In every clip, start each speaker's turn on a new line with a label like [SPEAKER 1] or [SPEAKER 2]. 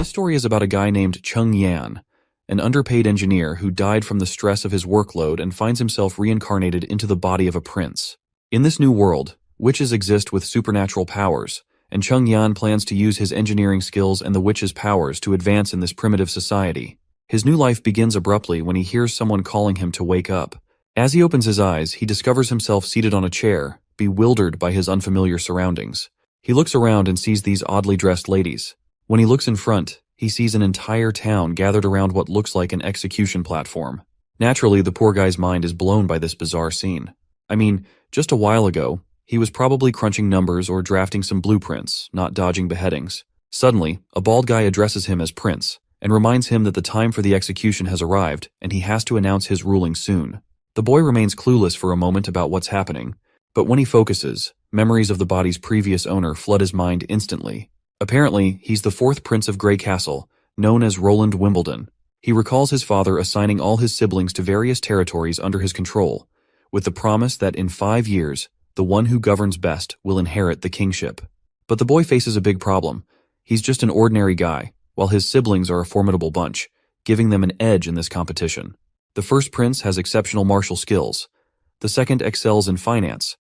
[SPEAKER 1] This story is about a guy named Chung Yan, an underpaid engineer who died from the stress of his workload and finds himself reincarnated into the body of a prince. In this new world, witches exist with supernatural powers, and Chung Yan plans to use his engineering skills and the witches' powers to advance in this primitive society. His new life begins abruptly when he hears someone calling him to wake up. As he opens his eyes, he discovers himself seated on a chair, bewildered by his unfamiliar surroundings. He looks around and sees these oddly dressed ladies. When he looks in front, he sees an entire town gathered around what looks like an execution platform. Naturally, the poor guy's mind is blown by this bizarre scene. I mean, just a while ago, he was probably crunching numbers or drafting some blueprints, not dodging beheadings. Suddenly, a bald guy addresses him as Prince and reminds him that the time for the execution has arrived and he has to announce his ruling soon. The boy remains clueless for a moment about what's happening, but when he focuses, memories of the body's previous owner flood his mind instantly. Apparently, he's the fourth Prince of Grey Castle, known as Roland Wimbledon. He recalls his father assigning all his siblings to various territories under his control, with the promise that in 5 years, the one who governs best will inherit the kingship. But the boy faces a big problem. He's just an ordinary guy, while his siblings are a formidable bunch, giving them an edge in this competition. The first prince has exceptional martial skills. The second excels in finance.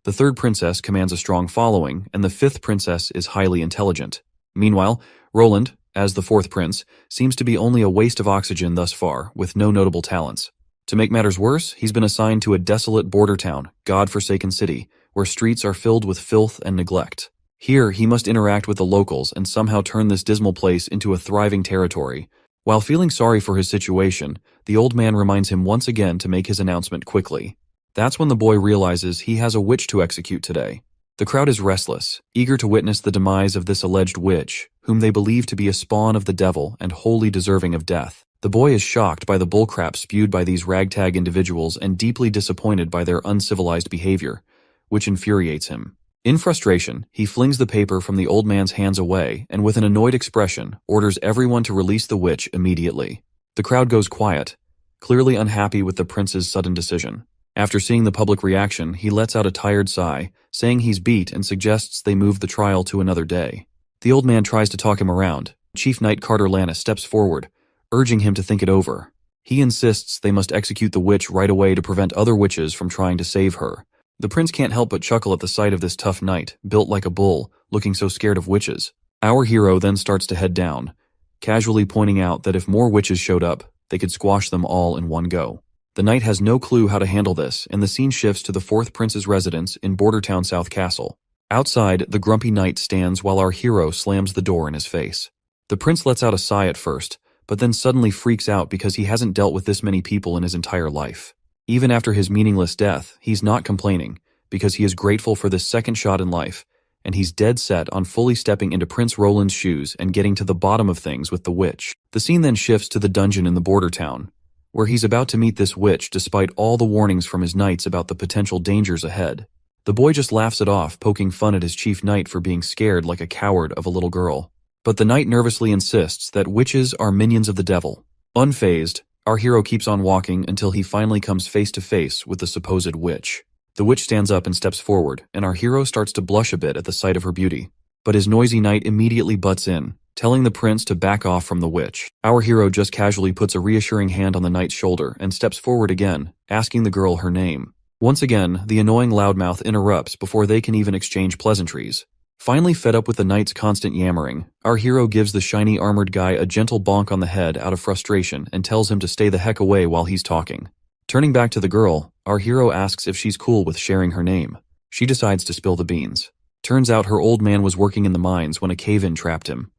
[SPEAKER 1] The third princess commands a strong following, and the fifth princess is highly intelligent. Meanwhile, Roland, as the fourth prince, seems to be only a waste of oxygen thus far, with no notable talents. To make matters worse, he's been assigned to a desolate border town, God-forsaken city, where streets are filled with filth and neglect. Here, he must interact with the locals and somehow turn this dismal place into a thriving territory. While feeling sorry for his situation, the old man reminds him once again to make his announcement quickly. That's when the boy realizes he has a witch to execute today. The crowd is restless, eager to witness the demise of this alleged witch, whom they believe to be a spawn of the devil and wholly deserving of death. The boy is shocked by the bullcrap spewed by these ragtag individuals and deeply disappointed by their uncivilized behavior, which infuriates him. In frustration, he flings the paper from the old man's hands away and with an annoyed expression, orders everyone to release the witch immediately. The crowd goes quiet, clearly unhappy with the prince's sudden decision. After seeing the public reaction, he lets out a tired sigh, saying he's beat and suggests they move the trial to another day. The old man tries to talk him around. Chief Knight Carter Lannis steps forward, urging him to think it over. He insists they must execute the witch right away to prevent other witches from trying to save her. The prince can't help but chuckle at the sight of this tough knight, built like a bull, looking so scared of witches. Our hero then starts to head down, casually pointing out that if more witches showed up, they could squash them all in one go. The knight has no clue how to handle this, and the scene shifts to the fourth prince's residence in Bordertown South Castle. Outside, the grumpy knight stands while our hero slams the door in his face. The prince lets out a sigh at first, but then suddenly freaks out because he hasn't dealt with this many people in his entire life. Even after his meaningless death, he's not complaining, because he is grateful for this second shot in life, and he's dead set on fully stepping into Prince Roland's shoes and getting to the bottom of things with the witch. The scene then shifts to the dungeon in the border town, where he's about to meet this witch despite all the warnings from his knights about the potential dangers ahead. The boy just laughs it off, poking fun at his chief knight for being scared like a coward of a little girl. But the knight nervously insists that witches are minions of the devil. Unfazed, our hero keeps on walking until he finally comes face to face with the supposed witch. The witch stands up and steps forward, and our hero starts to blush a bit at the sight of her beauty. But his noisy knight immediately butts in, telling the prince to back off from the witch. Our hero just casually puts a reassuring hand on the knight's shoulder and steps forward again, asking the girl her name. Once again, the annoying loudmouth interrupts before they can even exchange pleasantries. Finally fed up with the knight's constant yammering, our hero gives the shiny armored guy a gentle bonk on the head out of frustration and tells him to stay the heck away while he's talking. Turning back to the girl, our hero asks if she's cool with sharing her name. She decides to spill the beans. Turns out her old man was working in the mines when a cave-in trapped him.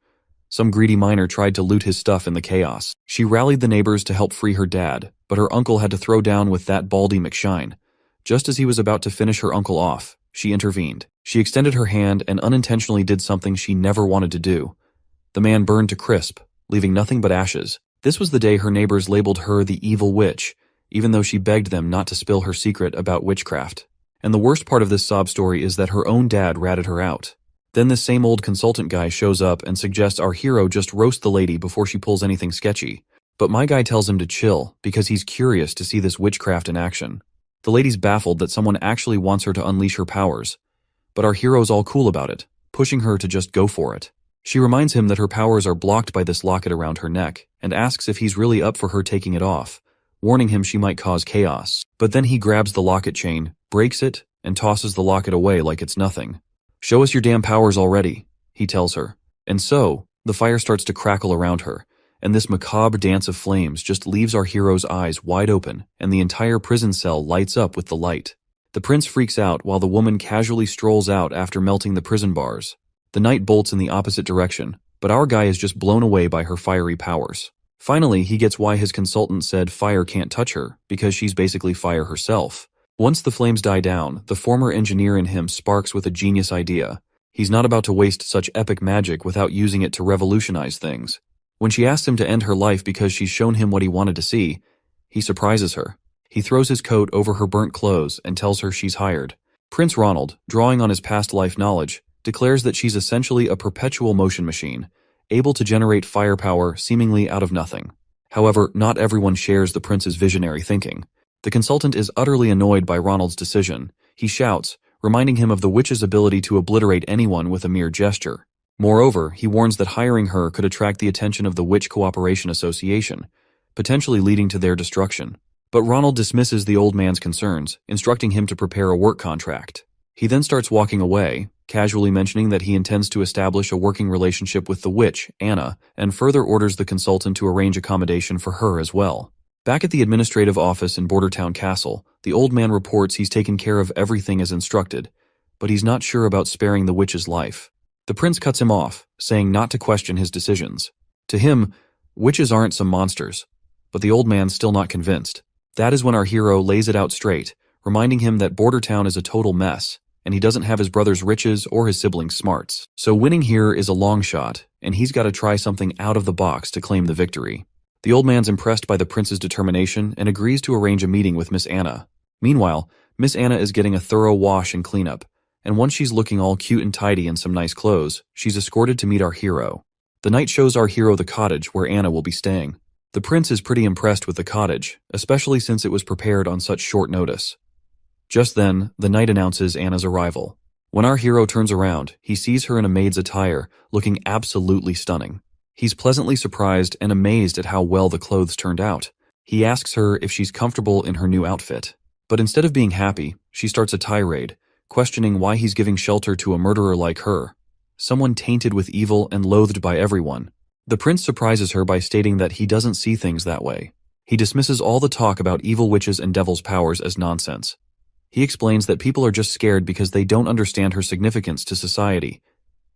[SPEAKER 1] Some greedy miner tried to loot his stuff in the chaos. She rallied the neighbors to help free her dad, but her uncle had to throw down with that baldy McShine. Just as he was about to finish her uncle off, she intervened. She extended her hand and unintentionally did something she never wanted to do. The man burned to crisp, leaving nothing but ashes. This was the day her neighbors labeled her the evil witch, even though she begged them not to spill her secret about witchcraft. And the worst part of this sob story is that her own dad ratted her out. Then this same old consultant guy shows up and suggests our hero just roast the lady before she pulls anything sketchy. But my guy tells him to chill because he's curious to see this witchcraft in action. The lady's baffled that someone actually wants her to unleash her powers, but our hero's all cool about it, pushing her to just go for it. She reminds him that her powers are blocked by this locket around her neck, and asks if he's really up for her taking it off, warning him she might cause chaos. But then he grabs the locket chain, breaks it, and tosses the locket away like it's nothing. "Show us your damn powers already," he tells her. And so, the fire starts to crackle around her, and this macabre dance of flames just leaves our hero's eyes wide open, and the entire prison cell lights up with the light. The prince freaks out while the woman casually strolls out after melting the prison bars. The knight bolts in the opposite direction, but our guy is just blown away by her fiery powers. Finally, he gets why his consultant said fire can't touch her, because she's basically fire herself. Once the flames die down, the former engineer in him sparks with a genius idea. He's not about to waste such epic magic without using it to revolutionize things. When she asks him to end her life because she's shown him what he wanted to see, he surprises her. He throws his coat over her burnt clothes and tells her she's hired. Prince Ronald, drawing on his past life knowledge, declares that she's essentially a perpetual motion machine, able to generate firepower seemingly out of nothing. However, not everyone shares the prince's visionary thinking. The consultant is utterly annoyed by Ronald's decision. He shouts, reminding him of the witch's ability to obliterate anyone with a mere gesture. Moreover, he warns that hiring her could attract the attention of the Witch Cooperation Association, potentially leading to their destruction. But Ronald dismisses the old man's concerns, instructing him to prepare a work contract. He then starts walking away, casually mentioning that he intends to establish a working relationship with the witch, Anna, and further orders the consultant to arrange accommodation for her as well. Back at the administrative office in Bordertown Castle, the old man reports he's taken care of everything as instructed, but he's not sure about sparing the witch's life. The prince cuts him off, saying not to question his decisions. To him, witches aren't some monsters, but the old man's still not convinced. That is when our hero lays it out straight, reminding him that Bordertown is a total mess, and he doesn't have his brother's riches or his siblings' smarts. So winning here is a long shot, and he's got to try something out of the box to claim the victory. The old man's impressed by the prince's determination and agrees to arrange a meeting with Miss Anna. Meanwhile, Miss Anna is getting a thorough wash and cleanup, and once she's looking all cute and tidy in some nice clothes, she's escorted to meet our hero. The knight shows our hero the cottage where Anna will be staying. The prince is pretty impressed with the cottage, especially since it was prepared on such short notice. Just then, the knight announces Anna's arrival. When our hero turns around, he sees her in a maid's attire, looking absolutely stunning. He's pleasantly surprised and amazed at how well the clothes turned out. He asks her if she's comfortable in her new outfit. But instead of being happy, she starts a tirade, questioning why he's giving shelter to a murderer like her, someone tainted with evil and loathed by everyone. The prince surprises her by stating that he doesn't see things that way. He dismisses all the talk about evil witches and devils' powers as nonsense. He explains that people are just scared because they don't understand her significance to society.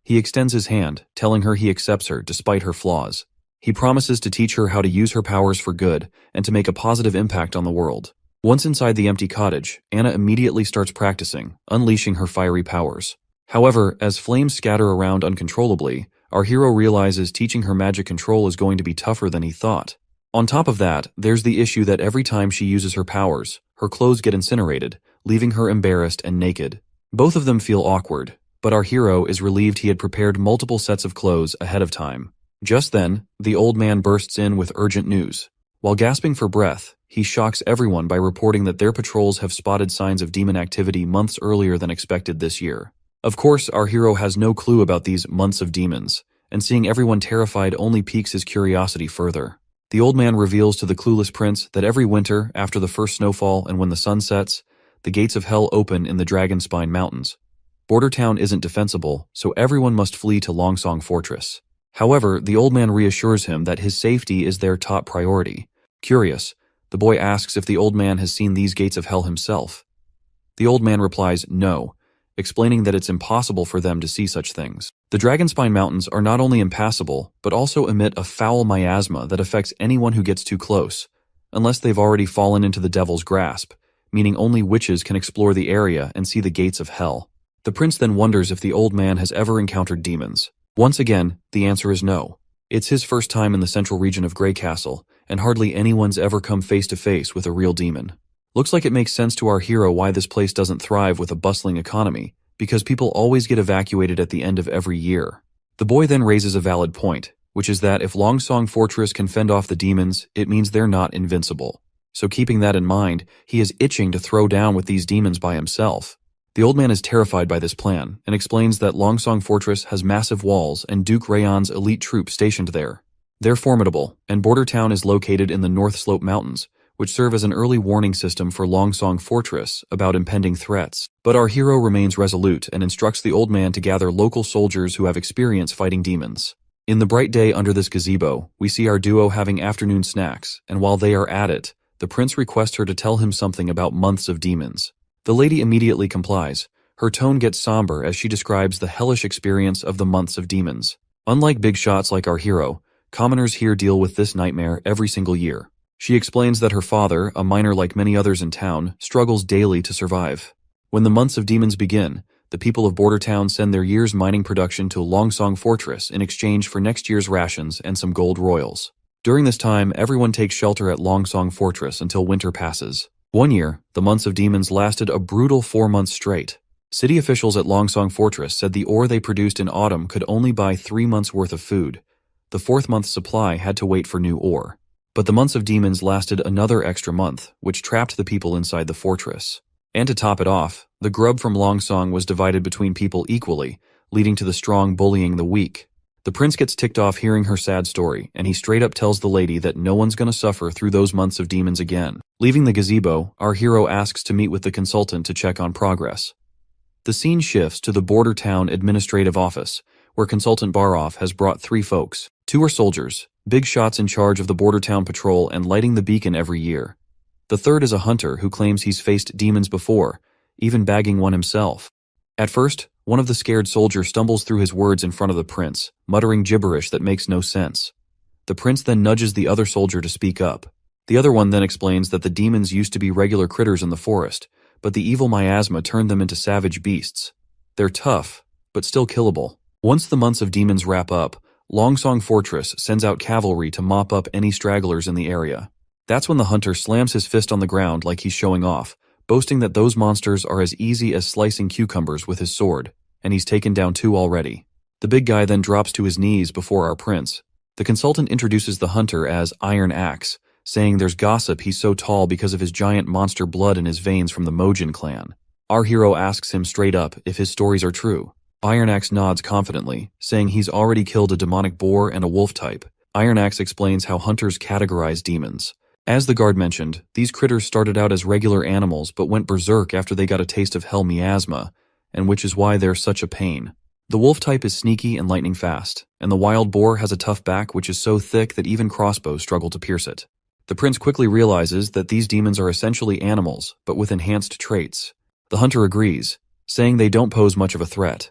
[SPEAKER 1] He extends his hand, telling her he accepts her despite her flaws. He promises to teach her how to use her powers for good and to make a positive impact on the world. Once inside the empty cottage, Anna immediately starts practicing, unleashing her fiery powers. However, as flames scatter around uncontrollably, our hero realizes teaching her magic control is going to be tougher than he thought. On top of that, there's the issue that every time she uses her powers, her clothes get incinerated, leaving her embarrassed and naked. Both of them feel awkward, but our hero is relieved he had prepared multiple sets of clothes ahead of time. Just then, the old man bursts in with urgent news. While gasping for breath, he shocks everyone by reporting that their patrols have spotted signs of demon activity months earlier than expected this year. Of course, our hero has no clue about these months of demons, and seeing everyone terrified only piques his curiosity further. The old man reveals to the clueless prince that every winter, after the first snowfall and when the sun sets, the gates of hell open in the Dragonspine Mountains. Bordertown isn't defensible, so everyone must flee to Longsong Fortress. However, the old man reassures him that his safety is their top priority. Curious, the boy asks if the old man has seen these gates of hell himself. The old man replies no, explaining that it's impossible for them to see such things. The Dragonspine Mountains are not only impassable, but also emit a foul miasma that affects anyone who gets too close, unless they've already fallen into the devil's grasp, meaning only witches can explore the area and see the gates of hell. The prince then wonders if the old man has ever encountered demons. Once again, the answer is no. It's his first time in the central region of Grey Castle, and hardly anyone's ever come face to face with a real demon. Looks like it makes sense to our hero why this place doesn't thrive with a bustling economy, because people always get evacuated at the end of every year. The boy then raises a valid point, which is that if Longsong Fortress can fend off the demons, it means they're not invincible. So keeping that in mind, he is itching to throw down with these demons by himself. The old man is terrified by this plan and explains that Longsong Fortress has massive walls and Duke Rayon's elite troops stationed there. They're formidable, and Border Town is located in the North Slope Mountains, which serve as an early warning system for Longsong Fortress about impending threats. But our hero remains resolute and instructs the old man to gather local soldiers who have experience fighting demons. In the bright day under this gazebo, we see our duo having afternoon snacks, and while they are at it, the prince requests her to tell him something about months of demons. The lady immediately complies. Her tone gets somber as she describes the hellish experience of the months of demons. Unlike big shots like our hero, commoners here deal with this nightmare every single year. She explains that her father, a miner like many others in town, struggles daily to survive. When the months of demons begin, the people of Border Town send their year's mining production to Longsong Fortress in exchange for next year's rations and some gold royals. During this time, everyone takes shelter at Longsong Fortress until winter passes. One year, the months of demons lasted a brutal 4 months straight. City officials at Longsong Fortress said the ore they produced in autumn could only buy 3 months' worth of food. The 4th month's supply had to wait for new ore. But the months of demons lasted another extra month, which trapped the people inside the fortress. And to top it off, the grub from Longsong was divided between people equally, leading to the strong bullying the weak. The prince gets ticked off hearing her sad story, and he straight up tells the lady that no one's gonna suffer through those months of demons again. Leaving the gazebo, our hero asks to meet with the consultant to check on progress. The scene shifts to the Border Town Administrative Office, where Consultant Baroff has brought 3 folks. 2 are soldiers, big shots in charge of the Border Town Patrol and lighting the beacon every year. The 3rd is a hunter who claims he's faced demons before, even bagging one himself. At first, one of the scared soldiers stumbles through his words in front of the prince, muttering gibberish that makes no sense. The prince then nudges the other soldier to speak up. The other one then explains that the demons used to be regular critters in the forest, but the evil miasma turned them into savage beasts. They're tough, but still killable. Once the months of demons wrap up, Longsong Fortress sends out cavalry to mop up any stragglers in the area. That's when the hunter slams his fist on the ground like he's showing off, boasting that those monsters are as easy as slicing cucumbers with his sword, and he's taken down 2 already. The big guy then drops to his knees before our prince. The consultant introduces the hunter as Iron Axe, saying there's gossip he's so tall because of his giant monster blood in his veins from the Mojin clan. Our hero asks him straight up if his stories are true. Iron Axe nods confidently, saying he's already killed a demonic boar and a wolf type. Iron Axe explains how hunters categorize demons. As the guard mentioned, these critters started out as regular animals but went berserk after they got a taste of hell miasma, and which is why they're such a pain. The wolf type is sneaky and lightning fast, and the wild boar has a tough back which is so thick that even crossbows struggle to pierce it. The prince quickly realizes that these demons are essentially animals, but with enhanced traits. The hunter agrees, saying they don't pose much of a threat.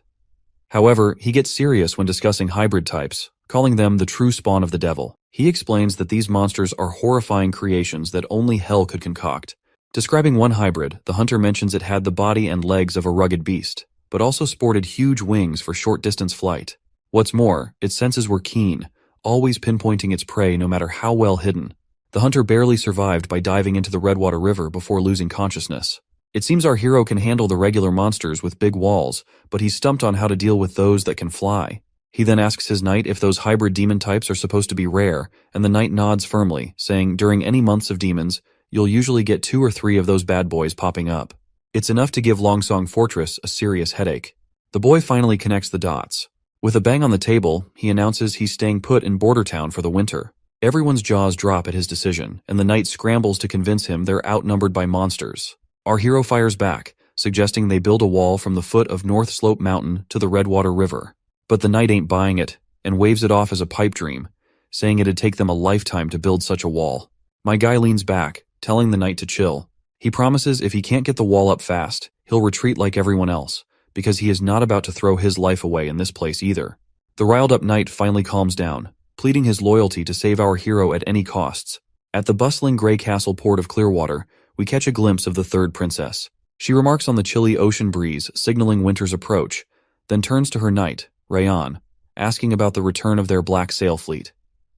[SPEAKER 1] However, he gets serious when discussing hybrid types, calling them the true spawn of the devil. He explains that these monsters are horrifying creations that only hell could concoct. Describing one hybrid, the hunter mentions it had the body and legs of a rugged beast, but also sported huge wings for short-distance flight. What's more, its senses were keen, always pinpointing its prey no matter how well hidden. The hunter barely survived by diving into the Redwater River before losing consciousness. It seems our hero can handle the regular monsters with big walls, but he's stumped on how to deal with those that can fly. He then asks his knight if those hybrid demon types are supposed to be rare, and the knight nods firmly, saying during any months of demons, you'll usually get 2 or 3 of those bad boys popping up. It's enough to give Longsong Fortress a serious headache. The boy finally connects the dots. With a bang on the table, he announces he's staying put in Border Town for the winter. Everyone's jaws drop at his decision, and the knight scrambles to convince him they're outnumbered by monsters. Our hero fires back, suggesting they build a wall from the foot of North Slope Mountain to the Redwater River. But the knight ain't buying it, and waves it off as a pipe dream, saying it'd take them a lifetime to build such a wall. My guy leans back, telling the knight to chill. He promises if he can't get the wall up fast, he'll retreat like everyone else, because he is not about to throw his life away in this place either. The riled-up knight finally calms down, pleading his loyalty to save our hero at any costs. At the bustling gray castle port of Clearwater, we catch a glimpse of the 3rd princess. She remarks on the chilly ocean breeze, signaling winter's approach, then turns to her knight, Rayon, asking about the return of their black sail fleet.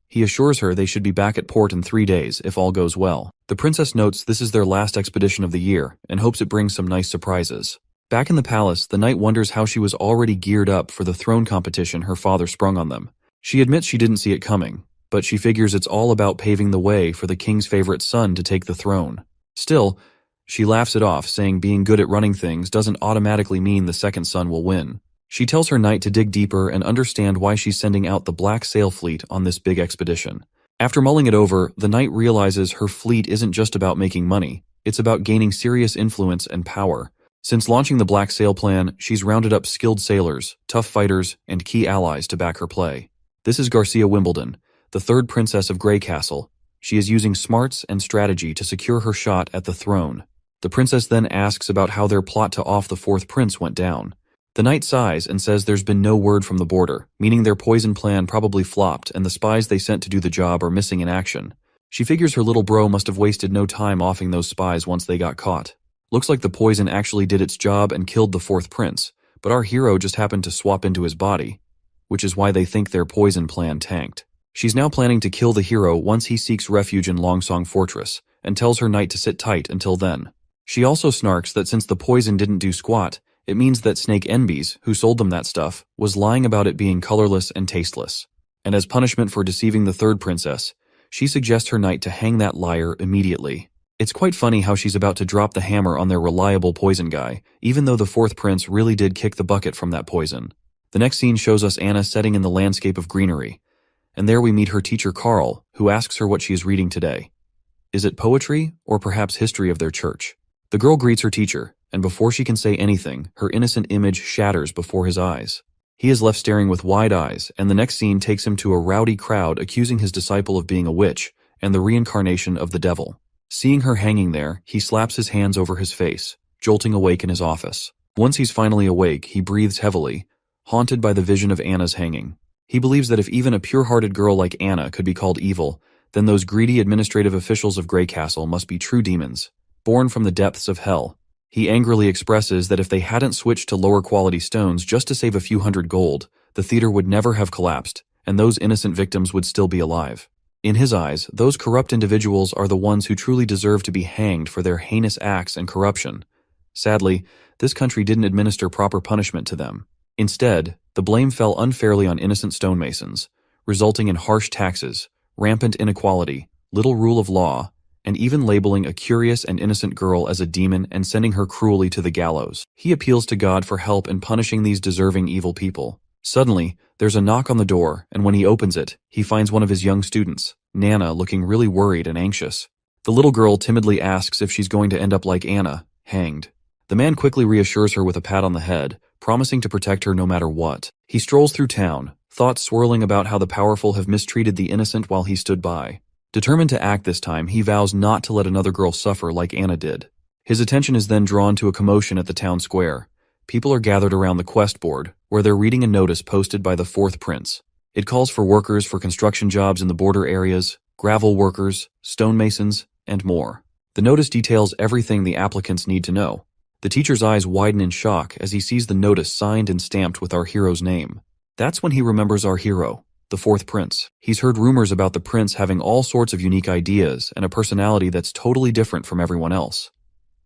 [SPEAKER 1] He assures her they should be back at port in 3 days if all goes well. The princess notes this is their last expedition of the year and hopes it brings some nice surprises. Back in the palace, the knight wonders how she was already geared up for the throne competition her father sprung on them. She admits she didn't see it coming, but she figures it's all about paving the way for the king's favorite son to take the throne. Still, She laughs it off, saying being good at running things doesn't automatically mean the second son will win. She tells her knight to dig deeper and understand why she's sending out the Black Sail Fleet on this big expedition. After mulling it over, the knight realizes her fleet isn't just about making money, it's about gaining serious influence and power. Since launching the Black Sail plan, she's rounded up skilled sailors, tough fighters, and key allies to back her play. This is Garcia Wimbledon, the third princess of Grey Castle. She is using smarts and strategy to secure her shot at the throne. The princess then asks about how their plot to off the fourth prince went down. The knight sighs and says there's been no word from the border, meaning their poison plan probably flopped and the spies they sent to do the job are missing in action. She figures her little bro must have wasted no time offing those spies once they got caught. Looks like the poison actually did its job and killed the fourth prince, but our hero just happened to swap into his body, which is why they think their poison plan tanked. She's now planning to kill the hero once he seeks refuge in Longsong Fortress, and tells her knight to sit tight until then. She also snarks that since the poison didn't do squat, it means that Snake Enbies, who sold them that stuff, was lying about it being colorless and tasteless. And as punishment for deceiving the third princess, she suggests her knight to hang that liar immediately. It's quite funny how she's about to drop the hammer on their reliable poison guy, even though the fourth prince really did kick the bucket from that poison. The next scene shows us Anna setting in the landscape of greenery, and there we meet her teacher Carl, who asks her what she is reading today. Is it poetry, or perhaps history of their church? The girl greets her teacher, and before she can say anything, her innocent image shatters before his eyes. He is left staring with wide eyes, and the next scene takes him to a rowdy crowd accusing his disciple of being a witch and the reincarnation of the devil. Seeing her hanging there, he slaps his hands over his face, jolting awake in his office. Once he's finally awake, he breathes heavily, haunted by the vision of Anna's hanging. He believes that if even a pure-hearted girl like Anna could be called evil, then those greedy administrative officials of Grey Castle must be true demons, born from the depths of hell. He angrily expresses that if they hadn't switched to lower-quality stones just to save a few hundred gold, the theater would never have collapsed, and those innocent victims would still be alive. In his eyes, those corrupt individuals are the ones who truly deserve to be hanged for their heinous acts and corruption. Sadly, this country didn't administer proper punishment to them. Instead, the blame fell unfairly on innocent stonemasons, resulting in harsh taxes, rampant inequality, little rule of law, and even labeling a curious and innocent girl as a demon and sending her cruelly to the gallows. He appeals to God for help in punishing these deserving evil people. Suddenly, there's a knock on the door, and when he opens it, he finds one of his young students, Nana, looking really worried and anxious. The little girl timidly asks if she's going to end up like Anna, hanged. The man quickly reassures her with a pat on the head, promising to protect her no matter what. He strolls through town, thoughts swirling about how the powerful have mistreated the innocent while he stood by. Determined to act this time, he vows not to let another girl suffer like Anna did. His attention is then drawn to a commotion at the town square. People are gathered around the quest board, where they're reading a notice posted by the fourth prince. It calls for workers for construction jobs in the border areas, gravel workers, stonemasons, and more. The notice details everything the applicants need to know. The teacher's eyes widen in shock as he sees the notice signed and stamped with our hero's name. That's when he remembers our hero, the fourth prince. He's heard rumors about the prince having all sorts of unique ideas and a personality that's totally different from everyone else.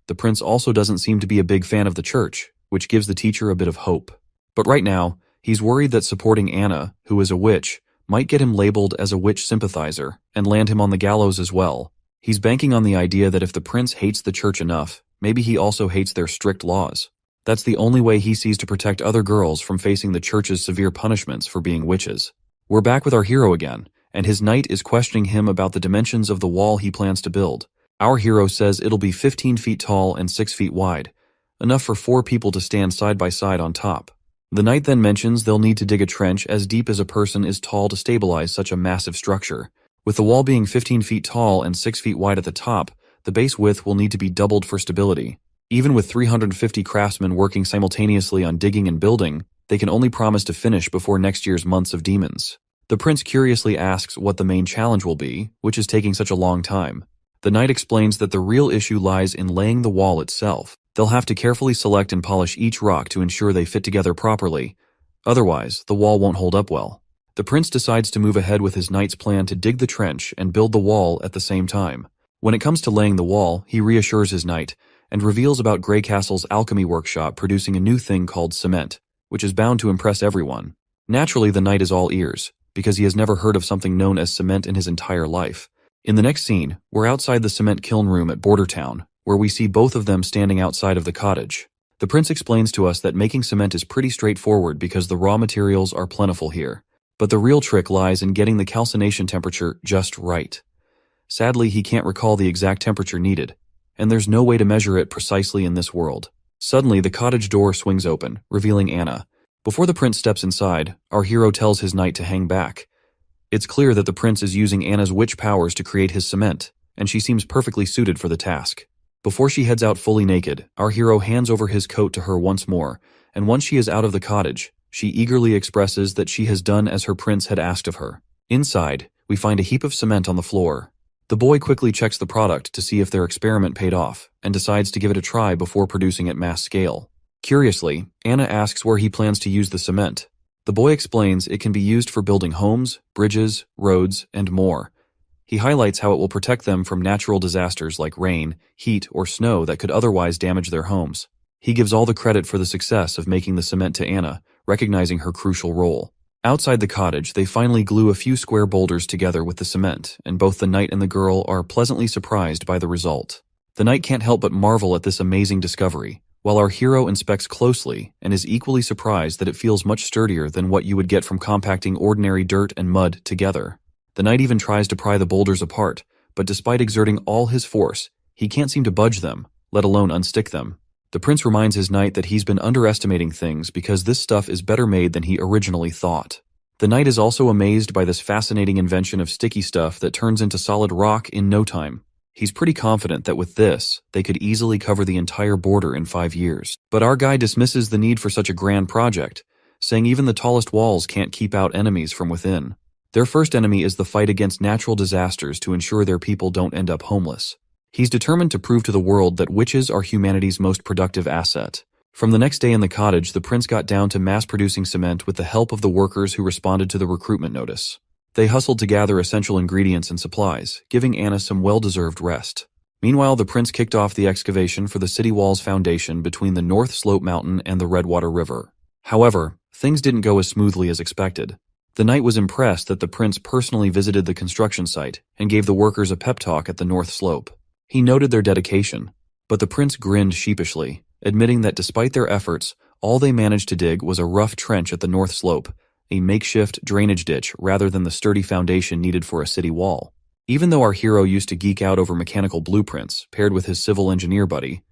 [SPEAKER 1] The prince also doesn't seem to be a big fan of the church, which gives the teacher a bit of hope. But right now, he's worried that supporting Anna, who is a witch, might get him labeled as a witch sympathizer and land him on the gallows as well. He's banking on the idea that if the prince hates the church enough, maybe he also hates their strict laws. That's the only way he sees to protect other girls from facing the church's severe punishments for being witches. We're back with our hero again, and his knight is questioning him about the dimensions of the wall he plans to build. Our hero says it'll be 15 feet tall and 6 feet wide, enough for 4 people to stand side by side on top. The knight then mentions they'll need to dig a trench as deep as a person is tall to stabilize such a massive structure. With the wall being 15 feet tall and 6 feet wide at the top, the base width will need to be doubled for stability. Even with 350 craftsmen working simultaneously on digging and building, they can only promise to finish before next year's months of demons. The prince curiously asks what the main challenge will be, which is taking such a long time. The knight explains that the real issue lies in laying the wall itself. They'll have to carefully select and polish each rock to ensure they fit together properly. Otherwise, the wall won't hold up well. The prince decides to move ahead with his knight's plan to dig the trench and build the wall at the same time. When it comes to laying the wall, he reassures his knight and reveals about Grey Castle's alchemy workshop producing a new thing called cement, which is bound to impress everyone. Naturally, the knight is all ears, because he has never heard of something known as cement in his entire life. In the next scene, we're outside the cement kiln room at Border Town, where we see both of them standing outside of the cottage. The prince explains to us that making cement is pretty straightforward because the raw materials are plentiful here. But the real trick lies in getting the calcination temperature just right. Sadly, he can't recall the exact temperature needed, and there's no way to measure it precisely in this world. Suddenly, the cottage door swings open, revealing Anna. Before the prince steps inside, our hero tells his knight to hang back. It's clear that the prince is using Anna's witch powers to create his cement, and she seems perfectly suited for the task. Before she heads out fully naked, our hero hands over his coat to her once more, and once she is out of the cottage, she eagerly expresses that she has done as her prince had asked of her. Inside, we find a heap of cement on the floor. The boy quickly checks the product to see if their experiment paid off, and decides to give it a try before producing at mass scale. Curiously, Anna asks where he plans to use the cement. The boy explains it can be used for building homes, bridges, roads, and more. He highlights how it will protect them from natural disasters like rain, heat, or snow that could otherwise damage their homes. He gives all the credit for the success of making the cement to Anna, recognizing her crucial role. Outside the cottage, they finally glue a few square boulders together with the cement, and both the knight and the girl are pleasantly surprised by the result. The knight can't help but marvel at this amazing discovery, while our hero inspects closely and is equally surprised that it feels much sturdier than what you would get from compacting ordinary dirt and mud together. The knight even tries to pry the boulders apart, but despite exerting all his force, he can't seem to budge them, let alone unstick them. The prince reminds his knight that he's been underestimating things because this stuff is better made than he originally thought. The knight is also amazed by this fascinating invention of sticky stuff that turns into solid rock in no time. He's pretty confident that with this, they could easily cover the entire border in 5 years. But our guy dismisses the need for such a grand project, saying even the tallest walls can't keep out enemies from within. Their first enemy is the fight against natural disasters to ensure their people don't end up homeless. He's determined to prove to the world that witches are humanity's most productive asset. From the next day in the cottage, the prince got down to mass-producing cement with the help of the workers who responded to the recruitment notice. They hustled to gather essential ingredients and supplies, giving Anna some well-deserved rest. Meanwhile, the prince kicked off the excavation for the city wall's foundation between the North Slope Mountain and the Redwater River. However, things didn't go as smoothly as expected. The knight was impressed that the prince personally visited the construction site and gave the workers a pep talk at the North Slope. He noted their dedication, but the prince grinned sheepishly, admitting that despite their efforts, all they managed to dig was a rough trench at the North Slope, a makeshift drainage ditch rather than the sturdy foundation needed for a city wall. Even though our hero used to geek out over mechanical blueprints, paired with his civil engineer buddy,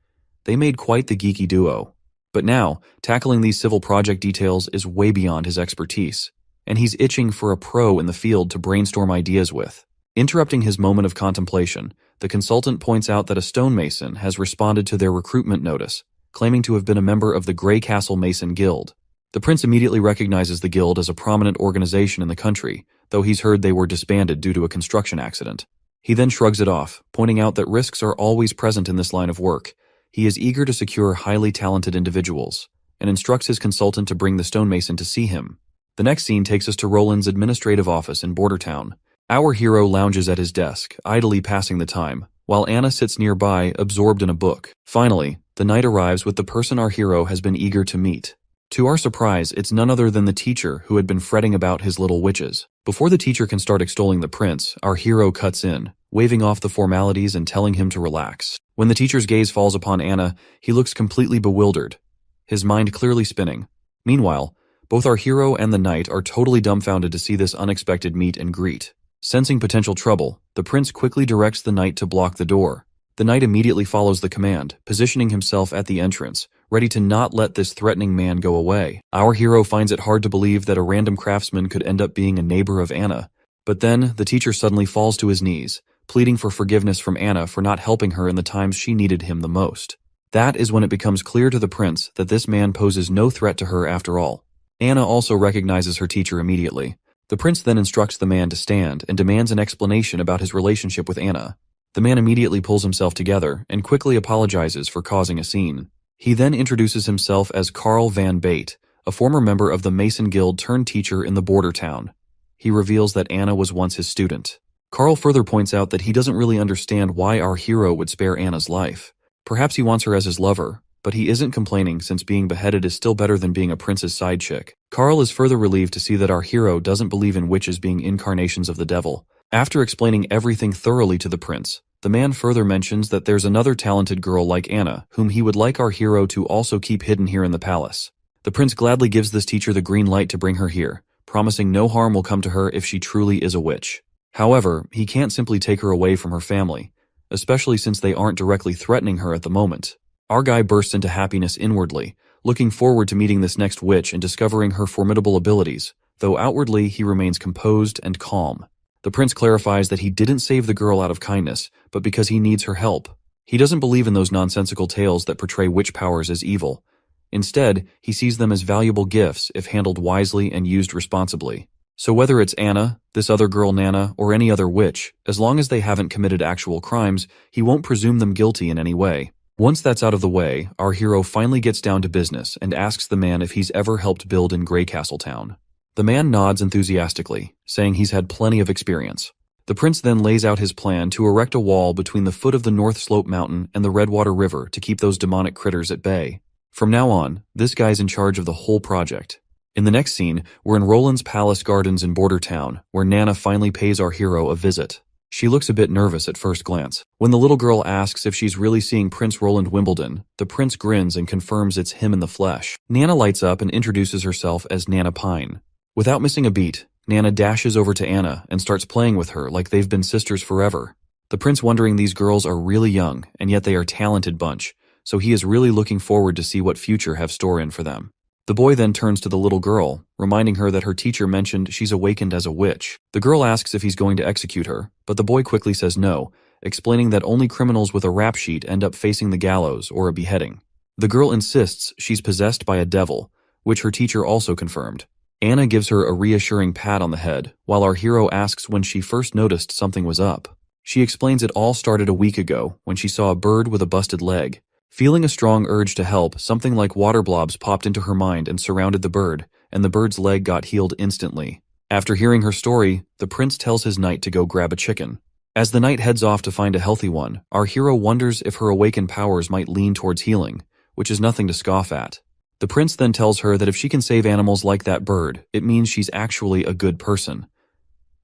[SPEAKER 1] they made quite the geeky duo. But now, tackling these civil project details is way beyond his expertise, and he's itching for a pro in the field to brainstorm ideas with. Interrupting his moment of contemplation, the consultant points out that a stonemason has responded to their recruitment notice, claiming to have been a member of the Grey Castle Mason Guild. The prince immediately recognizes the guild as a prominent organization in the country, though he's heard they were disbanded due to a construction accident. He then shrugs it off, pointing out that risks are always present in this line of work. He is eager to secure highly talented individuals, and instructs his consultant to bring the stonemason to see him. The next scene takes us to Roland's administrative office in Bordertown. Our hero lounges at his desk, idly passing the time, while Anna sits nearby, absorbed in a book. Finally, the knight arrives with the person our hero has been eager to meet. To our surprise, it's none other than the teacher who had been fretting about his little witches. Before the teacher can start extolling the prince, our hero cuts in, waving off the formalities and telling him to relax. When the teacher's gaze falls upon Anna, he looks completely bewildered, his mind clearly spinning. Meanwhile, both our hero and the knight are totally dumbfounded to see this unexpected meet and greet. Sensing potential trouble, the prince quickly directs the knight to block the door. The knight immediately follows the command, positioning himself at the entrance, ready to not let this threatening man go away. Our hero finds it hard to believe that a random craftsman could end up being a neighbor of Anna. But then, the teacher suddenly falls to his knees, pleading for forgiveness from Anna for not helping her in the times she needed him the most. That is when it becomes clear to the prince that this man poses no threat to her after all. Anna also recognizes her teacher immediately. The prince then instructs the man to stand and demands an explanation about his relationship with Anna. The man immediately pulls himself together and quickly apologizes for causing a scene. He then introduces himself as Carl Van Bate, a former member of the Mason Guild turned teacher in the border town. He reveals that Anna was once his student. Carl further points out that he doesn't really understand why our hero would spare Anna's life. Perhaps he wants her as his lover, but he isn't complaining since being beheaded is still better than being a prince's side chick. Carl is further relieved to see that our hero doesn't believe in witches being incarnations of the devil. After explaining everything thoroughly to the prince, The man further mentions that there's another talented girl like Anna, whom he would like our hero to also keep hidden here in the palace. The prince gladly gives this teacher the green light to bring her here, promising no harm will come to her if she truly is a witch. However, he can't simply take her away from her family, especially since they aren't directly threatening her at the moment. Our guy bursts into happiness inwardly, looking forward to meeting this next witch and discovering her formidable abilities, though outwardly he remains composed and calm. The prince clarifies that he didn't save the girl out of kindness, but because he needs her help. He doesn't believe in those nonsensical tales that portray witch powers as evil. Instead, he sees them as valuable gifts if handled wisely and used responsibly. So whether it's Anna, this other girl Nana, or any other witch, as long as they haven't committed actual crimes, he won't presume them guilty in any way. Once that's out of the way, our hero finally gets down to business and asks the man if he's ever helped build in Grey Castle Town. The man nods enthusiastically, saying he's had plenty of experience. The prince then lays out his plan to erect a wall between the foot of the North Slope Mountain and the Redwater River to keep those demonic critters at bay. From now on, this guy's in charge of the whole project. In the next scene, we're in Roland's Palace Gardens in Border Town, where Nana finally pays our hero a visit. She looks a bit nervous at first glance. When the little girl asks if she's really seeing Prince Roland Wimbledon, the prince grins and confirms it's him in the flesh. Nana lights up and introduces herself as Nana Pine. Without missing a beat, Nana dashes over to Anna and starts playing with her like they've been sisters forever. The prince wondering these girls are really young, and yet they are a talented bunch, so he is really looking forward to see what future have store in for them. The boy then turns to the little girl, reminding her that her teacher mentioned she's awakened as a witch. The girl asks if he's going to execute her, but the boy quickly says no, explaining that only criminals with a rap sheet end up facing the gallows or a beheading. The girl insists she's possessed by a devil, which her teacher also confirmed. Anna gives her a reassuring pat on the head, while our hero asks when she first noticed something was up. She explains it all started a week ago when she saw a bird with a busted leg. Feeling a strong urge to help, something like water blobs popped into her mind and surrounded the bird, and the bird's leg got healed instantly. After hearing her story, the prince tells his knight to go grab a chicken. As the knight heads off to find a healthy one, our hero wonders if her awakened powers might lean towards healing, which is nothing to scoff at. The prince then tells her that if she can save animals like that bird, it means she's actually a good person.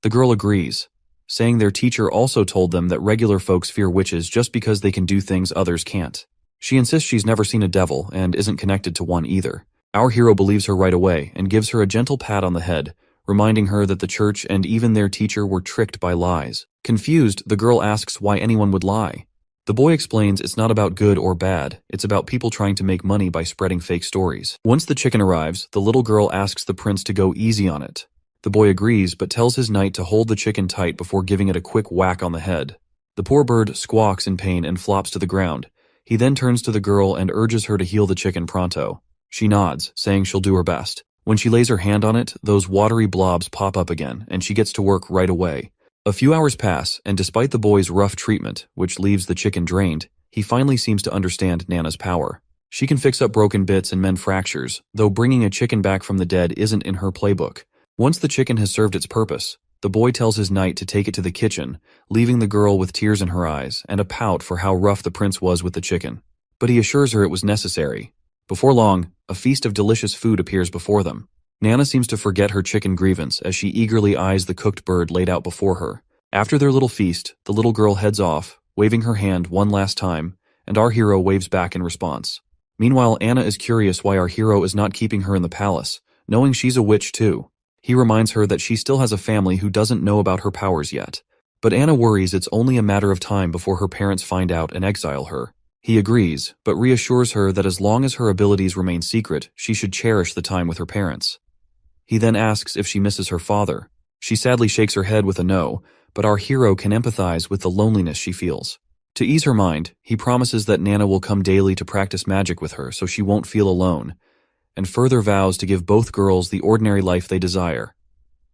[SPEAKER 1] The girl agrees, saying their teacher also told them that regular folks fear witches just because they can do things others can't. She insists she's never seen a devil and isn't connected to one either. Our hero believes her right away and gives her a gentle pat on the head, reminding her that the church and even their teacher were tricked by lies. Confused, the girl asks why anyone would lie. The boy explains it's not about good or bad, it's about people trying to make money by spreading fake stories. Once the chicken arrives, the little girl asks the prince to go easy on it. The boy agrees, but tells his knight to hold the chicken tight before giving it a quick whack on the head. The poor bird squawks in pain and flops to the ground. He then turns to the girl and urges her to heal the chicken pronto. She nods, saying she'll do her best. When she lays her hand on it, those watery blobs pop up again, and she gets to work right away. A few hours pass, and despite the boy's rough treatment, which leaves the chicken drained, he finally seems to understand Nana's power. She can fix up broken bits and mend fractures, though bringing a chicken back from the dead isn't in her playbook. Once the chicken has served its purpose, the boy tells his knight to take it to the kitchen, leaving the girl with tears in her eyes and a pout for how rough the prince was with the chicken. But he assures her it was necessary. Before long, a feast of delicious food appears before them. Nana seems to forget her chicken grievance as she eagerly eyes the cooked bird laid out before her. After their little feast, the little girl heads off, waving her hand one last time, and our hero waves back in response. Meanwhile, Anna is curious why our hero is not keeping her in the palace, knowing she's a witch too. He reminds her that she still has a family who doesn't know about her powers yet. But Anna worries it's only a matter of time before her parents find out and exile her. He agrees, but reassures her that as long as her abilities remain secret, she should cherish the time with her parents. He then asks if she misses her father. She sadly shakes her head with a no, but our hero can empathize with the loneliness she feels. To ease her mind, he promises that Nana will come daily to practice magic with her so she won't feel alone, and further vows to give both girls the ordinary life they desire.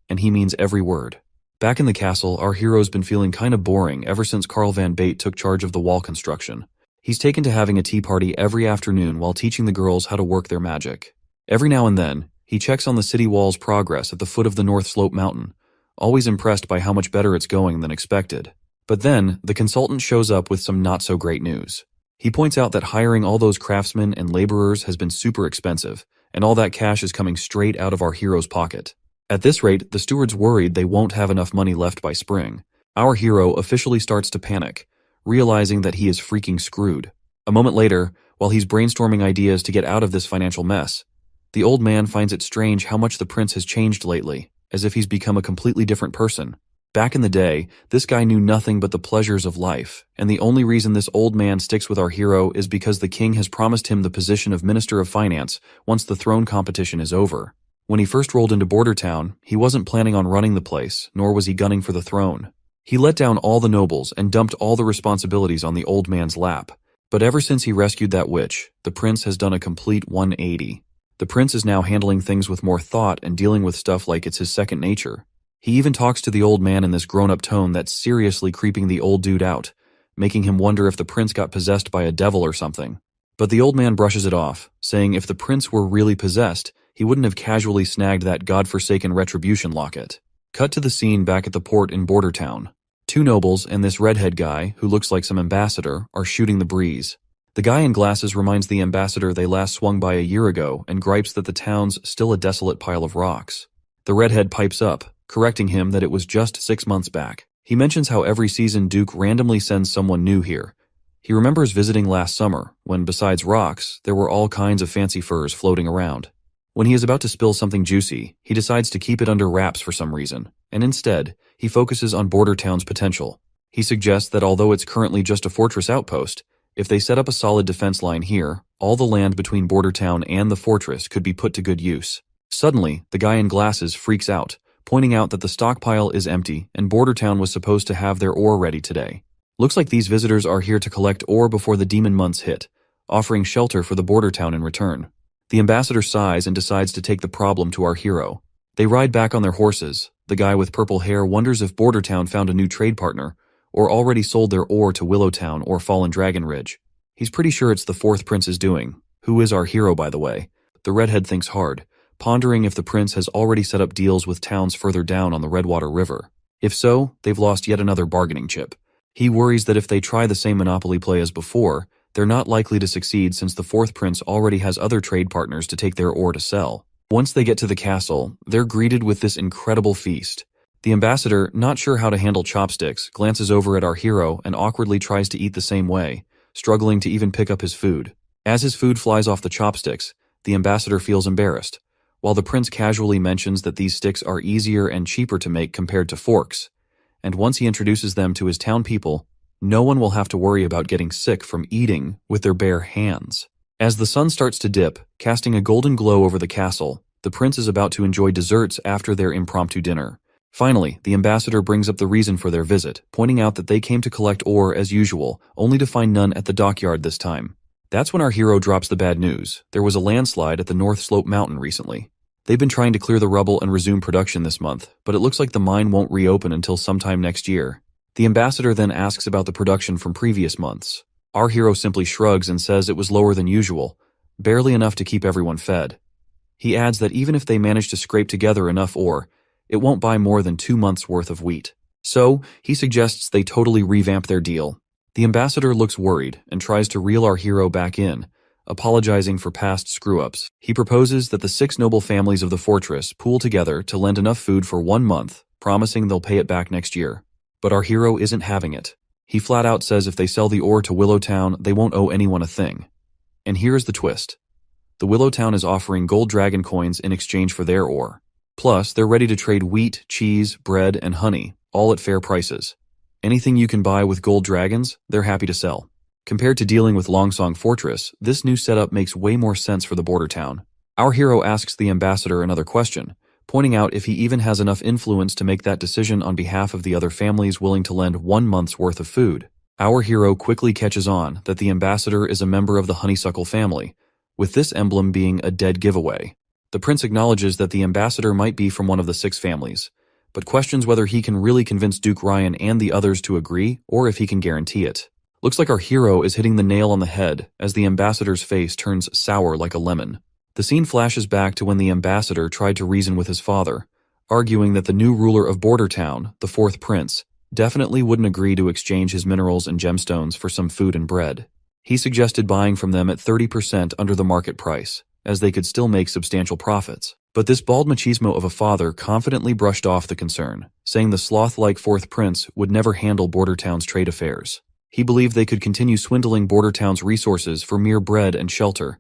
[SPEAKER 1] And he means every word. Back in the castle, our hero's been feeling kinda boring ever since Carl Van Bate took charge of the wall construction. He's taken to having a tea party every afternoon while teaching the girls how to work their magic. Every now and then, he checks on the city wall's progress at the foot of the North Slope Mountain, always impressed by how much better it's going than expected. But then, the consultant shows up with some not-so-great news. He points out that hiring all those craftsmen and laborers has been super expensive, and all that cash is coming straight out of our hero's pocket. At this rate, the steward's worried they won't have enough money left by spring. Our hero officially starts to panic, realizing that he is freaking screwed. A moment later, while he's brainstorming ideas to get out of this financial mess, the old man finds it strange how much the prince has changed lately, as if he's become a completely different person. Back in the day, this guy knew nothing but the pleasures of life, and the only reason this old man sticks with our hero is because the king has promised him the position of Minister of Finance once the throne competition is over. When he first rolled into Border Town, he wasn't planning on running the place, nor was he gunning for the throne. He let down all the nobles and dumped all the responsibilities on the old man's lap. But ever since he rescued that witch, the prince has done a complete 180. The prince is now handling things with more thought and dealing with stuff like it's his second nature. He even talks to the old man in this grown-up tone that's seriously creeping the old dude out, making him wonder if the prince got possessed by a devil or something. But the old man brushes it off, saying if the prince were really possessed, he wouldn't have casually snagged that godforsaken retribution locket. Cut to the scene back at the port in Border Town. Two nobles and this redhead guy, who looks like some ambassador, are shooting the breeze. The guy in glasses reminds the ambassador they last swung by a year ago and gripes that the town's still a desolate pile of rocks. The redhead pipes up, correcting him that it was just 6 months back. He mentions how every season Duke randomly sends someone new here. He remembers visiting last summer, when besides rocks, there were all kinds of fancy furs floating around. When he is about to spill something juicy, he decides to keep it under wraps for some reason, and instead, he focuses on Border Town's potential. He suggests that although it's currently just a fortress outpost, if they set up a solid defense line here, all the land between Border Town and the fortress could be put to good use. Suddenly, the guy in glasses freaks out, pointing out that the stockpile is empty and Border Town was supposed to have their ore ready today. Looks like these visitors are here to collect ore before the demon months hit, offering shelter for the Border Town in return. The ambassador sighs and decides to take the problem to our hero. They ride back on their horses. The guy with purple hair wonders if Border Town found a new trade partner, or already sold their ore to Willow Town or Fallen Dragon Ridge. He's pretty sure it's the fourth prince's doing, who is our hero by the way. The redhead thinks hard, pondering if the prince has already set up deals with towns further down on the Redwater River. If so, they've lost yet another bargaining chip. He worries that if they try the same monopoly play as before, they're not likely to succeed since the fourth prince already has other trade partners to take their ore to sell. Once they get to the castle, they're greeted with this incredible feast. The ambassador, not sure how to handle chopsticks, glances over at our hero and awkwardly tries to eat the same way, struggling to even pick up his food. As his food flies off the chopsticks, the ambassador feels embarrassed, while the prince casually mentions that these sticks are easier and cheaper to make compared to forks, and once he introduces them to his town people, no one will have to worry about getting sick from eating with their bare hands. As the sun starts to dip, casting a golden glow over the castle, the prince is about to enjoy desserts after their impromptu dinner. Finally, the ambassador brings up the reason for their visit, pointing out that they came to collect ore as usual, only to find none at the dockyard this time. That's when our hero drops the bad news. There was a landslide at the North Slope Mountain recently. They've been trying to clear the rubble and resume production this month, but it looks like the mine won't reopen until sometime next year. The ambassador then asks about the production from previous months. Our hero simply shrugs and says it was lower than usual, barely enough to keep everyone fed. He adds that even if they manage to scrape together enough ore, it won't buy more than 2 months' worth of wheat. So, he suggests they totally revamp their deal. The ambassador looks worried and tries to reel our hero back in, apologizing for past screw-ups. He proposes that the 6 noble families of the fortress pool together to lend enough food for 1 month, promising they'll pay it back next year. But our hero isn't having it. He flat out says if they sell the ore to Willow Town, they won't owe anyone a thing. And here's the twist. The Willow Town is offering gold dragon coins in exchange for their ore. Plus, they're ready to trade wheat, cheese, bread, and honey, all at fair prices. Anything you can buy with gold dragons, they're happy to sell. Compared to dealing with Longsong Fortress, this new setup makes way more sense for the border town. Our hero asks the ambassador another question, pointing out if he even has enough influence to make that decision on behalf of the other families willing to lend 1 month's worth of food. Our hero quickly catches on that the ambassador is a member of the honeysuckle family, with this emblem being a dead giveaway. The prince acknowledges that the ambassador might be from one of the 6 families, but questions whether he can really convince Duke Ryan and the others to agree, or if he can guarantee it. Looks like our hero is hitting the nail on the head as the ambassador's face turns sour like a lemon. The scene flashes back to when the ambassador tried to reason with his father, arguing that the new ruler of Border Town, the 4th prince, definitely wouldn't agree to exchange his minerals and gemstones for some food and bread. He suggested buying from them at 30% under the market price, as they could still make substantial profits. But this bald machismo of a father confidently brushed off the concern, saying the sloth-like 4th prince would never handle Border Town's trade affairs. He believed they could continue swindling border towns' resources for mere bread and shelter.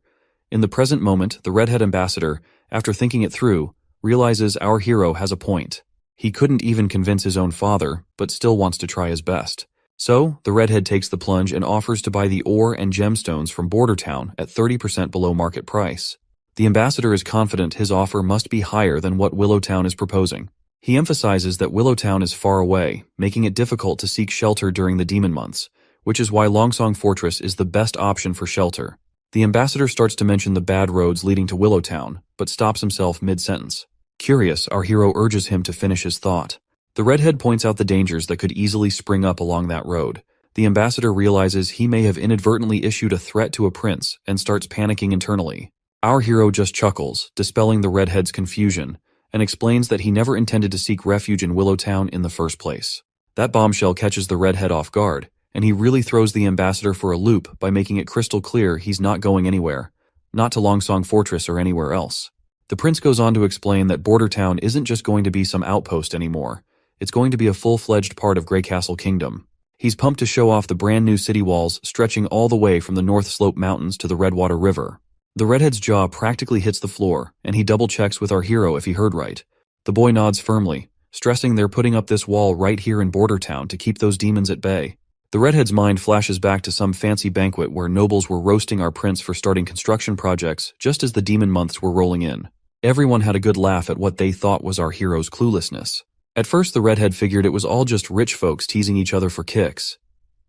[SPEAKER 1] In the present moment, the redhead ambassador, after thinking it through, realizes our hero has a point. He couldn't even convince his own father, but still wants to try his best. So, the redhead takes the plunge and offers to buy the ore and gemstones from Border Town at 30% below market price. The ambassador is confident his offer must be higher than what Willowtown is proposing. He emphasizes that Willowtown is far away, making it difficult to seek shelter during the demon months, which is why Longsong Fortress is the best option for shelter. The ambassador starts to mention the bad roads leading to Willowtown, but stops himself mid-sentence. Curious, our hero urges him to finish his thought. The redhead points out the dangers that could easily spring up along that road. The ambassador realizes he may have inadvertently issued a threat to a prince and starts panicking internally. Our hero just chuckles, dispelling the redhead's confusion, and explains that he never intended to seek refuge in Willowtown in the first place. That bombshell catches the redhead off guard, and he really throws the ambassador for a loop by making it crystal clear he's not going anywhere, not to Longsong Fortress or anywhere else. The prince goes on to explain that Border Town isn't just going to be some outpost anymore, it's going to be a full-fledged part of Grey Castle Kingdom. He's pumped to show off the brand new city walls stretching all the way from the North Slope Mountains to the Redwater River. The redhead's jaw practically hits the floor, and he double-checks with our hero if he heard right. The boy nods firmly, stressing they're putting up this wall right here in Border Town to keep those demons at bay. The redhead's mind flashes back to some fancy banquet where nobles were roasting our prince for starting construction projects just as the demon months were rolling in. Everyone had a good laugh at what they thought was our hero's cluelessness. At first the redhead figured it was all just rich folks teasing each other for kicks.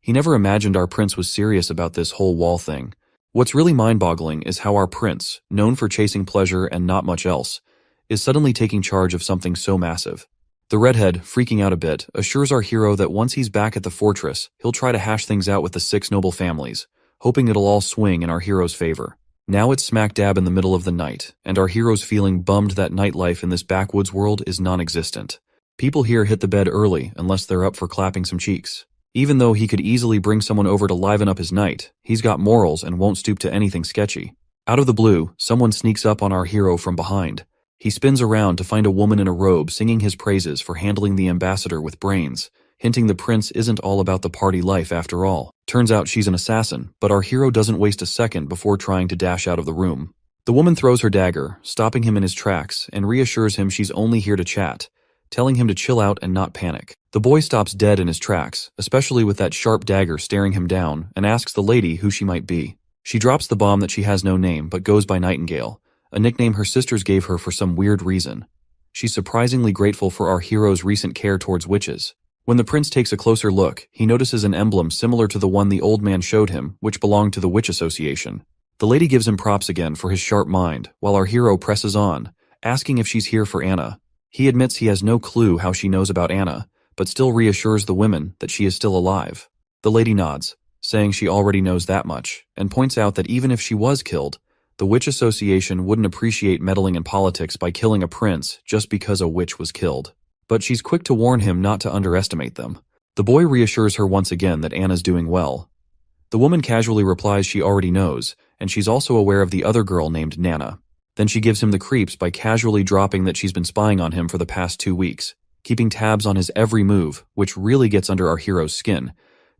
[SPEAKER 1] He never imagined our prince was serious about this whole wall thing. What's really mind-boggling is how our prince, known for chasing pleasure and not much else, is suddenly taking charge of something so massive. The redhead, freaking out a bit, assures our hero that once he's back at the fortress, he'll try to hash things out with the 6 noble families, hoping it'll all swing in our hero's favor. Now it's smack dab in the middle of the night, and our hero's feeling bummed that nightlife in this backwoods world is non-existent. People here hit the bed early unless they're up for clapping some cheeks. Even though he could easily bring someone over to liven up his night, he's got morals and won't stoop to anything sketchy. Out of the blue, someone sneaks up on our hero from behind. He spins around to find a woman in a robe singing his praises for handling the ambassador with brains, hinting the prince isn't all about the party life after all. Turns out she's an assassin, but our hero doesn't waste a second before trying to dash out of the room. The woman throws her dagger, stopping him in his tracks, and reassures him she's only here to chat, telling him to chill out and not panic. The boy stops dead in his tracks, especially with that sharp dagger staring him down, and asks the lady who she might be. She drops the bomb that she has no name but goes by Nightingale, a nickname her sisters gave her for some weird reason. She's surprisingly grateful for our hero's recent care towards witches. When the prince takes a closer look, he notices an emblem similar to the one the old man showed him, which belonged to the Witch Association. The lady gives him props again for his sharp mind, while our hero presses on, asking if she's here for Anna. He admits he has no clue how she knows about Anna, but still reassures the women that she is still alive. The lady nods, saying she already knows that much, and points out that even if she was killed, the Witch Association wouldn't appreciate meddling in politics by killing a prince just because a witch was killed. But she's quick to warn him not to underestimate them. The boy reassures her once again that Anna's doing well. The woman casually replies she already knows, and she's also aware of the other girl named Nana. Then she gives him the creeps by casually dropping that she's been spying on him for the past 2 weeks, keeping tabs on his every move, which really gets under our hero's skin.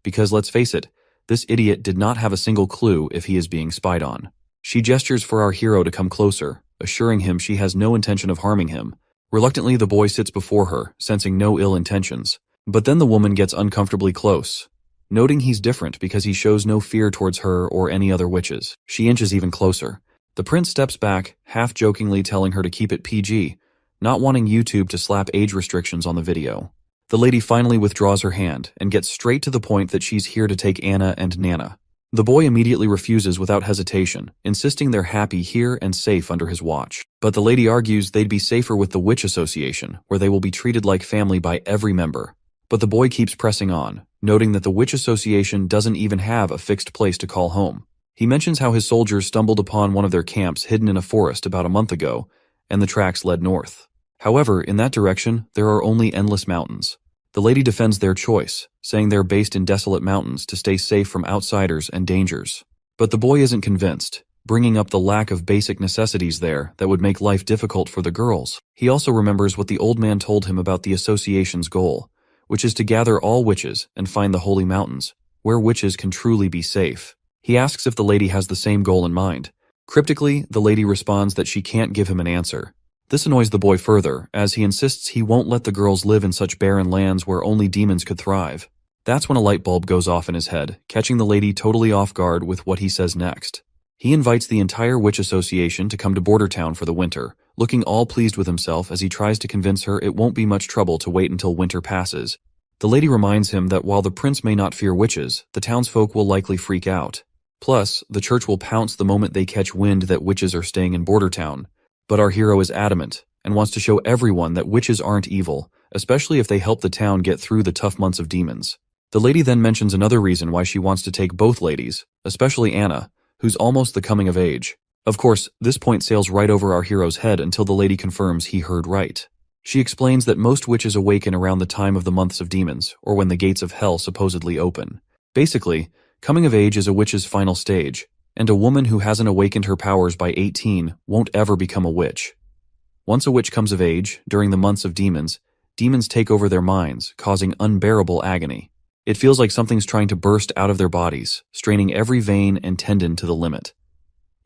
[SPEAKER 1] Because let's face it, this idiot did not have a single clue if he is being spied on. She gestures for our hero to come closer, assuring him she has no intention of harming him. Reluctantly, the boy sits before her, sensing no ill intentions. But then the woman gets uncomfortably close. Noting he's different because he shows no fear towards her or any other witches, she inches even closer. The prince steps back, half-jokingly telling her to keep it PG, not wanting YouTube to slap age restrictions on the video. The lady finally withdraws her hand and gets straight to the point that she's here to take Anna and Nana. The boy immediately refuses without hesitation, insisting they're happy here and safe under his watch. But the lady argues they'd be safer with the Witch Association, where they will be treated like family by every member. But the boy keeps pressing on, noting that the Witch Association doesn't even have a fixed place to call home. He mentions how his soldiers stumbled upon one of their camps hidden in a forest about a month ago, and the tracks led north. However, in that direction, there are only endless mountains. The lady defends their choice, saying they're based in desolate mountains to stay safe from outsiders and dangers. But the boy isn't convinced, bringing up the lack of basic necessities there that would make life difficult for the girls. He also remembers what the old man told him about the association's goal, which is to gather all witches and find the holy mountains, where witches can truly be safe. He asks if the lady has the same goal in mind. Cryptically, the lady responds that she can't give him an answer. This annoys the boy further, as he insists he won't let the girls live in such barren lands where only demons could thrive. That's when a light bulb goes off in his head, catching the lady totally off guard with what he says next. He invites the entire witch association to come to Border Town for the winter, looking all pleased with himself as he tries to convince her it won't be much trouble to wait until winter passes. The lady reminds him that while the prince may not fear witches, the townsfolk will likely freak out. Plus, the church will pounce the moment they catch wind that witches are staying in Border Town. But our hero is adamant, and wants to show everyone that witches aren't evil, especially if they help the town get through the tough months of demons. The lady then mentions another reason why she wants to take both ladies, especially Anna, who's almost the coming of age. Of course, this point sails right over our hero's head until the lady confirms he heard right. She explains that most witches awaken around the time of the months of demons, or when the gates of hell supposedly open. Basically, coming of age is a witch's final stage, and a woman who hasn't awakened her powers by 18 won't ever become a witch. Once a witch comes of age, during the months of demons, demons take over their minds, causing unbearable agony. It feels like something's trying to burst out of their bodies, straining every vein and tendon to the limit.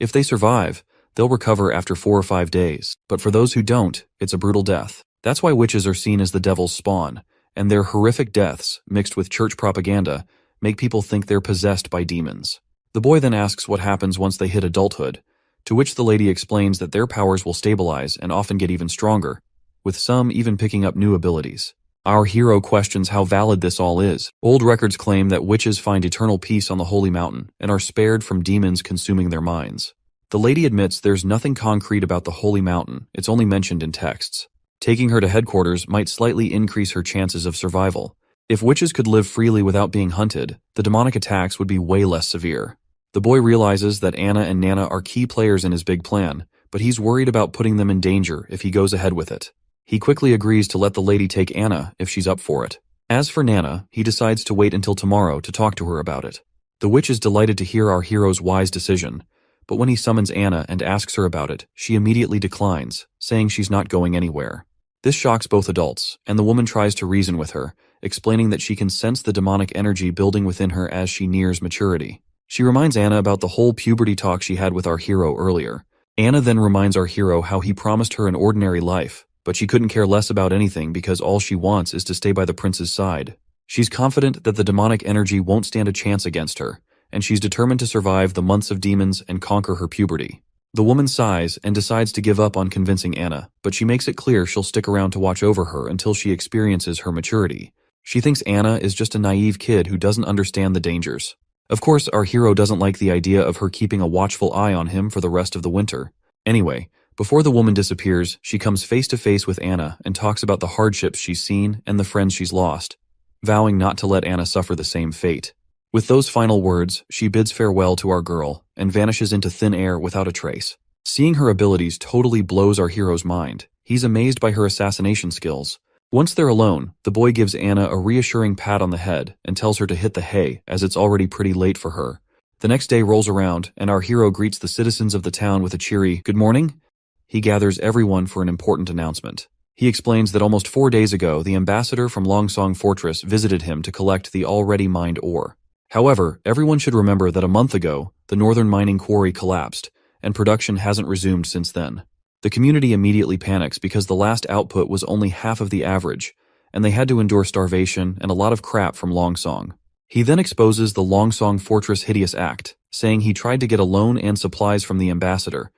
[SPEAKER 1] If they survive, they'll recover after 4 or 5 days, but for those who don't, it's a brutal death. That's why witches are seen as the devil's spawn, and their horrific deaths, mixed with church propaganda, make people think they're possessed by demons. The boy then asks what happens once they hit adulthood, to which the lady explains that their powers will stabilize and often get even stronger, with some even picking up new abilities. Our hero questions how valid this all is. Old records claim that witches find eternal peace on the holy mountain and are spared from demons consuming their minds. The lady admits there's nothing concrete about the holy mountain, it's only mentioned in texts. Taking her to headquarters might slightly increase her chances of survival. If witches could live freely without being hunted, the demonic attacks would be way less severe. The boy realizes that Anna and Nana are key players in his big plan, but he's worried about putting them in danger if he goes ahead with it. He quickly agrees to let the lady take Anna if she's up for it. As for Nana, he decides to wait until tomorrow to talk to her about it. The witch is delighted to hear our hero's wise decision, but when he summons Anna and asks her about it, she immediately declines, saying she's not going anywhere. This shocks both adults, and the woman tries to reason with her, explaining that she can sense the demonic energy building within her as she nears maturity. She reminds Anna about the whole puberty talk she had with our hero earlier. Anna then reminds our hero how he promised her an ordinary life, but she couldn't care less about anything because all she wants is to stay by the prince's side. She's confident that the demonic energy won't stand a chance against her, and she's determined to survive the months of demons and conquer her puberty. The woman sighs and decides to give up on convincing Anna, but she makes it clear she'll stick around to watch over her until she experiences her maturity. She thinks Anna is just a naive kid who doesn't understand the dangers. Of course, our hero doesn't like the idea of her keeping a watchful eye on him for the rest of the winter. Anyway, before the woman disappears, she comes face to face with Anna and talks about the hardships she's seen and the friends she's lost, vowing not to let Anna suffer the same fate. With those final words, she bids farewell to our girl and vanishes into thin air without a trace. Seeing her abilities totally blows our hero's mind. He's amazed by her assassination skills. Once they're alone, the boy gives Anna a reassuring pat on the head and tells her to hit the hay as it's already pretty late for her. The next day rolls around and our hero greets the citizens of the town with a cheery, "Good morning." He gathers everyone for an important announcement. He explains that almost 4 days ago, the ambassador from Longsong Fortress visited him to collect the already mined ore. However, everyone should remember that a month ago, the northern mining quarry collapsed, and production hasn't resumed since then. The community immediately panics because the last output was only half of the average, and they had to endure starvation and a lot of crap from Longsong. He then exposes the Longsong Fortress hideous act, saying he tried to get a loan and supplies from the ambassador,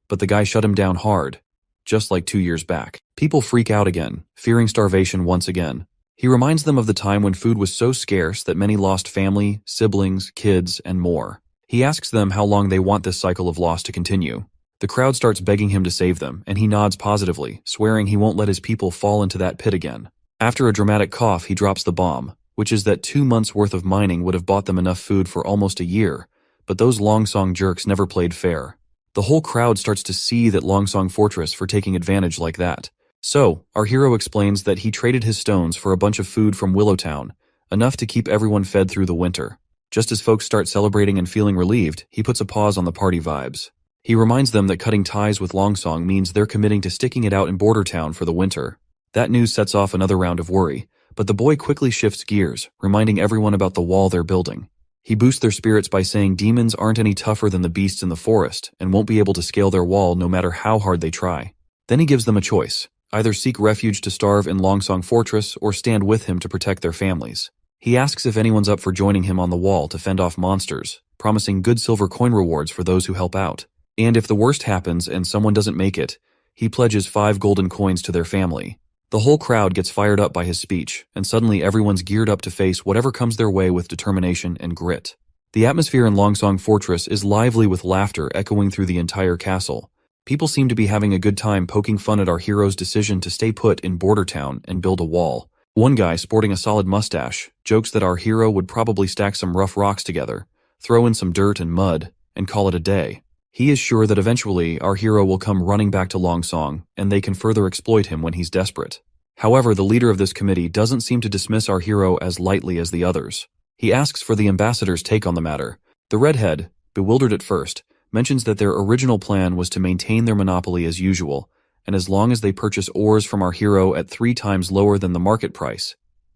[SPEAKER 1] but the guy shut him down hard, just like 2 years back. People freak out again, fearing starvation once again. He reminds them of the time when food was so scarce that many lost family, siblings, kids, and more. He asks them how long they want this cycle of loss to continue. The crowd starts begging him to save them, and he nods positively, swearing he won't let his people fall into that pit again. After a dramatic cough, he drops the bomb, which is that 2 months' worth of mining would have bought them enough food for almost a year, but those Longsong jerks never played fair. The whole crowd starts to seethe at Longsong Fortress for taking advantage like that. So, our hero explains that he traded his stones for a bunch of food from Willowtown, enough to keep everyone fed through the winter. Just as folks start celebrating and feeling relieved, he puts a pause on the party vibes. He reminds them that cutting ties with Longsong means they're committing to sticking it out in Border Town for the winter. That news sets off another round of worry, But the boy quickly shifts gears, reminding everyone about the wall they're building. He boosts their spirits by saying demons aren't any tougher than the beasts in the forest and won't be able to scale their wall no matter how hard they try. Then he gives them a choice: either seek refuge to starve in Longsong Fortress or stand with him to protect their families. He asks if anyone's up for joining him on the wall to fend off monsters, promising good silver coin rewards for those who help out. And if the worst happens and someone doesn't make it, he pledges 5 golden coins to their family. The whole crowd gets fired up by his speech, and suddenly everyone's geared up to face whatever comes their way with determination and grit. The atmosphere in Longsong Fortress is lively with laughter echoing through the entire castle. People seem to be having a good time poking fun at our hero's decision to stay put in Border Town and build a wall. One guy, sporting a solid mustache, jokes that our hero would probably stack some rough rocks together, throw in some dirt and mud, and call it a day. He is sure that eventually our hero will come running back to Longsong, and they can further exploit him when he's desperate. However, the leader of this committee doesn't seem to dismiss our hero as lightly as the others. He asks for the ambassador's take on the matter. The redhead, bewildered at first, mentions that their original plan was to maintain their monopoly as usual, and as long as they purchase ores from our hero at 3 times lower than the market price,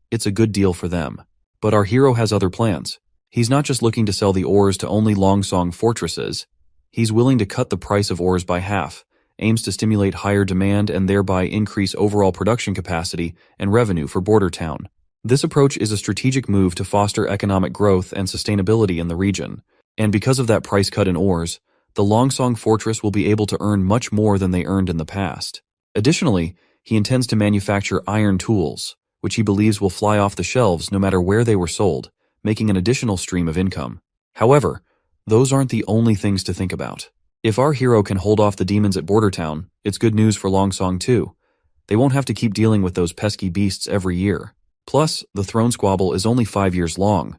[SPEAKER 1] it's a good deal for them. But our hero has other plans. He's not just looking to sell the ores to only Longsong fortresses. He's willing to cut the price of ores by half, aims to stimulate higher demand and thereby increase overall production capacity and revenue for Border Town. This approach is a strategic move to foster economic growth and sustainability in the region, and because of that price cut in ores, the Longsong Fortress will be able to earn much more than they earned in the past. Additionally, he intends to manufacture iron tools, which he believes will fly off the shelves no matter where they were sold, making an additional stream of income. However, those aren't the only things to think about. If our hero can hold off the demons at Border Town, it's good news for Longsong too. They won't have to keep dealing with those pesky beasts every year. Plus, the throne squabble is only 5 years long.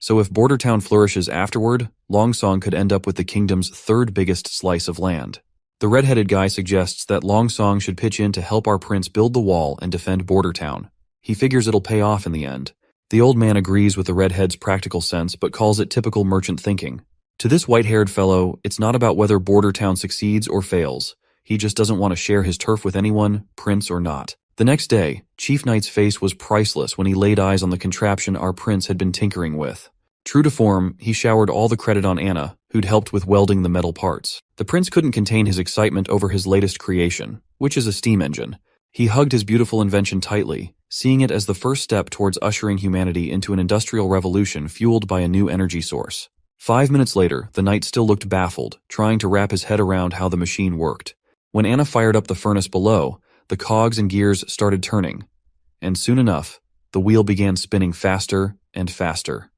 [SPEAKER 1] So if Border Town flourishes afterward, Longsong could end up with the kingdom's 3rd biggest slice of land. The red-headed guy suggests that Longsong should pitch in to help our prince build the wall and defend Border Town. He figures it'll pay off in the end. The old man agrees with the redhead's practical sense but calls it typical merchant thinking. To this white-haired fellow, it's not about whether Border Town succeeds or fails. He just doesn't want to share his turf with anyone, prince or not. The next day, Chief Knight's face was priceless when he laid eyes on the contraption our prince had been tinkering with. True to form, he showered all the credit on Anna, who'd helped with welding the metal parts. The prince couldn't contain his excitement over his latest creation, which is a steam engine. He hugged his beautiful invention tightly, seeing it as the first step towards ushering humanity into an industrial revolution fueled by a new energy source. 5 minutes later, the knight still looked baffled, trying to wrap his head around how the machine worked. When Anna fired up the furnace below, the cogs and gears started turning, and soon enough, the wheel began spinning faster and faster.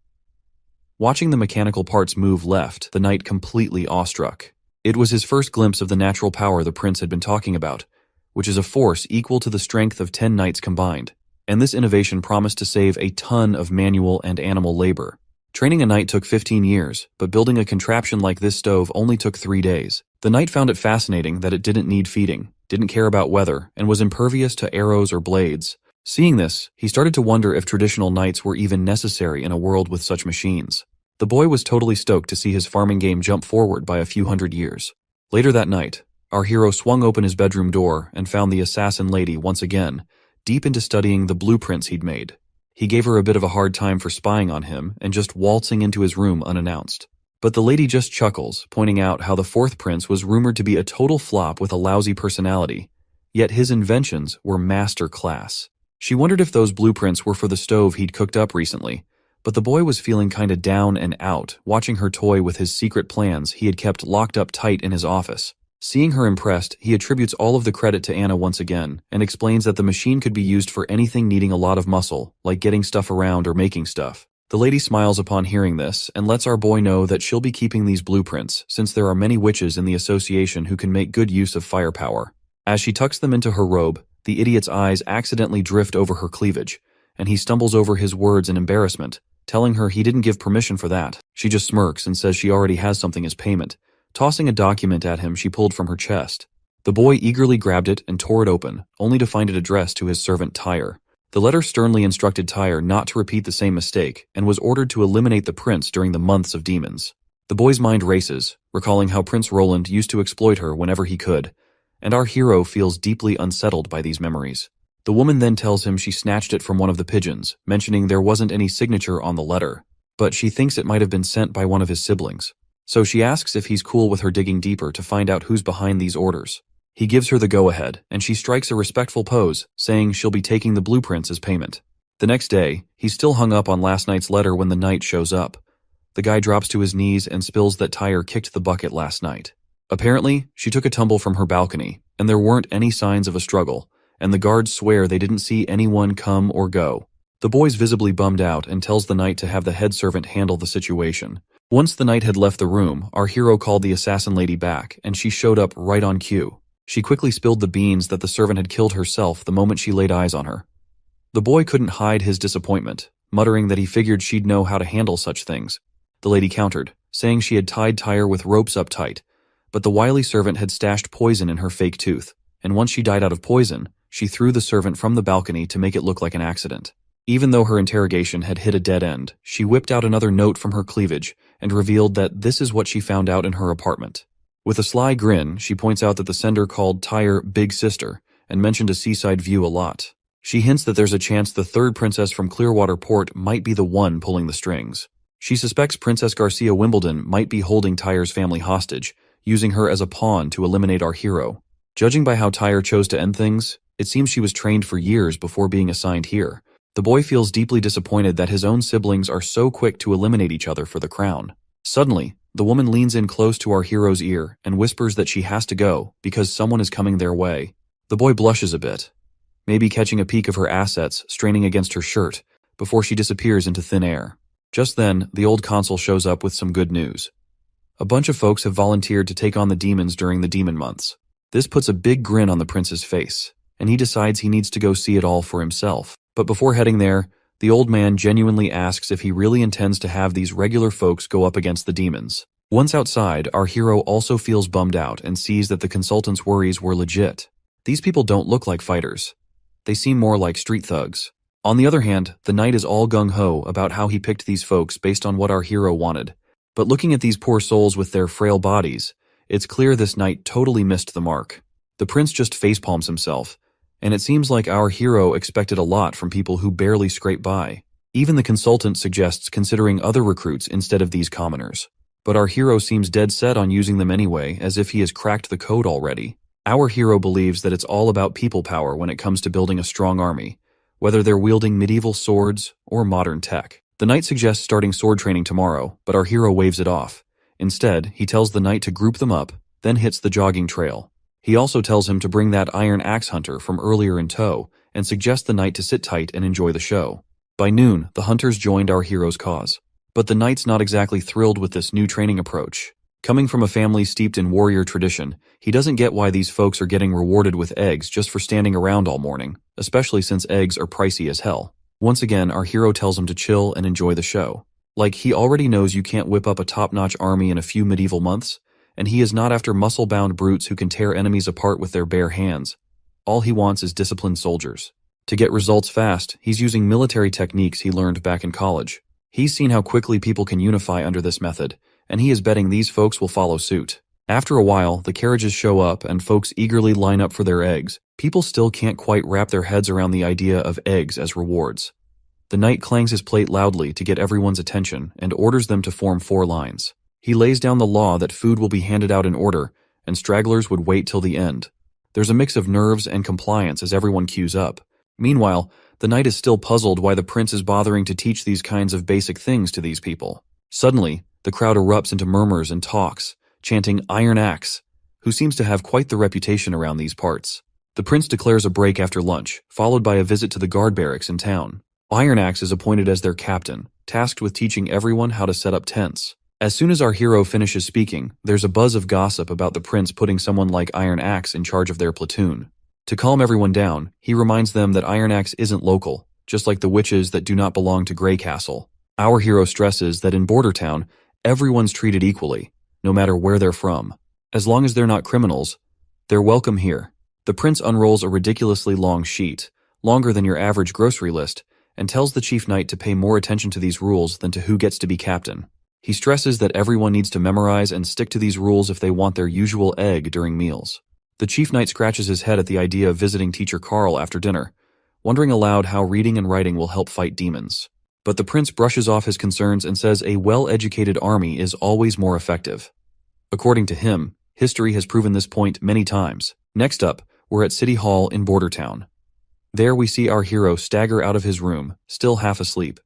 [SPEAKER 1] Watching the mechanical parts move left, the knight completely awestruck. It was his first glimpse of the natural power the prince had been talking about, which is a force equal to the strength of 10 knights combined, and this innovation promised to save a ton of manual and animal labor. Training a knight took 15 years, but building a contraption like this stove only took 3 days. The knight found it fascinating that it didn't need feeding, didn't care about weather, and was impervious to arrows or blades. Seeing this, he started to wonder if traditional knights were even necessary in a world with such machines. The boy was totally stoked to see his farming game jump forward by a few hundred years. Later that night, our hero swung open his bedroom door and found the assassin lady once again, deep into studying the blueprints he'd made. He gave her a bit of a hard time for spying on him and just waltzing into his room unannounced. But the lady just chuckles, pointing out how the 4th prince was rumored to be a total flop with a lousy personality, yet his inventions were master class. She wondered if those blueprints were for the stove he'd cooked up recently, but the boy was feeling kinda down and out, watching her toy with his secret plans he had kept locked up tight in his office. Seeing her impressed, he attributes all of the credit to Anna once again, and explains that the machine could be used for anything needing a lot of muscle, like getting stuff around or making stuff. The lady smiles upon hearing this, and lets our boy know that she'll be keeping these blueprints, since there are many witches in the association who can make good use of firepower. As she tucks them into her robe, the idiot's eyes accidentally drift over her cleavage, and he stumbles over his words in embarrassment, telling her he didn't give permission for that. She just smirks and says she already has something as payment. Tossing a document at him she pulled from her chest. The boy eagerly grabbed it and tore it open, only to find it addressed to his servant Tyre. The letter sternly instructed Tyre not to repeat the same mistake and was ordered to eliminate the prince during the months of demons. The boy's mind races, recalling how Prince Roland used to exploit her whenever he could, and our hero feels deeply unsettled by these memories. The woman then tells him she snatched it from one of the pigeons, mentioning there wasn't any signature on the letter, but she thinks it might have been sent by one of his siblings. So she asks if he's cool with her digging deeper to find out who's behind these orders. He gives her the go-ahead, and she strikes a respectful pose, saying she'll be taking the blueprints as payment. The next day, he's still hung up on last night's letter when the knight shows up. The guy drops to his knees and spills that Tyre kicked the bucket last night. Apparently, she took a tumble from her balcony, and there weren't any signs of a struggle, and the guards swear they didn't see anyone come or go. The boy's visibly bummed out and tells the knight to have the head servant handle the situation. Once the knight had left the room, our hero called the assassin lady back, and she showed up right on cue. She quickly spilled the beans that the servant had killed herself the moment she laid eyes on her. The boy couldn't hide his disappointment, muttering that he figured she'd know how to handle such things. The lady countered, saying she had tied Tyre with ropes up tight, but the wily servant had stashed poison in her fake tooth, and once she died out of poison, she threw the servant from the balcony to make it look like an accident. Even though her interrogation had hit a dead end, she whipped out another note from her cleavage and revealed that this is what she found out in her apartment. With a sly grin, she points out that the sender called Tyre Big Sister and mentioned a seaside view a lot. She hints that there's a chance the third princess from Clearwater Port might be the one pulling the strings. She suspects Princess Garcia Wimbledon might be holding Tyre's family hostage, using her as a pawn to eliminate our hero. Judging by how Tyre chose to end things, it seems she was trained for years before being assigned here. The boy feels deeply disappointed that his own siblings are so quick to eliminate each other for the crown. Suddenly, the woman leans in close to our hero's ear and whispers that she has to go because someone is coming their way. The boy blushes a bit, maybe catching a peek of her assets straining against her shirt before she disappears into thin air. Just then, the old consul shows up with some good news. A bunch of folks have volunteered to take on the demons during the demon months. This puts a big grin on the prince's face, and he decides he needs to go see it all for himself. But before heading there, the old man genuinely asks if he really intends to have these regular folks go up against the demons. Once outside, our hero also feels bummed out and sees that the consultant's worries were legit. These people don't look like fighters. They seem more like street thugs. On the other hand, the knight is all gung-ho about how he picked these folks based on what our hero wanted. But looking at these poor souls with their frail bodies, it's clear this knight totally missed the mark. The prince just facepalms himself, and it seems like our hero expected a lot from people who barely scrape by. Even the consultant suggests considering other recruits instead of these commoners. But our hero seems dead set on using them anyway, as if he has cracked the code already. Our hero believes that it's all about people power when it comes to building a strong army, whether they're wielding medieval swords or modern tech. The knight suggests starting sword training tomorrow, but our hero waves it off. Instead, he tells the knight to group them up, then hits the jogging trail. He also tells him to bring that iron axe hunter from earlier in tow and suggests the knight to sit tight and enjoy the show. By noon, the hunters joined our hero's cause. But the knight's not exactly thrilled with this new training approach. Coming from a family steeped in warrior tradition, he doesn't get why these folks are getting rewarded with eggs just for standing around all morning, especially since eggs are pricey as hell. Once again, our hero tells him to chill and enjoy the show. Like, he already knows you can't whip up a top-notch army in a few medieval months, and he is not after muscle-bound brutes who can tear enemies apart with their bare hands. All he wants is disciplined soldiers. To get results fast, he's using military techniques he learned back in college. He's seen how quickly people can unify under this method, and he is betting these folks will follow suit. After a while, the carriages show up and folks eagerly line up for their eggs. People still can't quite wrap their heads around the idea of eggs as rewards. The knight clangs his plate loudly to get everyone's attention and orders them to form 4 lines. He lays down the law that food will be handed out in order, and stragglers would wait till the end. There's a mix of nerves and compliance as everyone queues up. Meanwhile, the knight is still puzzled why the prince is bothering to teach these kinds of basic things to these people. Suddenly, the crowd erupts into murmurs and talks, chanting Iron Axe, who seems to have quite the reputation around these parts. The prince declares a break after lunch, followed by a visit to the guard barracks in town. Iron Axe is appointed as their captain, tasked with teaching everyone how to set up tents. As soon as our hero finishes speaking, there's a buzz of gossip about the prince putting someone like Iron Axe in charge of their platoon. To calm everyone down, he reminds them that Iron Axe isn't local, just like the witches that do not belong to Grey Castle. Our hero stresses that in Border Town, everyone's treated equally, no matter where they're from. As long as they're not criminals, they're welcome here. The prince unrolls a ridiculously long sheet, longer than your average grocery list, and tells the chief knight to pay more attention to these rules than to who gets to be captain. He stresses that everyone needs to memorize and stick to these rules if they want their usual egg during meals. The chief knight scratches his head at the idea of visiting Teacher Carl after dinner, wondering aloud how reading and writing will help fight demons. But the prince brushes off his concerns and says a well-educated army is always more effective. According to him, history has proven this point many times. Next up, we're at City Hall in Bordertown. There we see our hero stagger out of his room, still half asleep.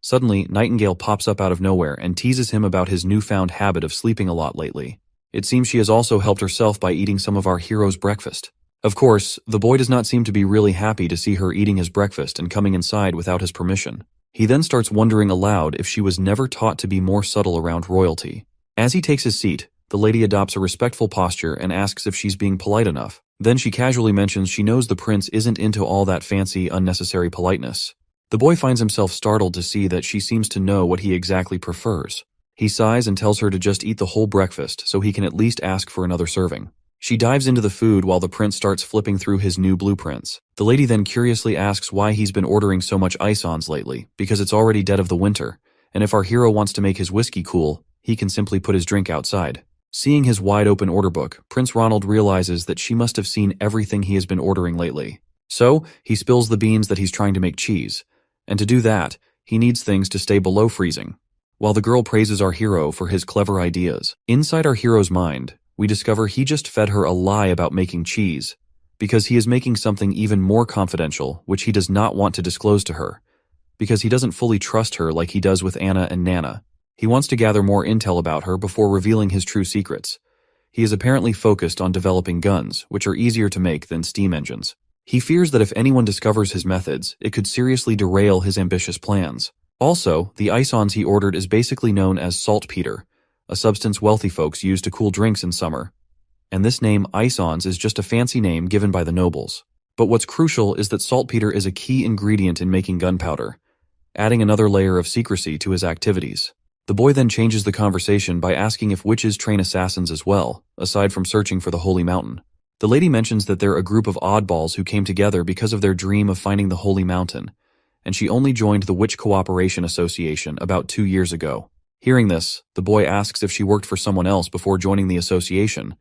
[SPEAKER 1] Suddenly, Nightingale pops up out of nowhere and teases him about his newfound habit of sleeping a lot lately. It seems she has also helped herself by eating some of our hero's breakfast. Of course, the boy does not seem to be really happy to see her eating his breakfast and coming inside without his permission. He then starts wondering aloud if she was never taught to be more subtle around royalty. As he takes his seat, the lady adopts a respectful posture and asks if she's being polite enough. Then she casually mentions she knows the prince isn't into all that fancy, unnecessary politeness. The boy finds himself startled to see that she seems to know what he exactly prefers. He sighs and tells her to just eat the whole breakfast so he can at least ask for another serving. She dives into the food while the prince starts flipping through his new blueprints. The lady then curiously asks why he's been ordering so much ice-ons lately, because it's already dead of the winter, and if our hero wants to make his whiskey cool, he can simply put his drink outside. Seeing his wide-open order book, Prince Ronald realizes that she must have seen everything he has been ordering lately. So, he spills the beans that he's trying to make cheese, and to do that, he needs things to stay below freezing. While the girl praises our hero for his clever ideas, inside our hero's mind, we discover he just fed her a lie about making cheese, because he is making something even more confidential, which he does not want to disclose to her, because he doesn't fully trust her like he does with Anna and Nana. He wants to gather more intel about her before revealing his true secrets. He is apparently focused on developing guns, which are easier to make than steam engines. He fears that if anyone discovers his methods, it could seriously derail his ambitious plans. Also, the ice-ons he ordered is basically known as saltpeter, a substance wealthy folks use to cool drinks in summer. And this name, ice-ons, is just a fancy name given by the nobles. But what's crucial is that saltpeter is a key ingredient in making gunpowder, adding another layer of secrecy to his activities. The boy then changes the conversation by asking if witches train assassins as well, aside from searching for the Holy Mountain. The lady mentions that they're a group of oddballs who came together because of their dream of finding the Holy Mountain, and she only joined the Witch Cooperation Association about 2 years ago. Hearing this, the boy asks if she worked for someone else before joining the association,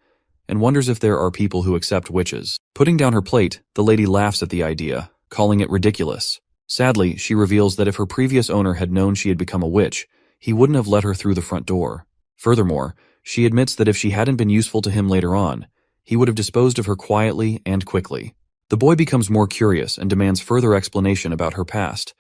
[SPEAKER 1] and wonders if there are people who accept witches. Putting down her plate, the lady laughs at the idea, calling it ridiculous. Sadly, she reveals that if her previous owner had known she had become a witch, he wouldn't have let her through the front door. Furthermore, she admits that if she hadn't been useful to him later on, he would have disposed of her quietly and quickly. The boy becomes more curious and demands further explanation about her past,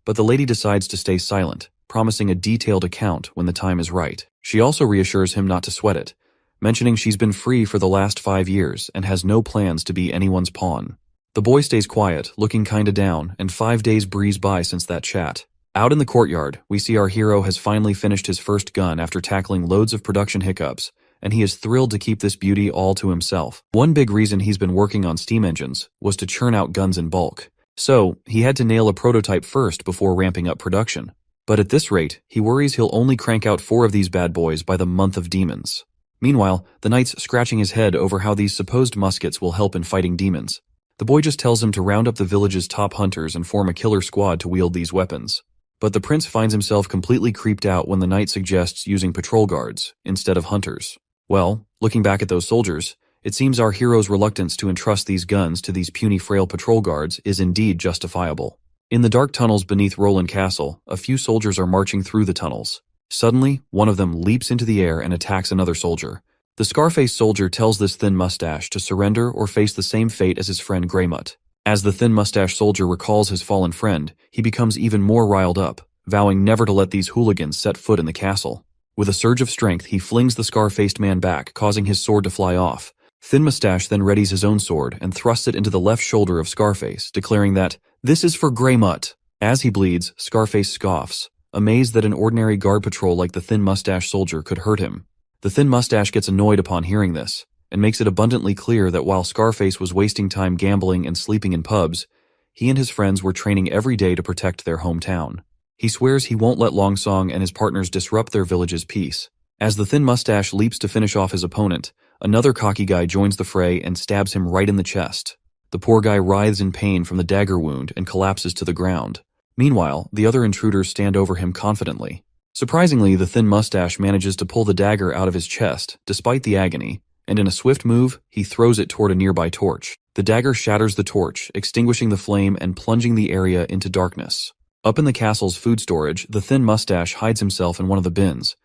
[SPEAKER 1] but the lady decides to stay silent, promising a detailed account when the time is right. She also reassures him not to sweat it, mentioning she's been free for the last 5 years and has no plans to be anyone's pawn. The boy stays quiet, looking kinda down, and 5 days breeze by since that chat. Out in the courtyard, we see our hero has finally finished his first gun after tackling loads of production hiccups, and he is thrilled to keep this beauty all to himself. One big reason he's been working on steam engines was to churn out guns in bulk, so he had to nail a prototype first before ramping up production. But at this rate, he worries he'll only crank out 4 of these bad boys by the month of demons. Meanwhile, the knight's scratching his head over how these supposed muskets will help in fighting demons. The boy just tells him to round up the village's top hunters and form a killer squad to wield these weapons. But the prince finds himself completely creeped out when the knight suggests using patrol guards instead of hunters. Well, looking back at those soldiers, it seems our hero's reluctance to entrust these guns to these puny frail patrol guards is indeed justifiable. In the dark tunnels beneath Roland Castle, a few soldiers are marching through the tunnels. Suddenly, one of them leaps into the air and attacks another soldier. The Scarface soldier tells this thin mustache to surrender or face the same fate as his friend Greymut. As the thin mustache soldier recalls his fallen friend, he becomes even more riled up, vowing never to let these hooligans set foot in the castle. With a surge of strength, he flings the scar-faced man back, causing his sword to fly off. Thin Mustache then readies his own sword and thrusts it into the left shoulder of Scarface, declaring that, "This is for Greymut." As he bleeds, Scarface scoffs, amazed that an ordinary guard patrol like the Thin Mustache soldier could hurt him. The Thin Mustache gets annoyed upon hearing this, and makes it abundantly clear that while Scarface was wasting time gambling and sleeping in pubs, he and his friends were training every day to protect their hometown. He swears he won't let Longsong and his partners disrupt their village's peace. As the Thin Mustache leaps to finish off his opponent, another cocky guy joins the fray and stabs him right in the chest. The poor guy writhes in pain from the dagger wound and collapses to the ground. Meanwhile, the other intruders stand over him confidently. Surprisingly, the Thin Mustache manages to pull the dagger out of his chest, despite the agony, and in a swift move, he throws it toward a nearby torch. The dagger shatters the torch, extinguishing the flame and plunging the area into darkness. Up in the castle's food storage, the thin mustache hides himself in one of the bins.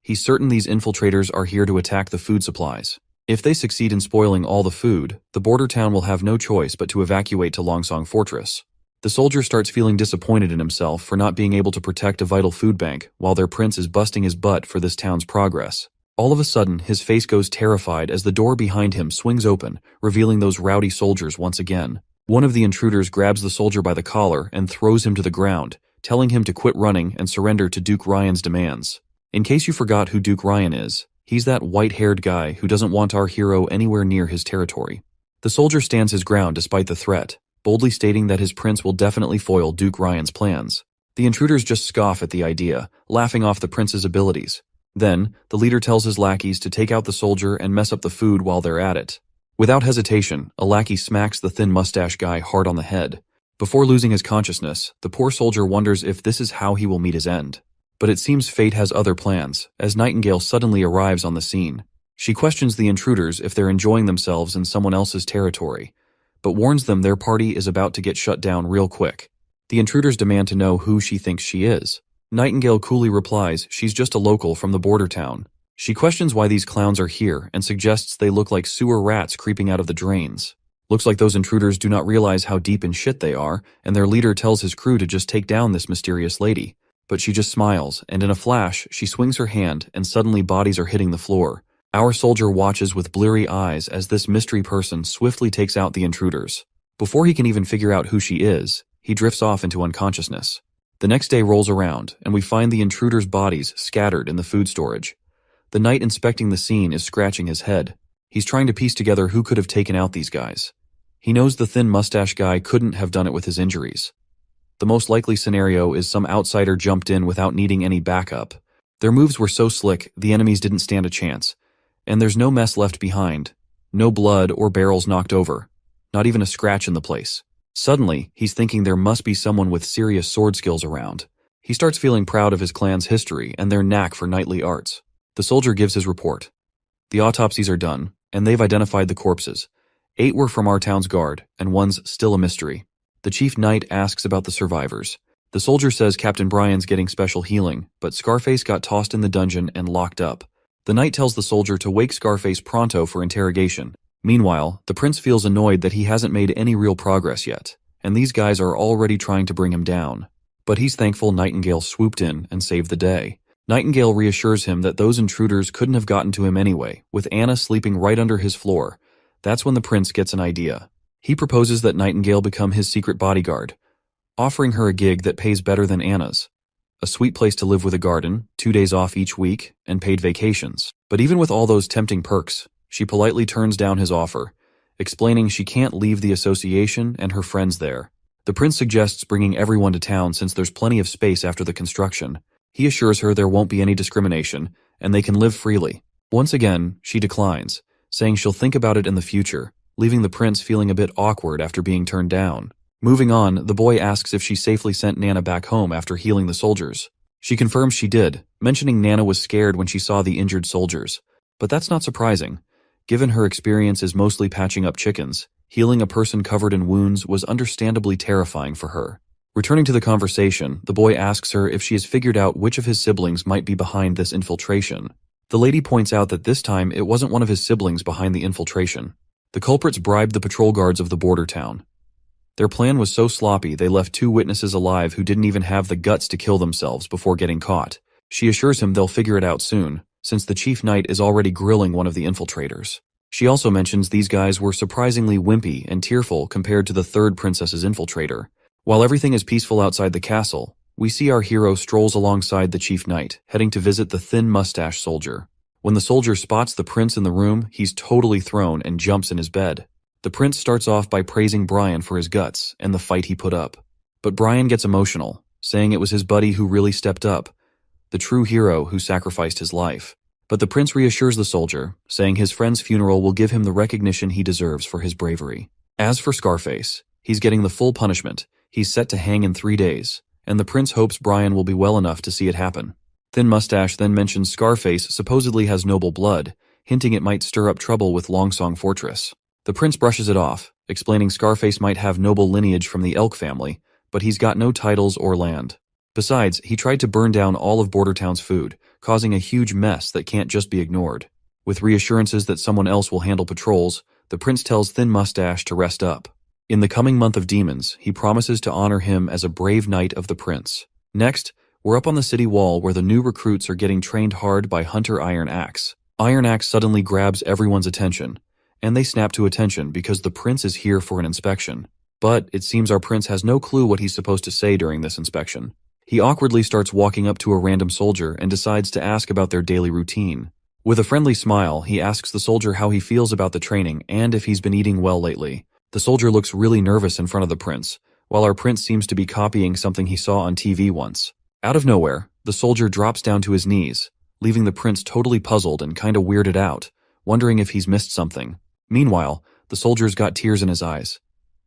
[SPEAKER 1] He's certain these infiltrators are here to attack the food supplies. If they succeed in spoiling all the food, the border town will have no choice but to evacuate to Longsong Fortress. The soldier starts feeling disappointed in himself for not being able to protect a vital food bank while their prince is busting his butt for this town's progress. All of a sudden, his face goes terrified as the door behind him swings open, revealing those rowdy soldiers once again. One of the intruders grabs the soldier by the collar and throws him to the ground, telling him to quit running and surrender to Duke Ryan's demands. In case you forgot who Duke Ryan is, he's that white-haired guy who doesn't want our hero anywhere near his territory. The soldier stands his ground despite the threat, boldly stating that his prince will definitely foil Duke Ryan's plans. The intruders just scoff at the idea, laughing off the prince's abilities. Then, the leader tells his lackeys to take out the soldier and mess up the food while they're at it. Without hesitation, a lackey smacks the thin mustache guy hard on the head. Before losing his consciousness, the poor soldier wonders if this is how he will meet his end. But it seems fate has other plans, as Nightingale suddenly arrives on the scene. She questions the intruders if they're enjoying themselves in someone else's territory, but warns them their party is about to get shut down real quick. The intruders demand to know who she thinks she is. Nightingale coolly replies she's just a local from the border town. She questions why these clowns are here and suggests they look like sewer rats creeping out of the drains. Looks like those intruders do not realize how deep in shit they are, and their leader tells his crew to just take down this mysterious lady. But she just smiles, and in a flash, she swings her hand, and suddenly bodies are hitting the floor. Our soldier watches with bleary eyes as this mystery person swiftly takes out the intruders. Before he can even figure out who she is, he drifts off into unconsciousness. The next day rolls around, and we find the intruders' bodies scattered in the food storage. The knight inspecting the scene is scratching his head. He's trying to piece together who could have taken out these guys. He knows the thin mustache guy couldn't have done it with his injuries. The most likely scenario is some outsider jumped in without needing any backup. Their moves were so slick, the enemies didn't stand a chance. And there's no mess left behind. No blood or barrels knocked over. Not even a scratch in the place. Suddenly, he's thinking there must be someone with serious sword skills around. He starts feeling proud of his clan's history and their knack for knightly arts. The soldier gives his report. The autopsies are done, and they've identified the corpses. 8 were from our town's guard, and 1's still a mystery. The chief knight asks about the survivors. The soldier says Captain Brian's getting special healing, but Scarface got tossed in the dungeon and locked up. The knight tells the soldier to wake Scarface pronto for interrogation. Meanwhile, the prince feels annoyed that he hasn't made any real progress yet, and these guys are already trying to bring him down. But he's thankful Nightingale swooped in and saved the day. Nightingale reassures him that those intruders couldn't have gotten to him anyway, with Anna sleeping right under his floor. That's when the prince gets an idea. He proposes that Nightingale become his secret bodyguard, offering her a gig that pays better than Anna's. A sweet place to live with a garden, 2 days off each week, and paid vacations. But even with all those tempting perks, she politely turns down his offer, explaining she can't leave the association and her friends there. The prince suggests bringing everyone to town since there's plenty of space after the construction. He assures her there won't be any discrimination, and they can live freely. Once again, she declines, saying she'll think about it in the future, leaving the prince feeling a bit awkward after being turned down. Moving on, the boy asks if she safely sent Nana back home after healing the soldiers. She confirms she did, mentioning Nana was scared when she saw the injured soldiers. But that's not surprising. Given her experience as mostly patching up chickens, healing a person covered in wounds was understandably terrifying for her. Returning to the conversation, the boy asks her if she has figured out which of his siblings might be behind this infiltration. The lady points out that this time it wasn't one of his siblings behind the infiltration. The culprits bribed the patrol guards of the border town. Their plan was so sloppy they left 2 witnesses alive who didn't even have the guts to kill themselves before getting caught. She assures him they'll figure it out soon, since the chief knight is already grilling one of the infiltrators. She also mentions these guys were surprisingly wimpy and tearful compared to the 3rd princess's infiltrator. While everything is peaceful outside the castle, we see our hero strolls alongside the chief knight, heading to visit the thin mustache soldier. When the soldier spots the prince in the room, he's totally thrown and jumps in his bed. The prince starts off by praising Brian for his guts and the fight he put up. But Brian gets emotional, saying it was his buddy who really stepped up, the true hero who sacrificed his life. But the prince reassures the soldier, saying his friend's funeral will give him the recognition he deserves for his bravery. As for Scarface, he's getting the full punishment. He's set to hang in 3 days, and the prince hopes Brian will be well enough to see it happen. Thin Mustache then mentions Scarface supposedly has noble blood. hinting it might stir up trouble with Longsong Fortress. The prince brushes it off, explaining Scarface might have noble lineage from the Elk family, but he's got no titles or land. Besides, he tried to burn down all of Bordertown's food, causing a huge mess that can't just be ignored. With reassurances that someone else will handle patrols, the prince tells Thin Mustache to rest up. In the coming month of demons, he promises to honor him as a brave knight of the prince. Next, we're up on the city wall where the new recruits are getting trained hard by Hunter Iron Axe. Iron Axe suddenly grabs everyone's attention, and they snap to attention because the prince is here for an inspection. But it seems our prince has no clue what he's supposed to say during this inspection. He awkwardly starts walking up to a random soldier and decides to ask about their daily routine. With a friendly smile, he asks the soldier how he feels about the training and if he's been eating well lately. The soldier looks really nervous in front of the prince, while our prince seems to be copying something he saw on TV once. Out of nowhere, the soldier drops down to his knees, leaving the prince totally puzzled and kinda weirded out, wondering if he's missed something. Meanwhile, the soldier's got tears in his eyes.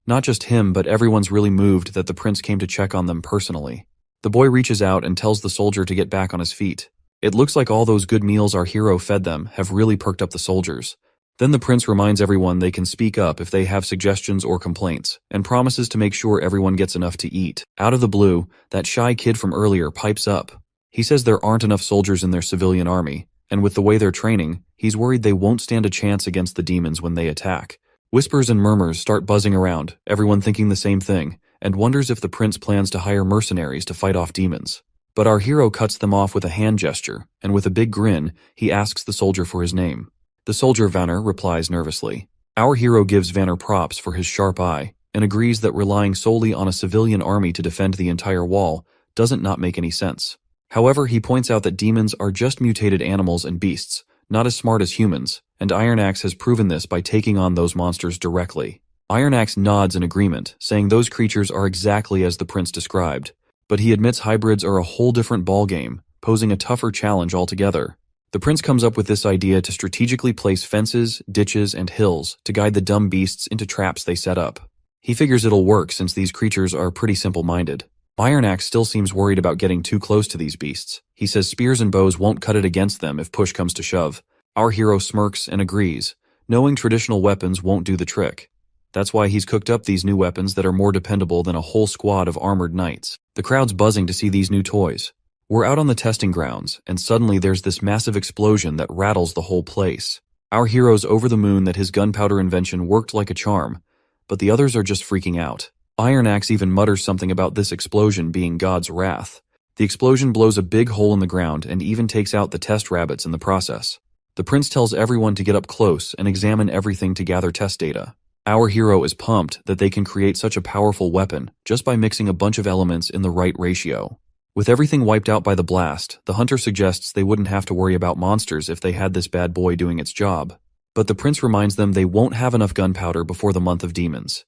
[SPEAKER 1] Not just him, but everyone's really moved that the prince came to check on them personally. The boy reaches out and tells the soldier to get back on his feet. It looks like all those good meals our hero fed them have really perked up the soldiers. Then the prince reminds everyone they can speak up if they have suggestions or complaints, and promises to make sure everyone gets enough to eat. Out of the blue, that shy kid from earlier pipes up. He says there aren't enough soldiers in their civilian army, and with the way they're training, he's worried they won't stand a chance against the demons when they attack. Whispers and murmurs start buzzing around, everyone thinking the same thing, and wonders if the prince plans to hire mercenaries to fight off demons. But our hero cuts them off with a hand gesture, and with a big grin, he asks the soldier for his name. The soldier Vanner replies nervously. Our hero gives Vanner props for his sharp eye, and agrees that relying solely on a civilian army to defend the entire wall doesn't not make any sense. However, he points out that demons are just mutated animals and beasts, not as smart as humans, and Iron Axe has proven this by taking on those monsters directly. Iron Axe nods in agreement, saying those creatures are exactly as the prince described, but he admits hybrids are a whole different ballgame, posing a tougher challenge altogether. The prince comes up with this idea to strategically place fences, ditches, and hills to guide the dumb beasts into traps they set up. He figures it'll work since these creatures are pretty simple-minded. Iron Axe still seems worried about getting too close to these beasts. He says spears and bows won't cut it against them if push comes to shove. Our hero smirks and agrees, knowing traditional weapons won't do the trick. That's why he's cooked up these new weapons that are more dependable than a whole squad of armored knights. The crowd's buzzing to see these new toys. We're out on the testing grounds, and suddenly there's this massive explosion that rattles the whole place. Our hero's over the moon that his gunpowder invention worked like a charm, but the others are just freaking out. Iron Axe even mutters something about this explosion being God's wrath. The explosion blows a big hole in the ground and even takes out the test rabbits in the process. The prince tells everyone to get up close and examine everything to gather test data. Our hero is pumped that they can create such a powerful weapon just by mixing a bunch of elements in the right ratio. With everything wiped out by the blast, the hunter suggests they wouldn't have to worry about monsters if they had this bad boy doing its job. But the prince reminds them they won't have enough gunpowder before the month of demons.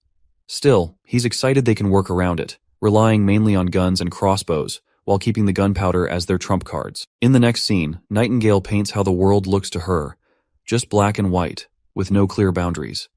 [SPEAKER 1] Still, he's excited they can work around it, relying mainly on guns and crossbows, while keeping the gunpowder as their trump cards. In the next scene, Nightingale paints how the world looks to her, just black and white, with no clear boundaries.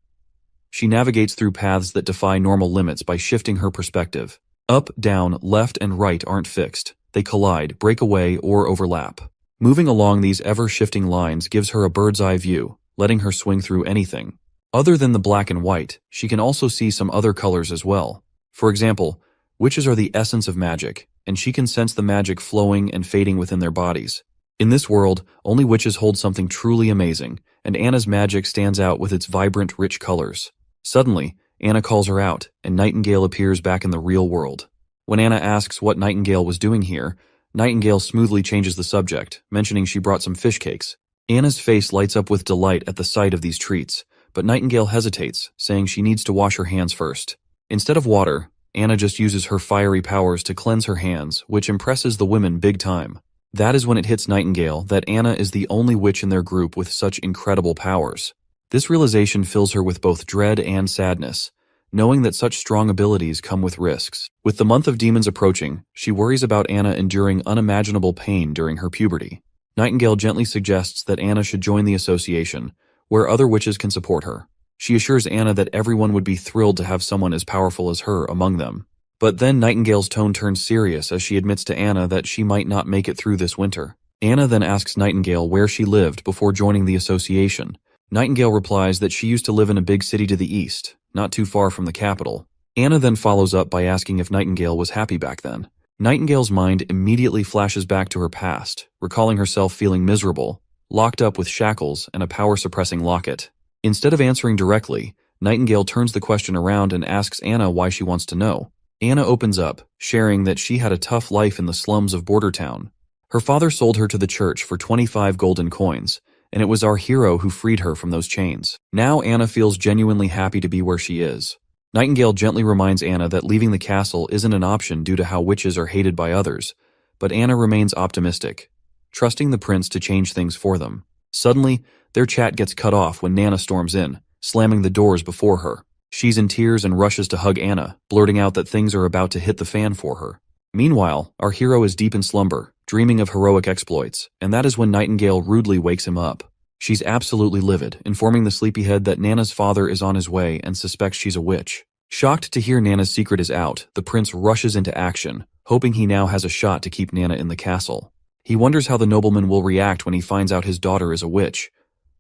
[SPEAKER 1] She navigates through paths that defy normal limits by shifting her perspective. Up, down, left, and right aren't fixed. They collide, break away, or overlap. Moving along these ever-shifting lines gives her a bird's-eye view, letting her swing through anything. Other than the black and white, she can also see some other colors as well. For example, witches are the essence of magic, and she can sense the magic flowing and fading within their bodies. In this world, only witches hold something truly amazing, and Anna's magic stands out with its vibrant, rich colors. Suddenly, Anna calls her out, and Nightingale appears back in the real world. When Anna asks what Nightingale was doing here, Nightingale smoothly changes the subject, mentioning she brought some fish cakes. Anna's face lights up with delight at the sight of these treats, but Nightingale hesitates, saying she needs to wash her hands first. Instead of water, Anna just uses her fiery powers to cleanse her hands, which impresses the women big time. That is when it hits Nightingale that Anna is the only witch in their group with such incredible powers. This realization fills her with both dread and sadness, knowing that such strong abilities come with risks. With the month of demons approaching, she worries about Anna enduring unimaginable pain during her puberty. Nightingale gently suggests that Anna should join the association, where other witches can support her. She assures Anna that everyone would be thrilled to have someone as powerful as her among them. But then Nightingale's tone turns serious as she admits to Anna that she might not make it through this winter. Anna then asks Nightingale where she lived before joining the association. Nightingale replies that she used to live in a big city to the east, not too far from the capital. Anna then follows up by asking if Nightingale was happy back then. Nightingale's mind immediately flashes back to her past, recalling herself feeling miserable, locked up with shackles and a power-suppressing locket. Instead of answering directly, Nightingale turns the question around and asks Anna why she wants to know. Anna opens up, sharing that she had a tough life in the slums of Border Town. Her father sold her to the church for 25 golden coins, and it was our hero who freed her from those chains. Now Anna feels genuinely happy to be where she is. Nightingale gently reminds Anna that leaving the castle isn't an option due to how witches are hated by others, but Anna remains optimistic, trusting the prince to change things for them. Suddenly, their chat gets cut off when Nana storms in, slamming the doors before her. She's in tears and rushes to hug Anna, blurting out that things are about to hit the fan for her. Meanwhile, our hero is deep in slumber, dreaming of heroic exploits, and that is when Nightingale rudely wakes him up. She's absolutely livid, informing the sleepyhead that Nana's father is on his way and suspects she's a witch. Shocked to hear Nana's secret is out, the prince rushes into action, hoping he now has a shot to keep Nana in the castle. He wonders how the nobleman will react when he finds out his daughter is a witch.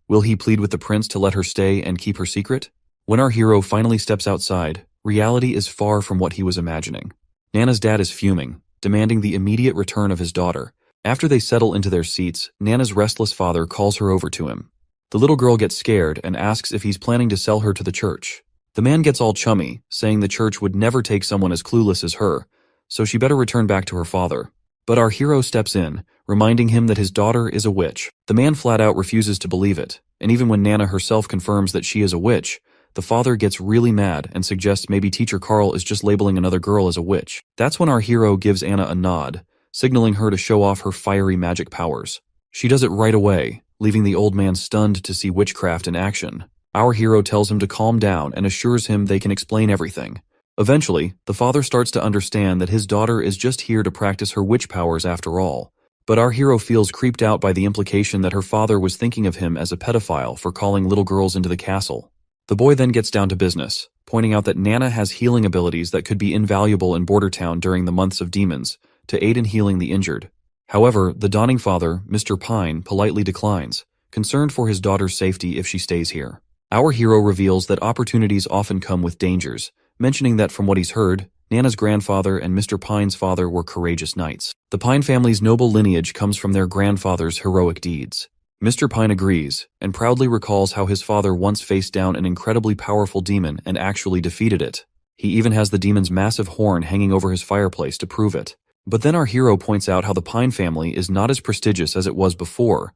[SPEAKER 1] Will he plead with the prince to let her stay and keep her secret? When our hero finally steps outside, reality is far from what he was imagining. Nana's dad is fuming, demanding the immediate return of his daughter. After they settle into their seats, Nana's restless father calls her over to him. The little girl gets scared and asks if he's planning to sell her to the church. The man gets all chummy, saying the church would never take someone as clueless as her, so she better return back to her father. But our hero steps in, reminding him that his daughter is a witch. The man flat out refuses to believe it, and even when Nana herself confirms that she is a witch, the father gets really mad and suggests maybe Teacher Carl is just labeling another girl as a witch. That's when our hero gives Anna a nod, signaling her to show off her fiery magic powers. She does it right away, leaving the old man stunned to see witchcraft in action. Our hero tells him to calm down and assures him they can explain everything. Eventually, the father starts to understand that his daughter is just here to practice her witch powers after all. But our hero feels creeped out by the implication that her father was thinking of him as a pedophile for calling little girls into the castle. The boy then gets down to business, pointing out that Nana has healing abilities that could be invaluable in Border Town during the months of demons, to aid in healing the injured. However, the dawning father, Mr. Pine, politely declines, concerned for his daughter's safety if she stays here. Our hero reveals that opportunities often come with dangers, mentioning that from what he's heard, Nana's grandfather and Mr. Pine's father were courageous knights. The Pine family's noble lineage comes from their grandfather's heroic deeds. Mr. Pine agrees, and proudly recalls how his father once faced down an incredibly powerful demon and actually defeated it. He even has the demon's massive horn hanging over his fireplace to prove it. But then our hero points out how the Pine family is not as prestigious as it was before.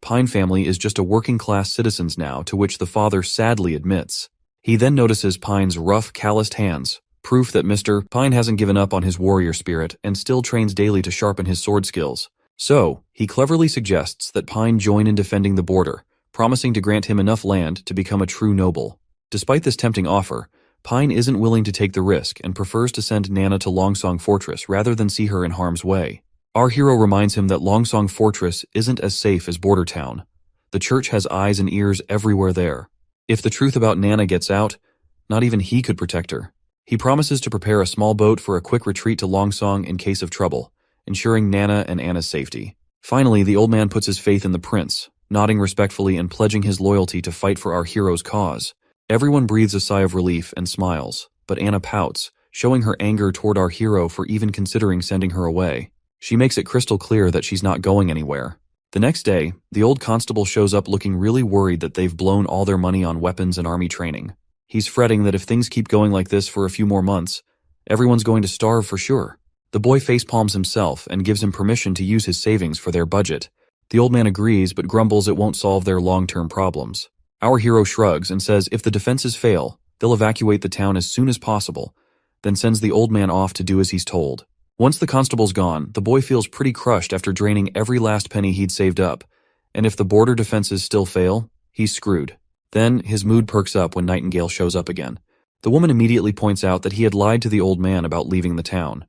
[SPEAKER 1] Pine family is just a working-class citizens now, to which the father sadly admits. He then notices Pine's rough, calloused hands, proof that Mr. Pine hasn't given up on his warrior spirit and still trains daily to sharpen his sword skills. So, he cleverly suggests that Pine join in defending the border, promising to grant him enough land to become a true noble. Despite this tempting offer, Pine isn't willing to take the risk and prefers to send Nana to Longsong Fortress rather than see her in harm's way. Our hero reminds him that Longsong Fortress isn't as safe as Border Town. The church has eyes and ears everywhere there. If the truth about Nana gets out, not even he could protect her. He promises to prepare a small boat for a quick retreat to Longsong in case of trouble, ensuring Nana and Anna's safety. Finally, the old man puts his faith in the prince, nodding respectfully and pledging his loyalty to fight for our hero's cause. Everyone breathes a sigh of relief and smiles, but Anna pouts, showing her anger toward our hero for even considering sending her away. She makes it crystal clear that she's not going anywhere. The next day, the old constable shows up looking really worried that they've blown all their money on weapons and army training. He's fretting that if things keep going like this for a few more months, everyone's going to starve for sure. The boy facepalms himself and gives him permission to use his savings for their budget. The old man agrees but grumbles it won't solve their long-term problems. Our hero shrugs and says if the defenses fail, they'll evacuate the town as soon as possible, then sends the old man off to do as he's told. Once the constable's gone, the boy feels pretty crushed after draining every last penny he'd saved up, and if the border defenses still fail, he's screwed. Then, his mood perks up when Nightingale shows up again. The woman immediately points out that he had lied to the old man about leaving the town.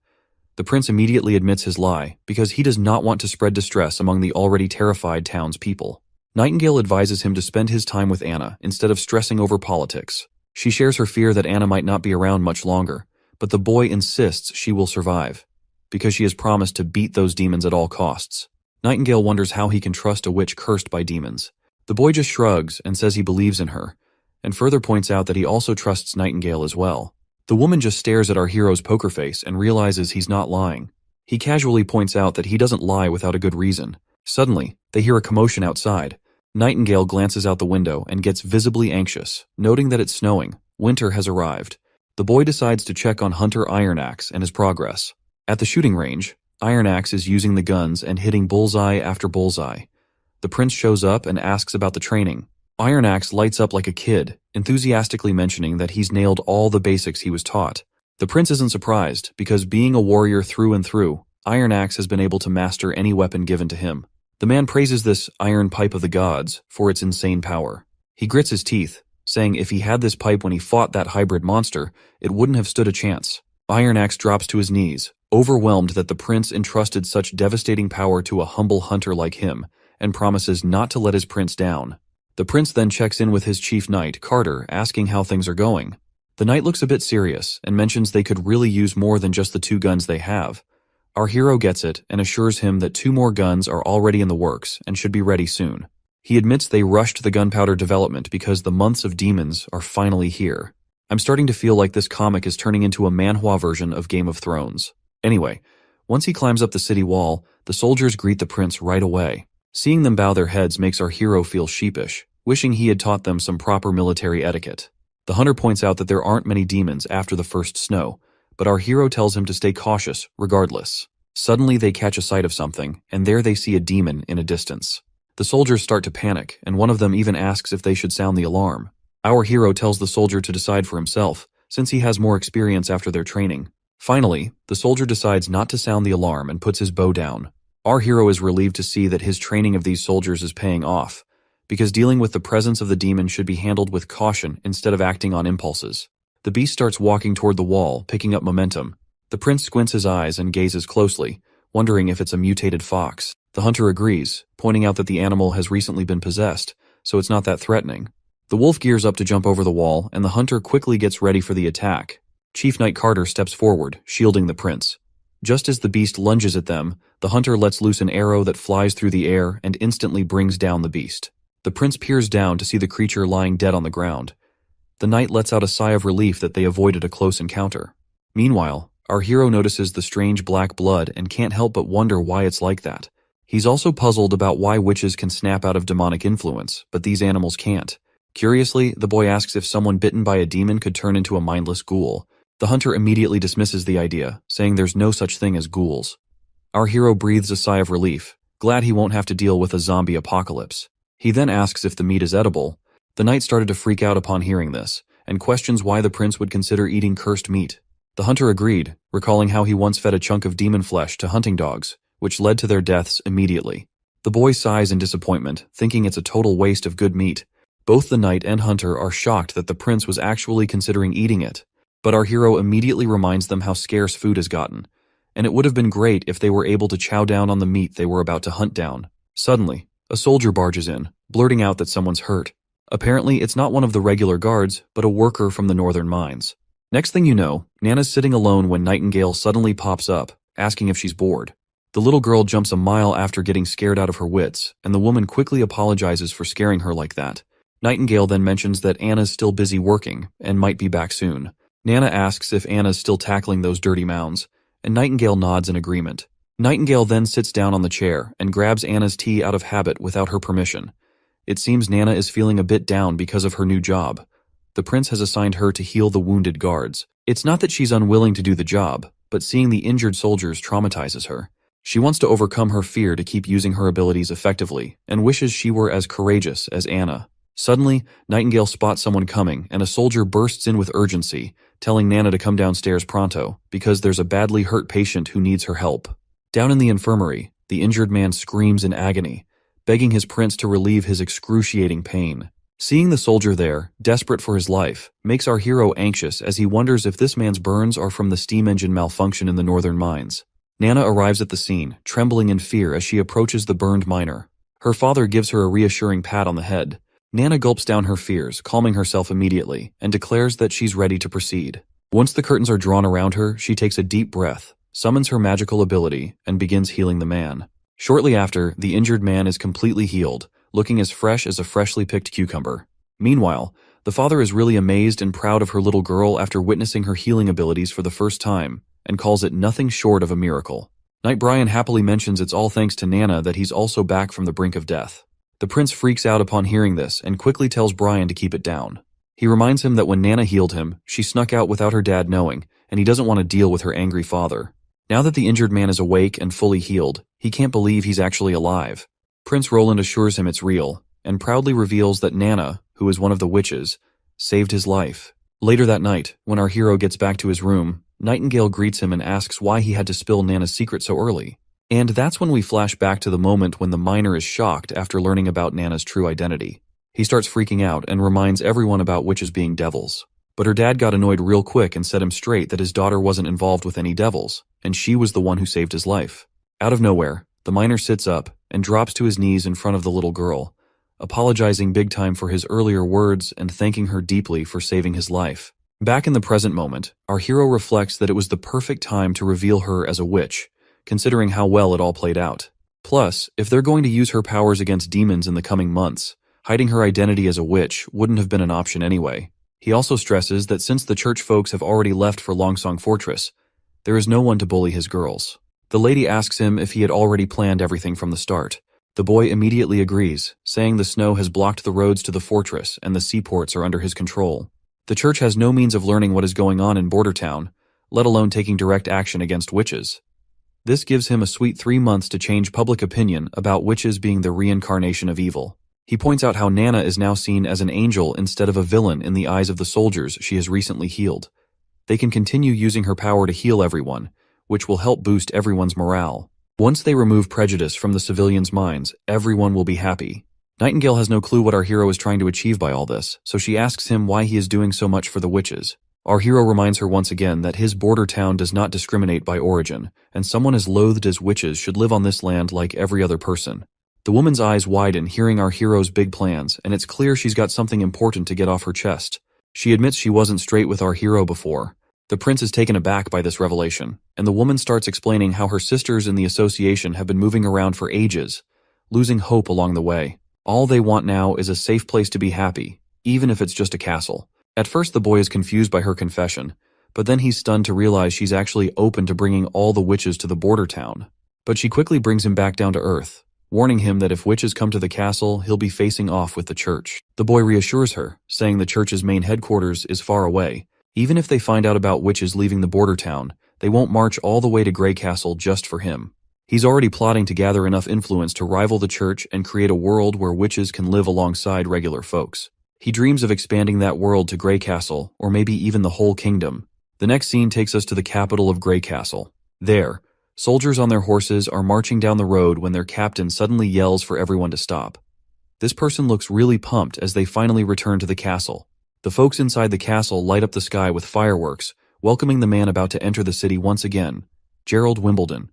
[SPEAKER 1] The prince immediately admits his lie, because he does not want to spread distress among the already terrified town's people. Nightingale advises him to spend his time with Anna instead of stressing over politics. She shares her fear that Anna might not be around much longer, but the boy insists she will survive, because she has promised to beat those demons at all costs. Nightingale wonders how he can trust a witch cursed by demons. The boy just shrugs and says he believes in her, and further points out that he also trusts Nightingale as well. The woman just stares at our hero's poker face and realizes he's not lying. He casually points out that he doesn't lie without a good reason. Suddenly, they hear a commotion outside. Nightingale glances out the window and gets visibly anxious, noting that it's snowing. Winter has arrived. The boy decides to check on Hunter Ironaxe and his progress. At the shooting range, Ironaxe is using the guns and hitting bullseye after bullseye. The prince shows up and asks about the training. Ironaxe lights up like a kid, enthusiastically mentioning that he's nailed all the basics he was taught. The prince isn't surprised, because being a warrior through and through, Ironaxe has been able to master any weapon given to him. The man praises this iron pipe of the gods for its insane power. He grits his teeth, saying if he had this pipe when he fought that hybrid monster, it wouldn't have stood a chance. Ironaxe drops to his knees, overwhelmed that the prince entrusted such devastating power to a humble hunter like him, and promises not to let his prince down. The prince then checks in with his chief knight, Carter, asking how things are going. The knight looks a bit serious and mentions they could really use more than just the 2 guns they have. Our hero gets it and assures him that 2 more guns are already in the works and should be ready soon. He admits they rushed the gunpowder development because the months of demons are finally here. I'm starting to feel like this comic is turning into a manhwa version of Game of Thrones. Anyway, once he climbs up the city wall, the soldiers greet the prince right away. Seeing them bow their heads makes our hero feel sheepish, wishing he had taught them some proper military etiquette. The hunter points out that there aren't many demons after the first snow, but our hero tells him to stay cautious regardless. Suddenly they catch a sight of something, and there they see a demon in a distance. The soldiers start to panic, and one of them even asks if they should sound the alarm. Our hero tells the soldier to decide for himself, since he has more experience after their training. Finally, the soldier decides not to sound the alarm and puts his bow down. Our hero is relieved to see that his training of these soldiers is paying off, because dealing with the presence of the demon should be handled with caution instead of acting on impulses. The beast starts walking toward the wall, picking up momentum. The prince squints his eyes and gazes closely, wondering if it's a mutated fox. The hunter agrees, pointing out that the animal has recently been possessed, so it's not that threatening. The wolf gears up to jump over the wall, and the hunter quickly gets ready for the attack. Chief Knight Carter steps forward, shielding the prince. Just as the beast lunges at them, the hunter lets loose an arrow that flies through the air and instantly brings down the beast. The prince peers down to see the creature lying dead on the ground. The knight lets out a sigh of relief that they avoided a close encounter. Meanwhile, our hero notices the strange black blood and can't help but wonder why it's like that. He's also puzzled about why witches can snap out of demonic influence, but these animals can't. Curiously, the boy asks if someone bitten by a demon could turn into a mindless ghoul. The hunter immediately dismisses the idea, saying there's no such thing as ghouls. Our hero breathes a sigh of relief, glad he won't have to deal with a zombie apocalypse. He then asks if the meat is edible. The knight started to freak out upon hearing this, and questions why the prince would consider eating cursed meat. The hunter agreed, recalling how he once fed a chunk of demon flesh to hunting dogs, which led to their deaths immediately. The boy sighs in disappointment, thinking it's a total waste of good meat. Both the knight and hunter are shocked that the prince was actually considering eating it, but our hero immediately reminds them how scarce food has gotten, and it would have been great if they were able to chow down on the meat they were about to hunt down. Suddenly, a soldier barges in, blurting out that someone's hurt. Apparently, it's not one of the regular guards, but a worker from the northern mines. Next thing you know, Nana's sitting alone when Nightingale suddenly pops up, asking if she's bored. The little girl jumps a mile after getting scared out of her wits, and the woman quickly apologizes for scaring her like that. Nightingale then mentions that Anna's still busy working, and might be back soon. Nana asks if Anna's still tackling those dirty mounds, and Nightingale nods in agreement. Nightingale then sits down on the chair and grabs Anna's tea out of habit without her permission. It seems Nana is feeling a bit down because of her new job. The prince has assigned her to heal the wounded guards. It's not that she's unwilling to do the job, but seeing the injured soldiers traumatizes her. She wants to overcome her fear to keep using her abilities effectively, and wishes she were as courageous as Anna. Suddenly, Nightingale spots someone coming, and a soldier bursts in with urgency, telling Nana to come downstairs pronto, because there's a badly hurt patient who needs her help. Down in the infirmary, the injured man screams in agony, begging his prince to relieve his excruciating pain. Seeing the soldier there, desperate for his life, makes our hero anxious as he wonders if this man's burns are from the steam engine malfunction in the northern mines. Nana arrives at the scene, trembling in fear as she approaches the burned miner. Her father gives her a reassuring pat on the head. Nana gulps down her fears, calming herself immediately, and declares that she's ready to proceed. Once the curtains are drawn around her, she takes a deep breath, summons her magical ability, and begins healing the man. Shortly after, the injured man is completely healed, looking as fresh as a freshly picked cucumber. Meanwhile, the father is really amazed and proud of her little girl after witnessing her healing abilities for the first time, and calls it nothing short of a miracle. Knight Brian happily mentions it's all thanks to Nana that he's also back from the brink of death. The prince freaks out upon hearing this and quickly tells Brian to keep it down. He reminds him that when Nana healed him, she snuck out without her dad knowing, and he doesn't want to deal with her angry father. Now that the injured man is awake and fully healed, he can't believe he's actually alive. Prince Roland assures him it's real, and proudly reveals that Nana, who is one of the witches, saved his life. Later that night, when our hero gets back to his room, Nightingale greets him and asks why he had to spill Nana's secret so early. And that's when we flash back to the moment when the miner is shocked after learning about Nana's true identity. He starts freaking out and reminds everyone about witches being devils. But her dad got annoyed real quick and set him straight that his daughter wasn't involved with any devils, and she was the one who saved his life. Out of nowhere, the miner sits up and drops to his knees in front of the little girl, apologizing big time for his earlier words and thanking her deeply for saving his life. Back in the present moment, our hero reflects that it was the perfect time to reveal her as a witch, considering how well it all played out. Plus, if they're going to use her powers against demons in the coming months, hiding her identity as a witch wouldn't have been an option anyway. He also stresses that since the church folks have already left for Longsong Fortress, there is no one to bully his girls. The lady asks him if he had already planned everything from the start. The boy immediately agrees, saying the snow has blocked the roads to the fortress and the seaports are under his control. The church has no means of learning what is going on in Border Town, let alone taking direct action against witches. This gives him a sweet 3 months to change public opinion about witches being the reincarnation of evil. He points out how Nana is now seen as an angel instead of a villain in the eyes of the soldiers she has recently healed. They can continue using her power to heal everyone, which will help boost everyone's morale. Once they remove prejudice from the civilians' minds, everyone will be happy. Nightingale has no clue what our hero is trying to achieve by all this, so she asks him why he is doing so much for the witches. Our hero reminds her once again that his border town does not discriminate by origin, and someone as loathed as witches should live on this land like every other person. The woman's eyes widen hearing our hero's big plans, and it's clear she's got something important to get off her chest. She admits she wasn't straight with our hero before. The prince is taken aback by this revelation, and the woman starts explaining how her sisters in the association have been moving around for ages, losing hope along the way. All they want now is a safe place to be happy, even if it's just a castle. At first the boy is confused by her confession, but then he's stunned to realize she's actually open to bringing all the witches to the border town. But she quickly brings him back down to earth, warning him that if witches come to the castle, he'll be facing off with the church. The boy reassures her, saying the church's main headquarters is far away. Even if they find out about witches leaving the border town, they won't march all the way to Grey Castle just for him. He's already plotting to gather enough influence to rival the church and create a world where witches can live alongside regular folks. He dreams of expanding that world to Grey Castle, or maybe even the whole kingdom. The next scene takes us to the capital of Grey Castle. There, soldiers on their horses are marching down the road when their captain suddenly yells for everyone to stop. This person looks really pumped as they finally return to the castle. The folks inside the castle light up the sky with fireworks, welcoming the man about to enter the city once again, Gerald Wimbledon,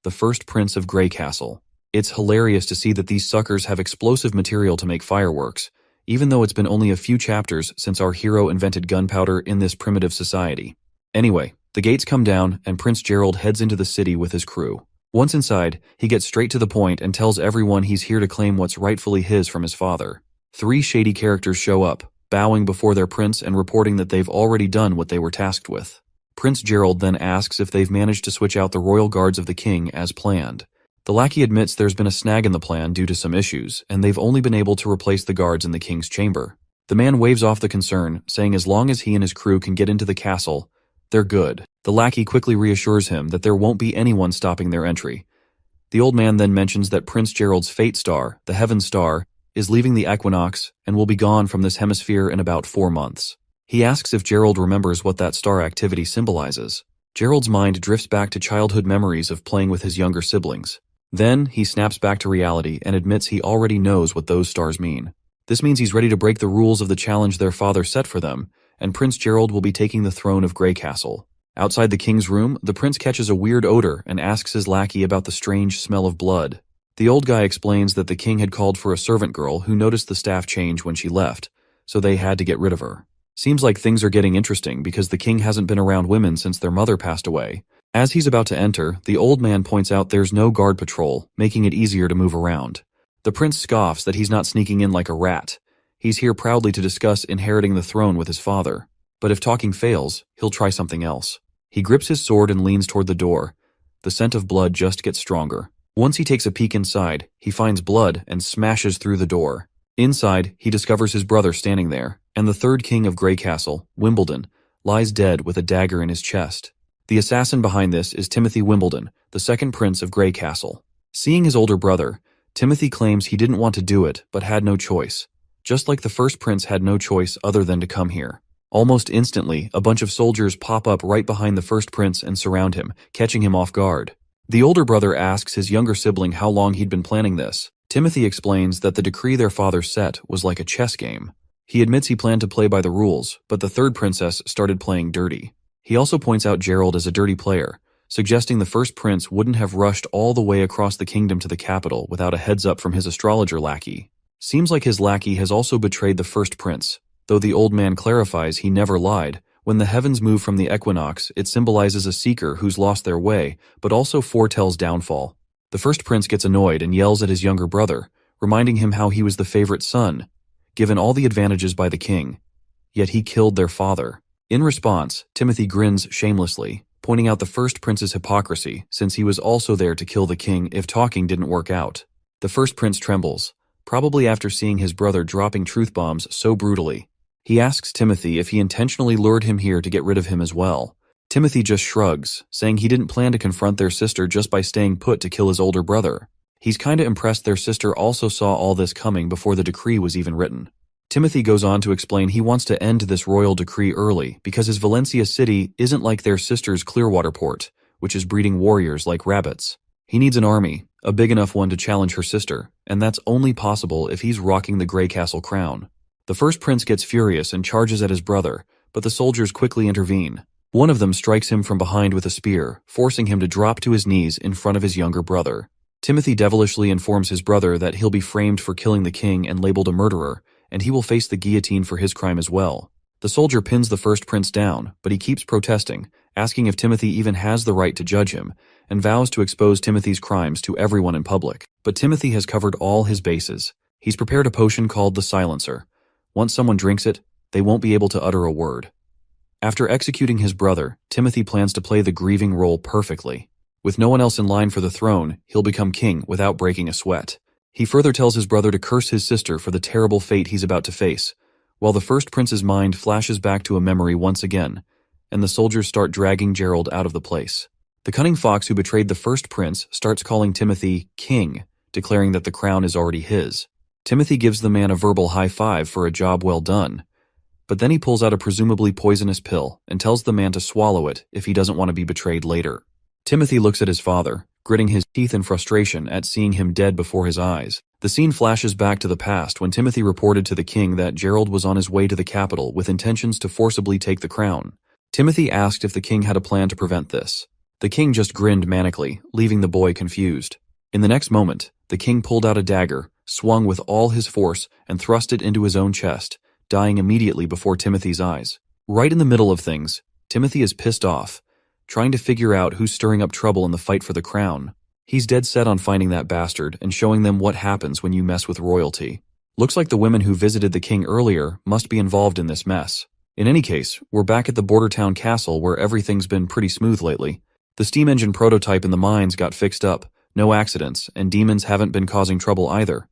[SPEAKER 1] the first prince of Grey Castle. It's hilarious to see that these suckers have explosive material to make fireworks, even though it's been only a few chapters since our hero invented gunpowder in this primitive society. Anyway, the gates come down and Prince Gerald heads into the city with his crew. Once inside, he gets straight to the point and tells everyone he's here to claim what's rightfully his from his father. 3 shady characters show up, bowing before their prince and reporting that they've already done what they were tasked with. Prince Gerald then asks if they've managed to switch out the royal guards of the king as planned. The lackey admits there's been a snag in the plan due to some issues, and they've only been able to replace the guards in the king's chamber. The man waves off the concern, saying as long as he and his crew can get into the castle, they're good. The lackey quickly reassures him that there won't be anyone stopping their entry. The old man then mentions that Prince Gerald's fate star, the Heaven Star, is leaving the equinox and will be gone from this hemisphere in about 4 months. He asks if Gerald remembers what that star activity symbolizes. Gerald's mind drifts back to childhood memories of playing with his younger siblings. Then, he snaps back to reality and admits he already knows what those stars mean. This means he's ready to break the rules of the challenge their father set for them, and Prince Gerald will be taking the throne of Grey Castle. Outside the king's room, the prince catches a weird odor and asks his lackey about the strange smell of blood. The old guy explains that the king had called for a servant girl who noticed the staff change when she left, so they had to get rid of her. Seems like things are getting interesting because the king hasn't been around women since their mother passed away, As he's about to enter, the old man points out there's no guard patrol, making it easier to move around. The prince scoffs that he's not sneaking in like a rat. He's here proudly to discuss inheriting the throne with his father. But if talking fails, he'll try something else. He grips his sword and leans toward the door. The scent of blood just gets stronger. Once he takes a peek inside, he finds blood and smashes through the door. Inside, he discovers his brother standing there, and the third king of Grey Castle, Wimbledon, lies dead with a dagger in his chest. The assassin behind this is Timothy Wimbledon, the second prince of Grey Castle. Seeing his older brother, Timothy claims he didn't want to do it, but had no choice. Just like the first prince had no choice other than to come here. Almost instantly, a bunch of soldiers pop up right behind the first prince and surround him, catching him off guard. The older brother asks his younger sibling how long he'd been planning this. Timothy explains that the decree their father set was like a chess game. He admits he planned to play by the rules, but the third princess started playing dirty. He also points out Gerald as a dirty player, suggesting the first prince wouldn't have rushed all the way across the kingdom to the capital without a heads up from his astrologer lackey. Seems like his lackey has also betrayed the first prince, though the old man clarifies he never lied. When the heavens move from the equinox, it symbolizes a seeker who's lost their way, but also foretells downfall. The first prince gets annoyed and yells at his younger brother, reminding him how he was the favorite son, given all the advantages by the king. Yet he killed their father. In response, Timothy grins shamelessly, pointing out the first prince's hypocrisy, since he was also there to kill the king if talking didn't work out. The first prince trembles, probably after seeing his brother dropping truth bombs so brutally. He asks Timothy if he intentionally lured him here to get rid of him as well. Timothy just shrugs, saying he didn't plan to confront their sister just by staying put to kill his older brother. He's kinda impressed their sister also saw all this coming before the decree was even written. Timothy goes on to explain he wants to end this royal decree early because his Valencia city isn't like their sister's Clearwater port, which is breeding warriors like rabbits. He needs an army, a big enough one to challenge her sister, and that's only possible if he's rocking the Grey Castle crown. The first prince gets furious and charges at his brother, but the soldiers quickly intervene. One of them strikes him from behind with a spear, forcing him to drop to his knees in front of his younger brother. Timothy devilishly informs his brother that he'll be framed for killing the king and labeled a murderer, and he will face the guillotine for his crime as well. The soldier pins the first prince down, but he keeps protesting, asking if Timothy even has the right to judge him, and vows to expose Timothy's crimes to everyone in public. But Timothy has covered all his bases. He's prepared a potion called the Silencer. Once someone drinks it, they won't be able to utter a word. After executing his brother, Timothy plans to play the grieving role perfectly. With no one else in line for the throne, he'll become king without breaking a sweat. He further tells his brother to curse his sister for the terrible fate he's about to face, while the first prince's mind flashes back to a memory once again, and the soldiers start dragging Gerald out of the place. The cunning fox who betrayed the first prince starts calling Timothy king, declaring that the crown is already his. Timothy gives the man a verbal high five for a job well done, but then he pulls out a presumably poisonous pill and tells the man to swallow it if he doesn't want to be betrayed later. Timothy looks at his father, gritting his teeth in frustration at seeing him dead before his eyes. The scene flashes back to the past when Timothy reported to the king that Gerald was on his way to the capital with intentions to forcibly take the crown. Timothy asked if the king had a plan to prevent this. The king just grinned manically, leaving the boy confused. In the next moment, the king pulled out a dagger, swung with all his force, and thrust it into his own chest, dying immediately before Timothy's eyes. Right in the middle of things, Timothy is pissed off, trying to figure out who's stirring up trouble in the fight for the crown. He's dead set on finding that bastard and showing them what happens when you mess with royalty. Looks like the women who visited the king earlier must be involved in this mess. In any case, we're back at the border town castle where everything's been pretty smooth lately. The steam engine prototype in the mines got fixed up, no accidents, and demons haven't been causing trouble either.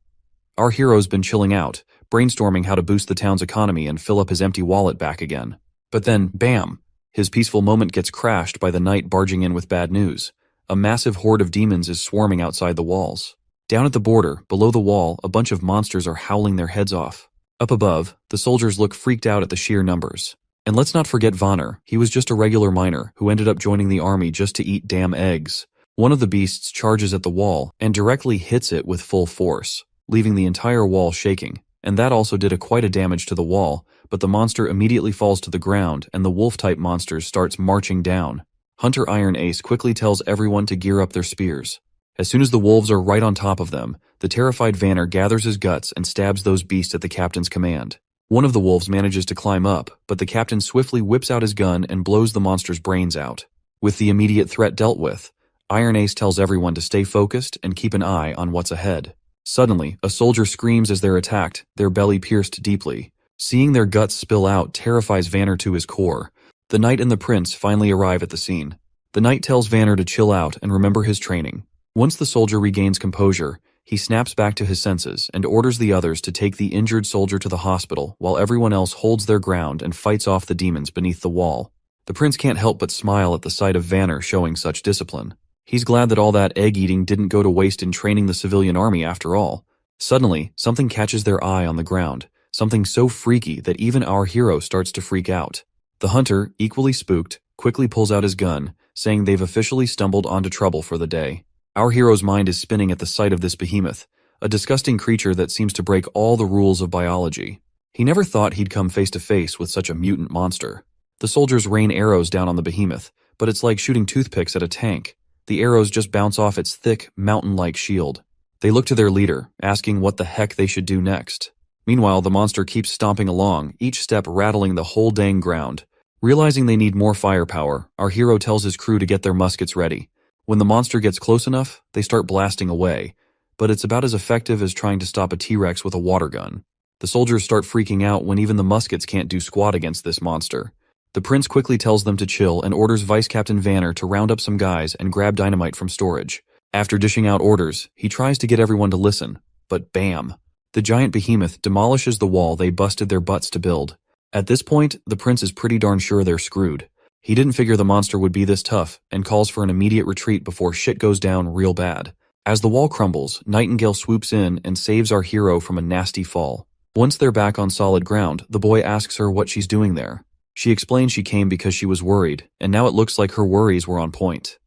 [SPEAKER 1] Our hero's been chilling out, brainstorming how to boost the town's economy and fill up his empty wallet back again. But then, bam! His peaceful moment gets crashed by the knight barging in with bad news. A massive horde of demons is swarming outside the walls. Down at the border, below the wall, a bunch of monsters are howling their heads off. Up above, the soldiers look freaked out at the sheer numbers. And let's not forget Vonner. He was just a regular miner who ended up joining the army just to eat damn eggs. One of the beasts charges at the wall and directly hits it with full force, leaving the entire wall shaking. And that also did quite a damage to the wall, but the monster immediately falls to the ground and the wolf-type monster starts marching down. Hunter Iron Ace quickly tells everyone to gear up their spears. As soon as the wolves are right on top of them, the terrified Vanner gathers his guts and stabs those beasts at the captain's command. One of the wolves manages to climb up, but the captain swiftly whips out his gun and blows the monster's brains out. With the immediate threat dealt with, Iron Ace tells everyone to stay focused and keep an eye on what's ahead. Suddenly, a soldier screams as they're attacked, their belly pierced deeply. Seeing their guts spill out terrifies Vanner to his core. The knight and the prince finally arrive at the scene. The knight tells Vanner to chill out and remember his training. Once the soldier regains composure, he snaps back to his senses and orders the others to take the injured soldier to the hospital while everyone else holds their ground and fights off the demons beneath the wall. The prince can't help but smile at the sight of Vanner showing such discipline. He's glad that all that egg-eating didn't go to waste in training the civilian army after all. Suddenly, something catches their eye on the ground, something so freaky that even our hero starts to freak out. The hunter, equally spooked, quickly pulls out his gun, saying they've officially stumbled onto trouble for the day. Our hero's mind is spinning at the sight of this behemoth, a disgusting creature that seems to break all the rules of biology. He never thought he'd come face to face with such a mutant monster. The soldiers rain arrows down on the behemoth, but it's like shooting toothpicks at a tank. The arrows just bounce off its thick, mountain-like shield. They look to their leader, asking what the heck they should do next. Meanwhile, the monster keeps stomping along, each step rattling the whole dang ground. Realizing they need more firepower, our hero tells his crew to get their muskets ready. When the monster gets close enough, they start blasting away, but it's about as effective as trying to stop a T-Rex with a water gun. The soldiers start freaking out when even the muskets can't do squat against this monster. The prince quickly tells them to chill and orders Vice Captain Vanner to round up some guys and grab dynamite from storage. After dishing out orders, he tries to get everyone to listen, but bam! The giant behemoth demolishes the wall they busted their butts to build. At this point, the prince is pretty darn sure they're screwed. He didn't figure the monster would be this tough and calls for an immediate retreat before shit goes down real bad. As the wall crumbles, Nightingale swoops in and saves our hero from a nasty fall. Once they're back on solid ground, the boy asks her what she's doing there. She explains she came because she was worried, and now it looks like her worries were on point.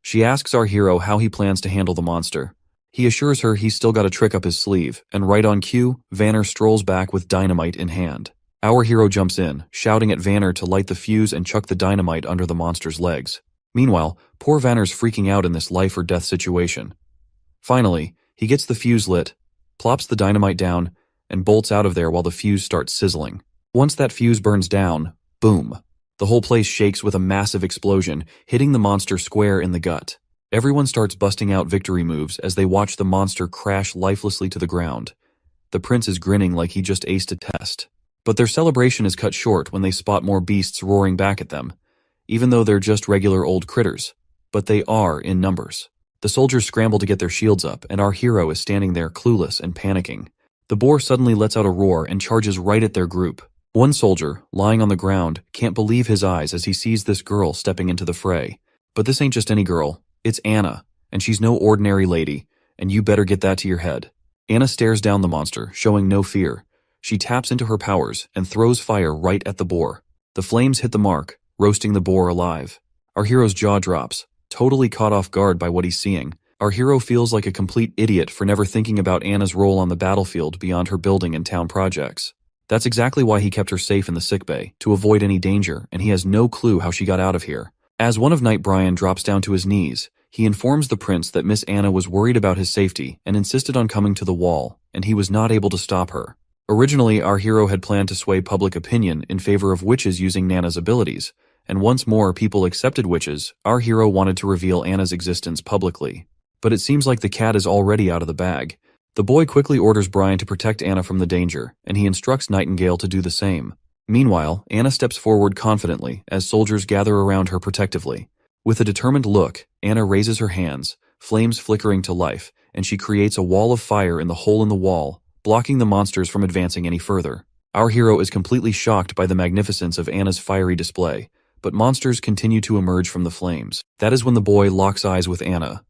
[SPEAKER 1] She asks our hero how he plans to handle the monster. He assures her he's still got a trick up his sleeve, and right on cue, Vanner strolls back with dynamite in hand. Our hero jumps in, shouting at Vanner to light the fuse and chuck the dynamite under the monster's legs. Meanwhile, poor Vanner's freaking out in this life-or-death situation. Finally, he gets the fuse lit, plops the dynamite down, and bolts out of there while the fuse starts sizzling. Once that fuse burns down, boom! The whole place shakes with a massive explosion, hitting the monster square in the gut. Everyone starts busting out victory moves as they watch the monster crash lifelessly to the ground. The prince is grinning like he just aced a test. But their celebration is cut short when they spot more beasts roaring back at them, even though they're just regular old critters. But they are in numbers. The soldiers scramble to get their shields up, and our hero is standing there clueless and panicking. The boar suddenly lets out a roar and charges right at their group. One soldier, lying on the ground, can't believe his eyes as he sees this girl stepping into the fray. But this ain't just any girl, it's Anna, and she's no ordinary lady, and you better get that to your head. Anna stares down the monster, showing no fear. She taps into her powers and throws fire right at the boar. The flames hit the mark, roasting the boar alive. Our hero's jaw drops, totally caught off guard by what he's seeing. Our hero feels like a complete idiot for never thinking about Anna's role on the battlefield beyond her building and town projects. That's exactly why he kept her safe in the sickbay, to avoid any danger, and he has no clue how she got out of here. As one of Knight Brian drops down to his knees, he informs the prince that Miss Anna was worried about his safety and insisted on coming to the wall, and he was not able to stop her. Originally, our hero had planned to sway public opinion in favor of witches using Nana's abilities, and once more people accepted witches, our hero wanted to reveal Anna's existence publicly. But it seems like the cat is already out of the bag. The boy quickly orders Brian to protect Anna from the danger, and he instructs Nightingale to do the same. Meanwhile, Anna steps forward confidently as soldiers gather around her protectively. With a determined look, Anna raises her hands, flames flickering to life, and she creates a wall of fire in the hole in the wall, blocking the monsters from advancing any further. Our hero is completely shocked by the magnificence of Anna's fiery display, but monsters continue to emerge from the flames. That is when the boy locks eyes with Anna.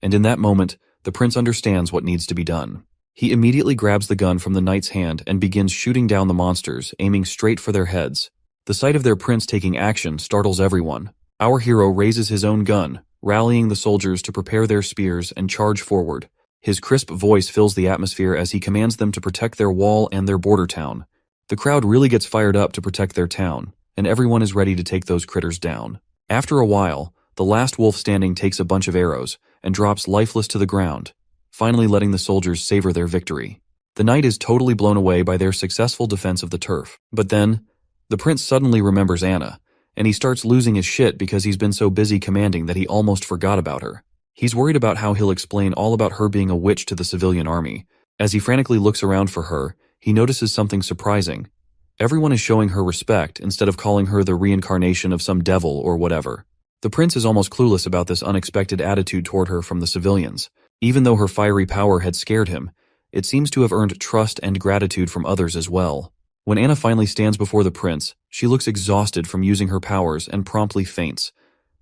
[SPEAKER 1] And in that moment, the prince understands what needs to be done. He immediately grabs the gun from the knight's hand and begins shooting down the monsters, aiming straight for their heads. The sight of their prince taking action startles everyone. Our hero raises his own gun, rallying the soldiers to prepare their spears and charge forward. His crisp voice fills the atmosphere as he commands them to protect their wall and their border town. The crowd really gets fired up to protect their town, and everyone is ready to take those critters down. After a while, the last wolf standing takes a bunch of arrows and drops lifeless to the ground, finally letting the soldiers savor their victory. The knight is totally blown away by their successful defense of the turf. But then, the prince suddenly remembers Anna, and he starts losing his shit because he's been so busy commanding that he almost forgot about her. He's worried about how he'll explain all about her being a witch to the civilian army. As he frantically looks around for her, he notices something surprising. Everyone is showing her respect instead of calling her the reincarnation of some devil or whatever. The prince is almost clueless about this unexpected attitude toward her from the civilians. Even though her fiery power had scared him, it seems to have earned trust and gratitude from others as well. When Anna finally stands before the prince, she looks exhausted from using her powers and promptly faints,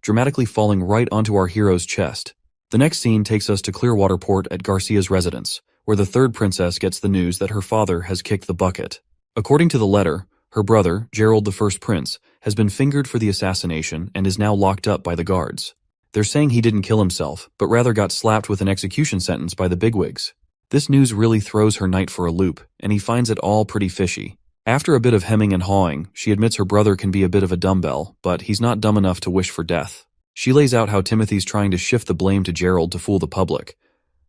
[SPEAKER 1] dramatically falling right onto our hero's chest. The next scene takes us to Clearwater Port at Garcia's residence, where the third princess gets the news that her father has kicked the bucket. According to the letter, her brother, Gerald the First Prince, has been fingered for the assassination and is now locked up by the guards. They're saying he didn't kill himself, but rather got slapped with an execution sentence by the bigwigs. This news really throws her knight for a loop, and he finds it all pretty fishy. After a bit of hemming and hawing, she admits her brother can be a bit of a dumbbell, but he's not dumb enough to wish for death. She lays out how Timothy's trying to shift the blame to Gerald to fool the public.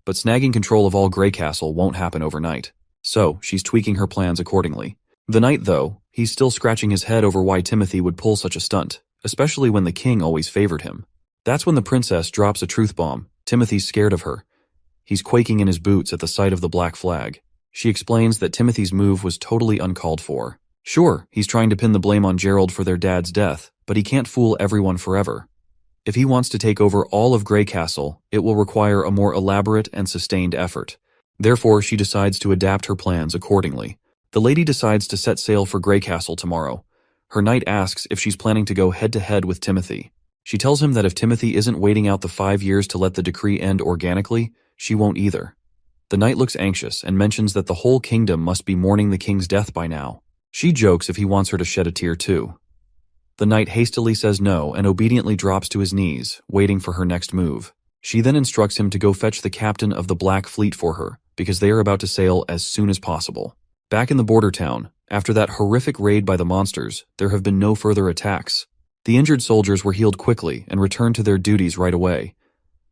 [SPEAKER 1] But snagging control of all Grey Castle won't happen overnight. So, she's tweaking her plans accordingly. The knight, though, he's still scratching his head over why Timothy would pull such a stunt, especially when the king always favored him. That's when the princess drops a truth bomb. Timothy's scared of her. He's quaking in his boots at the sight of the black flag. She explains that Timothy's move was totally uncalled for. Sure, he's trying to pin the blame on Gerald for their dad's death, but he can't fool everyone forever. If he wants to take over all of Grey Castle, it will require a more elaborate and sustained effort. Therefore, she decides to adapt her plans accordingly. The lady decides to set sail for Grey Castle tomorrow. Her knight asks if she's planning to go head-to-head with Timothy. She tells him that if Timothy isn't waiting out the 5 years to let the decree end organically, she won't either. The knight looks anxious and mentions that the whole kingdom must be mourning the king's death by now. She jokes if he wants her to shed a tear too. The knight hastily says no and obediently drops to his knees, waiting for her next move. She then instructs him to go fetch the captain of the Black Fleet for her, because they are about to sail as soon as possible. Back in the border town, after that horrific raid by the monsters, there have been no further attacks. The injured soldiers were healed quickly and returned to their duties right away.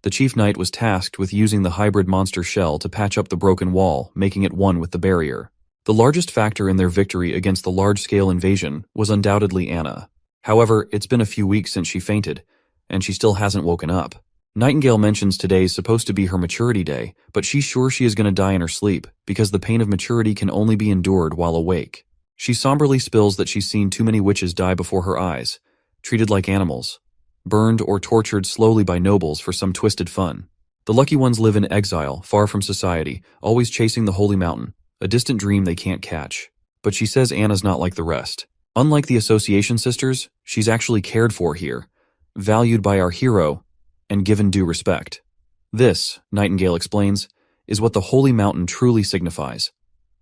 [SPEAKER 1] The chief knight was tasked with using the hybrid monster shell to patch up the broken wall, making it one with the barrier. The largest factor in their victory against the large-scale invasion was undoubtedly Anna. However, it's been a few weeks since she fainted, and she still hasn't woken up. Nightingale mentions today's supposed to be her maturity day, but she's sure she is going to die in her sleep, because the pain of maturity can only be endured while awake. She somberly spills that she's seen too many witches die before her eyes, treated like animals, burned or tortured slowly by nobles for some twisted fun. The lucky ones live in exile, far from society, always chasing the holy mountain, a distant dream they can't catch. But she says Anna's not like the rest. Unlike the Association sisters, she's actually cared for here, valued by our hero, and given due respect. This, Nightingale explains, is what the holy mountain truly signifies: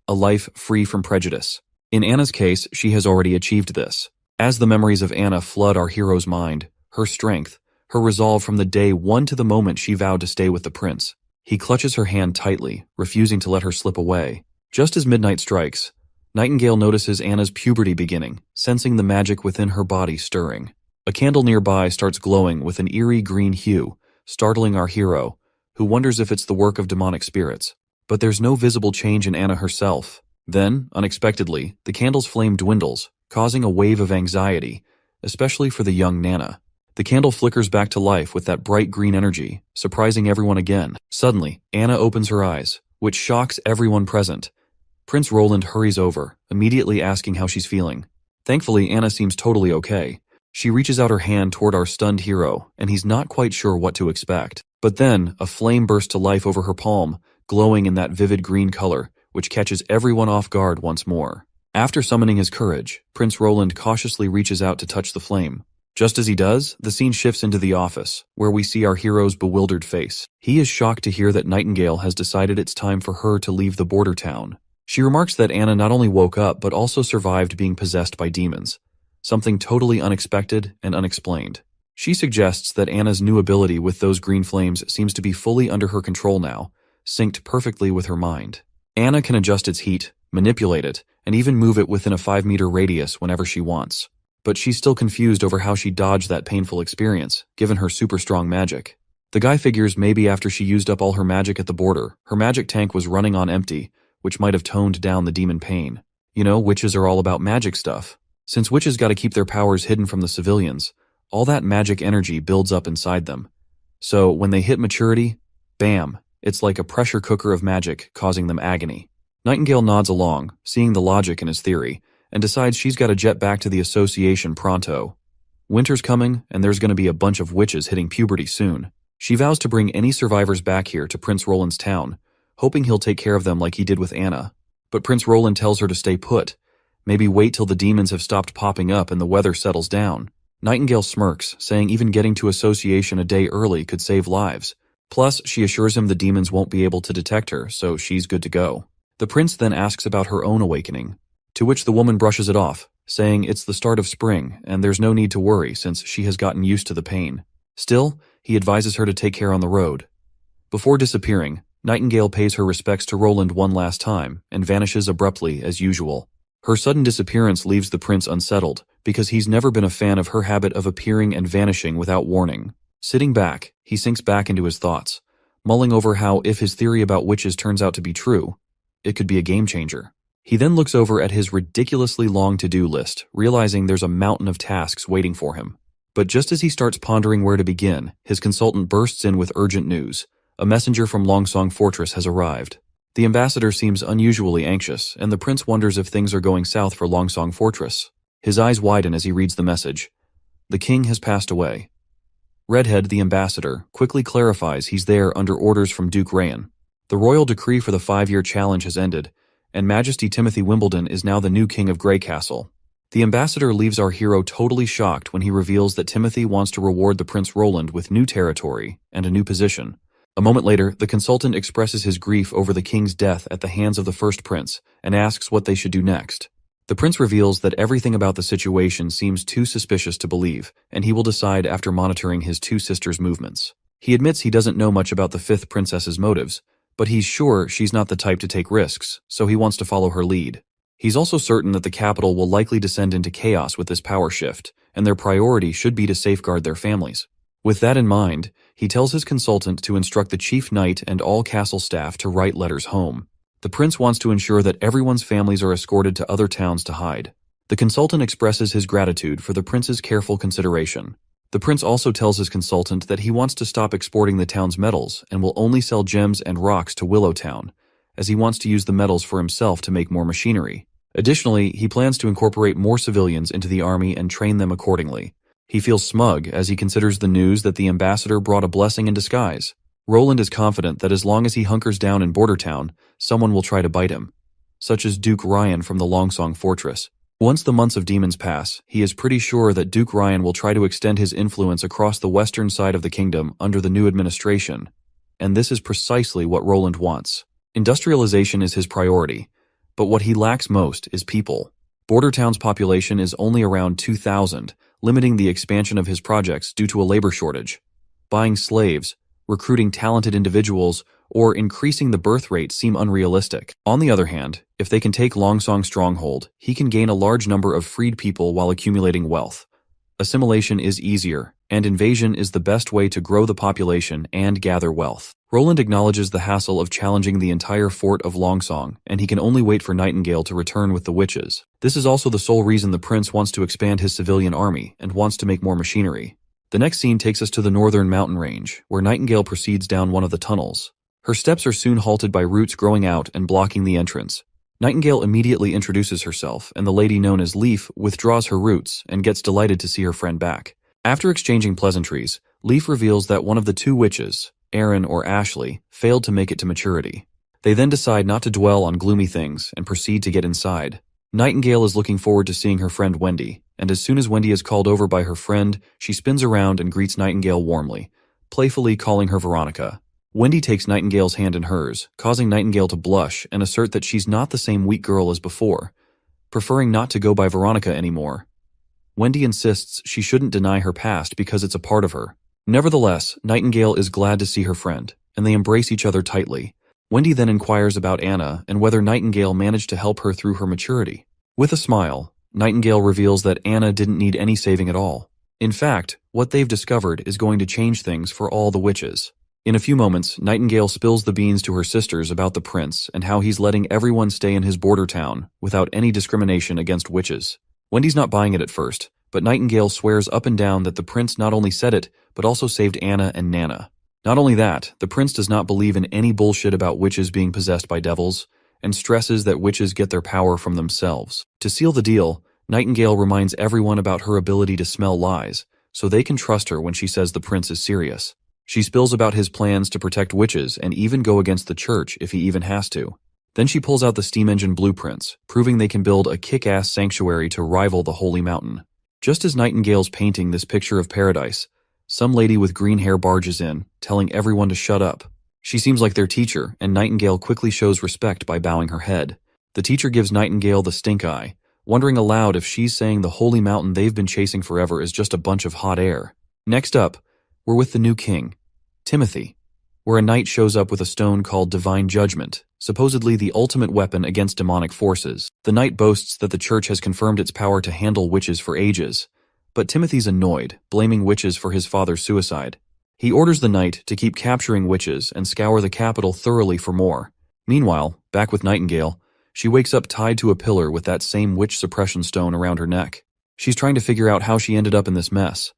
[SPEAKER 1] a life free from prejudice. In Anna's case, she has already achieved this. As the memories of Anna flood our hero's mind, her strength, her resolve from the day one to the moment she vowed to stay with the prince, he clutches her hand tightly, refusing to let her slip away. Just as midnight strikes, Nightingale notices Anna's puberty beginning, sensing the magic within her body stirring. A candle nearby starts glowing with an eerie green hue, startling our hero, who wonders if it's the work of demonic spirits. But there's no visible change in Anna herself. Then, unexpectedly, the candle's flame dwindles, causing a wave of anxiety, especially for the young Nana. The candle flickers back to life with that bright green energy, surprising everyone again. Suddenly, Anna opens her eyes, which shocks everyone present. Prince Roland hurries over, immediately asking how she's feeling. Thankfully, Anna seems totally okay. She reaches out her hand toward our stunned hero, and he's not quite sure what to expect. But then, a flame bursts to life over her palm, glowing in that vivid green color, which catches everyone off guard once more. After summoning his courage, Prince Roland cautiously reaches out to touch the flame. Just as he does, the scene shifts into the office, where we see our hero's bewildered face. He is shocked to hear that Nightingale has decided it's time for her to leave the border town. She remarks that Anna not only woke up but also survived being possessed by demons, something totally unexpected and unexplained. She suggests that Anna's new ability with those green flames seems to be fully under her control now, synced perfectly with her mind. Anna can adjust its heat, manipulate it, and even move it within a 5-meter radius whenever she wants. But she's still confused over how she dodged that painful experience, given her super strong magic. The guy figures maybe after she used up all her magic at the border, her magic tank was running on empty, which might have toned down the demon pain. You know, witches are all about magic stuff. Since witches gotta keep their powers hidden from the civilians, all that magic energy builds up inside them. So when they hit maturity, bam, it's like a pressure cooker of magic causing them agony. Nightingale nods along, seeing the logic in his theory, and decides she's gotta jet back to the association pronto. Winter's coming, and there's gonna be a bunch of witches hitting puberty soon. She vows to bring any survivors back here to Prince Roland's town, hoping he'll take care of them like he did with Anna. But Prince Roland tells her to stay put, maybe wait till the demons have stopped popping up and the weather settles down. Nightingale smirks, saying even getting to association a day early could save lives. Plus, she assures him the demons won't be able to detect her, so she's good to go. The prince then asks about her own awakening, to which the woman brushes it off, saying it's the start of spring and there's no need to worry since she has gotten used to the pain. Still, he advises her to take care on the road. Before disappearing, Nightingale pays her respects to Roland one last time and vanishes abruptly as usual. Her sudden disappearance leaves the prince unsettled because he's never been a fan of her habit of appearing and vanishing without warning. Sitting back, he sinks back into his thoughts, mulling over how if his theory about witches turns out to be true, it could be a game changer. He then looks over at his ridiculously long to-do list, realizing there's a mountain of tasks waiting for him. But just as he starts pondering where to begin, his consultant bursts in with urgent news. A messenger from Longsong Fortress has arrived. The ambassador seems unusually anxious, and the prince wonders if things are going south for Longsong Fortress. His eyes widen as he reads the message. The king has passed away. Redhead, the ambassador, quickly clarifies he's there under orders from Duke Rayan. The royal decree for the 5-year challenge has ended, and Majesty Timothy Wimbledon is now the new king of Grey Castle. The ambassador leaves our hero totally shocked when he reveals that Timothy wants to reward the Prince Roland with new territory and a new position. A moment later, the consultant expresses his grief over the king's death at the hands of the first prince and asks what they should do next. The prince reveals that everything about the situation seems too suspicious to believe, and he will decide after monitoring his two sisters' movements. He admits he doesn't know much about the fifth princess's motives, but he's sure she's not the type to take risks, so he wants to follow her lead. He's also certain that the capital will likely descend into chaos with this power shift, and their priority should be to safeguard their families. With that in mind, he tells his consultant to instruct the chief knight and all castle staff to write letters home. The prince wants to ensure that everyone's families are escorted to other towns to hide. The consultant expresses his gratitude for the prince's careful consideration. The prince also tells his consultant that he wants to stop exporting the town's metals and will only sell gems and rocks to Willowtown, as he wants to use the metals for himself to make more machinery. Additionally, he plans to incorporate more civilians into the army and train them accordingly. He feels smug as he considers the news that the ambassador brought a blessing in disguise. Roland is confident that as long as he hunkers down in Bordertown, someone will try to bite him, such as Duke Rayan from the Longsong Fortress. Once the months of demons pass, he is pretty sure that Duke Rayan will try to extend his influence across the western side of the kingdom under the new administration, and this is precisely what Roland wants. Industrialization is his priority, but what he lacks most is people. Bordertown's population is only around 2,000, limiting the expansion of his projects due to a labor shortage. Buying slaves, recruiting talented individuals, or increasing the birth rate seem unrealistic. On the other hand, if they can take Longsong Stronghold, he can gain a large number of freed people while accumulating wealth. Assimilation is easier, and invasion is the best way to grow the population and gather wealth. Roland acknowledges the hassle of challenging the entire fort of Longsong, and he can only wait for Nightingale to return with the witches. This is also the sole reason the prince wants to expand his civilian army and wants to make more machinery. The next scene takes us to the northern mountain range, where Nightingale proceeds down one of the tunnels. Her steps are soon halted by roots growing out and blocking the entrance. Nightingale immediately introduces herself, and the lady known as Leaf withdraws her roots and gets delighted to see her friend back. After exchanging pleasantries, Leaf reveals that one of the two witches, Erin or Ashley, failed to make it to maturity. They then decide not to dwell on gloomy things and proceed to get inside. Nightingale is looking forward to seeing her friend Wendy, and as soon as Wendy is called over by her friend, she spins around and greets Nightingale warmly, playfully calling her Veronica. Wendy takes Nightingale's hand in hers, causing Nightingale to blush and assert that she's not the same weak girl as before, preferring not to go by Veronica anymore. Wendy insists she shouldn't deny her past because it's a part of her. Nevertheless, Nightingale is glad to see her friend, and they embrace each other tightly. Wendy then inquires about Anna and whether Nightingale managed to help her through her maturity. With a smile, Nightingale reveals that Anna didn't need any saving at all. In fact, what they've discovered is going to change things for all the witches. In a few moments, Nightingale spills the beans to her sisters about the prince and how he's letting everyone stay in his border town without any discrimination against witches. Wendy's not buying it at first, but Nightingale swears up and down that the prince not only said it, but also saved Anna and Nana. Not only that, the prince does not believe in any bullshit about witches being possessed by devils, and stresses that witches get their power from themselves. To seal the deal, Nightingale reminds everyone about her ability to smell lies, so they can trust her when she says the prince is serious. She spills about his plans to protect witches and even go against the church if he even has to. Then she pulls out the steam engine blueprints, proving they can build a kick-ass sanctuary to rival the Holy Mountain. Just as Nightingale's painting this picture of paradise, some lady with green hair barges in, telling everyone to shut up. She seems like their teacher, and Nightingale quickly shows respect by bowing her head. The teacher gives Nightingale the stink eye, wondering aloud if she's saying the Holy Mountain they've been chasing forever is just a bunch of hot air. Next up, we're with the new king, Timothy, where a knight shows up with a stone called Divine Judgment, supposedly the ultimate weapon against demonic forces. The knight boasts that the church has confirmed its power to handle witches for ages, but Timothy's annoyed, blaming witches for his father's suicide. He orders the knight to keep capturing witches and scour the capital thoroughly for more. Meanwhile, back with Nightingale, she wakes up tied to a pillar with that same witch suppression stone around her neck. She's trying to figure out how she ended up in this mess.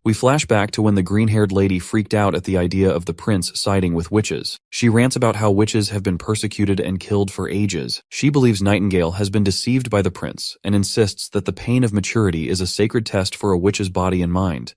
[SPEAKER 1] We flash back to when the green-haired lady freaked out at the idea of the prince siding with witches. She rants about how witches have been persecuted and killed for ages. She believes Nightingale has been deceived by the prince and insists that the pain of maturity is a sacred test for a witch's body and mind,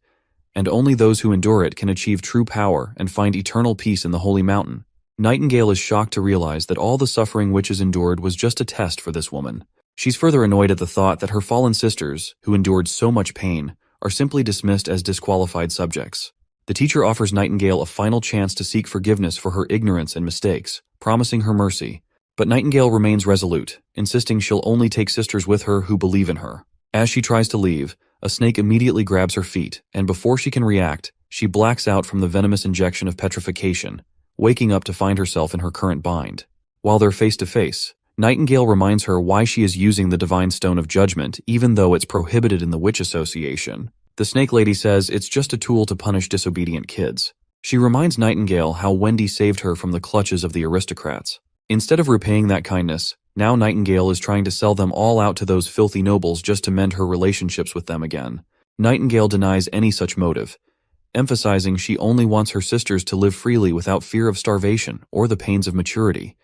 [SPEAKER 1] and only those who endure it can achieve true power and find eternal peace in the Holy Mountain. Nightingale is shocked to realize that all the suffering witches endured was just a test for this woman. She's further annoyed at the thought that her fallen sisters, who endured so much pain, are simply dismissed as disqualified subjects. The teacher offers Nightingale a final chance to seek forgiveness for her ignorance and mistakes, promising her mercy. But Nightingale remains resolute, insisting she'll only take sisters with her who believe in her. As she tries to leave, a snake immediately grabs her feet, and before she can react, she blacks out from the venomous injection of petrification, waking up to find herself in her current bind. While they're face to face, Nightingale reminds her why she is using the Divine Stone of Judgment even though it's prohibited in the Witch Association. The Snake Lady says it's just a tool to punish disobedient kids. She reminds Nightingale how Wendy saved her from the clutches of the aristocrats. Instead of repaying that kindness, now Nightingale is trying to sell them all out to those filthy nobles just to mend her relationships with them again. Nightingale denies any such motive, emphasizing she only wants her sisters to live freely without fear of starvation or the pains of maturity,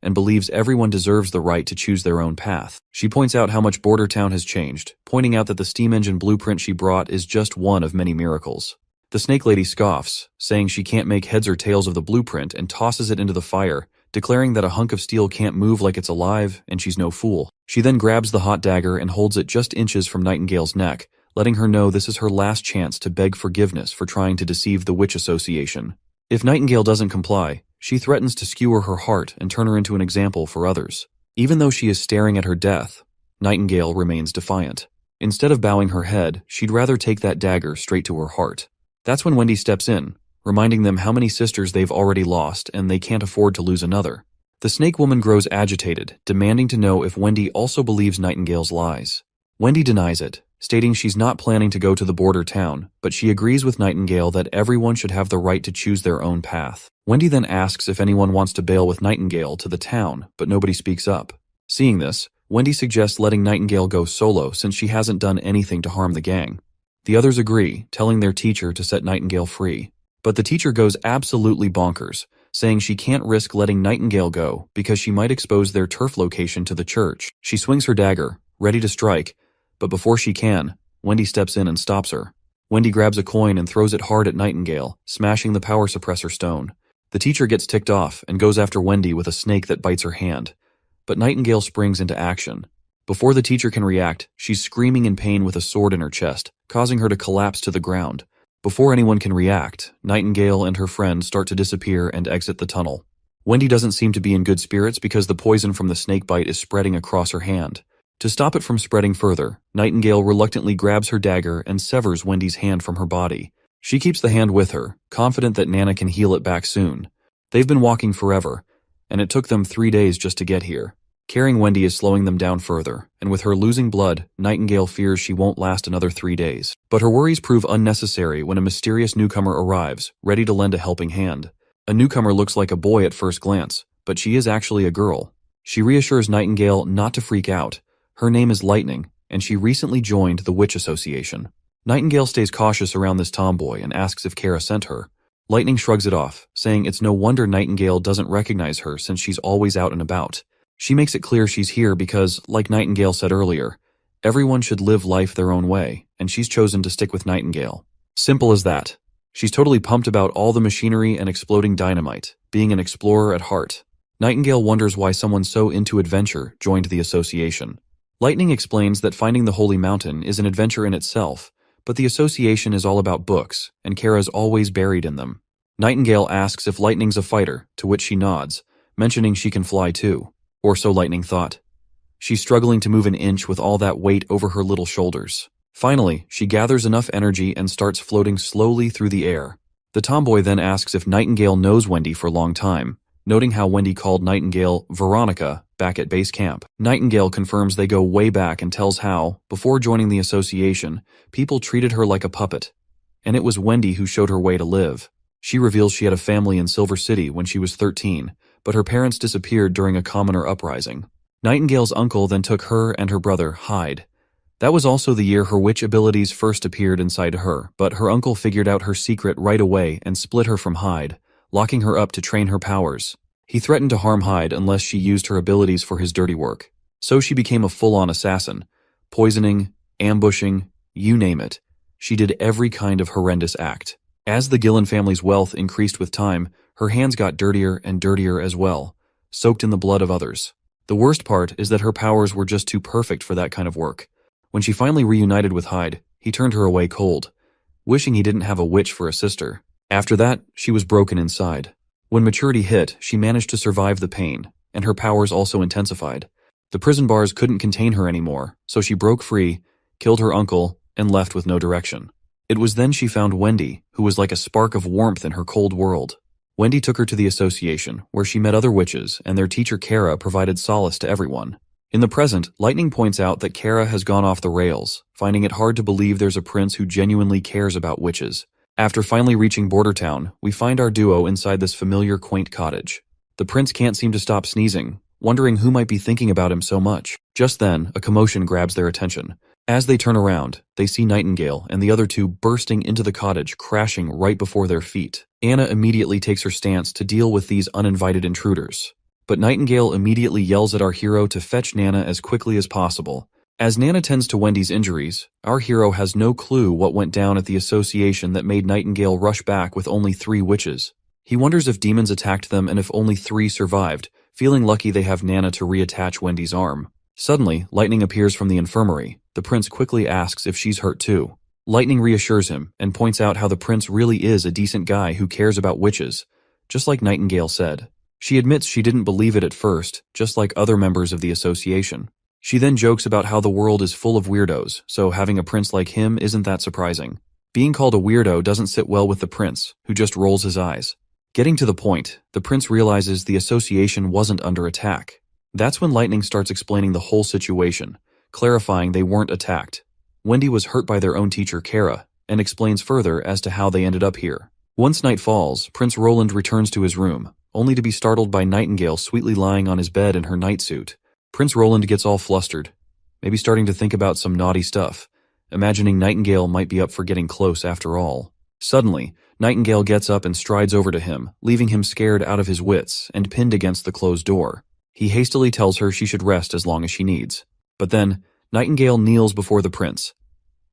[SPEAKER 1] and believes everyone deserves the right to choose their own path. She points out how much Border Town has changed, pointing out that the steam engine blueprint she brought is just one of many miracles. The Snake Lady scoffs, saying she can't make heads or tails of the blueprint and tosses it into the fire, declaring that a hunk of steel can't move like it's alive and she's no fool. She then grabs the hot dagger and holds it just inches from Nightingale's neck, letting her know this is her last chance to beg forgiveness for trying to deceive the Witch Association. If Nightingale doesn't comply, she threatens to skewer her heart and turn her into an example for others. Even though she is staring at her death, Nightingale remains defiant. Instead of bowing her head, she'd rather take that dagger straight to her heart. That's when Wendy steps in, reminding them how many sisters they've already lost and they can't afford to lose another. The Snake Woman grows agitated, demanding to know if Wendy also believes Nightingale's lies. Wendy denies it, stating she's not planning to go to the border town, but she agrees with Nightingale that everyone should have the right to choose their own path. Wendy then asks if anyone wants to bail with Nightingale to the town, but nobody speaks up. Seeing this, Wendy suggests letting Nightingale go solo since she hasn't done anything to harm the gang. The others agree, telling their teacher to set Nightingale free. But the teacher goes absolutely bonkers, saying she can't risk letting Nightingale go because she might expose their turf location to the church. She swings her dagger, ready to strike, but before she can, Wendy steps in and stops her. Wendy grabs a coin and throws it hard at Nightingale, smashing the power suppressor stone. The teacher gets ticked off and goes after Wendy with a snake that bites her hand. But Nightingale springs into action. Before the teacher can react, she's screaming in pain with a sword in her chest, causing her to collapse to the ground. Before anyone can react, Nightingale and her friend start to disappear and exit the tunnel. Wendy doesn't seem to be in good spirits because the poison from the snake bite is spreading across her hand. To stop it from spreading further, Nightingale reluctantly grabs her dagger and severs Wendy's hand from her body. She keeps the hand with her, confident that Nana can heal it back soon. They've been walking forever, and it took them 3 days just to get here. Carrying Wendy is slowing them down further, and with her losing blood, Nightingale fears she won't last another 3 days. But her worries prove unnecessary when a mysterious newcomer arrives, ready to lend a helping hand. A newcomer looks like a boy at first glance, but she is actually a girl. She reassures Nightingale not to freak out. Her name is Lightning, and she recently joined the Witch Association. Nightingale stays cautious around this tomboy and asks if Kara sent her. Lightning shrugs it off, saying it's no wonder Nightingale doesn't recognize her since she's always out and about. She makes it clear she's here because, like Nightingale said earlier, everyone should live life their own way, and she's chosen to stick with Nightingale. Simple as that. She's totally pumped about all the machinery and exploding dynamite, being an explorer at heart. Nightingale wonders why someone so into adventure joined the association. Lightning explains that finding the Holy Mountain is an adventure in itself, but the association is all about books, and Kara's always buried in them. Nightingale asks if Lightning's a fighter, to which she nods, mentioning she can fly too. Or so Lightning thought. She's struggling to move an inch with all that weight over her little shoulders. Finally, she gathers enough energy and starts floating slowly through the air. The tomboy then asks if Nightingale knows Wendy for a long time, noting how Wendy called Nightingale Veronica back at base camp. Nightingale confirms they go way back and tells how, before joining the association, people treated her like a puppet. And it was Wendy who showed her way to live. She reveals she had a family in Silver City when she was 13, but her parents disappeared during a commoner uprising. Nightingale's uncle then took her and her brother, Hyde. That was also the year her witch abilities first appeared inside her, but her uncle figured out her secret right away and split her from Hyde, locking her up to train her powers. He threatened to harm Hyde unless she used her abilities for his dirty work. So she became a full-on assassin. Poisoning, ambushing, you name it. She did every kind of horrendous act. As the Gillen family's wealth increased with time, her hands got dirtier and dirtier as well, soaked in the blood of others. The worst part is that her powers were just too perfect for that kind of work. When she finally reunited with Hyde, he turned her away cold, wishing he didn't have a witch for a sister. After that, she was broken inside. When maturity hit, she managed to survive the pain, and her powers also intensified. The prison bars couldn't contain her anymore, so she broke free, killed her uncle, and left with no direction. It was then she found Wendy, who was like a spark of warmth in her cold world. Wendy took her to the association, where she met other witches, and their teacher Kara provided solace to everyone. In the present, Lightning points out that Kara has gone off the rails, finding it hard to believe there's a prince who genuinely cares about witches. After finally reaching Border Town, we find our duo inside this familiar, quaint cottage. The prince can't seem to stop sneezing, wondering who might be thinking about him so much. Just then, a commotion grabs their attention. As they turn around, they see Nightingale and the other two bursting into the cottage, crashing right before their feet. Anna immediately takes her stance to deal with these uninvited intruders. But Nightingale immediately yells at our hero to fetch Nana as quickly as possible. As Nana tends to Wendy's injuries, our hero has no clue what went down at the association that made Nightingale rush back with only 3 witches. He wonders if demons attacked them and if only 3 survived, feeling lucky they have Nana to reattach Wendy's arm. Suddenly, Lightning appears from the infirmary. The prince quickly asks if she's hurt too. Lightning reassures him and points out how the prince really is a decent guy who cares about witches, just like Nightingale said. She admits she didn't believe it at first, just like other members of the association. She then jokes about how the world is full of weirdos, so having a prince like him isn't that surprising. Being called a weirdo doesn't sit well with the prince, who just rolls his eyes. Getting to the point, the prince realizes the association wasn't under attack. That's when Lightning starts explaining the whole situation, clarifying they weren't attacked. Wendy was hurt by their own teacher Kara, and explains further as to how they ended up here. Once night falls, Prince Roland returns to his room, only to be startled by Nightingale sweetly lying on his bed in her nightsuit. Prince Roland gets all flustered, maybe starting to think about some naughty stuff, imagining Nightingale might be up for getting close after all. Suddenly, Nightingale gets up and strides over to him, leaving him scared out of his wits and pinned against the closed door. He hastily tells her she should rest as long as she needs. But then, Nightingale kneels before the prince.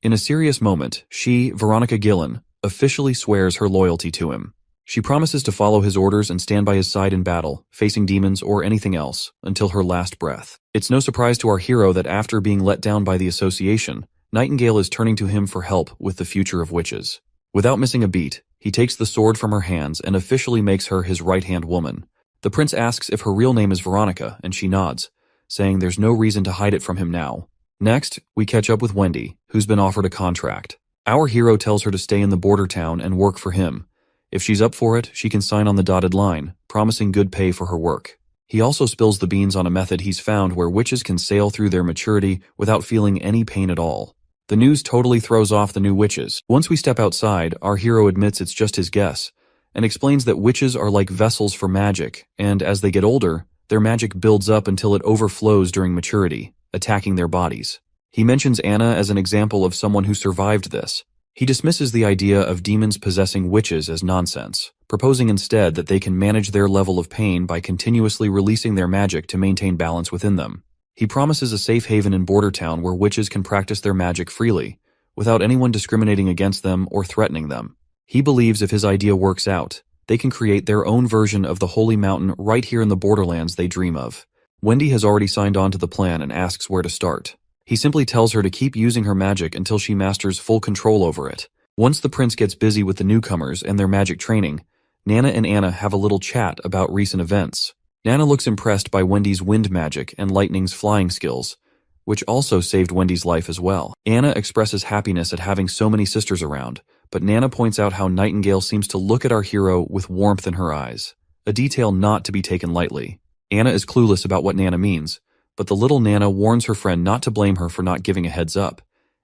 [SPEAKER 1] In a serious moment, she, Veronica Gillen, officially swears her loyalty to him. She promises to follow his orders and stand by his side in battle, facing demons or anything else, until her last breath. It's no surprise to our hero that after being let down by the association, Nightingale is turning to him for help with the future of witches. Without missing a beat, he takes the sword from her hands and officially makes her his right-hand woman. The prince asks if her real name is Veronica, and she nods, saying there's no reason to hide it from him now. Next, we catch up with Wendy, who's been offered a contract. Our hero tells her to stay in the border town and work for him. If she's up for it, she can sign on the dotted line, promising good pay for her work. He also spills the beans on a method he's found where witches can sail through their maturity without feeling any pain at all. The news totally throws off the new witches. Once we step outside, our hero admits it's just his guess, and explains that witches are like vessels for magic, and as they get older, their magic builds up until it overflows during maturity, attacking their bodies. He mentions Anna as an example of someone who survived this. He dismisses the idea of demons possessing witches as nonsense, proposing instead that they can manage their level of pain by continuously releasing their magic to maintain balance within them. He promises a safe haven in Border Town where witches can practice their magic freely, without anyone discriminating against them or threatening them. He believes if his idea works out, they can create their own version of the Holy Mountain right here in the borderlands they dream of. Wendy has already signed on to the plan and asks where to start. He simply tells her to keep using her magic until she masters full control over it. Once the prince gets busy with the newcomers and their magic training, Nana and Anna have a little chat about recent events. Nana looks impressed by Wendy's wind magic and Lightning's flying skills, which also saved Wendy's life as well. Anna expresses happiness at having so many sisters around, but Nana points out how Nightingale seems to look at our hero with warmth in her eyes, a detail not to be taken lightly. Anna is clueless about what Nana means, but the little Nana warns her friend not to blame her for not giving a heads up,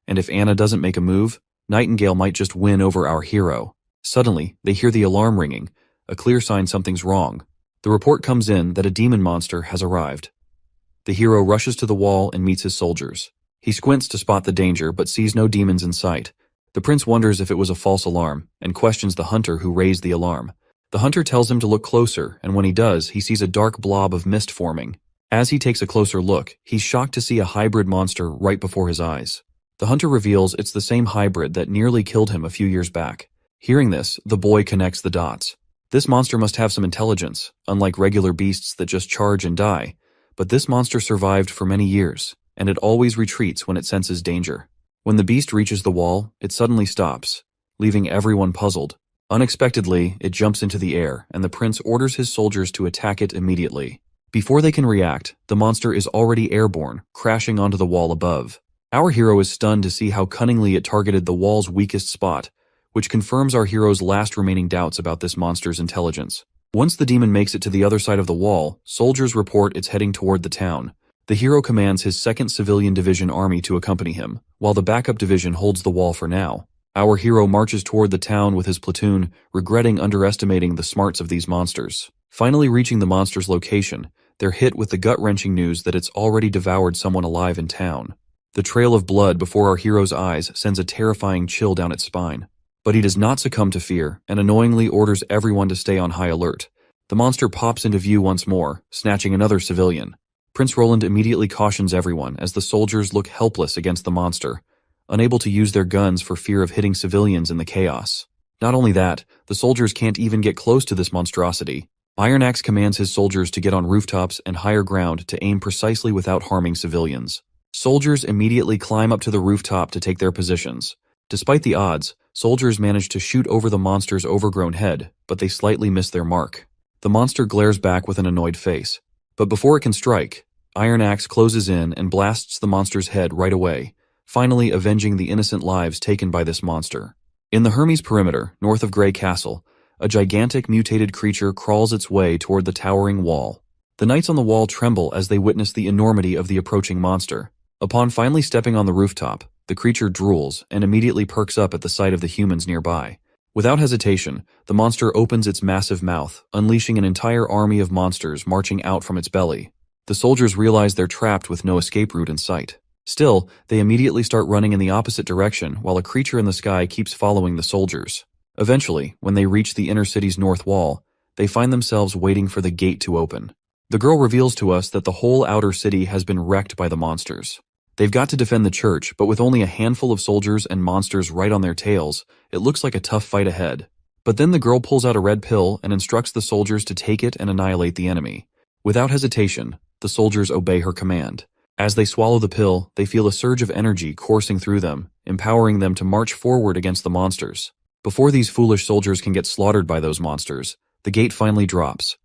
[SPEAKER 1] and if Anna doesn't make a move, Nightingale might just win over our hero. Suddenly, they hear the alarm ringing, a clear sign something's wrong. The report comes in that a demon monster has arrived. The hero rushes to the wall and meets his soldiers. He squints to spot the danger but sees no demons in sight. The prince wonders if it was a false alarm and questions the hunter who raised the alarm. The hunter tells him to look closer, and when he does, he sees a dark blob of mist forming. As he takes a closer look, he's shocked to see a hybrid monster right before his eyes. The hunter reveals it's the same hybrid that nearly killed him a few years back. Hearing this, the boy connects the dots. This monster must have some intelligence, unlike regular beasts that just charge and die. But this monster survived for many years, and it always retreats when it senses danger. When the beast reaches the wall, it suddenly stops, leaving everyone puzzled. Unexpectedly, it jumps into the air, and the prince orders his soldiers to attack it immediately. Before they can react, the monster is already airborne, crashing onto the wall above. Our hero is stunned to see how cunningly it targeted the wall's weakest spot, which confirms our hero's last remaining doubts about this monster's intelligence. Once the demon makes it to the other side of the wall, soldiers report it's heading toward the town. The hero commands his 2nd Civilian Division army to accompany him, while the backup division holds the wall for now. Our hero marches toward the town with his platoon, regretting underestimating the smarts of these monsters. Finally reaching the monster's location, they're hit with the gut-wrenching news that it's already devoured someone alive in town. The trail of blood before our hero's eyes sends a terrifying chill down its spine. But he does not succumb to fear, and annoyingly orders everyone to stay on high alert. The monster pops into view once more, snatching another civilian. Prince Roland immediately cautions everyone as the soldiers look helpless against the monster, unable to use their guns for fear of hitting civilians in the chaos. Not only that, the soldiers can't even get close to this monstrosity. Iron Axe commands his soldiers to get on rooftops and higher ground to aim precisely without harming civilians. Soldiers immediately climb up to the rooftop to take their positions. Despite the odds, soldiers manage to shoot over the monster's overgrown head, but they slightly miss their mark. The monster glares back with an annoyed face. But before it can strike, Iron Axe closes in and blasts the monster's head right away, finally avenging the innocent lives taken by this monster. In the Hermes perimeter, north of Grey Castle, a gigantic mutated creature crawls its way toward the towering wall. The knights on the wall tremble as they witness the enormity of the approaching monster. Upon finally stepping on the rooftop, the creature drools and immediately perks up at the sight of the humans nearby. Without hesitation, the monster opens its massive mouth, unleashing an entire army of monsters marching out from its belly. The soldiers realize they're trapped with no escape route in sight. Still, they immediately start running in the opposite direction while a creature in the sky keeps following the soldiers. Eventually, when they reach the inner city's north wall, they find themselves waiting for the gate to open. The girl reveals to us that the whole outer city has been wrecked by the monsters. They've got to defend the church, but with only a handful of soldiers and monsters right on their tails, it looks like a tough fight ahead. But then the girl pulls out a red pill and instructs the soldiers to take it and annihilate the enemy. Without hesitation, the soldiers obey her command. As they swallow the pill, they feel a surge of energy coursing through them, empowering them to march forward against the monsters. Before these foolish soldiers can get slaughtered by those monsters, the gate finally drops,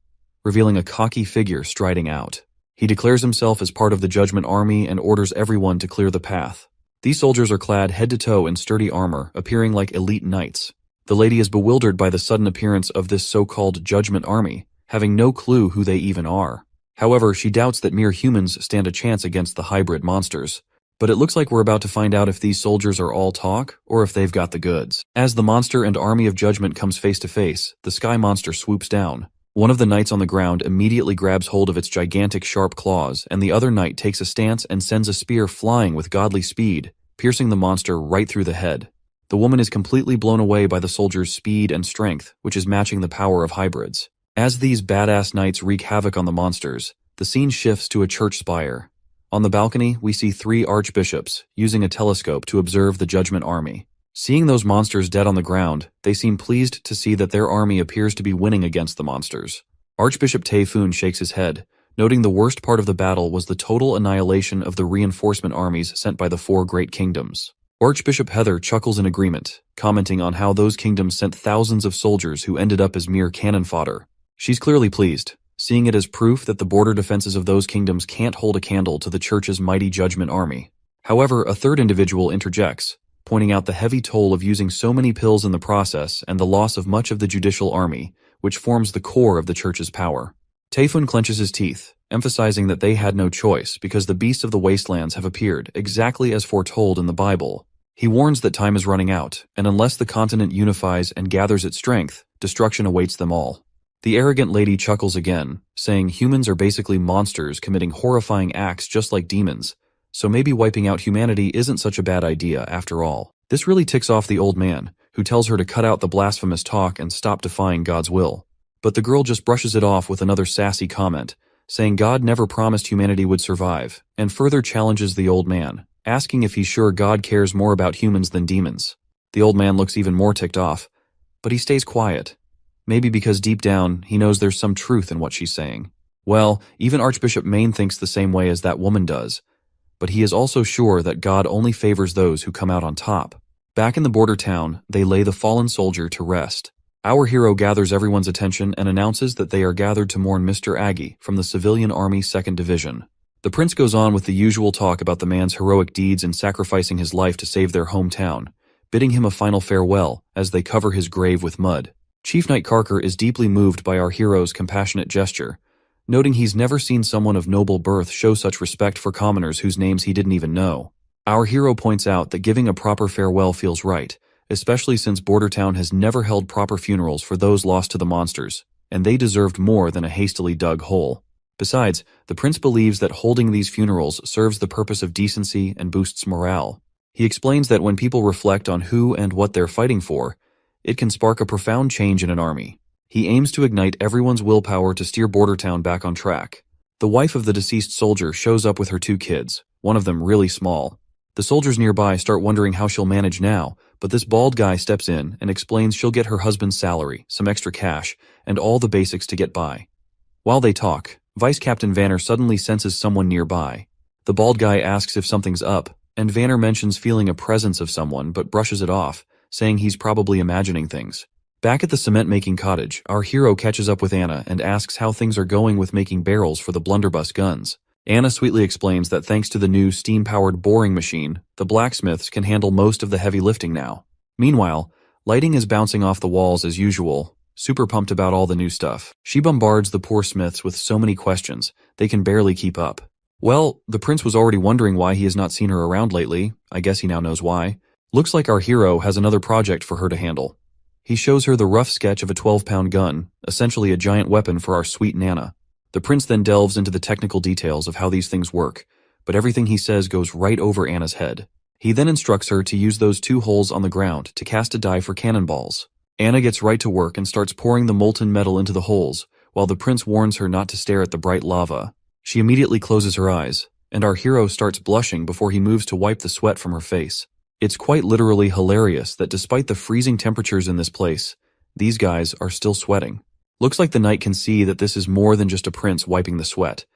[SPEAKER 1] revealing a cocky figure striding out. He declares himself as part of the Judgment Army and orders everyone to clear the path. These soldiers are clad head to toe in sturdy armor, appearing like elite knights. The lady is bewildered by the sudden appearance of this so-called Judgment Army, having no clue who they even are. However, she doubts that mere humans stand a chance against the hybrid monsters. But it looks like we're about to find out if these soldiers are all talk, or if they've got the goods. As the monster and army of judgment comes face to face, the sky monster swoops down. One of the knights on the ground immediately grabs hold of its gigantic sharp claws, and the other knight takes a stance and sends a spear flying with godly speed, piercing the monster right through the head. The woman is completely blown away by the soldier's speed and strength, which is matching the power of hybrids. As these badass knights wreak havoc on the monsters, the scene shifts to a church spire. On the balcony, we see 3 archbishops using a telescope to observe the Judgment Army. Seeing those monsters dead on the ground, they seem pleased to see that their army appears to be winning against the monsters. Archbishop Taefun shakes his head, noting the worst part of the battle was the total annihilation of the reinforcement armies sent by the 4 great kingdoms. Archbishop Heather chuckles in agreement, commenting on how those kingdoms sent thousands of soldiers who ended up as mere cannon fodder. She's clearly pleased, seeing it as proof that the border defenses of those kingdoms can't hold a candle to the church's mighty Judgment Army. However, a third individual interjects, pointing out the heavy toll of using so many pills in the process and the loss of much of the judicial army, which forms the core of the church's power. Taefun clenches his teeth, emphasizing that they had no choice because the beasts of the wastelands have appeared exactly as foretold in the Bible. He warns that time is running out, and unless the continent unifies and gathers its strength, destruction awaits them all. The arrogant lady chuckles again, saying humans are basically monsters committing horrifying acts just like demons, so maybe wiping out humanity isn't such a bad idea after all. This really ticks off the old man, who tells her to cut out the blasphemous talk and stop defying God's will. But the girl just brushes it off with another sassy comment, saying God never promised humanity would survive, and further challenges the old man, asking if he's sure God cares more about humans than demons. The old man looks even more ticked off, but he stays quiet. Maybe because deep down, he knows there's some truth in what she's saying. Well, even Archbishop Maine thinks the same way as that woman does, but he is also sure that God only favors those who come out on top. Back in the border town, they lay the fallen soldier to rest. Our hero gathers everyone's attention and announces that they are gathered to mourn Mr. Aggie from the Civilian Army 2nd Division. The prince goes on with the usual talk about the man's heroic deeds in sacrificing his life to save their hometown, bidding him a final farewell as they cover his grave with mud. Chief Knight Carker is deeply moved by our hero's compassionate gesture, noting he's never seen someone of noble birth show such respect for commoners whose names he didn't even know. Our hero points out that giving a proper farewell feels right, especially since Bordertown has never held proper funerals for those lost to the monsters, and they deserved more than a hastily dug hole. Besides, the prince believes that holding these funerals serves the purpose of decency and boosts morale. He explains that when people reflect on who and what they're fighting for, it can spark a profound change in an army. He aims to ignite everyone's willpower to steer Bordertown back on track. The wife of the deceased soldier shows up with her 2 kids, one of them really small. The soldiers nearby start wondering how she'll manage now, but this bald guy steps in and explains she'll get her husband's salary, some extra cash, and all the basics to get by. While they talk, Vice Captain Vanner suddenly senses someone nearby. The bald guy asks if something's up, and Vanner mentions feeling a presence of someone but brushes it off, saying he's probably imagining things. Back at the cement-making cottage, our hero catches up with Anna and asks how things are going with making barrels for the blunderbuss guns. Anna sweetly explains that thanks to the new steam-powered boring machine, the blacksmiths can handle most of the heavy lifting now. Meanwhile, lighting is bouncing off the walls as usual, super pumped about all the new stuff. She bombards the poor smiths with so many questions, they can barely keep up. Well, the prince was already wondering why he has not seen her around lately. I guess he now knows why. Looks like our hero has another project for her to handle. He shows her the rough sketch of a 12-pound gun, essentially a giant weapon for our sweet Nana. The prince then delves into the technical details of how these things work, but everything he says goes right over Anna's head. He then instructs her to use those 2 holes on the ground to cast a die for cannonballs. Anna gets right to work and starts pouring the molten metal into the holes, while the prince warns her not to stare at the bright lava. She immediately closes her eyes, and our hero starts blushing before he moves to wipe the sweat from her face. It's quite literally hilarious that despite the freezing temperatures in this place, these guys are still sweating. Looks like the knight can see that this is more than just a prince wiping the sweat,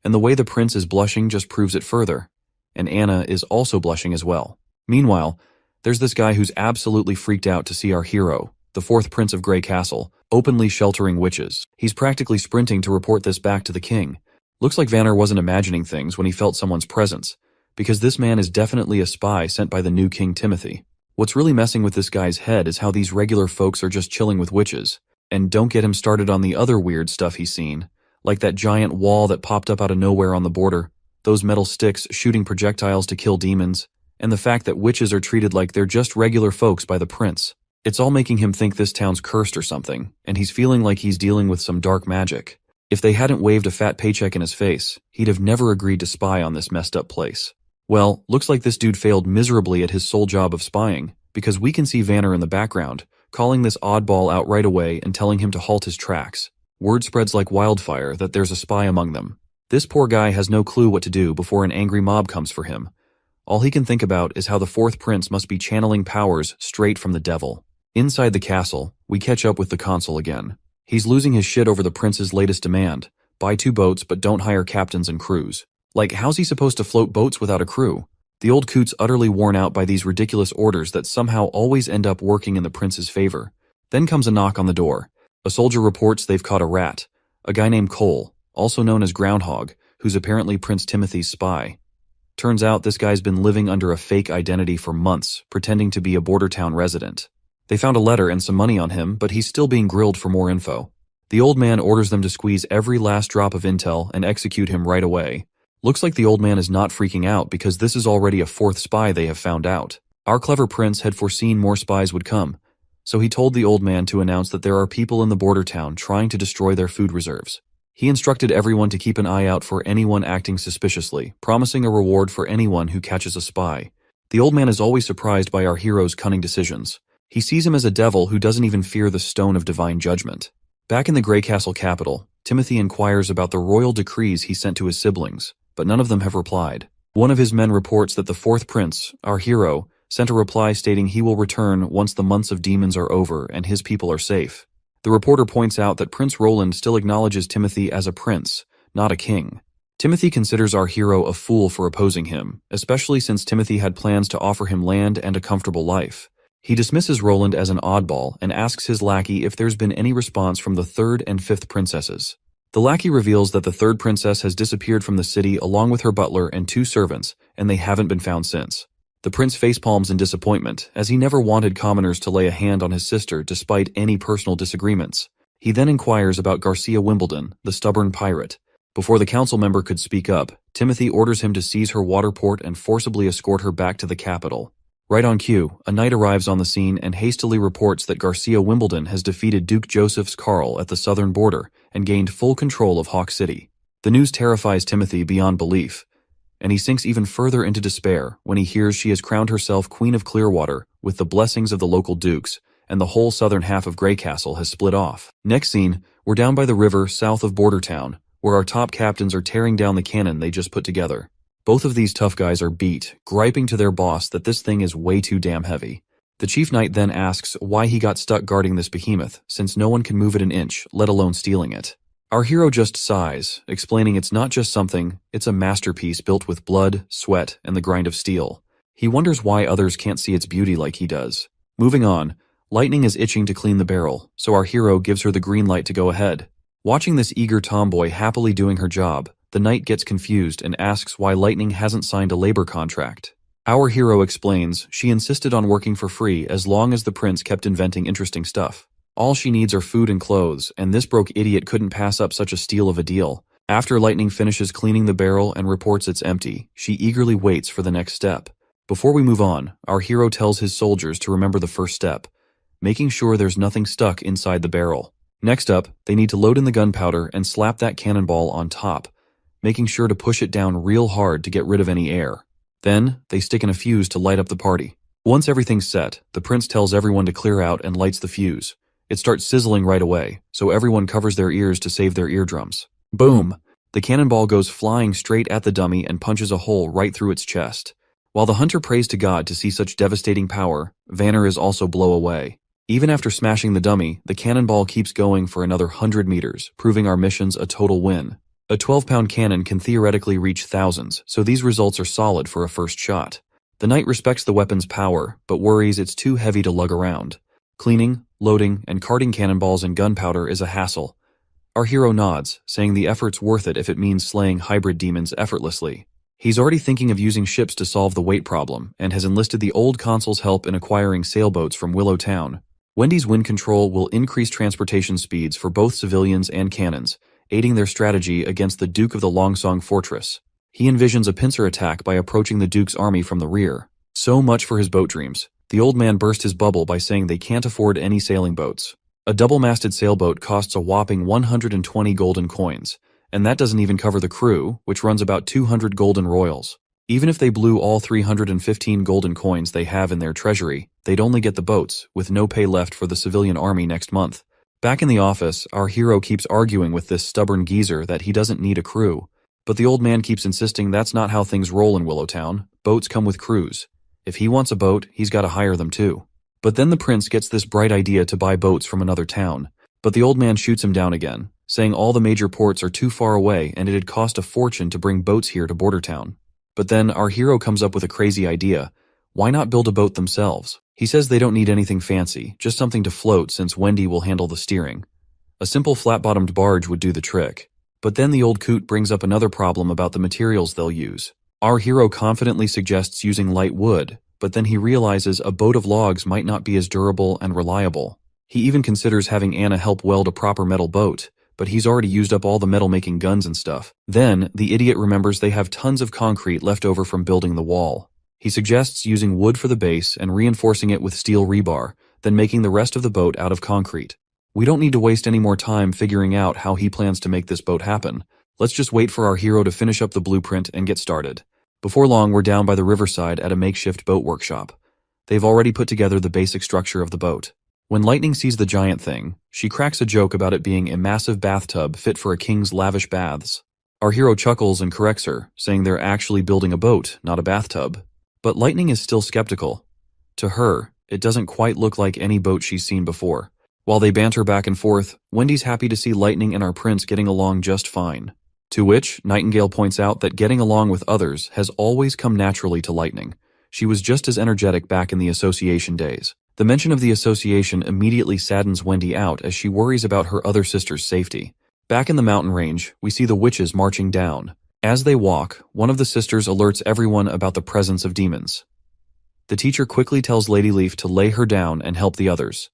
[SPEAKER 1] and the way the prince is blushing just proves it further, and Anna is also blushing as well. Meanwhile, there's this guy who's absolutely freaked out to see our hero, the 4th Prince of Grey Castle, openly sheltering witches. He's practically sprinting to report this back to the king. Looks like Vanner wasn't imagining things when he felt someone's presence, because this man is definitely a spy sent by the new King Timothy. What's really messing with this guy's head is how these regular folks are just chilling with witches. And don't get him started on the other weird stuff he's seen, like that giant wall that popped up out of nowhere on the border, those metal sticks shooting projectiles to kill demons, and the fact that witches are treated like they're just regular folks by the prince. It's all making him think this town's cursed or something, and he's feeling like he's dealing with some dark magic. If they hadn't waved a fat paycheck in his face, he'd have never agreed to spy on this messed up place. Well, looks like this dude failed miserably at his sole job of spying, because we can see Vanner in the background, calling this oddball out right away and telling him to halt his tracks. Word spreads like wildfire that there's a spy among them. This poor guy has no clue what to do before an angry mob comes for him. All he can think about is how the fourth prince must be channeling powers straight from the devil. Inside the castle, we catch up with the consul again. He's losing his shit over the prince's latest demand: buy 2 boats but don't hire captains and crews. Like, how's he supposed to float boats without a crew? The old coot's utterly worn out by these ridiculous orders that somehow always end up working in the prince's favor. Then comes a knock on the door. A soldier reports they've caught a rat, a guy named Cole, also known as Groundhog, who's apparently Prince Timothy's spy. Turns out this guy's been living under a fake identity for months, pretending to be a border town resident. They found a letter and some money on him, but he's still being grilled for more info. The old man orders them to squeeze every last drop of intel and execute him right away. Looks like the old man is not freaking out because this is already a 4th spy they have found out. Our clever prince had foreseen more spies would come, so he told the old man to announce that there are people in the border town trying to destroy their food reserves. He instructed everyone to keep an eye out for anyone acting suspiciously, promising a reward for anyone who catches a spy. The old man is always surprised by our hero's cunning decisions. He sees him as a devil who doesn't even fear the stone of divine judgment. Back in the Grey Castle capital, Timothy inquires about the royal decrees he sent to his siblings, but none of them have replied. One of his men reports that the 4th prince, our hero, sent a reply stating he will return once the months of demons are over and his people are safe. The reporter points out that Prince Roland still acknowledges Timothy as a prince, not a king. Timothy considers our hero a fool for opposing him, especially since Timothy had plans to offer him land and a comfortable life. He dismisses Roland as an oddball and asks his lackey if there's been any response from the 3rd and 5th princesses. The lackey reveals that the 3rd princess has disappeared from the city along with her butler and 2 servants, and they haven't been found since. The prince facepalms in disappointment, as he never wanted commoners to lay a hand on his sister despite any personal disagreements. He then inquires about Garcia Wimbledon, the stubborn pirate. Before the council member could speak up, Timothy orders him to seize her water port and forcibly escort her back to the capital. Right on cue, a knight arrives on the scene and hastily reports that Garcia Wimbledon has defeated Duke Joseph's Carl at the southern border and gained full control of Hawk City. The news terrifies Timothy beyond belief, and he sinks even further into despair when he hears she has crowned herself Queen of Clearwater with the blessings of the local dukes, and the whole southern half of Grey Castle has split off. Next scene, we're down by the river south of Border Town, where our top captains are tearing down the cannon they just put together. Both of these tough guys are beat, griping to their boss that this thing is way too damn heavy. The chief knight then asks why he got stuck guarding this behemoth, since no one can move it an inch, let alone stealing it. Our hero just sighs, explaining it's not just something, it's a masterpiece built with blood, sweat, and the grind of steel. He wonders why others can't see its beauty like he does. Moving on, Lightning is itching to clean the barrel, so our hero gives her the green light to go ahead. Watching this eager tomboy happily doing her job, the knight gets confused and asks why Lightning hasn't signed a labor contract. Our hero explains she insisted on working for free as long as the prince kept inventing interesting stuff. All she needs are food and clothes, and this broke idiot couldn't pass up such a steal of a deal. After Lightning finishes cleaning the barrel and reports it's empty, she eagerly waits for the next step. Before we move on, our hero tells his soldiers to remember the first step, making sure there's nothing stuck inside the barrel. Next up, they need to load in the gunpowder and slap that cannonball on top, making sure to push it down real hard to get rid of any air. Then, they stick in a fuse to light up the party. Once everything's set, the prince tells everyone to clear out and lights the fuse. It starts sizzling right away, so everyone covers their ears to save their eardrums. Boom! The cannonball goes flying straight at the dummy and punches a hole right through its chest. While the hunter prays to God to see such devastating power, Vanner is also blown away. Even after smashing the dummy, the cannonball keeps going for another 100 meters, proving our mission's a total win. A 12-pound cannon can theoretically reach thousands, so these results are solid for a first shot. The knight respects the weapon's power, but worries it's too heavy to lug around. Cleaning, loading, and carting cannonballs and gunpowder is a hassle. Our hero nods, saying the effort's worth it if it means slaying hybrid demons effortlessly. He's already thinking of using ships to solve the weight problem, and has enlisted the old consul's help in acquiring sailboats from Willow Town. Wendy's wind control will increase transportation speeds for both civilians and cannons, aiding their strategy against the Duke of the Longsong Fortress. He envisions a pincer attack by approaching the Duke's army from the rear. So much for his boat dreams. The old man burst his bubble by saying they can't afford any sailing boats. A double-masted sailboat costs a whopping 120 golden coins, and that doesn't even cover the crew, which runs about 200 golden royals. Even if they blew all 315 golden coins they have in their treasury, they'd only get the boats, with no pay left for the civilian army next month. Back in the office, our hero keeps arguing with this stubborn geezer that he doesn't need a crew. But the old man keeps insisting that's not how things roll in Willowtown. Boats come with crews. If he wants a boat, he's got to hire them too. But then the prince gets this bright idea to buy boats from another town. But the old man shoots him down again, saying all the major ports are too far away and it'd cost a fortune to bring boats here to Border Town. But then our hero comes up with a crazy idea. Why not build a boat themselves? He says they don't need anything fancy, just something to float since Wendy will handle the steering. A simple flat-bottomed barge would do the trick. But then the old coot brings up another problem about the materials they'll use. Our hero confidently suggests using light wood, but then he realizes a boat of logs might not be as durable and reliable. He even considers having Anna help weld a proper metal boat, but he's already used up all the metal-making guns and stuff. Then, the idiot remembers they have tons of concrete left over from building the wall. He suggests using wood for the base and reinforcing it with steel rebar, then making the rest of the boat out of concrete. We don't need to waste any more time figuring out how he plans to make this boat happen. Let's just wait for our hero to finish up the blueprint and get started. Before long, we're down by the riverside at a makeshift boat workshop. They've already put together the basic structure of the boat. When Lightning sees the giant thing, she cracks a joke about it being a massive bathtub fit for a king's lavish baths. Our hero chuckles and corrects her, saying they're actually building a boat, not a bathtub. But Lightning is still skeptical. To her, it doesn't quite look like any boat she's seen before. While they banter back and forth, Wendy's happy to see Lightning and our prince getting along just fine. To which, Nightingale points out that getting along with others has always come naturally to Lightning. She was just as energetic back in the association days. The mention of the association immediately saddens Wendy out as she worries about her other sister's safety. Back in the mountain range, we see the witches marching down. As they walk, one of the sisters alerts everyone about the presence of demons. The teacher quickly tells Lady Leaf to lay her down and help the others.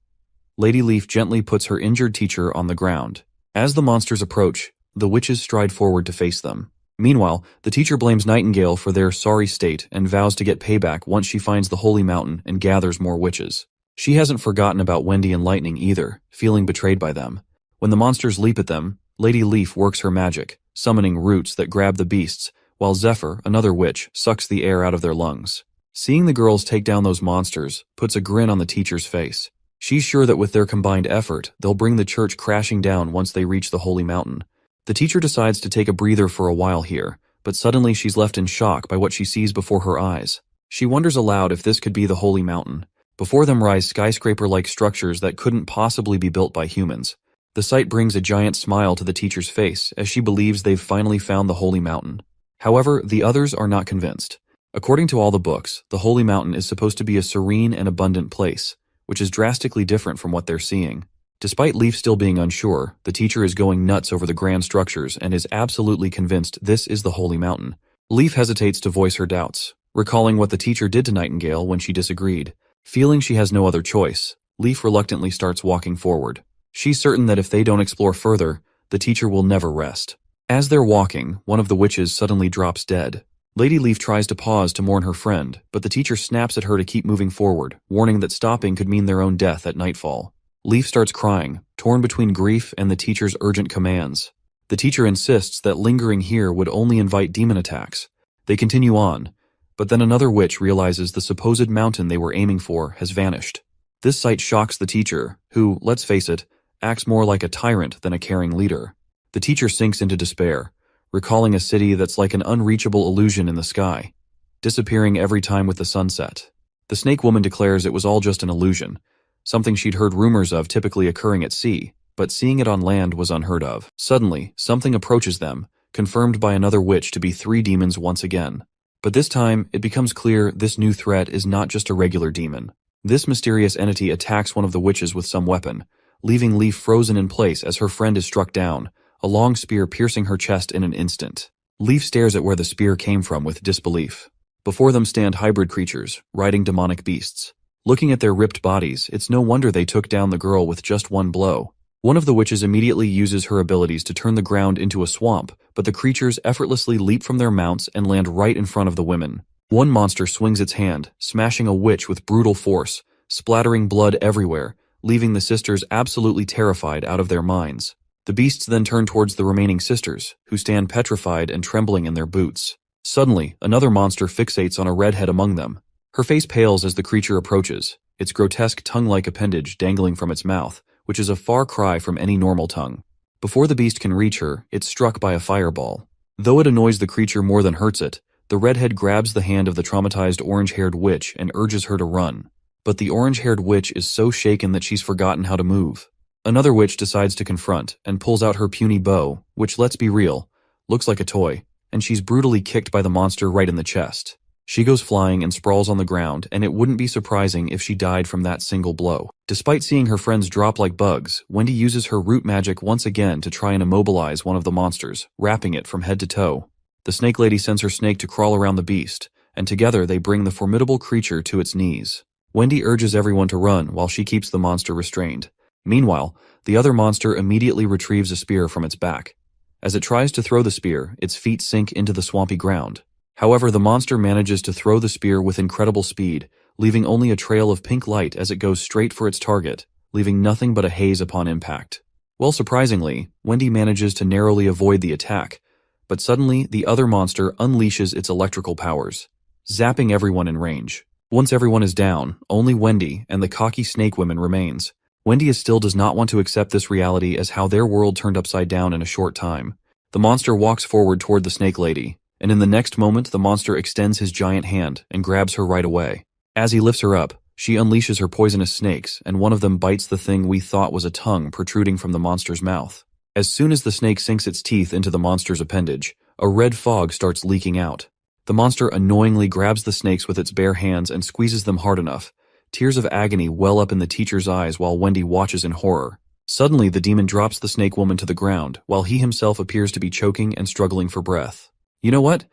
[SPEAKER 1] Lady Leaf gently puts her injured teacher on the ground. As the monsters approach, the witches stride forward to face them. Meanwhile, the teacher blames Nightingale for their sorry state and vows to get payback once she finds the holy mountain and gathers more witches. She hasn't forgotten about Wendy and Lightning either, feeling betrayed by them. When the monsters leap at them, Lady Leaf works her magic, summoning roots that grab the beasts, while Zephyr, another witch, sucks the air out of their lungs. Seeing the girls take down those monsters puts a grin on the teacher's face. She's sure that with their combined effort, they'll bring the church crashing down once they reach the holy mountain. The teacher decides to take a breather for a while here, but suddenly she's left in shock by what she sees before her eyes. She wonders aloud if this could be the holy mountain. Before them rise skyscraper-like structures that couldn't possibly be built by humans. The sight brings a giant smile to the teacher's face as she believes they've finally found the holy mountain. However, the others are not convinced. According to all the books, the holy mountain is supposed to be a serene and abundant place, which is drastically different from what they're seeing. Despite Leaf still being unsure, the teacher is going nuts over the grand structures and is absolutely convinced this is the holy mountain. Leaf hesitates to voice her doubts, recalling what the teacher did to Nightingale when she disagreed. Feeling she has no other choice, Leaf reluctantly starts walking forward. She's certain that if they don't explore further, the teacher will never rest. As they're walking, one of the witches suddenly drops dead. Lady Leaf tries to pause to mourn her friend, but the teacher snaps at her to keep moving forward, warning that stopping could mean their own death at nightfall. Leaf starts crying, torn between grief and the teacher's urgent commands. The teacher insists that lingering here would only invite demon attacks. They continue on, but then another witch realizes the supposed mountain they were aiming for has vanished. This sight shocks the teacher, who, let's face it, acts more like a tyrant than a caring leader. The teacher sinks into despair, recalling a city that's like an unreachable illusion in the sky, disappearing every time with the sunset. The snake woman declares it was all just an illusion, something she'd heard rumors of typically occurring at sea, but seeing it on land was unheard of. Suddenly, something approaches them, confirmed by another witch to be 3 demons once again. But this time, it becomes clear this new threat is not just a regular demon. This mysterious entity attacks one of the witches with some weapon, leaving Leaf frozen in place as her friend is struck down, a long spear piercing her chest in an instant. Leaf stares at where the spear came from with disbelief. Before them stand hybrid creatures, riding demonic beasts. Looking at their ripped bodies, it's no wonder they took down the girl with just one blow. One of the witches immediately uses her abilities to turn the ground into a swamp, but the creatures effortlessly leap from their mounts and land right in front of the women. One monster swings its hand, smashing a witch with brutal force, splattering blood everywhere, leaving the sisters absolutely terrified out of their minds. The beasts then turn towards the remaining sisters, who stand petrified and trembling in their boots. Suddenly, another monster fixates on a redhead among them. Her face pales as the creature approaches, its grotesque tongue-like appendage dangling from its mouth, which is a far cry from any normal tongue. Before the beast can reach her, it's struck by a fireball. Though it annoys the creature more than hurts it, the redhead grabs the hand of the traumatized orange-haired witch and urges her to run. But the orange-haired witch is so shaken that she's forgotten how to move. Another witch decides to confront and pulls out her puny bow, which, let's be real, looks like a toy, and she's brutally kicked by the monster right in the chest. She goes flying and sprawls on the ground, and it wouldn't be surprising if she died from that single blow. Despite seeing her friends drop like bugs, Wendy uses her root magic once again to try and immobilize one of the monsters, wrapping it from head to toe. The snake lady sends her snake to crawl around the beast, and together they bring the formidable creature to its knees. Wendy urges everyone to run while she keeps the monster restrained. Meanwhile, the other monster immediately retrieves a spear from its back. As it tries to throw the spear, its feet sink into the swampy ground. However, the monster manages to throw the spear with incredible speed, leaving only a trail of pink light as it goes straight for its target, leaving nothing but a haze upon impact. Well, surprisingly, Wendy manages to narrowly avoid the attack, but suddenly the other monster unleashes its electrical powers, zapping everyone in range. Once everyone is down, only Wendy and the cocky snake woman remains. Wendy still does not want to accept this reality as how their world turned upside down in a short time. The monster walks forward toward the snake lady, and in the next moment the monster extends his giant hand and grabs her right away. As he lifts her up, she unleashes her poisonous snakes, and one of them bites the thing we thought was a tongue protruding from the monster's mouth. As soon as the snake sinks its teeth into the monster's appendage, a red fog starts leaking out. The monster annoyingly grabs the snakes with its bare hands and squeezes them hard enough. Tears of agony well up in the teacher's eyes while Wendy watches in horror. Suddenly, the demon drops the snake woman to the ground, while he himself appears to be choking and struggling for breath. You know what?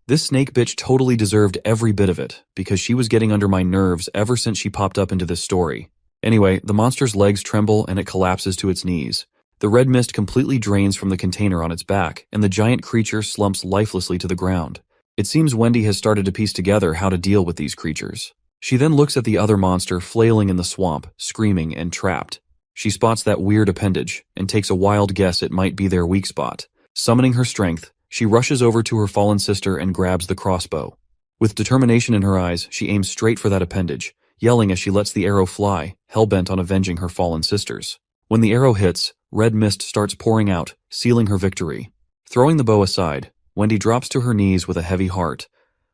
[SPEAKER 1] This snake bitch totally deserved every bit of it, because she was getting under my nerves ever since she popped up into this story. Anyway, the monster's legs tremble and it collapses to its knees. The red mist completely drains from the container on its back, and the giant creature slumps lifelessly to the ground. It seems Wendy has started to piece together how to deal with these creatures. She then looks at the other monster flailing in the swamp, screaming and trapped. She spots that weird appendage, and takes a wild guess it might be their weak spot. Summoning her strength, she rushes over to her fallen sister and grabs the crossbow. With determination in her eyes, she aims straight for that appendage, yelling as she lets the arrow fly, hell-bent on avenging her fallen sisters. When the arrow hits, red mist starts pouring out, sealing her victory. Throwing the bow aside, Wendy drops to her knees with a heavy heart.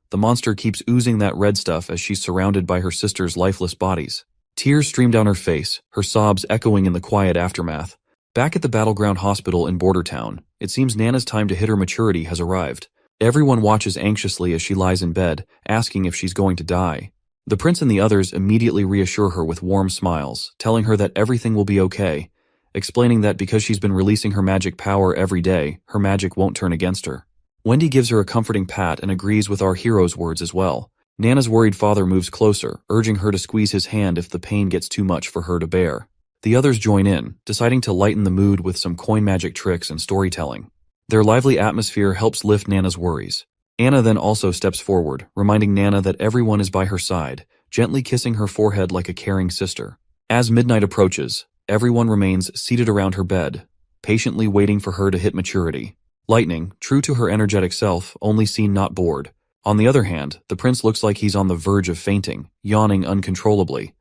[SPEAKER 1] The monster keeps oozing that red stuff as she's surrounded by her sisters' lifeless bodies. Tears stream down her face, her sobs echoing in the quiet aftermath. Back at the Battleground Hospital in Bordertown, it seems Nana's time to hit her maturity has arrived. Everyone watches anxiously as she lies in bed, asking if she's going to die. The prince and the others immediately reassure her with warm smiles, telling her that everything will be okay, explaining that because she's been releasing her magic power every day, her magic won't turn against her. Wendy gives her a comforting pat and agrees with our hero's words as well. Nana's worried father moves closer, urging her to squeeze his hand if the pain gets too much for her to bear. The others join in, deciding to lighten the mood with some coin magic tricks and storytelling. Their lively atmosphere helps lift Nana's worries. Anna then also steps forward, reminding Nana that everyone is by her side, gently kissing her forehead like a caring sister. As midnight approaches, everyone remains seated around her bed, patiently waiting for her to hit maturity. Lightning, true to her energetic self, only seen not bored. On the other hand, the prince looks like he's on the verge of fainting, yawning uncontrollably.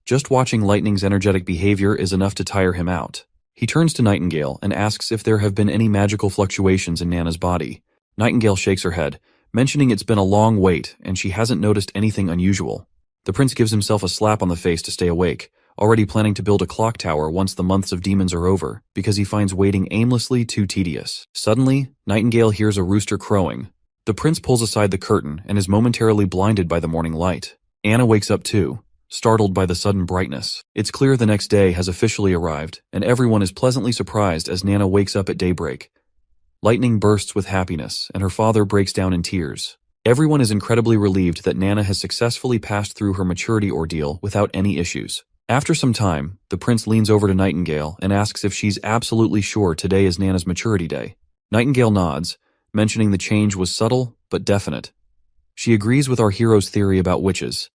[SPEAKER 1] Just watching Lightning's energetic behavior is enough to tire him out. He turns to Nightingale and asks if there have been any magical fluctuations in Nana's body. Nightingale shakes her head, mentioning it's been a long wait and she hasn't noticed anything unusual. The prince gives himself a slap on the face to stay awake, already planning to build a clock tower once the months of demons are over, because he finds waiting aimlessly too tedious. Suddenly, Nightingale hears a rooster crowing. The prince pulls aside the curtain and is momentarily blinded by the morning light. Anna wakes up too, startled by the sudden brightness. It's clear the next day has officially arrived, and everyone is pleasantly surprised as Nana wakes up at daybreak. Lightning bursts with happiness, and her father breaks down in tears. Everyone is incredibly relieved that Nana has successfully passed through her maturity ordeal without any issues. After some time, the prince leans over to Nightingale and asks if she's absolutely sure today is Nana's maturity day. Nightingale nods, mentioning the change was subtle but definite. She agrees with our hero's theory about witches,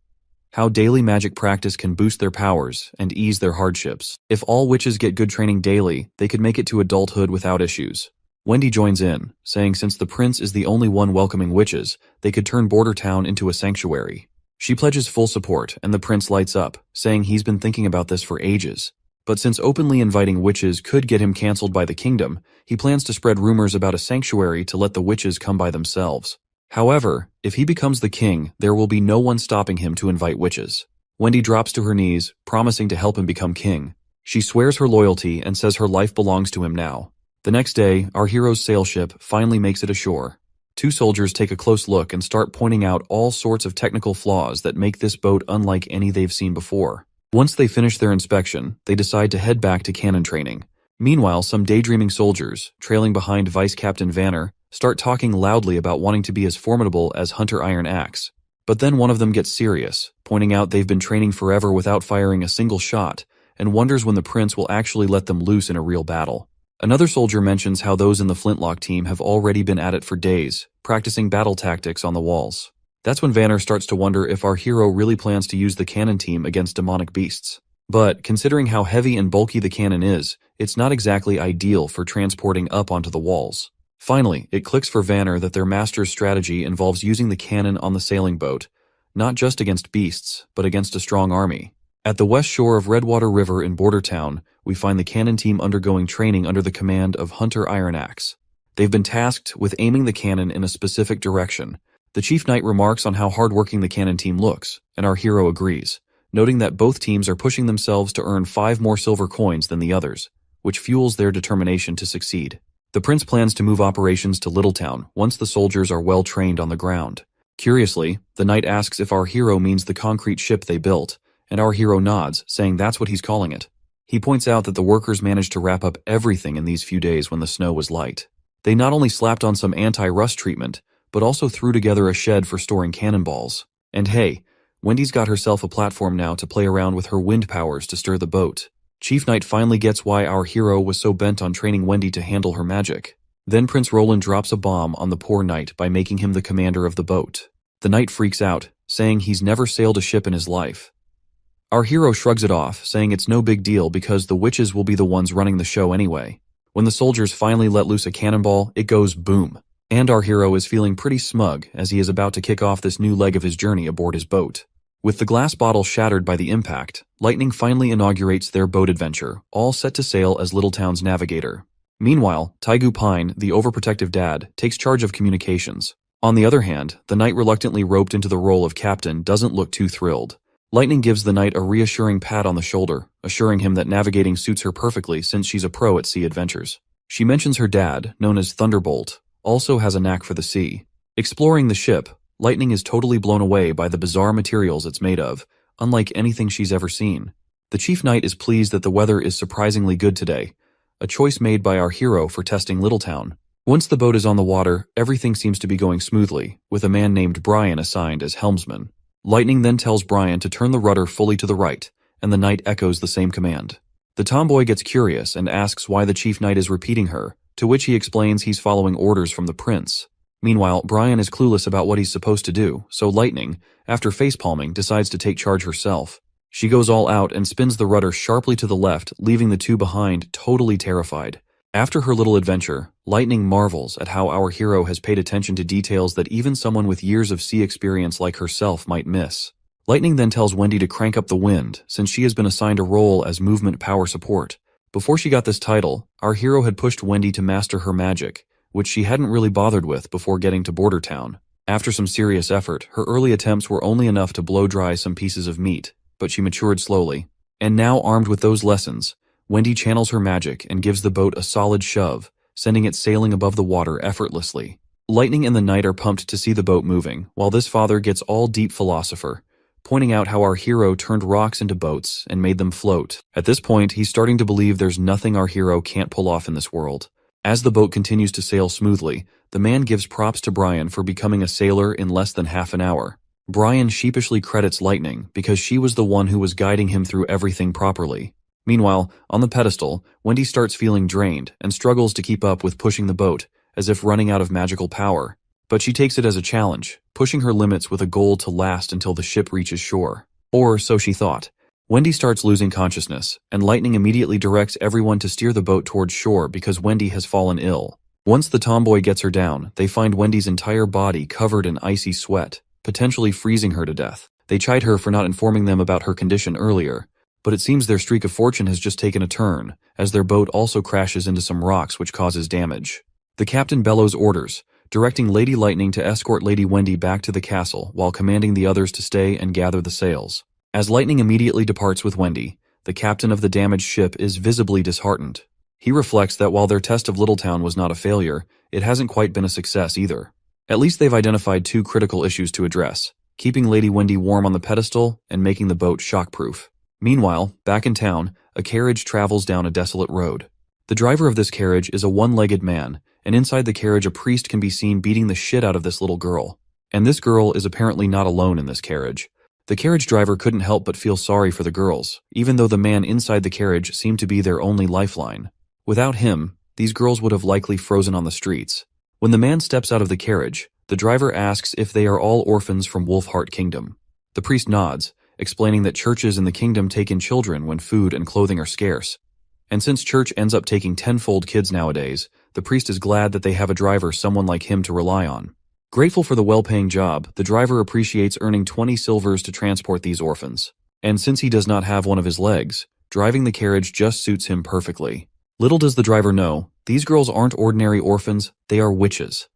[SPEAKER 1] how daily magic practice can boost their powers and ease their hardships. If all witches get good training daily, they could make it to adulthood without issues. Wendy joins in, saying since the prince is the only one welcoming witches, they could turn Border Town into a sanctuary. She pledges full support, and the prince lights up, saying he's been thinking about this for ages. But since openly inviting witches could get him cancelled by the kingdom, he plans to spread rumors about a sanctuary to let the witches come by themselves. However, if he becomes the king, there will be no one stopping him to invite witches. Wendy drops to her knees, promising to help him become king. She swears her loyalty and says her life belongs to him now. The next day, our hero's sail ship finally makes it ashore. Two soldiers take a close look and start pointing out all sorts of technical flaws that make this boat unlike any they've seen before. Once they finish their inspection, they decide to head back to cannon training. Meanwhile, some daydreaming soldiers, trailing behind Vice Captain Vanner, start talking loudly about wanting to be as formidable as Hunter Iron Axe. But then one of them gets serious, pointing out they've been training forever without firing a single shot, and wonders when the prince will actually let them loose in a real battle. Another soldier mentions how those in the Flintlock team have already been at it for days, practicing battle tactics on the walls. That's when Vanner starts to wonder if our hero really plans to use the cannon team against demonic beasts. But, considering how heavy and bulky the cannon is, it's not exactly ideal for transporting up onto the walls. Finally, it clicks for Vanner that their master's strategy involves using the cannon on the sailing boat, not just against beasts, but against a strong army. At the west shore of Redwater River in Border Town, we find the cannon team undergoing training under the command of Hunter Iron Axe. They've been tasked with aiming the cannon in a specific direction. The Chief Knight remarks on how hardworking the cannon team looks, and our hero agrees, noting that both teams are pushing themselves to earn 5 more silver coins than the others, which fuels their determination to succeed. The prince plans to move operations to Littletown once the soldiers are well trained on the ground. Curiously, the knight asks if our hero means the concrete ship they built, and our hero nods, saying that's what he's calling it. He points out that the workers managed to wrap up everything in these few days when the snow was light. They not only slapped on some anti-rust treatment, but also threw together a shed for storing cannonballs. And hey, Wendy's got herself a platform now to play around with her wind powers to stir the boat. Chief Knight finally gets why our hero was so bent on training Wendy to handle her magic. Then Prince Roland drops a bomb on the poor knight by making him the commander of the boat. The knight freaks out, saying he's never sailed a ship in his life. Our hero shrugs it off, saying it's no big deal because the witches will be the ones running the show anyway. When the soldiers finally let loose a cannonball, it goes boom. And our hero is feeling pretty smug as he is about to kick off this new leg of his journey aboard his boat. With the glass bottle shattered by the impact, Lightning finally inaugurates their boat adventure, all set to sail as Littletown's navigator. Meanwhile, Taigu Pine, the overprotective dad, takes charge of communications. On the other hand, the knight reluctantly roped into the role of captain doesn't look too thrilled. Lightning gives the knight a reassuring pat on the shoulder, assuring him that navigating suits her perfectly since she's a pro at sea adventures. She mentions her dad, known as Thunderbolt, also has a knack for the sea. Exploring the ship, Lightning is totally blown away by the bizarre materials it's made of, unlike anything she's ever seen. The Chief Knight is pleased that the weather is surprisingly good today, a choice made by our hero for testing Littletown. Once the boat is on the water, everything seems to be going smoothly, with a man named Brian assigned as helmsman. Lightning then tells Brian to turn the rudder fully to the right, and the knight echoes the same command. The tomboy gets curious and asks why the Chief Knight is repeating her, to which he explains he's following orders from the prince. Meanwhile, Brian is clueless about what he's supposed to do, so Lightning, after facepalming, decides to take charge herself. She goes all out and spins the rudder sharply to the left, leaving the two behind totally terrified. After her little adventure, Lightning marvels at how our hero has paid attention to details that even someone with years of sea experience like herself might miss. Lightning then tells Wendy to crank up the wind, since she has been assigned a role as movement power support. Before she got this title, our hero had pushed Wendy to master her magic, which she hadn't really bothered with before getting to Border Town. After some serious effort, her early attempts were only enough to blow dry some pieces of meat, but she matured slowly. And now, armed with those lessons, Wendy channels her magic and gives the boat a solid shove, sending it sailing above the water effortlessly. Lightning and the knight are pumped to see the boat moving, while this father gets all deep philosopher, pointing out how our hero turned rocks into boats and made them float. At this point, he's starting to believe there's nothing our hero can't pull off in this world. As the boat continues to sail smoothly, the man gives props to Brian for becoming a sailor in less than half an hour. Brian sheepishly credits Lightning because she was the one who was guiding him through everything properly. Meanwhile, on the pedestal, Wendy starts feeling drained and struggles to keep up with pushing the boat, as if running out of magical power. But she takes it as a challenge, pushing her limits with a goal to last until the ship reaches shore. Or so she thought. Wendy starts losing consciousness, and Lightning immediately directs everyone to steer the boat towards shore because Wendy has fallen ill. Once the tomboy gets her down, they find Wendy's entire body covered in icy sweat, potentially freezing her to death. They chide her for not informing them about her condition earlier, but it seems their streak of fortune has just taken a turn, as their boat also crashes into some rocks which causes damage. The captain bellows orders, directing Lady Lightning to escort Lady Wendy back to the castle while commanding the others to stay and gather the sails. As Lightning immediately departs with Wendy, the captain of the damaged ship is visibly disheartened. He reflects that while their test of Littletown was not a failure, it hasn't quite been a success either. At least they've identified two critical issues to address: keeping Lady Wendy warm on the pedestal and making the boat shockproof. Meanwhile, back in town, a carriage travels down a desolate road. The driver of this carriage is a one-legged man, and inside the carriage a priest can be seen beating the shit out of this little girl. And this girl is apparently not alone in this carriage. The carriage driver couldn't help but feel sorry for the girls, even though the man inside the carriage seemed to be their only lifeline. Without him, these girls would have likely frozen on the streets. When the man steps out of the carriage, the driver asks if they are all orphans from Wolfheart Kingdom. The priest nods, explaining that churches in the kingdom take in children when food and clothing are scarce. And since church ends up taking tenfold kids nowadays, the priest is glad that they have a driver someone like him to rely on. Grateful for the well-paying job, the driver appreciates earning 20 silvers to transport these orphans. And since he does not have one of his legs, driving the carriage just suits him perfectly. Little does the driver know, these girls aren't ordinary orphans, they are witches.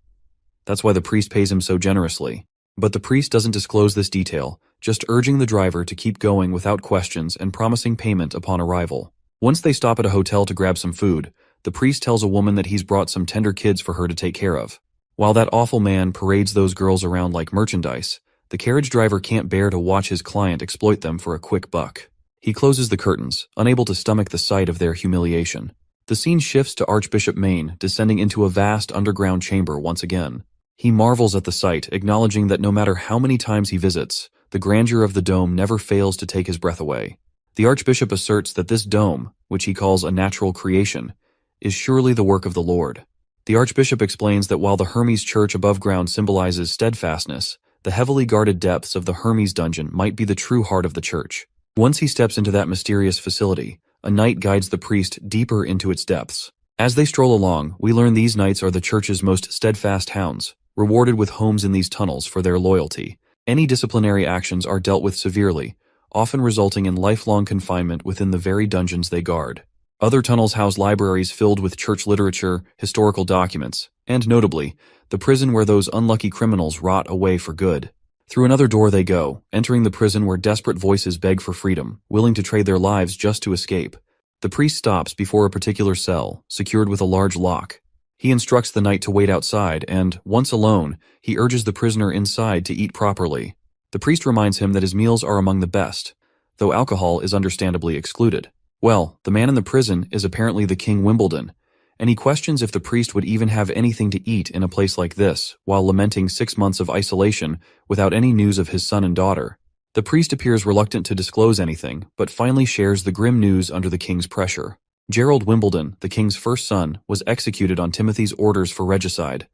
[SPEAKER 1] That's why the priest pays him so generously. But the priest doesn't disclose this detail, just urging the driver to keep going without questions and promising payment upon arrival. Once they stop at a hotel to grab some food, the priest tells a woman that he's brought some tender kids for her to take care of. While that awful man parades those girls around like merchandise, the carriage driver can't bear to watch his client exploit them for a quick buck. He closes the curtains, unable to stomach the sight of their humiliation. The scene shifts to Archbishop Maine descending into a vast underground chamber once again. He marvels at the sight, acknowledging that no matter how many times he visits, the grandeur of the dome never fails to take his breath away. The Archbishop asserts that this dome, which he calls a natural creation, is surely the work of the Lord. The Archbishop explains that while the Hermes Church above ground symbolizes steadfastness, the heavily guarded depths of the Hermes dungeon might be the true heart of the church. Once he steps into that mysterious facility, a knight guides the priest deeper into its depths. As they stroll along, we learn these knights are the church's most steadfast hounds, rewarded with homes in these tunnels for their loyalty. Any disciplinary actions are dealt with severely, often resulting in lifelong confinement within the very dungeons they guard. Other tunnels house libraries filled with church literature, historical documents, and notably, the prison where those unlucky criminals rot away for good. Through another door they go, entering the prison where desperate voices beg for freedom, willing to trade their lives just to escape. The priest stops before a particular cell, secured with a large lock. He instructs the knight to wait outside and, once alone, he urges the prisoner inside to eat properly. The priest reminds him that his meals are among the best, though alcohol is understandably excluded. Well, the man in the prison is apparently the King Wimbledon, and he questions if the priest would even have anything to eat in a place like this, while lamenting 6 months of isolation without any news of his son and daughter. The priest appears reluctant to disclose anything, but finally shares the grim news under the king's pressure. Gerald Wimbledon, the king's first son, was executed on Timothy's orders for regicide.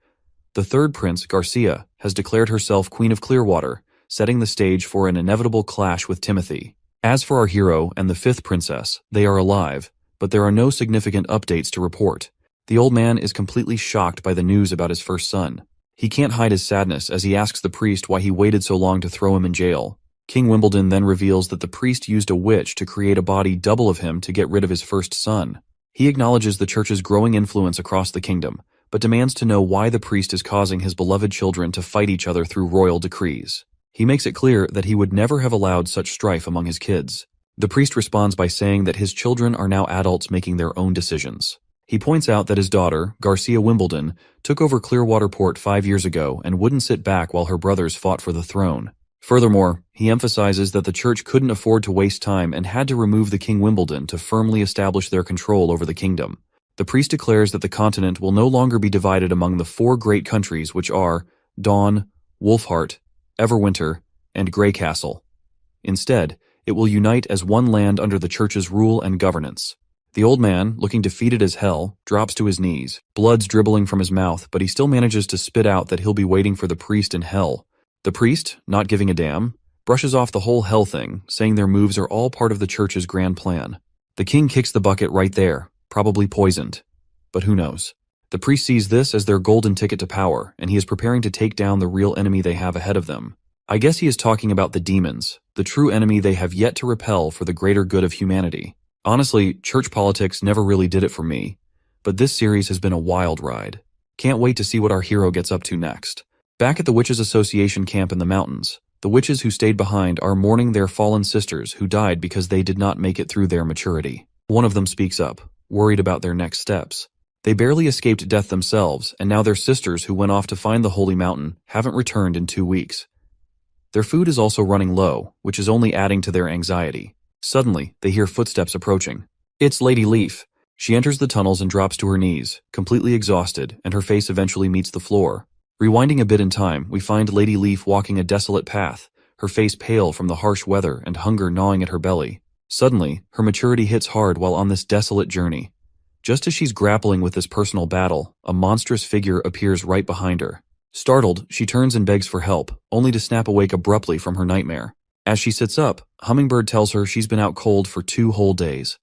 [SPEAKER 1] The third prince, Garcia, has declared herself Queen of Clearwater, setting the stage for an inevitable clash with Timothy. As for our hero and the fifth princess, they are alive, but there are no significant updates to report. The old man is completely shocked by the news about his first son. He can't hide his sadness as he asks the priest why he waited so long to throw him in jail. King Wimbledon then reveals that the priest used a witch to create a body double of him to get rid of his first son. He acknowledges the church's growing influence across the kingdom, but demands to know why the priest is causing his beloved children to fight each other through royal decrees. He makes it clear that he would never have allowed such strife among his kids. The priest responds by saying that his children are now adults making their own decisions. He points out that his daughter, Garcia Wimbledon, took over Clearwater Port 5 years ago and wouldn't sit back while her brothers fought for the throne. Furthermore, he emphasizes that the church couldn't afford to waste time and had to remove the King Wimbledon to firmly establish their control over the kingdom. The priest declares that the continent will no longer be divided among the 4 great countries which are Dawn, Wolfheart, Everwinter, and Greycastle. Instead, it will unite as one land under the church's rule and governance. The old man, looking defeated as hell, drops to his knees. Blood's dribbling from his mouth, but he still manages to spit out that he'll be waiting for the priest in hell. The priest, not giving a damn, brushes off the whole hell thing, saying their moves are all part of the church's grand plan. The king kicks the bucket right there, probably poisoned. But who knows? The priest sees this as their golden ticket to power, and he is preparing to take down the real enemy they have ahead of them. I guess he is talking about the demons, the true enemy they have yet to repel for the greater good of humanity. Honestly, church politics never really did it for me, but this series has been a wild ride. Can't wait to see what our hero gets up to next. Back at the Witches Association camp in the mountains, the witches who stayed behind are mourning their fallen sisters who died because they did not make it through their maturity. One of them speaks up, worried about their next steps. They barely escaped death themselves, and now their sisters who went off to find the holy mountain haven't returned in 2 weeks. Their food is also running low, which is only adding to their anxiety. Suddenly, they hear footsteps approaching. It's Lady Leaf. She enters the tunnels and drops to her knees, completely exhausted, and her face eventually meets the floor. Rewinding a bit in time, we find Lady Leaf walking a desolate path, her face pale from the harsh weather and hunger gnawing at her belly. Suddenly, her maturity hits hard while on this desolate journey. Just as she's grappling with this personal battle, a monstrous figure appears right behind her. Startled, she turns and begs for help, only to snap awake abruptly from her nightmare. As she sits up, Hummingbird tells her she's been out cold for 2 whole days.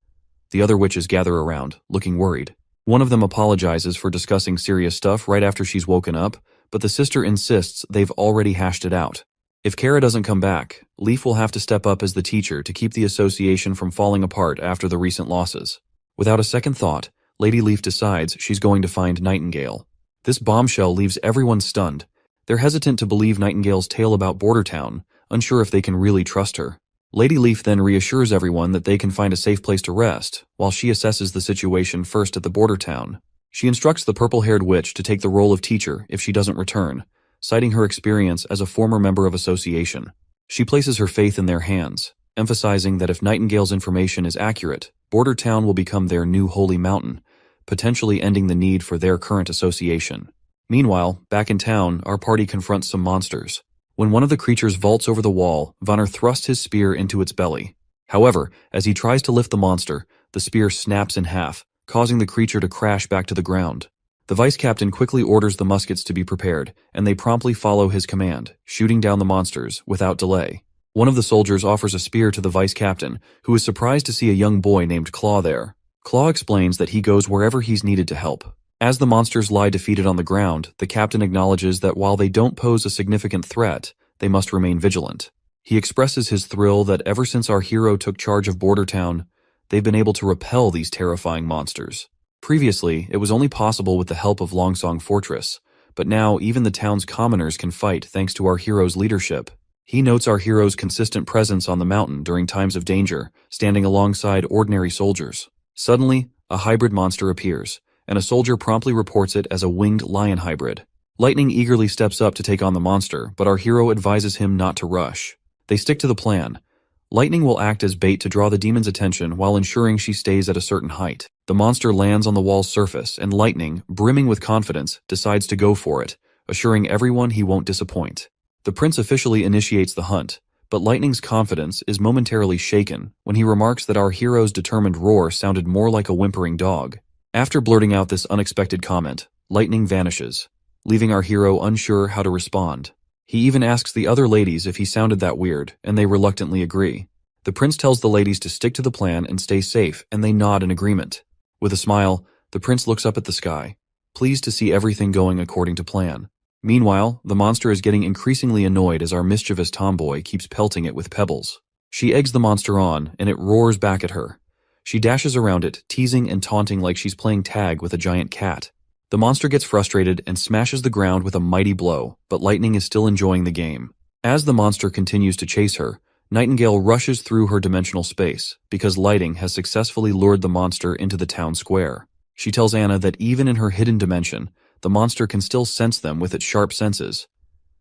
[SPEAKER 1] The other witches gather around, looking worried. One of them apologizes for discussing serious stuff right after she's woken up, but the sister insists they've already hashed it out. If Kara doesn't come back, Leaf will have to step up as the teacher to keep the association from falling apart after the recent losses. Without a second thought, Lady Leaf decides she's going to find Nightingale. This bombshell leaves everyone stunned. They're hesitant to believe Nightingale's tale about Border Town, unsure if they can really trust her. Lady Leaf then reassures everyone that they can find a safe place to rest, while she assesses the situation first at the border town. She instructs the purple-haired witch to take the role of teacher if she doesn't return, citing her experience as a former member of association. She places her faith in their hands, emphasizing that if Nightingale's information is accurate, Border Town will become their new holy mountain, potentially ending the need for their current association. Meanwhile, back in town, our party confronts some monsters. When one of the creatures vaults over the wall, Vonner thrusts his spear into its belly. However, as he tries to lift the monster, the spear snaps in half, causing the creature to crash back to the ground. The vice-captain quickly orders the muskets to be prepared, and they promptly follow his command, shooting down the monsters without delay. One of the soldiers offers a spear to the vice-captain, who is surprised to see a young boy named Claw there. Claw explains that he goes wherever he's needed to help. As the monsters lie defeated on the ground, the captain acknowledges that while they don't pose a significant threat, they must remain vigilant. He expresses his thrill that ever since our hero took charge of Border Town, they've been able to repel these terrifying monsters. Previously, it was only possible with the help of Longsong Fortress, but now even the town's commoners can fight thanks to our hero's leadership. He notes our hero's consistent presence on the mountain during times of danger, standing alongside ordinary soldiers. Suddenly, a hybrid monster appears, and a soldier promptly reports it as a winged lion hybrid. Lightning eagerly steps up to take on the monster, but our hero advises him not to rush. They stick to the plan. Lightning will act as bait to draw the demon's attention while ensuring she stays at a certain height. The monster lands on the wall's surface, and Lightning, brimming with confidence, decides to go for it, assuring everyone he won't disappoint. The prince officially initiates the hunt, but Lightning's confidence is momentarily shaken when he remarks that our hero's determined roar sounded more like a whimpering dog. After blurting out this unexpected comment, Lightning vanishes, leaving our hero unsure how to respond. He even asks the other ladies if he sounded that weird, and they reluctantly agree. The prince tells the ladies to stick to the plan and stay safe, and they nod in agreement. With a smile, the prince looks up at the sky, pleased to see everything going according to plan. Meanwhile, the monster is getting increasingly annoyed as our mischievous tomboy keeps pelting it with pebbles. She eggs the monster on, and it roars back at her. She dashes around it, teasing and taunting like she's playing tag with a giant cat. The monster gets frustrated and smashes the ground with a mighty blow, but Lightning is still enjoying the game. As the monster continues to chase her, Nightingale rushes through her dimensional space, because Lightning has successfully lured the monster into the town square. She tells Anna that even in her hidden dimension, the monster can still sense them with its sharp senses.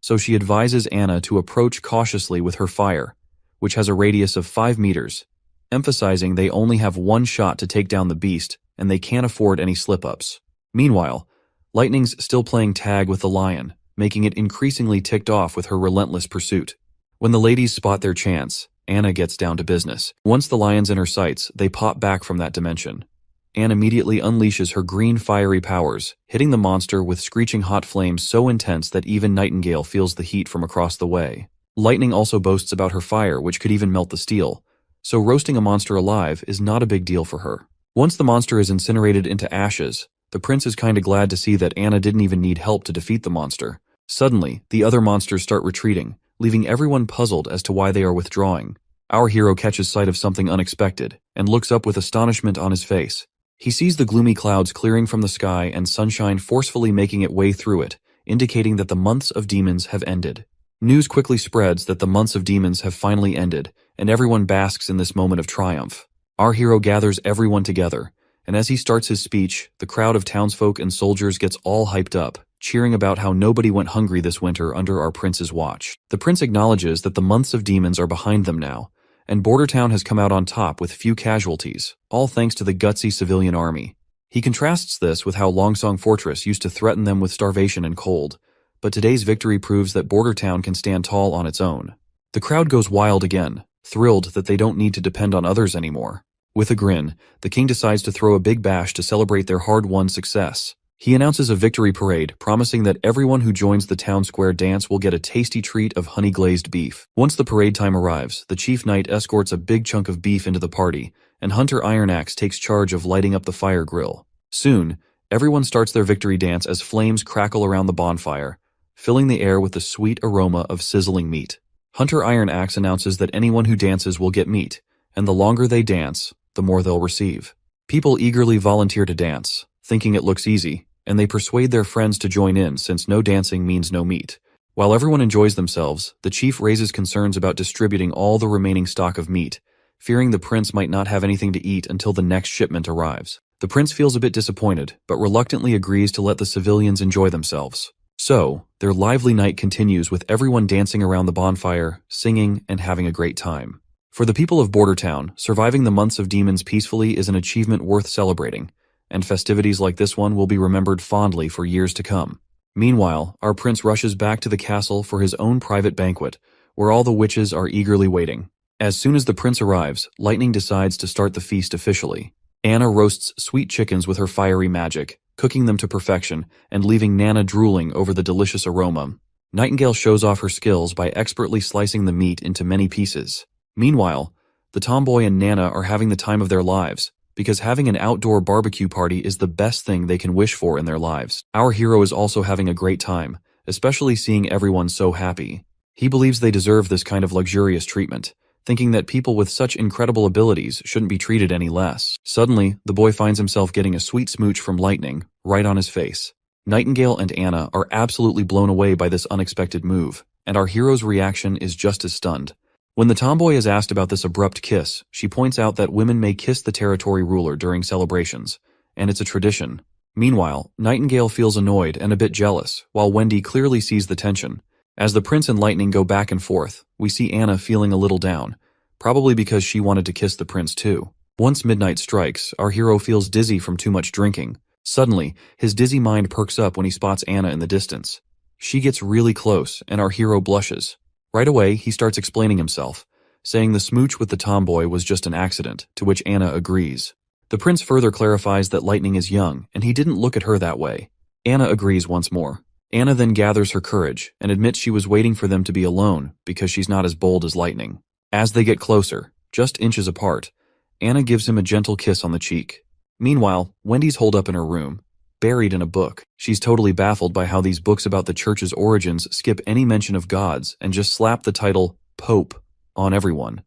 [SPEAKER 1] So she advises Anna to approach cautiously with her fire, which has a radius of 5 meters, emphasizing they only have one shot to take down the beast, and they can't afford any slip-ups. Meanwhile, Lightning's still playing tag with the lion, making it increasingly ticked off with her relentless pursuit. When the ladies spot their chance, Anna gets down to business. Once the lion's in her sights, they pop back from that dimension. Anne immediately unleashes her green fiery powers, hitting the monster with screeching hot flames so intense that even Nightingale feels the heat from across the way. Lightning also boasts about her fire, which could even melt the steel, so roasting a monster alive is not a big deal for her. Once the monster is incinerated into ashes, the prince is kinda glad to see that Anna didn't even need help to defeat the monster. Suddenly, the other monsters start retreating, leaving everyone puzzled as to why they are withdrawing. Our hero catches sight of something unexpected, and looks up with astonishment on his face. He sees the gloomy clouds clearing from the sky and sunshine forcefully making its way through it, indicating that the months of demons have ended. News quickly spreads that the months of demons have finally ended, and everyone basks in this moment of triumph. Our hero gathers everyone together, and as he starts his speech, the crowd of townsfolk and soldiers gets all hyped up, cheering about how nobody went hungry this winter under our prince's watch. The prince acknowledges that the months of demons are behind them now, and Bordertown has come out on top with few casualties, all thanks to the gutsy civilian army. He contrasts this with how Longsong Fortress used to threaten them with starvation and cold, but today's victory proves that Bordertown can stand tall on its own. The crowd goes wild again, thrilled that they don't need to depend on others anymore. With a grin, the king decides to throw a big bash to celebrate their hard-won success. He announces a victory parade, promising that everyone who joins the town square dance will get a tasty treat of honey-glazed beef. Once the parade time arrives, the chief knight escorts a big chunk of beef into the party, and Hunter Ironaxe takes charge of lighting up the fire grill. Soon, everyone starts their victory dance as flames crackle around the bonfire, filling the air with the sweet aroma of sizzling meat. Hunter Ironaxe announces that anyone who dances will get meat, and the longer they dance, the more they'll receive. People eagerly volunteer to dance, thinking it looks easy, and they persuade their friends to join in since no dancing means no meat. While everyone enjoys themselves, the chief raises concerns about distributing all the remaining stock of meat, fearing the prince might not have anything to eat until the next shipment arrives. The prince feels a bit disappointed, but reluctantly agrees to let the civilians enjoy themselves. So, their lively night continues with everyone dancing around the bonfire, singing, and having a great time. For the people of Bordertown, surviving the months of demons peacefully is an achievement worth celebrating, and festivities like this one will be remembered fondly for years to come. Meanwhile, our prince rushes back to the castle for his own private banquet, where all the witches are eagerly waiting. As soon as the prince arrives, Lightning decides to start the feast officially. Anna roasts sweet chickens with her fiery magic, cooking them to perfection and leaving Nana drooling over the delicious aroma. Nightingale shows off her skills by expertly slicing the meat into many pieces. Meanwhile, the tomboy and Nana are having the time of their lives, because having an outdoor barbecue party is the best thing they can wish for in their lives. Our hero is also having a great time, especially seeing everyone so happy. He believes they deserve this kind of luxurious treatment, thinking that people with such incredible abilities shouldn't be treated any less. Suddenly, the boy finds himself getting a sweet smooch from Lightning, right on his face. Nightingale and Anna are absolutely blown away by this unexpected move, and our hero's reaction is just as stunned. When the tomboy is asked about this abrupt kiss, she points out that women may kiss the territory ruler during celebrations, and it's a tradition. Meanwhile, Nightingale feels annoyed and a bit jealous, while Wendy clearly sees the tension. As the prince and Lightning go back and forth, we see Anna feeling a little down, probably because she wanted to kiss the prince too. Once midnight strikes, our hero feels dizzy from too much drinking. Suddenly, his dizzy mind perks up when he spots Anna in the distance. She gets really close, and our hero blushes. Right away, he starts explaining himself, saying the smooch with the tomboy was just an accident, to which Anna agrees. The prince further clarifies that Lightning is young, and he didn't look at her that way. Anna agrees once more. Anna then gathers her courage, and admits she was waiting for them to be alone, because she's not as bold as Lightning. As they get closer, just inches apart, Anna gives him a gentle kiss on the cheek. Meanwhile, Wendy's holed up in her room, buried in a book. She's totally baffled by how these books about the church's origins skip any mention of gods and just slap the title, Pope, on everyone.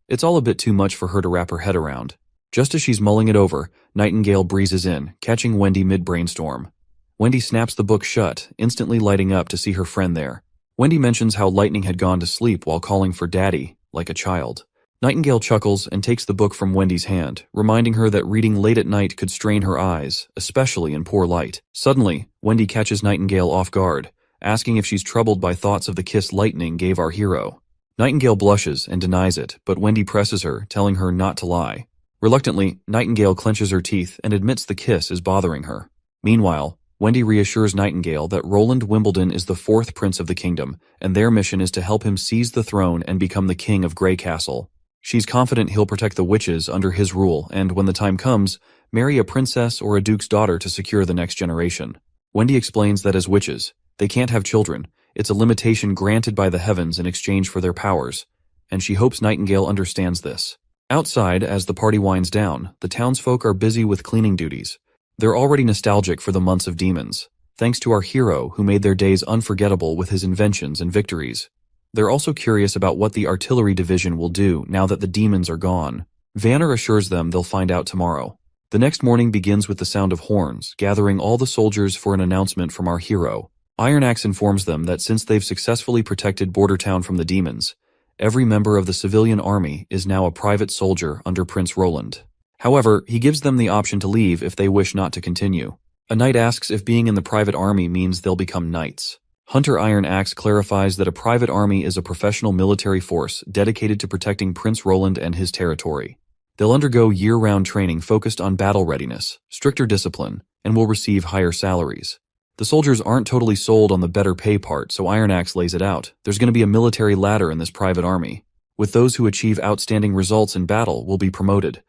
[SPEAKER 1] It's all a bit too much for her to wrap her head around. Just as she's mulling it over, Nightingale breezes in, catching Wendy mid-brainstorm. Wendy snaps the book shut, instantly lighting up to see her friend there. Wendy mentions how Lightning had gone to sleep while calling for Daddy, like a child. Nightingale chuckles and takes the book from Wendy's hand, reminding her that reading late at night could strain her eyes, especially in poor light. Suddenly, Wendy catches Nightingale off guard, asking if she's troubled by thoughts of the kiss Lightning gave our hero. Nightingale blushes and denies it, but Wendy presses her, telling her not to lie. Reluctantly, Nightingale clenches her teeth and admits the kiss is bothering her. Meanwhile, Wendy reassures Nightingale that Roland Wimbledon is the fourth prince of the kingdom, and their mission is to help him seize the throne and become the king of Grey Castle. She's confident he'll protect the witches under his rule and, when the time comes, marry a princess or a duke's daughter to secure the next generation. Wendy explains that as witches, they can't have children. It's a limitation granted by the heavens in exchange for their powers, and she hopes Nightingale understands this. Outside, as the party winds down, the townsfolk are busy with cleaning duties. They're already nostalgic for the months of demons, thanks to our hero who made their days unforgettable with his inventions and victories. They're also curious about what the artillery division will do now that the demons are gone. Vanner assures them they'll find out tomorrow. The next morning begins with the sound of horns, gathering all the soldiers for an announcement from our hero. Iron Axe informs them that since they've successfully protected Border Town from the demons, every member of the civilian army is now a private soldier under Prince Roland. However, he gives them the option to leave if they wish not to continue. A knight asks if being in the private army means they'll become knights. Hunter Iron Axe clarifies that a private army is a professional military force dedicated to protecting Prince Roland and his territory. They'll undergo year-round training focused on battle readiness, stricter discipline, and will receive higher salaries. The soldiers aren't totally sold on the better pay part, so Iron Axe lays it out. There's going to be a military ladder in this private army. With those who achieve outstanding results in battle will be promoted.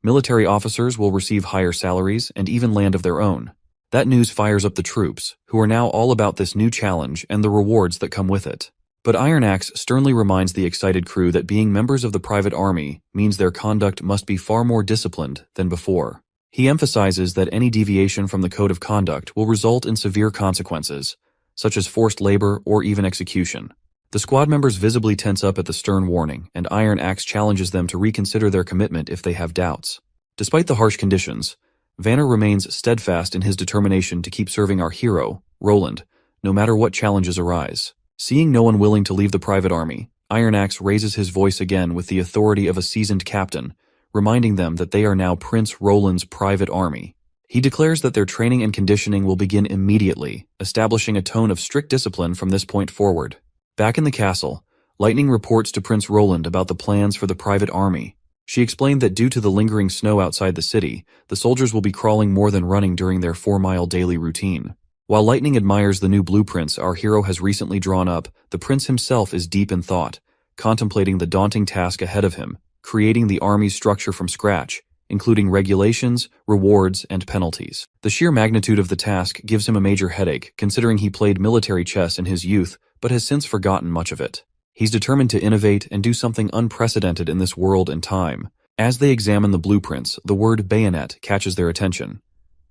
[SPEAKER 1] Military officers will receive higher salaries and even land of their own. That news fires up the troops, who are now all about this new challenge and the rewards that come with it. But Iron Axe sternly reminds the excited crew that being members of the private army means their conduct must be far more disciplined than before. He emphasizes that any deviation from the code of conduct will result in severe consequences, such as forced labor or even execution. The squad members visibly tense up at the stern warning, and Iron Axe challenges them to reconsider their commitment if they have doubts. Despite the harsh conditions, Vanner remains steadfast in his determination to keep serving our hero, Roland, no matter what challenges arise. Seeing no one willing to leave the private army, Iron Axe raises his voice again with the authority of a seasoned captain, reminding them that they are now Prince Roland's private army. He declares that their training and conditioning will begin immediately, establishing a tone of strict discipline from this point forward. Back in the castle, Lightning reports to Prince Roland about the plans for the private army. She explained that due to the lingering snow outside the city, the soldiers will be crawling more than running during their 4-mile daily routine. While Lightning admires the new blueprints our hero has recently drawn up, the prince himself is deep in thought, contemplating the daunting task ahead of him, creating the army's structure from scratch, including regulations, rewards, and penalties. The sheer magnitude of the task gives him a major headache, considering he played military chess in his youth, but has since forgotten much of it. He's determined to innovate and do something unprecedented in this world and time. As they examine the blueprints, the word bayonet catches their attention.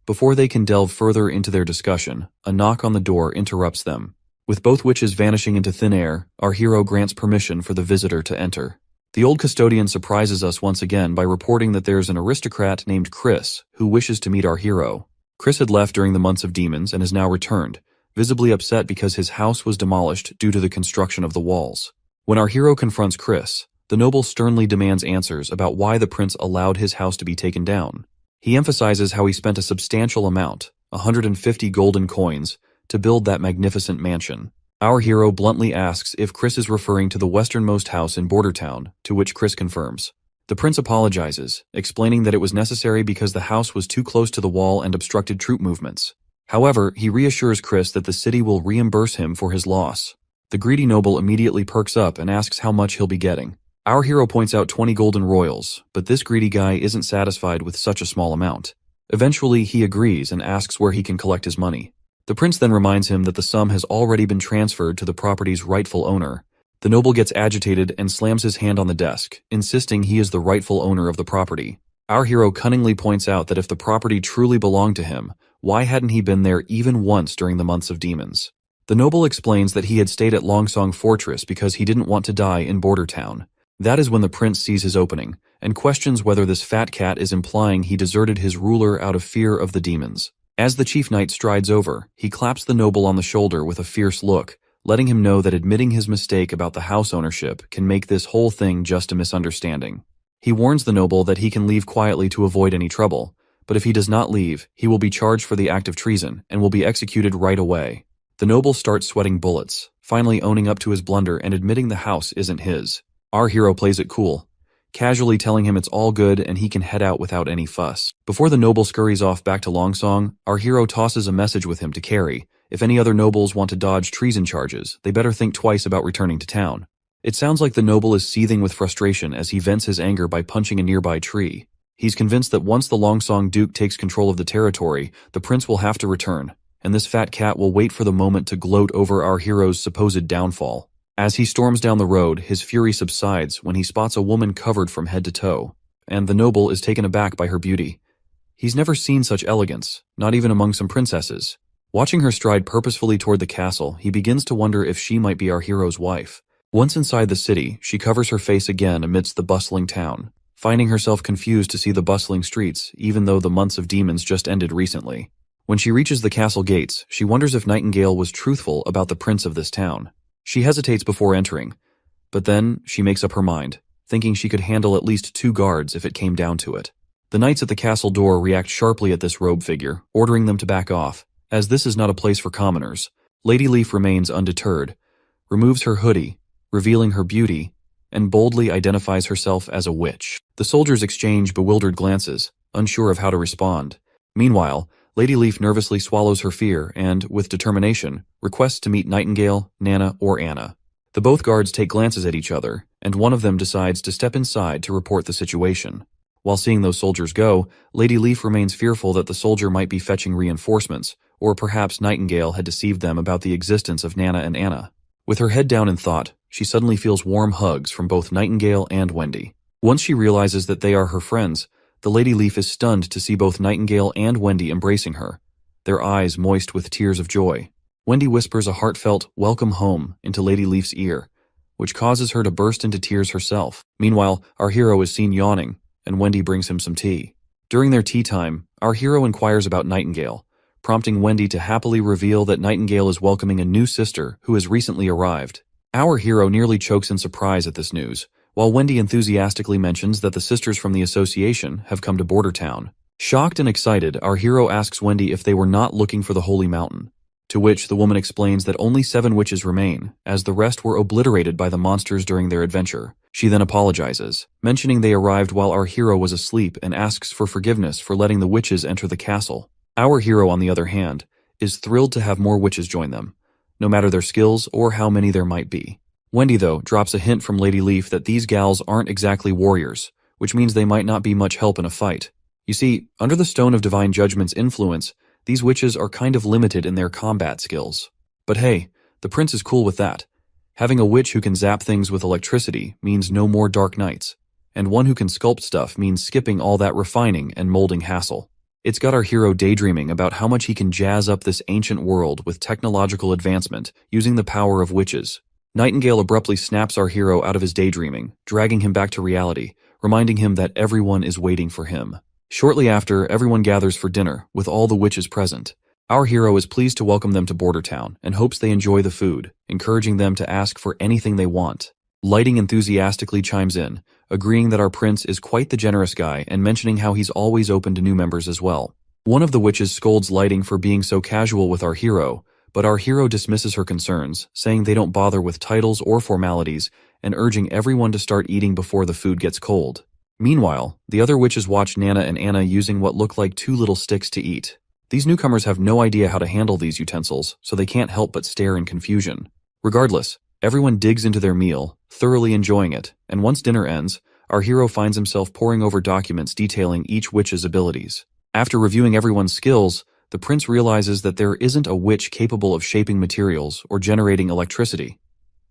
[SPEAKER 1] Before they can delve further into their discussion, a knock on the door interrupts them. With both witches vanishing into thin air, our hero grants permission for the visitor to enter. The old custodian surprises us once again by reporting that there's an aristocrat named Chris who wishes to meet our hero. Chris had left during the months of demons and has now returned, visibly upset because his house was demolished due to the construction of the walls. When our hero confronts Chris, the noble sternly demands answers about why the prince allowed his house to be taken down. He emphasizes how he spent a substantial amount, 150 golden coins, to build that magnificent mansion. Our hero bluntly asks if Chris is referring to the westernmost house in Border Town, to which Chris confirms. The prince apologizes, explaining that it was necessary because the house was too close to the wall and obstructed troop movements. However, he reassures Chris that the city will reimburse him for his loss. The greedy noble immediately perks up and asks how much he'll be getting. Our hero points out 20 golden royals, but this greedy guy isn't satisfied with such a small amount. Eventually, he agrees and asks where he can collect his money. The prince then reminds him that the sum has already been transferred to the property's rightful owner. The noble gets agitated and slams his hand on the desk, insisting he is the rightful owner of the property. Our hero cunningly points out that if the property truly belonged to him, why hadn't he been there even once during the months of demons? The noble explains that he had stayed at Longsong Fortress because he didn't want to die in Border Town. That is when the prince sees his opening, and questions whether this fat cat is implying he deserted his ruler out of fear of the demons. As the chief knight strides over, he claps the noble on the shoulder with a fierce look, letting him know that admitting his mistake about the house ownership can make this whole thing just a misunderstanding. He warns the noble that he can leave quietly to avoid any trouble, but if he does not leave, he will be charged for the act of treason and will be executed right away. The noble starts sweating bullets, finally owning up to his blunder and admitting the house isn't his. Our hero plays it cool, casually telling him it's all good and he can head out without any fuss. Before the noble scurries off back to Longsong, our hero tosses a message with him to carry. If any other nobles want to dodge treason charges, they better think twice about returning to town. It sounds like the noble is seething with frustration as he vents his anger by punching a nearby tree. He's convinced that once the Longsong Duke takes control of the territory, the prince will have to return, and this fat cat will wait for the moment to gloat over our hero's supposed downfall. As he storms down the road, his fury subsides when he spots a woman covered from head to toe, and the noble is taken aback by her beauty. He's never seen such elegance, not even among some princesses. Watching her stride purposefully toward the castle, he begins to wonder if she might be our hero's wife. Once inside the city, she covers her face again amidst the bustling town, finding herself confused to see the bustling streets, even though the months of demons just ended recently. When she reaches the castle gates, she wonders if Nightingale was truthful about the prince of this town. She hesitates before entering, but then she makes up her mind, thinking she could handle at least 2 guards if it came down to it. The knights at the castle door react sharply at this robe figure, ordering them to back off, as this is not a place for commoners. Lady Leaf remains undeterred, removes her hoodie, revealing her beauty, and boldly identifies herself as a witch. The soldiers exchange bewildered glances, unsure of how to respond. Meanwhile, Lady Leaf nervously swallows her fear and, with determination, requests to meet Nightingale, Nana, or Anna. The both guards take glances at each other, and one of them decides to step inside to report the situation. While seeing those soldiers go, Lady Leaf remains fearful that the soldier might be fetching reinforcements, or perhaps Nightingale had deceived them about the existence of Nana and Anna. With her head down in thought, she suddenly feels warm hugs from both Nightingale and Wendy. Once she realizes that they are her friends, the Lady Leaf is stunned to see both Nightingale and Wendy embracing her, their eyes moist with tears of joy. Wendy whispers a heartfelt "welcome home" into Lady Leaf's ear, which causes her to burst into tears herself. Meanwhile, our hero is seen yawning, and Wendy brings him some tea. During their tea time, our hero inquires about Nightingale, prompting Wendy to happily reveal that Nightingale is welcoming a new sister who has recently arrived. Our hero nearly chokes in surprise at this news, while Wendy enthusiastically mentions that the sisters from the association have come to Border Town. Shocked and excited, our hero asks Wendy if they were not looking for the Holy Mountain, to which the woman explains that only 7 witches remain, as the rest were obliterated by the monsters during their adventure. She then apologizes, mentioning they arrived while our hero was asleep, and asks for forgiveness for letting the witches enter the castle. Our hero, on the other hand, is thrilled to have more witches join them, no matter their skills or how many there might be. Wendy, though, drops a hint from Lady Leaf that these gals aren't exactly warriors, which means they might not be much help in a fight. You see, under the Stone of Divine Judgment's influence, these witches are kind of limited in their combat skills. But hey, the prince is cool with that. Having a witch who can zap things with electricity means no more dark nights, and one who can sculpt stuff means skipping all that refining and molding hassle. It's got our hero daydreaming about how much he can jazz up this ancient world with technological advancement using the power of witches. Nightingale abruptly snaps our hero out of his daydreaming, dragging him back to reality, reminding him that everyone is waiting for him. Shortly after, everyone gathers for dinner, with all the witches present. Our hero is pleased to welcome them to Border Town and hopes they enjoy the food, encouraging them to ask for anything they want. Lighting enthusiastically chimes in, agreeing that our prince is quite the generous guy and mentioning how he's always open to new members as well. One of the witches scolds Lighting for being so casual with our hero, but our hero dismisses her concerns, saying they don't bother with titles or formalities, and urging everyone to start eating before the food gets cold. Meanwhile, the other witches watch Nana and Anna using what look like 2 little sticks to eat. These newcomers have no idea how to handle these utensils, so they can't help but stare in confusion. Regardless, everyone digs into their meal, thoroughly enjoying it, and once dinner ends, our hero finds himself poring over documents detailing each witch's abilities. After reviewing everyone's skills, the prince realizes that there isn't a witch capable of shaping materials or generating electricity.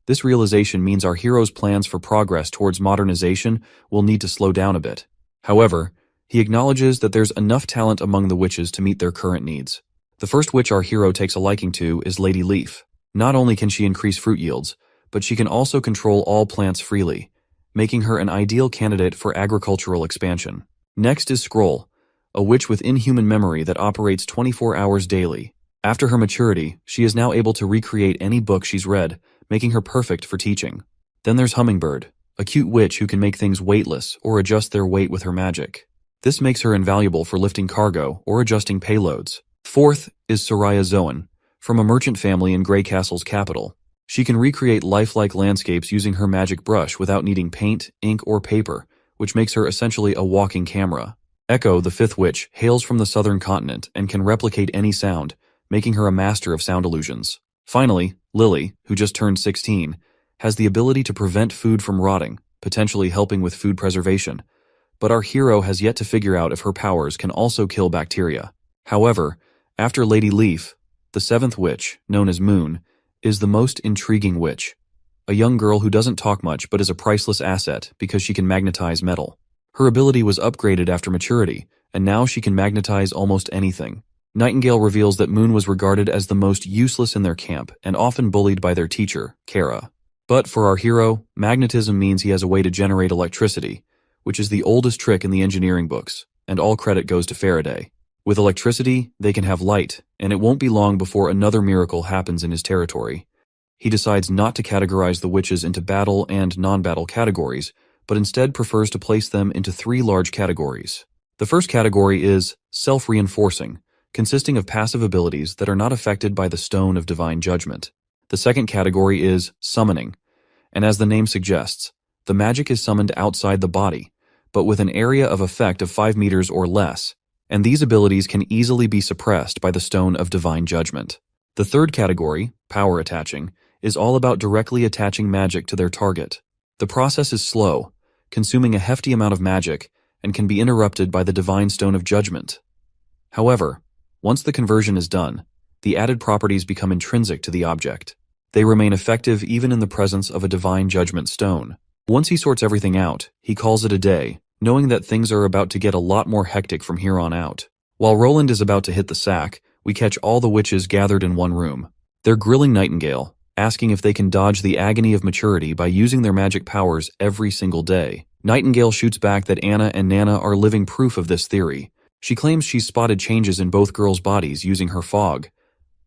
[SPEAKER 1] This realization means our hero's plans for progress towards modernization will need to slow down a bit. However, he acknowledges that there's enough talent among the witches to meet their current needs. The first witch our hero takes a liking to is Lady Leaf. Not only can she increase fruit yields, but she can also control all plants freely, making her an ideal candidate for agricultural expansion. Next is Scroll, a witch with inhuman memory that operates 24 hours daily. After her maturity, she is now able to recreate any book she's read, making her perfect for teaching. Then there's Hummingbird, a cute witch who can make things weightless or adjust their weight with her magic. This makes her invaluable for lifting cargo or adjusting payloads. Fourth is Soraya Zoan, from a merchant family in Grey Castle's capital. She can recreate lifelike landscapes using her magic brush without needing paint, ink, or paper, which makes her essentially a walking camera. Echo, the fifth witch, hails from the southern continent and can replicate any sound, making her a master of sound illusions. Finally, Lily, who just turned 16, has the ability to prevent food from rotting, potentially helping with food preservation. But our hero has yet to figure out if her powers can also kill bacteria. However, after Lady Leaf, the seventh witch, known as Moon, is the most intriguing witch. A young girl who doesn't talk much but is a priceless asset because she can magnetize metal. Her ability was upgraded after maturity, and now she can magnetize almost anything. Nightingale reveals that Moon was regarded as the most useless in their camp and often bullied by their teacher, Kara. But for our hero, magnetism means he has a way to generate electricity, which is the oldest trick in the engineering books, and all credit goes to Faraday. With electricity, they can have light, and it won't be long before another miracle happens in his territory. He decides not to categorize the witches into battle and non-battle categories, but instead prefers to place them into three large categories. The first category is self-reinforcing, consisting of passive abilities that are not affected by the Stone of Divine Judgment. The second category is summoning, and as the name suggests, the magic is summoned outside the body, but with an area of effect of 5 meters or less, and these abilities can easily be suppressed by the Stone of Divine Judgment. The third category, power attaching, is all about directly attaching magic to their target. The process is slow, consuming a hefty amount of magic, and can be interrupted by the Divine Stone of Judgment. However, once the conversion is done, the added properties become intrinsic to the object. They remain effective even in the presence of a Divine Judgment stone. Once he sorts everything out, he calls it a day, knowing that things are about to get a lot more hectic from here on out. While Roland is about to hit the sack, we catch all the witches gathered in one room. They're grilling Nightingale, asking if they can dodge the agony of maturity by using their magic powers every single day. Nightingale shoots back that Anna and Nana are living proof of this theory. She claims she's spotted changes in both girls' bodies using her fog.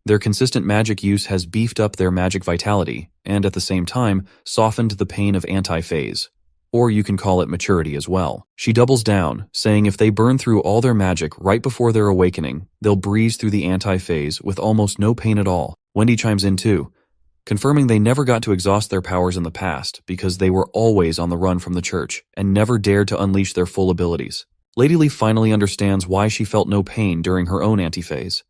[SPEAKER 1] Their consistent magic use has beefed up their magic vitality, and at the same time, softened the pain of anti-phase. Or you can call it maturity as well. She doubles down, saying if they burn through all their magic right before their awakening, they'll breeze through the anti-phase with almost no pain at all. Wendy chimes in too, confirming they never got to exhaust their powers in the past because they were always on the run from the church and never dared to unleash their full abilities. Lady Leaf finally understands why she felt no pain during her own antiphase.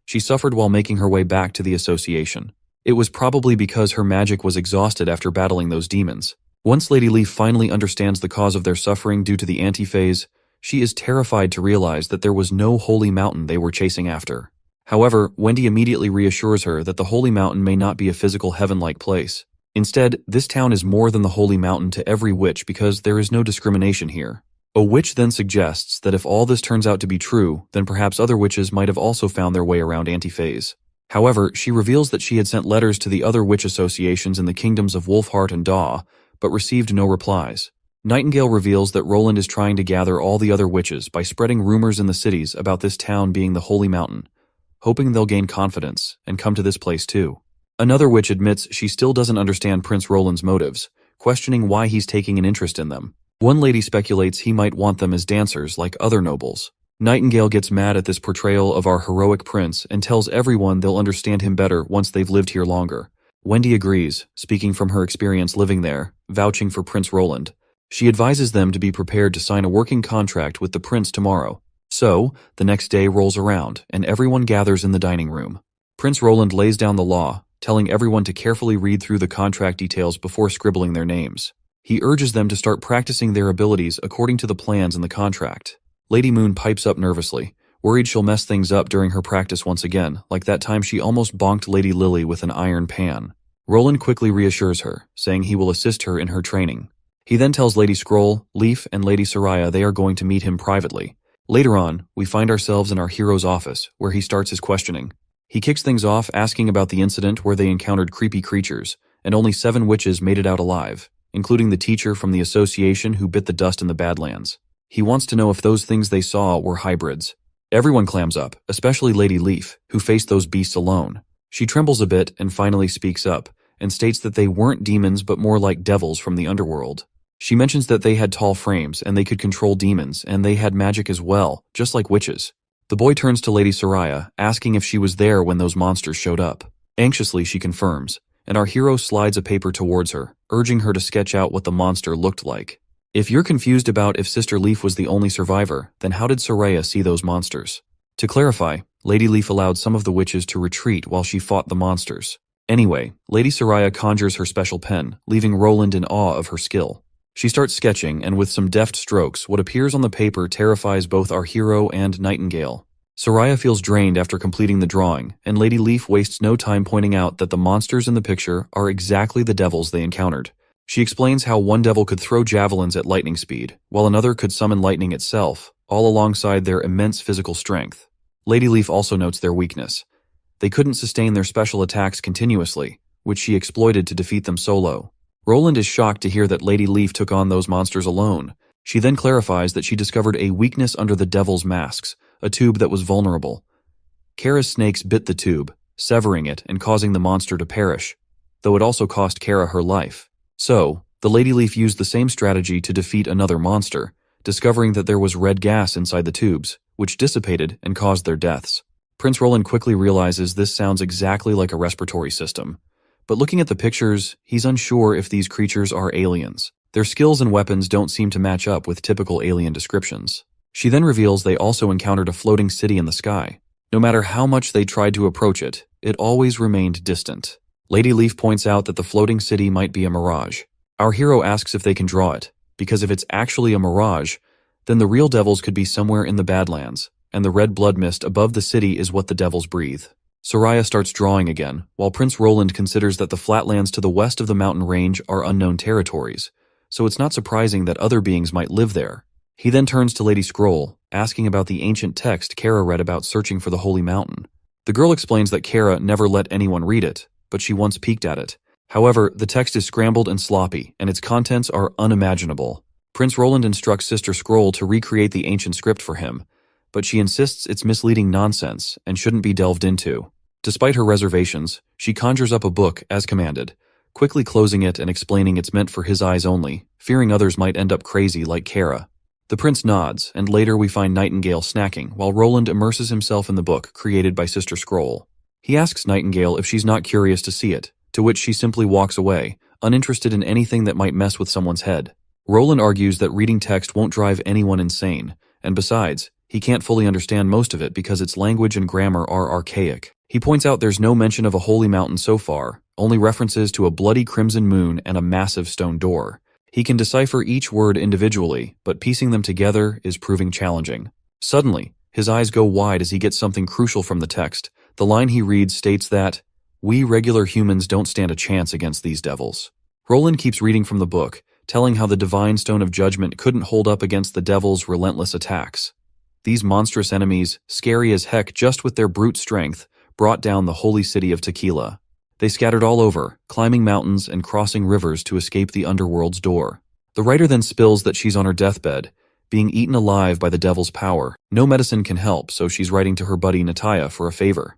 [SPEAKER 1] She suffered while making her way back to the association. It was probably because her magic was exhausted after battling those demons. Once Lady Leaf finally understands the cause of their suffering due to the antiphase, she is terrified to realize that there was no holy mountain they were chasing after. However, Wendy immediately reassures her that the holy mountain may not be a physical heaven-like place. Instead, this town is more than the holy mountain to every witch because there is no discrimination here. A witch then suggests that if all this turns out to be true, then perhaps other witches might have also found their way around antiphase. However, she reveals that she had sent letters to the other witch associations in the kingdoms of Wolfheart and Daw, but received no replies. Nightingale reveals that Roland is trying to gather all the other witches by spreading rumors in the cities about this town being the holy mountain, hoping they'll gain confidence and come to this place too. Another witch admits she still doesn't understand Prince Roland's motives, questioning why he's taking an interest in them. One lady speculates he might want them as dancers like other nobles. Nightingale gets mad at this portrayal of our heroic prince and tells everyone they'll understand him better once they've lived here longer. Wendy agrees, speaking from her experience living there, vouching for Prince Roland. She advises them to be prepared to sign a working contract with the prince tomorrow. So, the next day rolls around, and everyone gathers in the dining room. Prince Roland lays down the law, telling everyone to carefully read through the contract details before scribbling their names. He urges them to start practicing their abilities according to the plans in the contract. Lady Moon pipes up nervously, worried she'll mess things up during her practice once again, like that time she almost bonked Lady Lily with an iron pan. Roland quickly reassures her, saying he will assist her in her training. He then tells Lady Scroll, Leaf, and Lady Soraya they are going to meet him privately. Later on, we find ourselves in our hero's office, where he starts his questioning. He kicks things off asking about the incident where they encountered creepy creatures, and only 7 witches made it out alive, including the teacher from the association who bit the dust in the Badlands. He wants to know if those things they saw were hybrids. Everyone clams up, especially Lady Leaf, who faced those beasts alone. She trembles a bit and finally speaks up, and states that they weren't demons but more like devils from the underworld. She mentions that they had tall frames and they could control demons, and they had magic as well, just like witches. The boy turns to Lady Soraya, asking if she was there when those monsters showed up. Anxiously, she confirms, and our hero slides a paper towards her, urging her to sketch out what the monster looked like. If you're confused about if Sister Leaf was the only survivor, then how did Soraya see those monsters? To clarify, Lady Leaf allowed some of the witches to retreat while she fought the monsters. Anyway, Lady Soraya conjures her special pen, leaving Roland in awe of her skill. She starts sketching, and with some deft strokes, what appears on the paper terrifies both our hero and Nightingale. Soraya feels drained after completing the drawing, and Lady Leaf wastes no time pointing out that the monsters in the picture are exactly the devils they encountered. She explains how one devil could throw javelins at lightning speed, while another could summon lightning itself, all alongside their immense physical strength. Lady Leaf also notes their weakness. They couldn't sustain their special attacks continuously, which she exploited to defeat them solo. Roland is shocked to hear that Lady Leaf took on those monsters alone. She then clarifies that she discovered a weakness under the devil's masks, a tube that was vulnerable. Kara's snakes bit the tube, severing it and causing the monster to perish, though it also cost Kara her life. So, the Lady Leaf used the same strategy to defeat another monster, discovering that there was red gas inside the tubes, which dissipated and caused their deaths. Prince Roland quickly realizes this sounds exactly like a respiratory system. But looking at the pictures, he's unsure if these creatures are aliens. Their skills and weapons don't seem to match up with typical alien descriptions. She then reveals they also encountered a floating city in the sky. No matter how much they tried to approach it, it always remained distant. Lady Leaf points out that the floating city might be a mirage. Our hero asks if they can draw it, because if it's actually a mirage, then the real devils could be somewhere in the Badlands, and the red blood mist above the city is what the devils breathe. Soraya starts drawing again, while Prince Roland considers that the flatlands to the west of the mountain range are unknown territories, so it's not surprising that other beings might live there. He then turns to Lady Scroll, asking about the ancient text Kara read about searching for the Holy Mountain. The girl explains that Kara never let anyone read it, but she once peeked at it. However, the text is scrambled and sloppy, and its contents are unimaginable. Prince Roland instructs Sister Scroll to recreate the ancient script for him, but she insists it's misleading nonsense and shouldn't be delved into. Despite her reservations, she conjures up a book as commanded, quickly closing it and explaining it's meant for his eyes only, fearing others might end up crazy like Kara. The prince nods, and later we find Nightingale snacking while Roland immerses himself in the book created by Sister Scroll. He asks Nightingale if she's not curious to see it, to which she simply walks away, uninterested in anything that might mess with someone's head. Roland argues that reading text won't drive anyone insane, and besides, he can't fully understand most of it because its language and grammar are archaic. He points out there's no mention of a holy mountain so far, only references to a bloody crimson moon and a massive stone door. He can decipher each word individually, but piecing them together is proving challenging. Suddenly, his eyes go wide as he gets something crucial from the text. The line he reads states that, "We regular humans don't stand a chance against these devils." Roland keeps reading from the book, telling how the divine stone of judgment couldn't hold up against the devil's relentless attacks. These monstrous enemies, scary as heck just with their brute strength, brought down the holy city of Tequila. They scattered all over, climbing mountains and crossing rivers to escape the underworld's door. The writer then spills that she's on her deathbed, being eaten alive by the devil's power. No medicine can help, so she's writing to her buddy Nataya for a favor.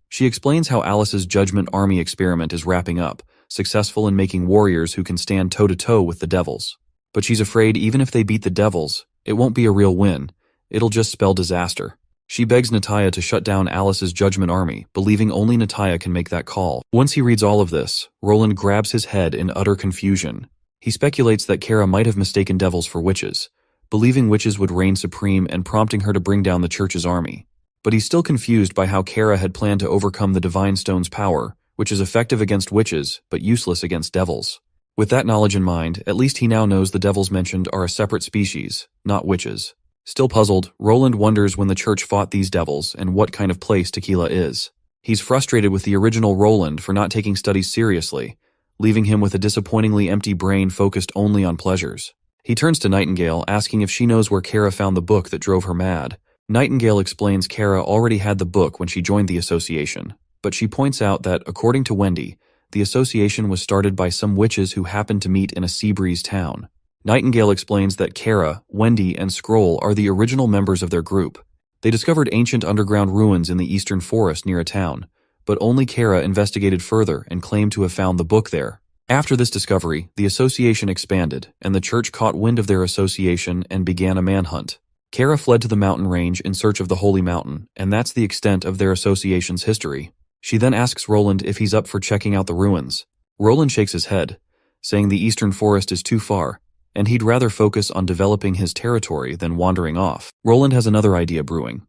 [SPEAKER 1] She explains how Alice's Judgment Army experiment is wrapping up, successful in making warriors who can stand toe-to-toe with the devils. But she's afraid even if they beat the devils, it won't be a real win. It'll just spell disaster. She begs Nataya to shut down Alice's Judgment Army, believing only Nataya can make that call. Once he reads all of this, Roland grabs his head in utter confusion. He speculates that Kara might have mistaken devils for witches, believing witches would reign supreme and prompting her to bring down the church's army. But he's still confused by how Kara had planned to overcome the Divine Stone's power, which is effective against witches, but useless against devils. With that knowledge in mind, at least he now knows the devils mentioned are a separate species, not witches. Still puzzled, Roland wonders when the church fought these devils and what kind of place Tequila is. He's frustrated with the original Roland for not taking studies seriously, leaving him with a disappointingly empty brain focused only on pleasures. He turns to Nightingale, asking if she knows where Kara found the book that drove her mad. Nightingale explains Kara already had the book when she joined the association, but she points out that, according to Wendy, the association was started by some witches who happened to meet in a sea breeze town. Nightingale explains that Kara, Wendy, and Scroll are the original members of their group. They discovered ancient underground ruins in the eastern forest near a town, but only Kara investigated further and claimed to have found the book there. After this discovery, the association expanded, and the church caught wind of their association and began a manhunt. Kara fled to the mountain range in search of the Holy Mountain, and that's the extent of their association's history. She then asks Roland if he's up for checking out the ruins. Roland shakes his head, saying the eastern forest is too far, and he'd rather focus on developing his territory than wandering off. Roland has another idea brewing,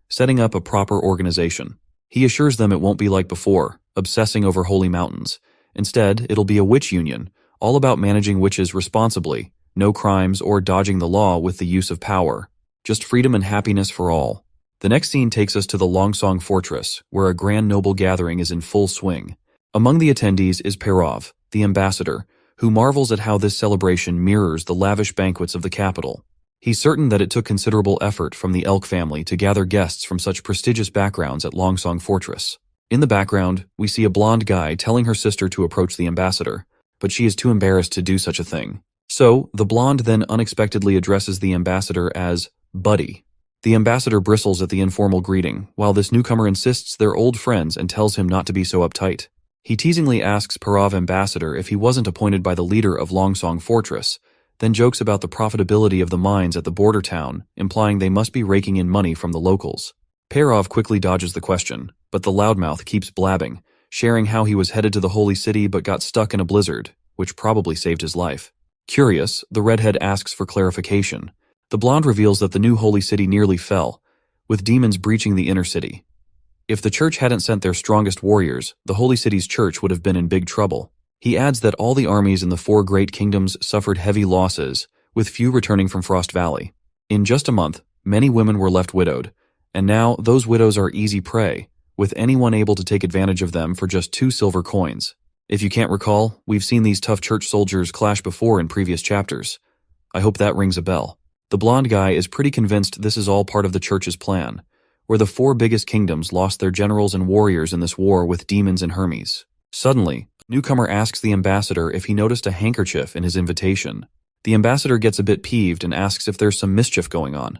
[SPEAKER 1] setting up a proper organization. He assures them it won't be like before, obsessing over holy mountains. Instead, it'll be a witch union, all about managing witches responsibly, no crimes or dodging the law with the use of power. Just freedom and happiness for all. The next scene takes us to the Longsong Fortress, where a grand noble gathering is in full swing. Among the attendees is Perov, the ambassador, who marvels at how this celebration mirrors the lavish banquets of the capital. He's certain that it took considerable effort from the Elk family to gather guests from such prestigious backgrounds at Longsong Fortress. In the background, we see a blonde guy telling her sister to approach the ambassador, but she is too embarrassed to do such a thing. So, the blonde then unexpectedly addresses the ambassador as Buddy. The ambassador bristles at the informal greeting, while this newcomer insists they're old friends and tells him not to be so uptight. He teasingly asks Perov ambassador if he wasn't appointed by the leader of Longsong Fortress, then jokes about the profitability of the mines at the border town, implying they must be raking in money from the locals. Perov quickly dodges the question, but the loudmouth keeps blabbing, sharing how he was headed to the holy city but got stuck in a blizzard, which probably saved his life. Curious, the redhead asks for clarification. The blonde reveals that the new holy city nearly fell, with demons breaching the inner city. If the church hadn't sent their strongest warriors, the holy city's church would have been in big trouble. He adds that all the armies in the 4 great kingdoms suffered heavy losses, with few returning from Frost Valley. In just a month, many women were left widowed, and now those widows are easy prey, with anyone able to take advantage of them for just 2 silver coins. If you can't recall, we've seen these tough church soldiers clash before in previous chapters. I hope that rings a bell. The blonde guy is pretty convinced this is all part of the church's plan, where the 4 biggest kingdoms lost their generals and warriors in this war with demons and Hermes. Suddenly, newcomer asks the ambassador if he noticed a handkerchief in his invitation. The ambassador gets a bit peeved and asks if there's some mischief going on.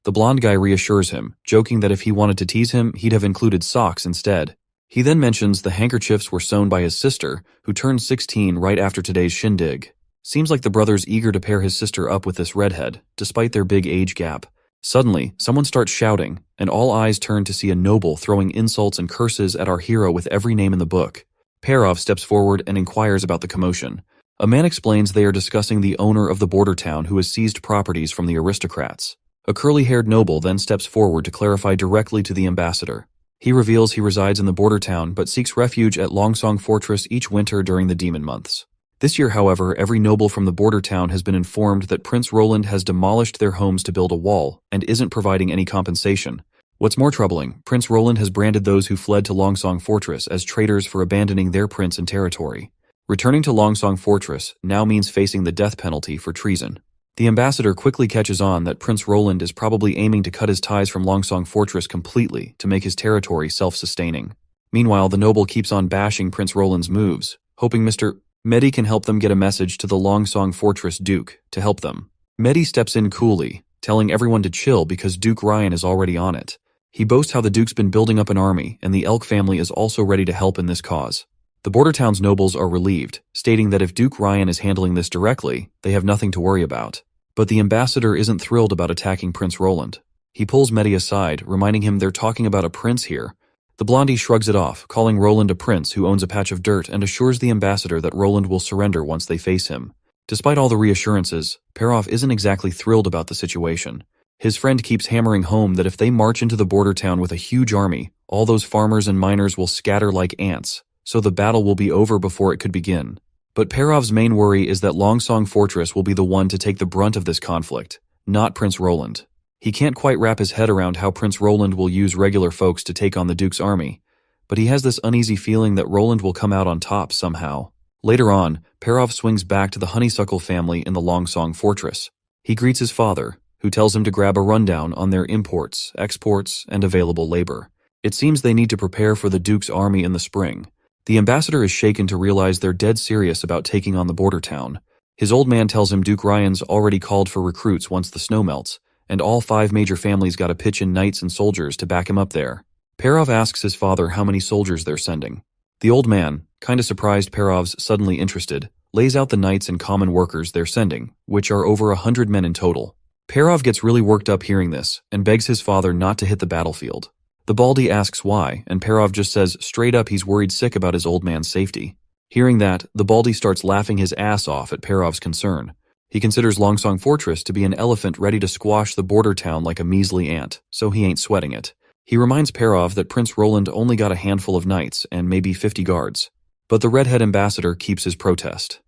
[SPEAKER 1] The blonde guy reassures him, joking that if he wanted to tease him, he'd have included socks instead. He then mentions the handkerchiefs were sewn by his sister, who turned 16 right after today's shindig. Seems like the brother's eager to pair his sister up with this redhead, despite their big age gap. Suddenly, someone starts shouting, and all eyes turn to see a noble throwing insults and curses at our hero with every name in the book. Perov steps forward and inquires about the commotion. A man explains they are discussing the owner of the border town who has seized properties from the aristocrats. A curly-haired noble then steps forward to clarify directly to the ambassador. He reveals he resides in the border town but seeks refuge at Longsong Fortress each winter during the demon months. This year, however, every noble from the border town has been informed that Prince Roland has demolished their homes to build a wall and isn't providing any compensation. What's more troubling, Prince Roland has branded those who fled to Longsong Fortress as traitors for abandoning their prince and territory. Returning to Longsong Fortress now means facing the death penalty for treason. The ambassador quickly catches on that Prince Roland is probably aiming to cut his ties from Longsong Fortress completely to make his territory self-sustaining. Meanwhile, the noble keeps on bashing Prince Roland's moves, hoping Mr. Medi can help them get a message to the Longsong Fortress Duke to help them. Medi steps in coolly, telling everyone to chill because Duke Ryan is already on it. He boasts how the Duke's been building up an army and the Elk family is also ready to help in this cause. The border town's nobles are relieved, stating that if Duke Ryan is handling this directly, they have nothing to worry about. But the ambassador isn't thrilled about attacking Prince Roland. He pulls Medi aside, reminding him they're talking about a prince here. The blondie shrugs it off, calling Roland a prince who owns a patch of dirt and assures the ambassador that Roland will surrender once they face him. Despite all the reassurances, Perov isn't exactly thrilled about the situation. His friend keeps hammering home that if they march into the border town with a huge army, all those farmers and miners will scatter like ants, so the battle will be over before it could begin. But Perov's main worry is that Longsong Fortress will be the one to take the brunt of this conflict, not Prince Roland. He can't quite wrap his head around how Prince Roland will use regular folks to take on the Duke's army, but he has this uneasy feeling that Roland will come out on top somehow. Later on, Perov swings back to the Honeysuckle family in the Longsong Fortress. He greets his father, who tells him to grab a rundown on their imports, exports, and available labor. It seems they need to prepare for the Duke's army in the spring. The ambassador is shaken to realize they're dead serious about taking on the border town. His old man tells him Duke Ryan's already called for recruits once the snow melts, and all 5 major families gotta pitch in knights and soldiers to back him up there. Perov asks his father how many soldiers they're sending. The old man, kinda surprised Perov's suddenly interested, lays out the knights and common workers they're sending, which are over 100 men in total. Perov gets really worked up hearing this, and begs his father not to hit the battlefield. The Baldy asks why, and Perov just says straight up he's worried sick about his old man's safety. Hearing that, the Baldy starts laughing his ass off at Perov's concern. He considers Longsong Fortress to be an elephant ready to squash the border town like a measly ant, so he ain't sweating it. He reminds Perov that Prince Roland only got a handful of knights and maybe 50 guards. But the redhead ambassador keeps his protest.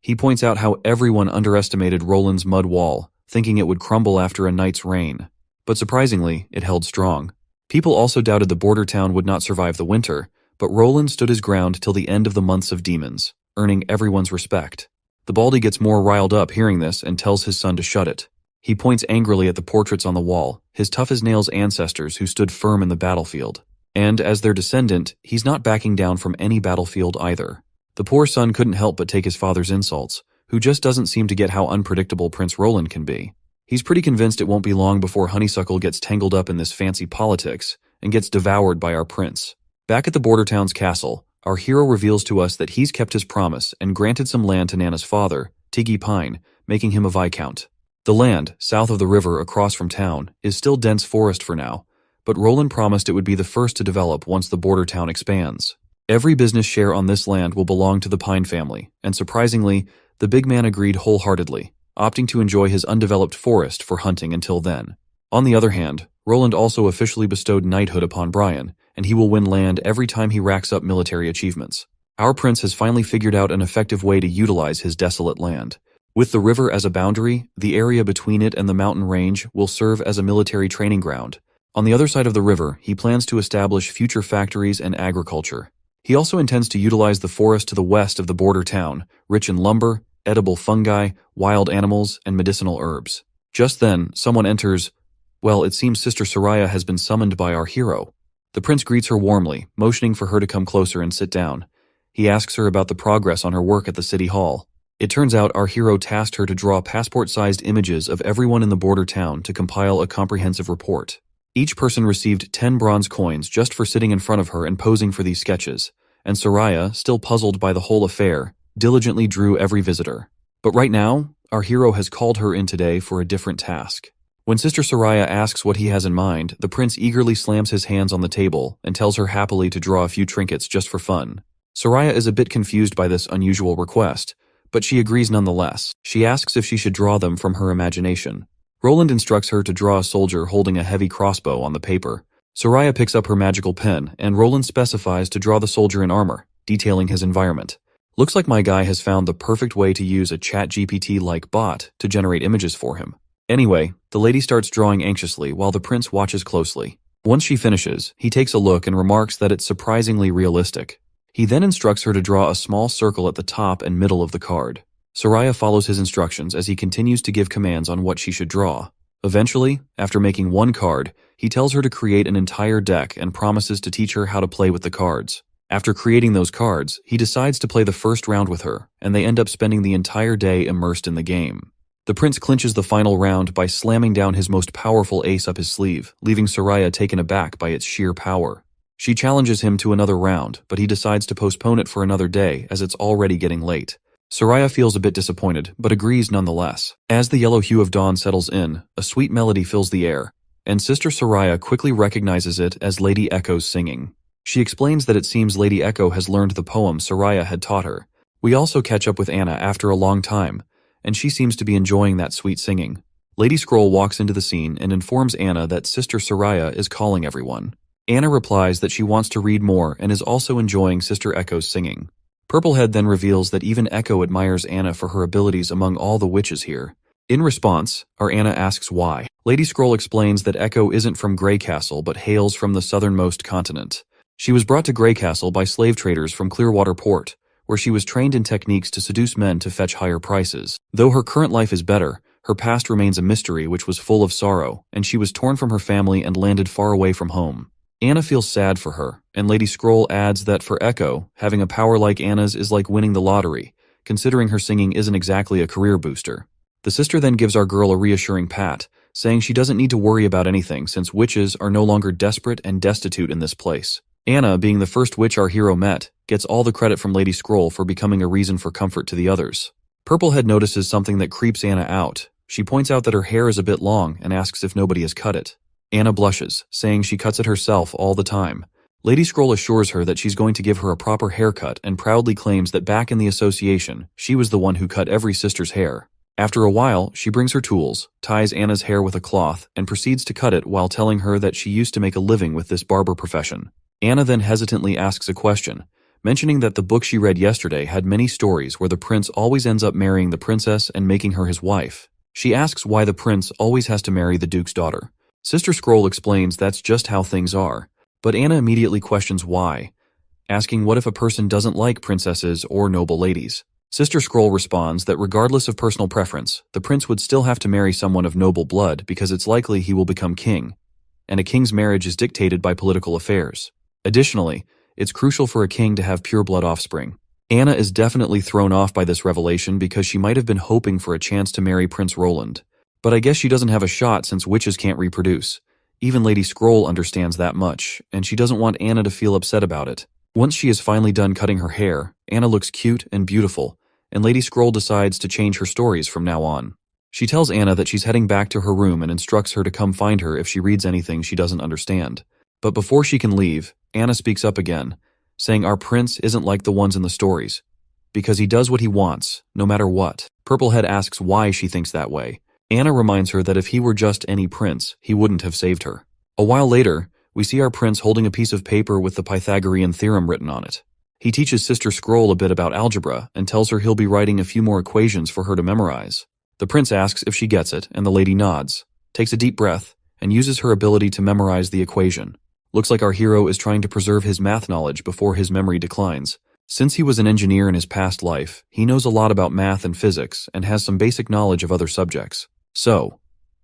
[SPEAKER 1] He points out how everyone underestimated Roland's mud wall, thinking it would crumble after a night's reign. But surprisingly, it held strong. People also doubted the border town would not survive the winter, but Roland stood his ground till the end of the months of demons, earning everyone's respect. The Baldy gets more riled up hearing this and tells his son to shut it. He points angrily at the portraits on the wall, his tough-as-nails ancestors who stood firm in the battlefield. And as their descendant, he's not backing down from any battlefield either. The poor son couldn't help but take his father's insults, who just doesn't seem to get how unpredictable Prince Roland can be. He's pretty convinced it won't be long before Honeysuckle gets tangled up in this fancy politics and gets devoured by our prince. Back at the border town's castle, our hero reveals to us that he's kept his promise and granted some land to Nana's father, Tiggy Pine, making him a viscount. The land, south of the river across from town, is still dense forest for now, but Roland promised it would be the first to develop once the border town expands. Every business share on this land will belong to the Pine family, and surprisingly, the big man agreed wholeheartedly, opting to enjoy his undeveloped forest for hunting until then. On the other hand, Roland also officially bestowed knighthood upon Brian, and he will win land every time he racks up military achievements. Our prince has finally figured out an effective way to utilize his desolate land. With the river as a boundary, the area between it and the mountain range will serve as a military training ground. On the other side of the river, he plans to establish future factories and agriculture. He also intends to utilize the forest to the west of the border town, rich in lumber, edible fungi, wild animals, and medicinal herbs. Just then, someone enters. Well, it seems Sister Soraya has been summoned by our hero. The prince greets her warmly, motioning for her to come closer and sit down. He asks her about the progress on her work at the city hall. It turns out our hero tasked her to draw passport-sized images of everyone in the border town to compile a comprehensive report. Each person received 10 bronze coins just for sitting in front of her and posing for these sketches, and Soraya, still puzzled by the whole affair, diligently drew every visitor. But right now, our hero has called her in today for a different task. When Sister Soraya asks what he has in mind, the prince eagerly slams his hands on the table and tells her happily to draw a few trinkets just for fun. Soraya is a bit confused by this unusual request, but she agrees nonetheless. She asks if she should draw them from her imagination. Roland instructs her to draw a soldier holding a heavy crossbow on the paper. Soraya picks up her magical pen, and Roland specifies to draw the soldier in armor, detailing his environment. Looks like my guy has found the perfect way to use a ChatGPT-like bot to generate images for him. Anyway, the lady starts drawing anxiously while the prince watches closely. Once she finishes, he takes a look and remarks that it's surprisingly realistic. He then instructs her to draw a small circle at the top and middle of the card. Soraya follows his instructions as he continues to give commands on what she should draw. Eventually, after making one card, he tells her to create an entire deck and promises to teach her how to play with the cards. After creating those cards, he decides to play the first round with her, and they end up spending the entire day immersed in the game. The prince clinches the final round by slamming down his most powerful ace up his sleeve, leaving Soraya taken aback by its sheer power. She challenges him to another round, but he decides to postpone it for another day as it's already getting late. Soraya feels a bit disappointed, but agrees nonetheless. As the yellow hue of dawn settles in, a sweet melody fills the air, and Sister Soraya quickly recognizes it as Lady Echo's singing. She explains that it seems Lady Echo has learned the poem Soraya had taught her. We also catch up with Anna after a long time, and she seems to be enjoying that sweet singing. Lady Scroll walks into the scene and informs Anna that Sister Soraya is calling everyone. Anna replies that she wants to read more and is also enjoying Sister Echo's singing. Purplehead then reveals that even Echo admires Anna for her abilities among all the witches here. In response, our Anna asks why. Lady Scroll explains that Echo isn't from Grey Castle but hails from the southernmost continent. She was brought to Grey Castle by slave traders from Clearwater Port, where she was trained in techniques to seduce men to fetch higher prices. Though her current life is better, her past remains a mystery which was full of sorrow, and she was torn from her family and landed far away from home. Anna feels sad for her, and Lady Scroll adds that for Echo, having a power like Anna's is like winning the lottery, considering her singing isn't exactly a career booster. The sister then gives our girl a reassuring pat, saying she doesn't need to worry about anything since witches are no longer desperate and destitute in this place. Anna, being the first witch our hero met, gets all the credit from Lady Scroll for becoming a reason for comfort to the others. Purplehead notices something that creeps Anna out. She points out that her hair is a bit long and asks if nobody has cut it. Anna blushes, saying she cuts it herself all the time. Lady Scroll assures her that she's going to give her a proper haircut and proudly claims that back in the association, she was the one who cut every sister's hair. After a while, she brings her tools, ties Anna's hair with a cloth, and proceeds to cut it while telling her that she used to make a living with this barber profession. Anna then hesitantly asks a question, mentioning that the book she read yesterday had many stories where the prince always ends up marrying the princess and making her his wife. She asks why the prince always has to marry the duke's daughter. Sister Scroll explains that's just how things are, but Anna immediately questions why, asking what if a person doesn't like princesses or noble ladies. Sister Scroll responds that regardless of personal preference, the prince would still have to marry someone of noble blood because it's likely he will become king, and a king's marriage is dictated by political affairs. Additionally, it's crucial for a king to have pure blood offspring. Anna is definitely thrown off by this revelation because she might have been hoping for a chance to marry Prince Roland. But I guess she doesn't have a shot since witches can't reproduce. Even Lady Scroll understands that much, and she doesn't want Anna to feel upset about it. Once she is finally done cutting her hair, Anna looks cute and beautiful, and Lady Scroll decides to change her stories from now on. She tells Anna that she's heading back to her room and instructs her to come find her if she reads anything she doesn't understand. But before she can leave, Anna speaks up again, saying our prince isn't like the ones in the stories, because he does what he wants, no matter what. Purplehead asks why she thinks that way. Anna reminds her that if he were just any prince, he wouldn't have saved her. A while later, we see our prince holding a piece of paper with the Pythagorean theorem written on it. He teaches Sister Scroll a bit about algebra and tells her he'll be writing a few more equations for her to memorize. The prince asks if she gets it, and the lady nods, takes a deep breath, and uses her ability to memorize the equation. Looks like our hero is trying to preserve his math knowledge before his memory declines. Since he was an engineer in his past life, he knows a lot about math and physics and has some basic knowledge of other subjects. So,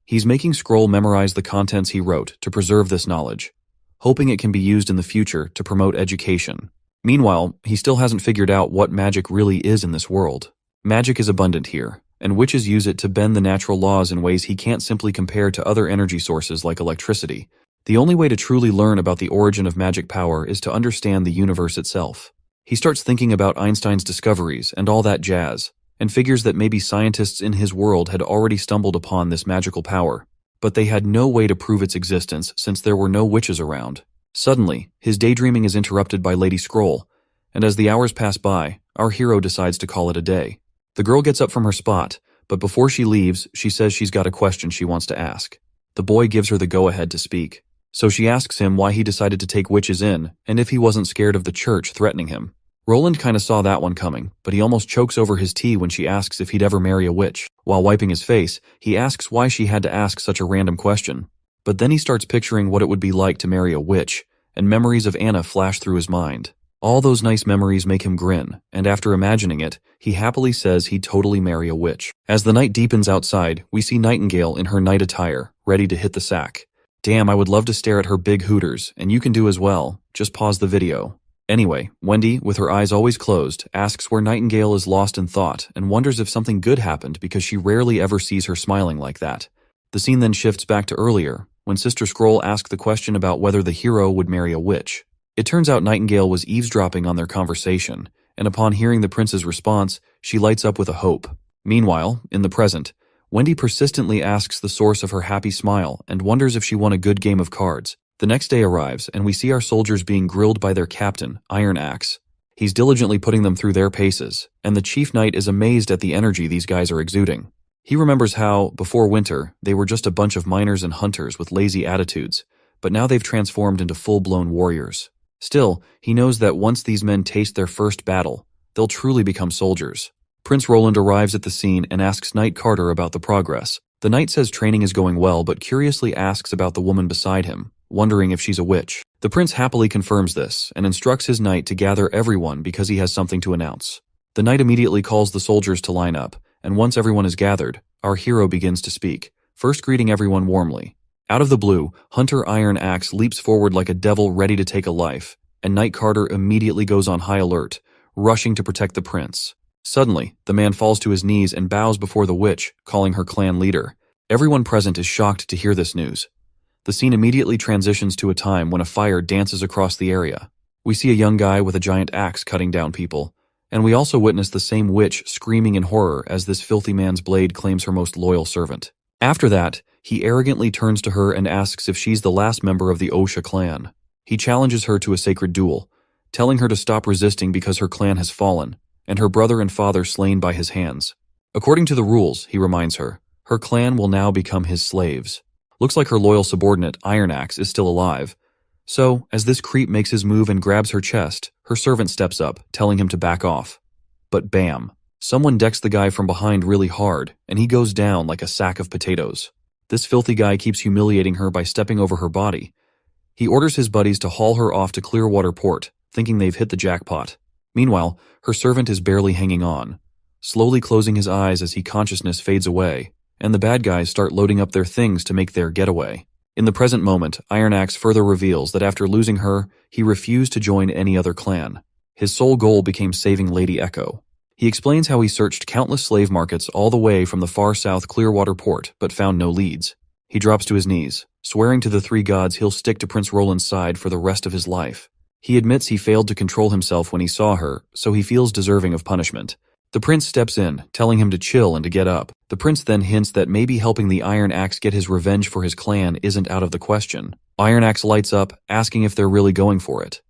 [SPEAKER 1] he's making Scroll memorize the contents he wrote to preserve this knowledge, hoping it can be used in the future to promote education. Meanwhile, he still hasn't figured out what magic really is in this world. Magic is abundant here, and witches use it to bend the natural laws in ways he can't simply compare to other energy sources like electricity. The only way to truly learn about the origin of magic power is to understand the universe itself. He starts thinking about Einstein's discoveries and all that jazz, and figures that maybe scientists in his world had already stumbled upon this magical power, but they had no way to prove its existence since there were no witches around. Suddenly, his daydreaming is interrupted by Lady Scroll, and as the hours pass by, our hero decides to call it a day. The girl gets up from her spot, but before she leaves, she says she's got a question she wants to ask. The boy gives her the go-ahead to speak. So she asks him why he decided to take witches in, and if he wasn't scared of the church threatening him. Roland kinda saw that one coming, but he almost chokes over his tea when she asks if he'd ever marry a witch. While wiping his face, he asks why she had to ask such a random question. But then he starts picturing what it would be like to marry a witch, and memories of Anna flash through his mind. All those nice memories make him grin, and after imagining it, he happily says he'd totally marry a witch. As the night deepens outside, we see Nightingale in her night attire, ready to hit the sack. Damn, I would love to stare at her big hooters, and you can do as well. Just pause the video. Anyway, Wendy, with her eyes always closed, asks where Nightingale is lost in thought and wonders if something good happened because she rarely ever sees her smiling like that. The scene then shifts back to earlier, when Sister Scroll asked the question about whether the hero would marry a witch. It turns out Nightingale was eavesdropping on their conversation, and upon hearing the prince's response, she lights up with a hope. Meanwhile, in the present, Wendy persistently asks the source of her happy smile and wonders if she won a good game of cards. The next day arrives, and we see our soldiers being grilled by their captain, Iron Axe. He's diligently putting them through their paces, and the chief knight is amazed at the energy these guys are exuding. He remembers how, before winter, they were just a bunch of miners and hunters with lazy attitudes, but now they've transformed into full-blown warriors. Still, he knows that once these men taste their first battle, they'll truly become soldiers. Prince Roland arrives at the scene and asks Knight Carter about the progress. The knight says training is going well, but curiously asks about the woman beside him, wondering if she's a witch. The prince happily confirms this and instructs his knight to gather everyone because he has something to announce. The knight immediately calls the soldiers to line up, and once everyone is gathered, our hero begins to speak, first greeting everyone warmly. Out of the blue, Hunter Iron Axe leaps forward like a devil ready to take a life, and Knight Carter immediately goes on high alert, rushing to protect the prince. Suddenly, the man falls to his knees and bows before the witch, calling her clan leader. Everyone present is shocked to hear this news. The scene immediately transitions to a time when a fire dances across the area. We see a young guy with a giant axe cutting down people, and we also witness the same witch screaming in horror as this filthy man's blade claims her most loyal servant. After that, he arrogantly turns to her and asks if she's the last member of the Osha clan. He challenges her to a sacred duel, telling her to stop resisting because her clan has fallen, and her brother and father slain by his hands. According to the rules, he reminds her, her clan will now become his slaves. Looks like her loyal subordinate, Iron Axe, is still alive. So, as this creep makes his move and grabs her chest, her servant steps up, telling him to back off. But bam! Someone decks the guy from behind really hard, and he goes down like a sack of potatoes. This filthy guy keeps humiliating her by stepping over her body. He orders his buddies to haul her off to Clearwater Port, thinking they've hit the jackpot. Meanwhile, her servant is barely hanging on, slowly closing his eyes as consciousness fades away, and the bad guys start loading up their things to make their getaway. In the present moment, Iron Axe further reveals that after losing her, he refused to join any other clan. His sole goal became saving Lady Echo. He explains how he searched countless slave markets all the way from the far south Clearwater Port, but found no leads. He drops to his knees, swearing to the three gods he'll stick to Prince Roland's side for the rest of his life. He admits he failed to control himself when he saw her, so he feels deserving of punishment. The prince steps in, telling him to chill and to get up. The prince then hints that maybe helping the Iron Axe get his revenge for his clan isn't out of the question. Iron Axe lights up, asking if they're really going for it.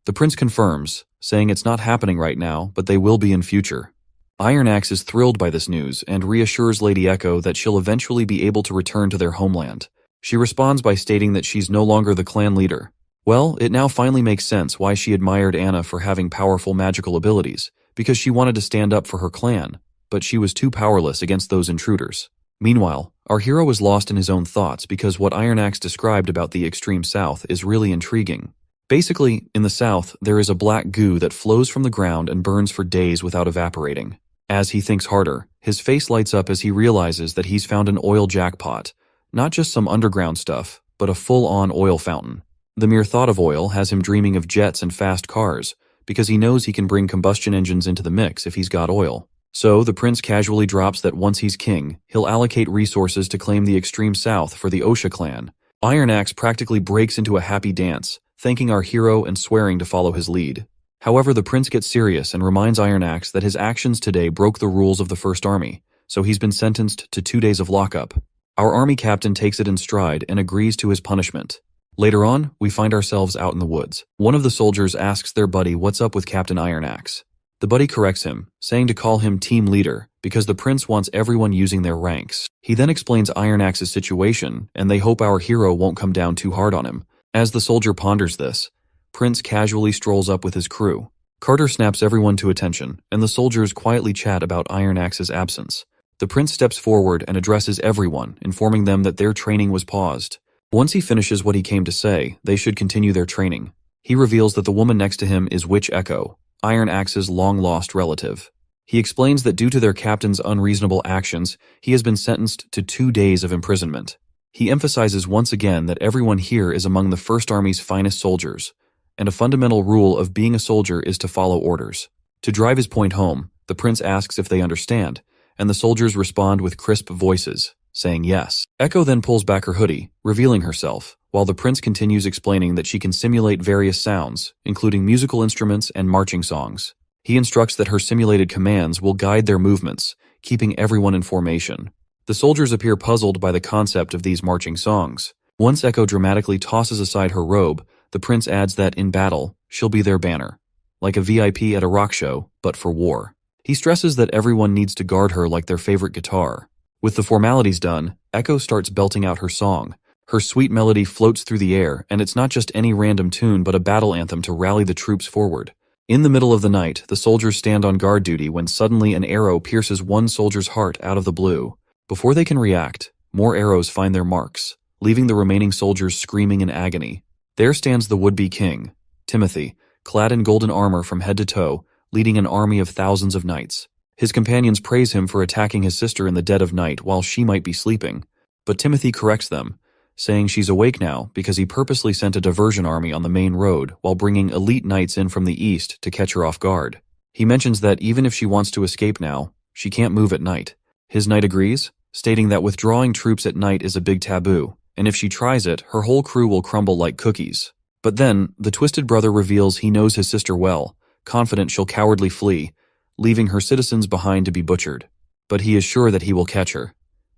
[SPEAKER 1] The prince confirms, saying it's not happening right now, but they will be in future. Iron Axe is thrilled by this news and reassures Lady Echo that she'll eventually be able to return to their homeland. She responds by stating that she's no longer the clan leader. Well, it now finally makes sense why she admired Anna for having powerful magical abilities, because she wanted to stand up for her clan, but she was too powerless against those intruders. Meanwhile, our hero is lost in his own thoughts because what Iron Axe described about the extreme south is really intriguing. Basically, in the south, there is a black goo that flows from the ground and burns for days without evaporating. As he thinks harder, his face lights up as he realizes that he's found an oil jackpot, not just some underground stuff, but a full-on oil fountain. The mere thought of oil has him dreaming of jets and fast cars, because he knows he can bring combustion engines into the mix if he's got oil. So, the prince casually drops that once he's king, he'll allocate resources to claim the extreme south for the Osha clan. Iron Axe practically breaks into a happy dance, thanking our hero and swearing to follow his lead. However, the prince gets serious and reminds Iron Axe that his actions today broke the rules of the First Army, so he's been sentenced to 2 days of lockup. Our army captain takes it in stride and agrees to his punishment. Later on, we find ourselves out in the woods. One of the soldiers asks their buddy what's up with Captain Iron Axe. The buddy corrects him, saying to call him team leader, because the prince wants everyone using their ranks. He then explains Iron Axe's situation, and they hope our hero won't come down too hard on him. As the soldier ponders this, Prince casually strolls up with his crew. Carter snaps everyone to attention, and the soldiers quietly chat about Iron Axe's absence. The prince steps forward and addresses everyone, informing them that their training was paused. Once he finishes what he came to say, they should continue their training. He reveals that the woman next to him is Witch Echo, Iron Axe's long-lost relative. He explains that due to their captain's unreasonable actions, he has been sentenced to 2 days of imprisonment. He emphasizes once again that everyone here is among the First Army's finest soldiers, and a fundamental rule of being a soldier is to follow orders. To drive his point home, the prince asks if they understand, and the soldiers respond with crisp voices, saying yes. Echo then pulls back her hoodie, revealing herself, while the prince continues explaining that she can simulate various sounds, including musical instruments and marching songs. He instructs that her simulated commands will guide their movements, keeping everyone in formation. The soldiers appear puzzled by the concept of these marching songs. Once Echo dramatically tosses aside her robe, the prince adds that in battle, she'll be their banner, like a VIP at a rock show, but for war. He stresses that everyone needs to guard her like their favorite guitar. With the formalities done, Echo starts belting out her song. Her sweet melody floats through the air, and it's not just any random tune but a battle anthem to rally the troops forward. In the middle of the night, the soldiers stand on guard duty when suddenly an arrow pierces one soldier's heart out of the blue. Before they can react, more arrows find their marks, leaving the remaining soldiers screaming in agony. There stands the would-be king, Timothy, clad in golden armor from head to toe, leading an army of thousands of knights. His companions praise him for attacking his sister in the dead of night while she might be sleeping, but Timothy corrects them, saying she's awake now because he purposely sent a diversion army on the main road while bringing elite knights in from the east to catch her off guard. He mentions that even if she wants to escape now, she can't move at night. His knight agrees, stating that withdrawing troops at night is a big taboo, and if she tries it, her whole crew will crumble like cookies. But then, the twisted brother reveals he knows his sister well, confident she'll cowardly flee, leaving her citizens behind to be butchered. But he is sure that he will catch her,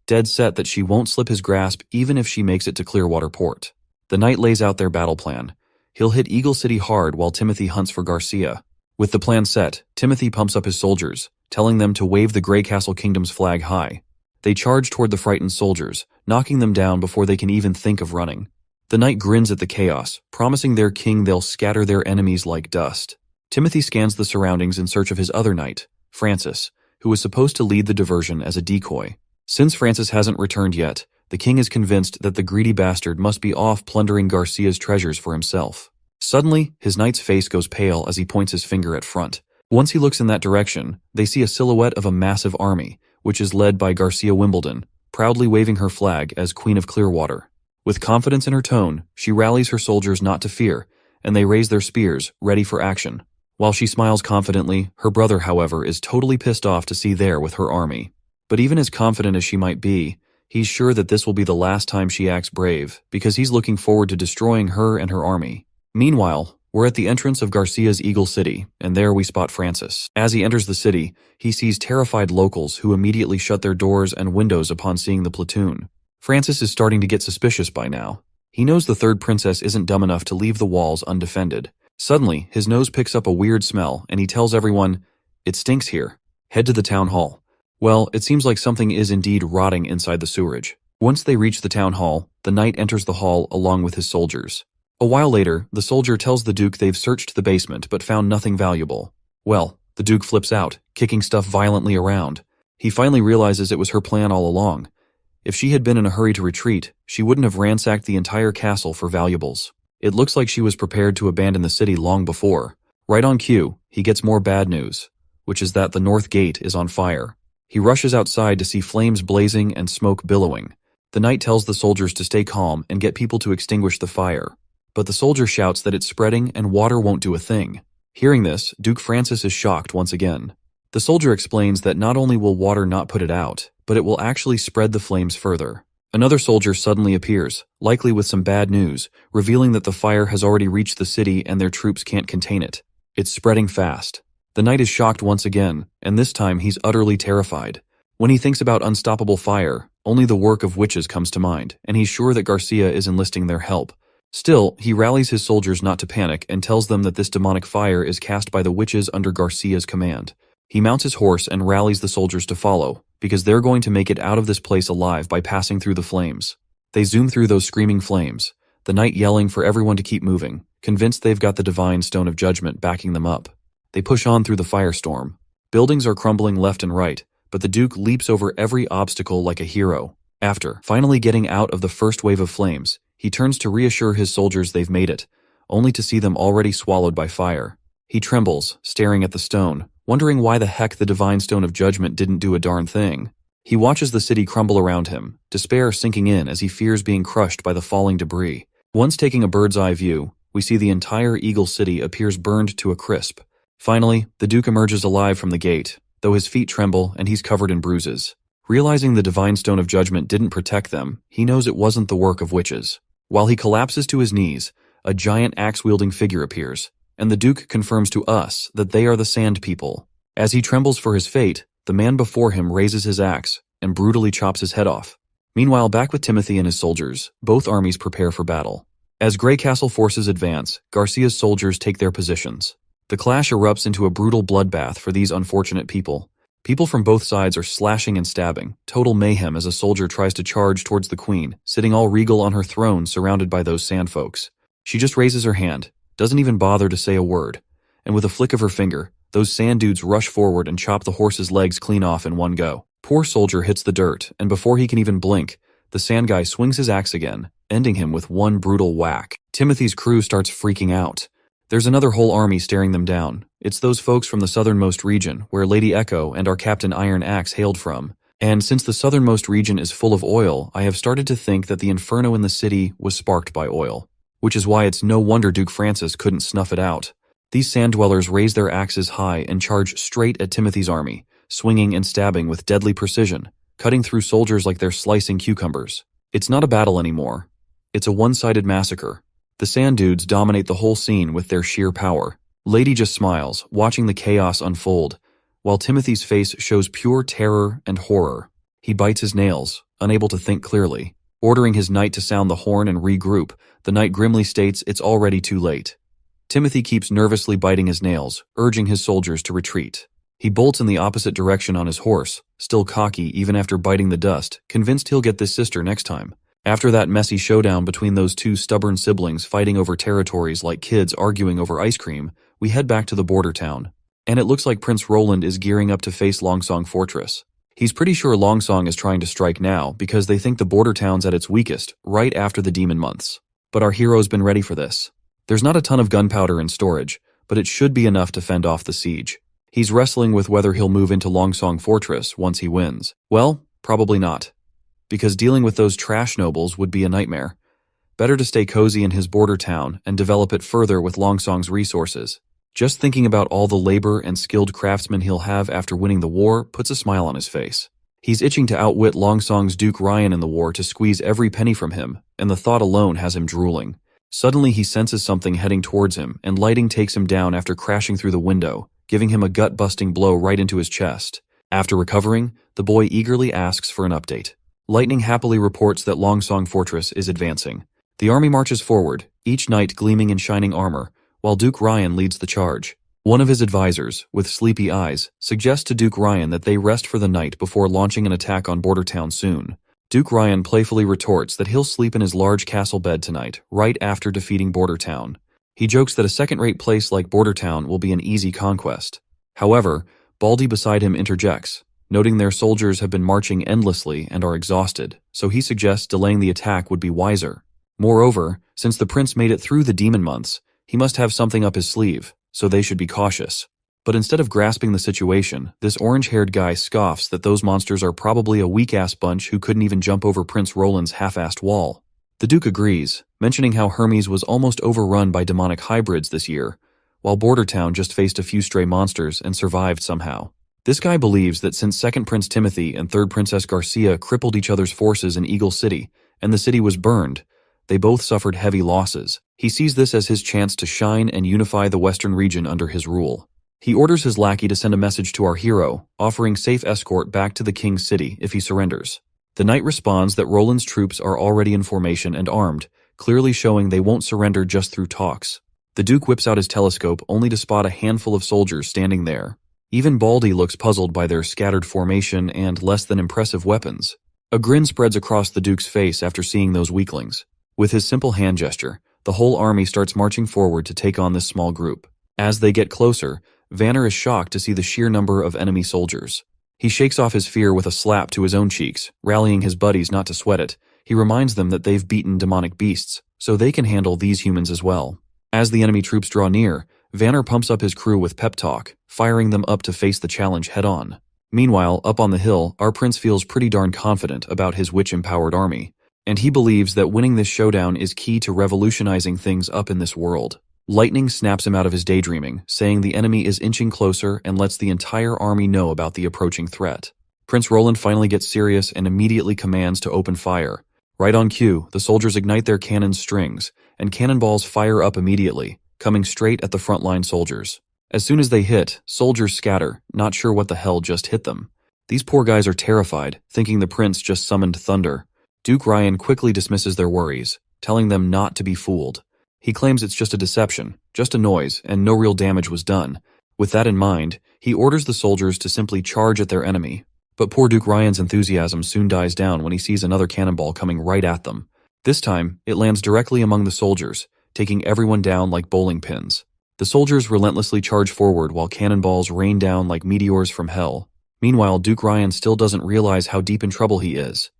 [SPEAKER 1] dead set that she won't slip his grasp even if she makes it to Clearwater Port. The knight lays out their battle plan. He'll hit Eagle City hard while Timothy hunts for Garcia. With the plan set, Timothy pumps up his soldiers, telling them to wave the Grey Castle Kingdom's flag high. They charge toward the frightened soldiers, knocking them down before they can even think of running. The knight grins at the chaos, promising their king they'll scatter their enemies like dust. Timothy scans the surroundings in search of his other knight, Francis, who was supposed to lead the diversion as a decoy. Since Francis hasn't returned yet, the king is convinced that the greedy bastard must be off plundering Garcia's treasures for himself. Suddenly, his knight's face goes pale as he points his finger at front. Once he looks in that direction, they see a silhouette of a massive army, which is led by Garcia Wimbledon, proudly waving her flag as Queen of Clearwater. With confidence in her tone, she rallies her soldiers not to fear, and they raise their spears, ready for action. While she smiles confidently, her brother, however, is totally pissed off to see there with her army. But even as confident as she might be, he's sure that this will be the last time she acts brave, because he's looking forward to destroying her and her army. Meanwhile, we're at the entrance of Garcia's Eagle City, and there we spot Francis. As he enters the city, he sees terrified locals who immediately shut their doors and windows upon seeing the platoon. Francis is starting to get suspicious by now. He knows the third princess isn't dumb enough to leave the walls undefended. Suddenly, his nose picks up a weird smell, and he tells everyone, "It stinks here. Head to the town hall." Well, it seems like something is indeed rotting inside the sewerage. Once they reach the town hall, the knight enters the hall along with his soldiers. A while later, the soldier tells the Duke they've searched the basement but found nothing valuable. Well, the Duke flips out, kicking stuff violently around. He finally realizes it was her plan all along. If she had been in a hurry to retreat, she wouldn't have ransacked the entire castle for valuables. It looks like she was prepared to abandon the city long before. Right on cue, he gets more bad news, which is that the north gate is on fire. He rushes outside to see flames blazing and smoke billowing. The knight tells the soldiers to stay calm and get people to extinguish the fire. But the soldier shouts that it's spreading and water won't do a thing. Hearing this, Duke Francis is shocked once again. The soldier explains that not only will water not put it out, but it will actually spread the flames further. Another soldier suddenly appears, likely with some bad news, revealing that the fire has already reached the city and their troops can't contain it. It's spreading fast. The knight is shocked once again, and this time he's utterly terrified. When he thinks about unstoppable fire, only the work of witches comes to mind, and he's sure that Garcia is enlisting their help. Still, he rallies his soldiers not to panic and tells them that this demonic fire is cast by the witches under Garcia's command. He mounts his horse and rallies the soldiers to follow, because they're going to make it out of this place alive by passing through the flames. They zoom through those screaming flames, the knight yelling for everyone to keep moving, convinced they've got the divine stone of judgment backing them up. They push on through the firestorm. Buildings are crumbling left and right, but the Duke leaps over every obstacle like a hero. After finally getting out of the first wave of flames, he turns to reassure his soldiers they've made it, only to see them already swallowed by fire. He trembles, staring at the stone, wondering why the heck the divine stone of judgment didn't do a darn thing. He watches the city crumble around him, despair sinking in as he fears being crushed by the falling debris. Once taking a bird's eye view, we see the entire Eagle City appears burned to a crisp. Finally, the Duke emerges alive from the gate, though his feet tremble and he's covered in bruises. Realizing the divine stone of judgment didn't protect them, he knows it wasn't the work of witches. While he collapses to his knees, a giant axe-wielding figure appears, and the Duke confirms to us that they are the Sand People. As he trembles for his fate, the man before him raises his axe and brutally chops his head off. Meanwhile, back with Timothy and his soldiers, both armies prepare for battle. As Grey Castle forces advance, Garcia's soldiers take their positions. The clash erupts into a brutal bloodbath for these unfortunate people. People from both sides are slashing and stabbing, total mayhem as a soldier tries to charge towards the queen, sitting all regal on her throne surrounded by those sandfolks. She just raises her hand, doesn't even bother to say a word, and with a flick of her finger, those sand dudes rush forward and chop the horse's legs clean off in one go. Poor soldier hits the dirt, and before he can even blink, the sand guy swings his axe again, ending him with one brutal whack. Timothy's crew starts freaking out. There's another whole army staring them down. It's those folks from the southernmost region, where Lady Echo and our Captain Iron Axe hailed from. And since the southernmost region is full of oil, I have started to think that the inferno in the city was sparked by oil. Which is why it's no wonder Duke Francis couldn't snuff it out. These sand dwellers raise their axes high and charge straight at Timothy's army, swinging and stabbing with deadly precision, cutting through soldiers like they're slicing cucumbers. It's not a battle anymore. It's a one-sided massacre. The sand dudes dominate the whole scene with their sheer power. Lady just smiles, watching the chaos unfold, while Timothy's face shows pure terror and horror. He bites his nails, unable to think clearly. Ordering his knight to sound the horn and regroup, the knight grimly states it's already too late. Timothy keeps nervously biting his nails, urging his soldiers to retreat. He bolts in the opposite direction on his horse, still cocky even after biting the dust, convinced he'll get this sister next time. After that messy showdown between those two stubborn siblings fighting over territories like kids arguing over ice cream, we head back to the border town. And it looks like Prince Roland is gearing up to face Longsong Fortress. He's pretty sure Longsong is trying to strike now because they think the border town's at its weakest, right after the demon months. But our hero's been ready for this. There's not a ton of gunpowder in storage, but it should be enough to fend off the siege. He's wrestling with whether he'll move into Longsong Fortress once he wins. Well, probably not. Because dealing with those trash nobles would be a nightmare. Better to stay cozy in his border town and develop it further with Longsong's resources. Just thinking about all the labor and skilled craftsmen he'll have after winning the war puts a smile on his face. He's itching to outwit Longsong's Duke Ryan in the war to squeeze every penny from him, and the thought alone has him drooling. Suddenly he senses something heading towards him, and lighting takes him down after crashing through the window, giving him a gut-busting blow right into his chest. After recovering, the boy eagerly asks for an update. Lightning happily reports that Longsong Fortress is advancing. The army marches forward, each knight gleaming in shining armor, while Duke Ryan leads the charge. One of his advisors, with sleepy eyes, suggests to Duke Ryan that they rest for the night before launching an attack on Bordertown soon. Duke Ryan playfully retorts that he'll sleep in his large castle bed tonight, right after defeating Bordertown. He jokes that a second-rate place like Bordertown will be an easy conquest. However, Baldy beside him interjects, noting their soldiers have been marching endlessly and are exhausted, so he suggests delaying the attack would be wiser. Moreover, since the prince made it through the demon months, he must have something up his sleeve, so they should be cautious. But instead of grasping the situation, this orange-haired guy scoffs that those monsters are probably a weak-ass bunch who couldn't even jump over Prince Roland's half-assed wall. The Duke agrees, mentioning how Hermes was almost overrun by demonic hybrids this year, while Bordertown just faced a few stray monsters and survived somehow. This guy believes that since 2nd Prince Timothy and 3rd Princess Garcia crippled each other's forces in Eagle City, and the city was burned, they both suffered heavy losses. He sees this as his chance to shine and unify the western region under his rule. He orders his lackey to send a message to our hero, offering safe escort back to the king's city if he surrenders. The knight responds that Roland's troops are already in formation and armed, clearly showing they won't surrender just through talks. The Duke whips out his telescope only to spot a handful of soldiers standing there. Even Baldy looks puzzled by their scattered formation and less than impressive weapons. A grin spreads across the Duke's face after seeing those weaklings. With his simple hand gesture, the whole army starts marching forward to take on this small group. As they get closer, Vanner is shocked to see the sheer number of enemy soldiers. He shakes off his fear with a slap to his own cheeks, rallying his buddies not to sweat it. He reminds them that they've beaten demonic beasts, so they can handle these humans as well. As the enemy troops draw near, Vanner pumps up his crew with pep talk, firing them up to face the challenge head-on. Meanwhile, up on the hill, our prince feels pretty darn confident about his witch-empowered army. And he believes that winning this showdown is key to revolutionizing things up in this world. Lightning snaps him out of his daydreaming, saying the enemy is inching closer and lets the entire army know about the approaching threat. Prince Roland finally gets serious and immediately commands to open fire. Right on cue, the soldiers ignite their cannon strings, and cannonballs fire up immediately, coming straight at the frontline soldiers. As soon as they hit, soldiers scatter, not sure what the hell just hit them. These poor guys are terrified, thinking the prince just summoned thunder. Duke Ryan quickly dismisses their worries, telling them not to be fooled. He claims it's just a deception, just a noise, and no real damage was done. With that in mind, he orders the soldiers to simply charge at their enemy. But poor Duke Ryan's enthusiasm soon dies down when he sees another cannonball coming right at them. This time, it lands directly among the soldiers, taking everyone down like bowling pins. The soldiers relentlessly charge forward while cannonballs rain down like meteors from hell. Meanwhile, Duke Ryan still doesn't realize how deep in trouble he is,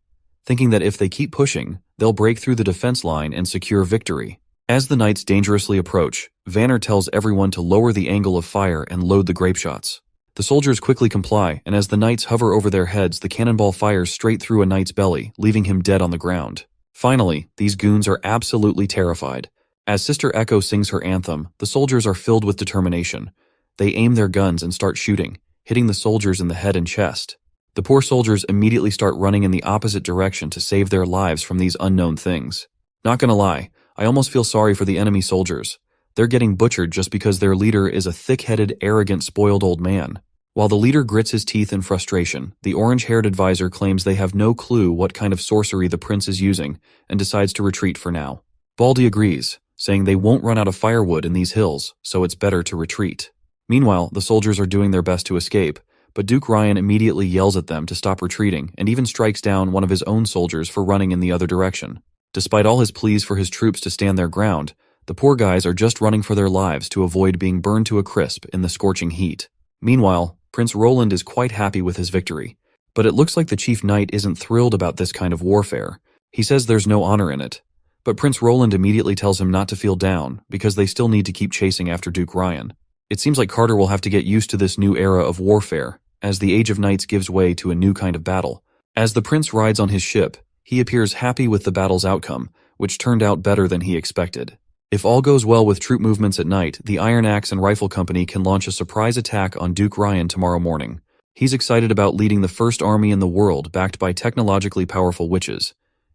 [SPEAKER 1] thinking that if they keep pushing, they'll break through the defense line and secure victory. As the knights dangerously approach, Vanner tells everyone to lower the angle of fire and load the grape shots. The soldiers quickly comply, and as the knights hover over their heads, the cannonball fires straight through a knight's belly, leaving him dead on the ground. Finally, these goons are absolutely terrified. As Sister Echo sings her anthem, the soldiers are filled with determination. They aim their guns and start shooting, hitting the soldiers in the head and chest. The poor soldiers immediately start running in the opposite direction to save their lives from these unknown things. Not gonna lie, I almost feel sorry for the enemy soldiers. They're getting butchered just because their leader is a thick-headed, arrogant, spoiled old man. While the leader grits his teeth in frustration, the orange-haired advisor claims they have no clue what kind of sorcery the prince is using and decides to retreat for now. Baldy agrees, saying they won't run out of firewood in these hills, so it's better to retreat. Meanwhile, the soldiers are doing their best to escape, but Duke Ryan immediately yells at them to stop retreating and even strikes down one of his own soldiers for running in the other direction. Despite all his pleas for his troops to stand their ground, the poor guys are just running for their lives to avoid being burned to a crisp in the scorching heat. Meanwhile, Prince Roland is quite happy with his victory, but it looks like the Chief Knight isn't thrilled about this kind of warfare. He says there's no honor in it, but Prince Roland immediately tells him not to feel down because they still need to keep chasing after Duke Ryan. It seems like Carter will have to get used to this new era of warfare, as the Age of Knights gives way to a new kind of battle. As the prince rides on his ship, he appears happy with the battle's outcome, which turned out better than he expected. If all goes well with troop movements at night, the Iron Axe and Rifle Company can launch a surprise attack on Duke Ryan tomorrow morning. He's excited about leading the first army in the world backed by technologically powerful witches,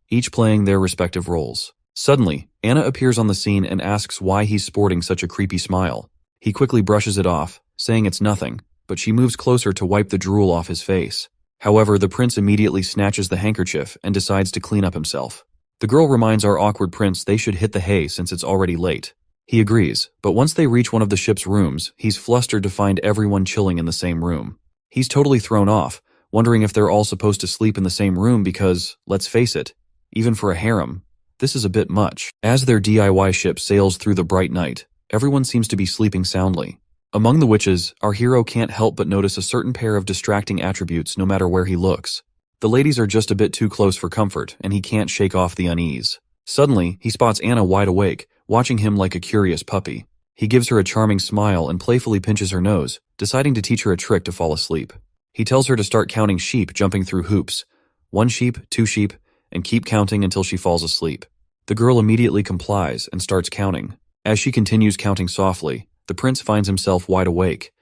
[SPEAKER 1] each playing their respective roles. Suddenly, Anna appears on the scene and asks why he's sporting such a creepy smile. He quickly brushes it off, saying it's nothing, but she moves closer to wipe the drool off his face. However, the prince immediately snatches the handkerchief and decides to clean up himself. The girl reminds our awkward prince they should hit the hay since it's already late. He agrees, but once they reach one of the ship's rooms, he's flustered to find everyone chilling in the same room. He's totally thrown off, wondering if they're all supposed to sleep in the same room because, let's face it, even for a harem, this is a bit much. As their DIY ship sails through the bright night, everyone seems to be sleeping soundly. Among the witches, our hero can't help but notice a certain pair of distracting attributes no matter where he looks. The ladies are just a bit too close for comfort, and he can't shake off the unease. Suddenly, he spots Anna wide awake, watching him like a curious puppy. He gives her a charming smile and playfully pinches her nose, deciding to teach her a trick to fall asleep. He tells her to start counting sheep jumping through hoops. 1 sheep, 2 sheep, and keep counting until she falls asleep. The girl immediately complies and starts counting. As she continues counting softly, the prince finds himself wide awake.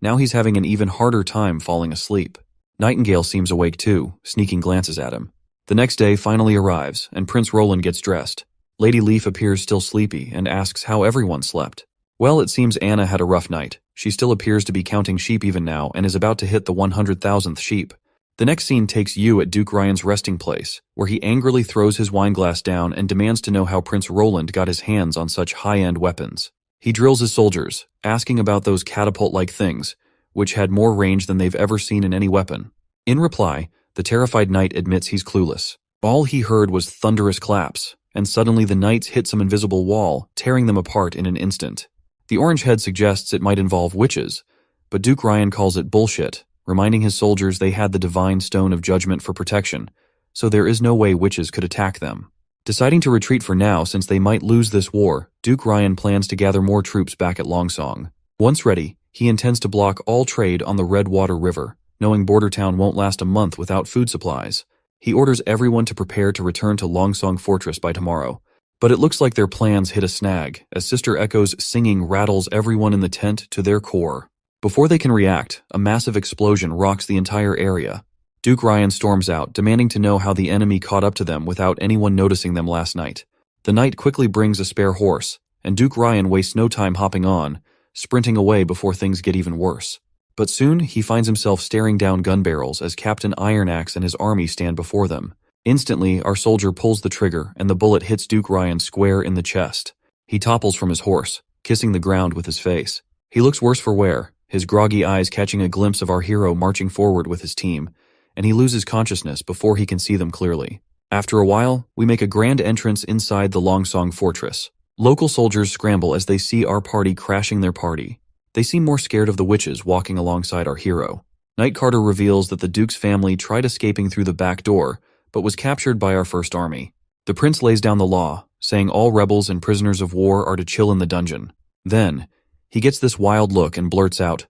[SPEAKER 1] Now he's having an even harder time falling asleep. Nightingale seems awake too, sneaking glances at him. The next day finally arrives, and Prince Roland gets dressed. Lady Leaf appears still sleepy and asks how everyone slept. Well, it seems Anna had a rough night. She still appears to be counting sheep even now and is about to hit the 100,000th sheep. The next scene takes you at Duke Ryan's resting place, where he angrily throws his wineglass down and demands to know how Prince Roland got his hands on such high-end weapons. He drills his soldiers, asking about those catapult-like things, which had more range than they've ever seen in any weapon. In reply, the terrified knight admits he's clueless. All he heard was thunderous claps, and suddenly the knights hit some invisible wall, tearing them apart in an instant. The orange head suggests it might involve witches, but Duke Ryan calls it bullshit, reminding his soldiers they had the divine stone of judgment for protection, so there is no way witches could attack them. Deciding to retreat for now since they might lose this war, Duke Ryan plans to gather more troops back at Longsong. Once ready, he intends to block all trade on the Redwater River, knowing Bordertown won't last a month without food supplies. He orders everyone to prepare to return to Longsong Fortress by tomorrow. But it looks like their plans hit a snag, as Sister Echo's singing rattles everyone in the tent to their core. Before they can react, a massive explosion rocks the entire area. Duke Ryan storms out, demanding to know how the enemy caught up to them without anyone noticing them last night. The knight quickly brings a spare horse, and Duke Ryan wastes no time hopping on, sprinting away before things get even worse. But soon, he finds himself staring down gun barrels as Captain Ironaxe and his army stand before them. Instantly, our soldier pulls the trigger, and the bullet hits Duke Ryan square in the chest. He topples from his horse, kissing the ground with his face. He looks worse for wear, his groggy eyes catching a glimpse of our hero marching forward with his team, and he loses consciousness before he can see them clearly. After a while, we make a grand entrance inside the Longsong Fortress. Local soldiers scramble as they see our party crashing their party. They seem more scared of the witches walking alongside our hero. Night Carter reveals that the Duke's family tried escaping through the back door, but was captured by our first army. The prince lays down the law, saying all rebels and prisoners of war are to chill in the dungeon. Then, he gets this wild look and blurts out,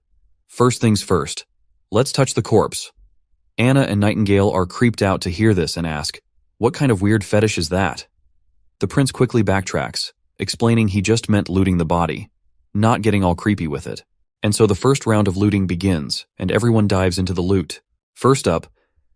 [SPEAKER 1] "First things first, let's touch the corpse." Anna and Nightingale are creeped out to hear this and ask, "What kind of weird fetish is that?" The prince quickly backtracks, explaining he just meant looting the body, not getting all creepy with it. And so the first round of looting begins, and everyone dives into the loot. First up,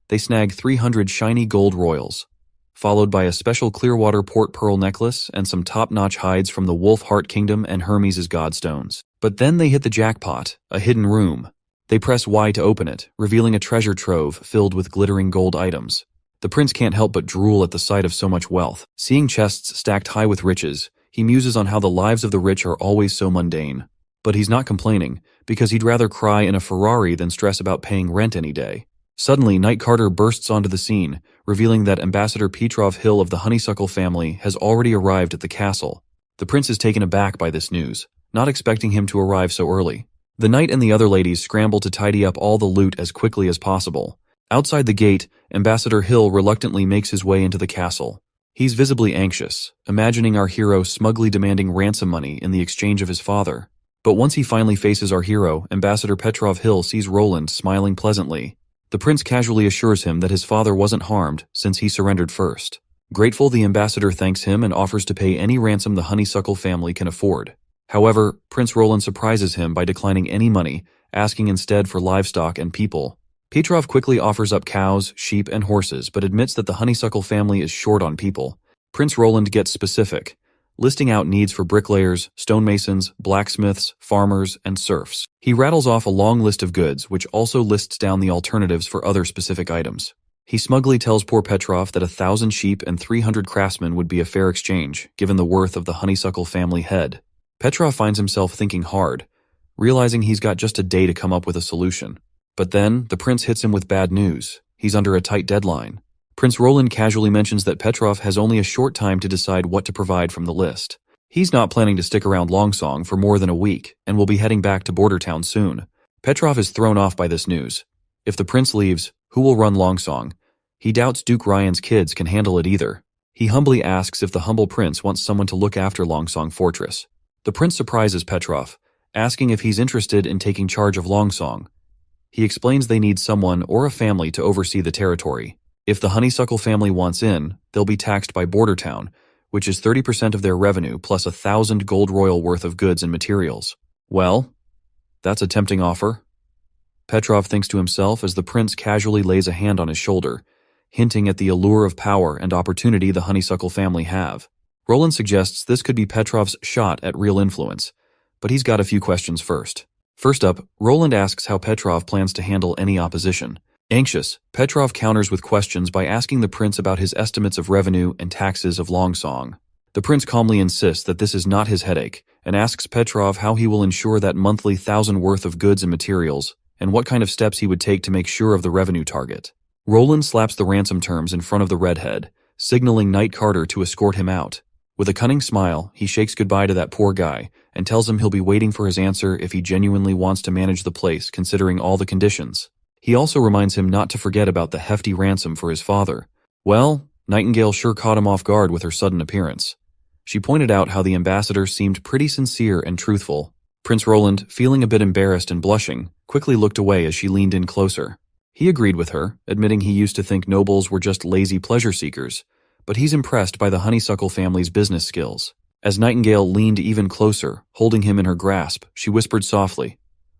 [SPEAKER 1] they snag 300 shiny gold royals, followed by a special Clearwater port pearl necklace and some top-notch hides from the Wolf Heart Kingdom and Hermes' Godstones. But then they hit the jackpot, a hidden room. They press Y to open it, revealing a treasure trove filled with glittering gold items. The prince can't help but drool at the sight of so much wealth. Seeing chests stacked high with riches, He muses on how the lives of the rich are always so mundane. But he's not complaining, because he'd rather cry in a Ferrari than stress about paying rent any day. Suddenly, Knight Carter bursts onto the scene, revealing that Ambassador Petrov Hill of the Honeysuckle family has already arrived at the castle. The prince is taken aback by this news, not expecting him to arrive so early. The knight and the other ladies scramble to tidy up all the loot as quickly as possible. Outside the gate, Ambassador Hill reluctantly makes his way into the castle. He's visibly anxious, imagining our hero smugly demanding ransom money in the exchange of his father. But once he finally faces our hero, Ambassador Petrov Hill sees Roland smiling pleasantly. The prince casually assures him that his father wasn't harmed since he surrendered first. Grateful, the ambassador thanks him and offers to pay any ransom the Honeysuckle family can afford. However, Prince Roland surprises him by declining any money, asking instead for livestock and people. Petrov quickly offers up cows, sheep, and horses, but admits that the Honeysuckle family is short on people. Prince Roland gets specific, listing out needs for bricklayers, stonemasons, blacksmiths, farmers, and serfs. He rattles off a long list of goods, which also lists down the alternatives for other specific items. He smugly tells poor Petrov that 1,000 sheep and 300 craftsmen would be a fair exchange, given the worth of the Honeysuckle family head. Petrov finds himself thinking hard, realizing he's got just a day to come up with a solution. But then, the prince hits him with bad news. He's under a tight deadline. Prince Roland casually mentions that Petrov has only a short time to decide what to provide from the list. He's not planning to stick around Longsong for more than a week, and will be heading back to Border Town soon. Petrov is thrown off by this news. If the prince leaves, who will run Longsong? He doubts Duke Ryan's kids can handle it either. He humbly asks if the humble prince wants someone to look after Longsong Fortress. The prince surprises Petrov, asking if he's interested in taking charge of Longsong. He explains they need someone or a family to oversee the territory. If the Honeysuckle family wants in, they'll be taxed by Border Town, which is 30% of their revenue plus 1,000 gold royal worth of goods and materials. Well, that's a tempting offer. Petrov thinks to himself as the prince casually lays a hand on his shoulder, hinting at the allure of power and opportunity the Honeysuckle family have. Roland suggests this could be Petrov's shot at real influence, but he's got a few questions first. First up, Roland asks how Petrov plans to handle any opposition. Anxious, Petrov counters with questions by asking the prince about his estimates of revenue and taxes of Longsong. The prince calmly insists that this is not his headache, and asks Petrov how he will ensure that monthly 1,000 worth of goods and materials, and what kind of steps he would take to make sure of the revenue target. Roland slaps the ransom terms in front of the redhead, signaling Knight Carter to escort him out. With a cunning smile, he shakes goodbye to that poor guy, and tells him he'll be waiting for his answer if he genuinely wants to manage the place considering all the conditions. He also reminds him not to forget about the hefty ransom for his father. Well, Nightingale sure caught him off guard with her sudden appearance. She pointed out how the ambassador seemed pretty sincere and truthful. Prince Roland, feeling a bit embarrassed and blushing, quickly looked away as she leaned in closer. He agreed with her, admitting he used to think nobles were just lazy pleasure seekers, but he's impressed by the Honeysuckle family's business skills. As Nightingale leaned even closer, holding him in her grasp, she whispered softly,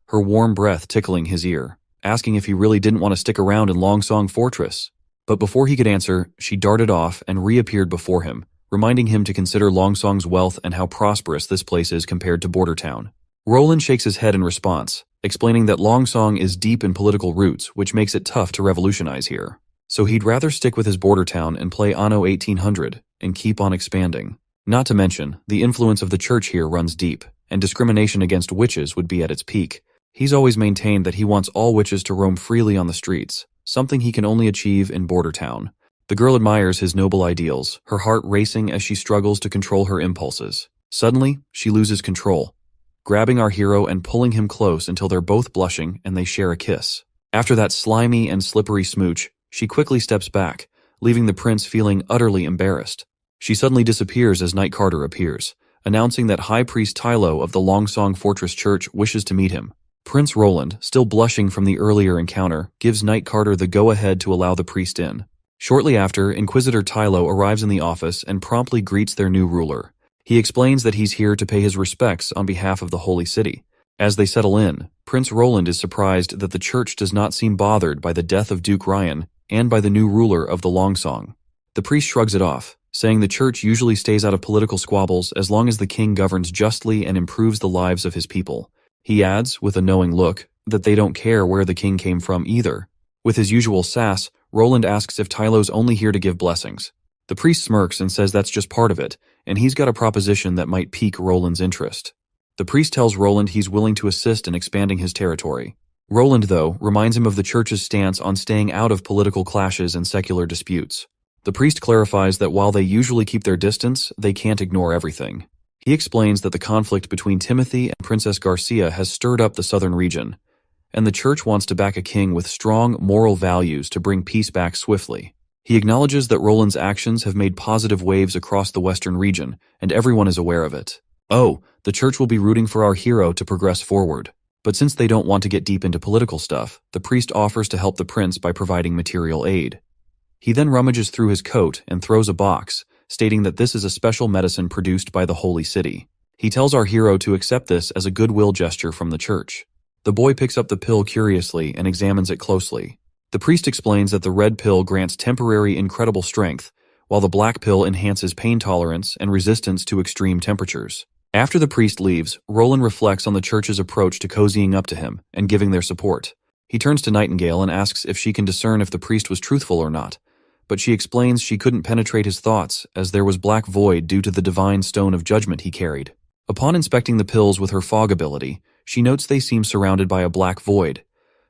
[SPEAKER 1] her warm breath tickling his ear, asking if he really didn't want to stick around in Longsong Fortress. But before he could answer, she darted off and reappeared before him, reminding him to consider Longsong's wealth and how prosperous this place is compared to Border Town. Roland shakes his head in response, explaining that Longsong is deep in political roots, which makes it tough to revolutionize here. So he'd rather stick with his Border Town and play Anno 1800 and keep on expanding. Not to mention, the influence of the church here runs deep, and discrimination against witches would be at its peak. He's always maintained that he wants all witches to roam freely on the streets, something he can only achieve in Border Town. The girl admires his noble ideals, her heart racing as she struggles to control her impulses. Suddenly, she loses control, grabbing our hero and pulling him close until they're both blushing and they share a kiss. After that slimy and slippery smooch, she quickly steps back, leaving the prince feeling utterly embarrassed. She suddenly disappears as Knight Carter appears, announcing that High Priest Tylo of the Longsong Fortress Church wishes to meet him. Prince Roland, still blushing from the earlier encounter, gives Knight Carter the go-ahead to allow the priest in. Shortly after, Inquisitor Tylo arrives in the office and promptly greets their new ruler. He explains that he's here to pay his respects on behalf of the Holy City. As they settle in, Prince Roland is surprised that the church does not seem bothered by the death of Duke Ryan and by the new ruler of the Longsong. The priest shrugs it off, saying the church usually stays out of political squabbles as long as the king governs justly and improves the lives of his people. He adds, with a knowing look, that they don't care where the king came from either. With his usual sass, Roland asks if Tylo's only here to give blessings. The priest smirks and says that's just part of it, and he's got a proposition that might pique Roland's interest. The priest tells Roland he's willing to assist in expanding his territory. Roland, though, reminds him of the church's stance on staying out of political clashes and secular disputes. The priest clarifies that while they usually keep their distance, they can't ignore everything. He explains that the conflict between Timothy and Princess Garcia has stirred up the southern region, and the church wants to back a king with strong moral values to bring peace back swiftly. He acknowledges that Roland's actions have made positive waves across the western region, and everyone is aware of it. Oh, the church will be rooting for our hero to progress forward. But since they don't want to get deep into political stuff, the priest offers to help the prince by providing material aid. He then rummages through his coat and throws a box, stating that this is a special medicine produced by the Holy City. He tells our hero to accept this as a goodwill gesture from the church. The boy picks up the pill curiously and examines it closely. The priest explains that the red pill grants temporary incredible strength, while the black pill enhances pain tolerance and resistance to extreme temperatures. After the priest leaves, Roland reflects on the church's approach to cozying up to him and giving their support. He turns to Nightingale and asks if she can discern if the priest was truthful or not, but she explains she couldn't penetrate his thoughts as there was black void due to the divine stone of judgment he carried. Upon inspecting the pills with her fog ability, she notes they seem surrounded by a black void,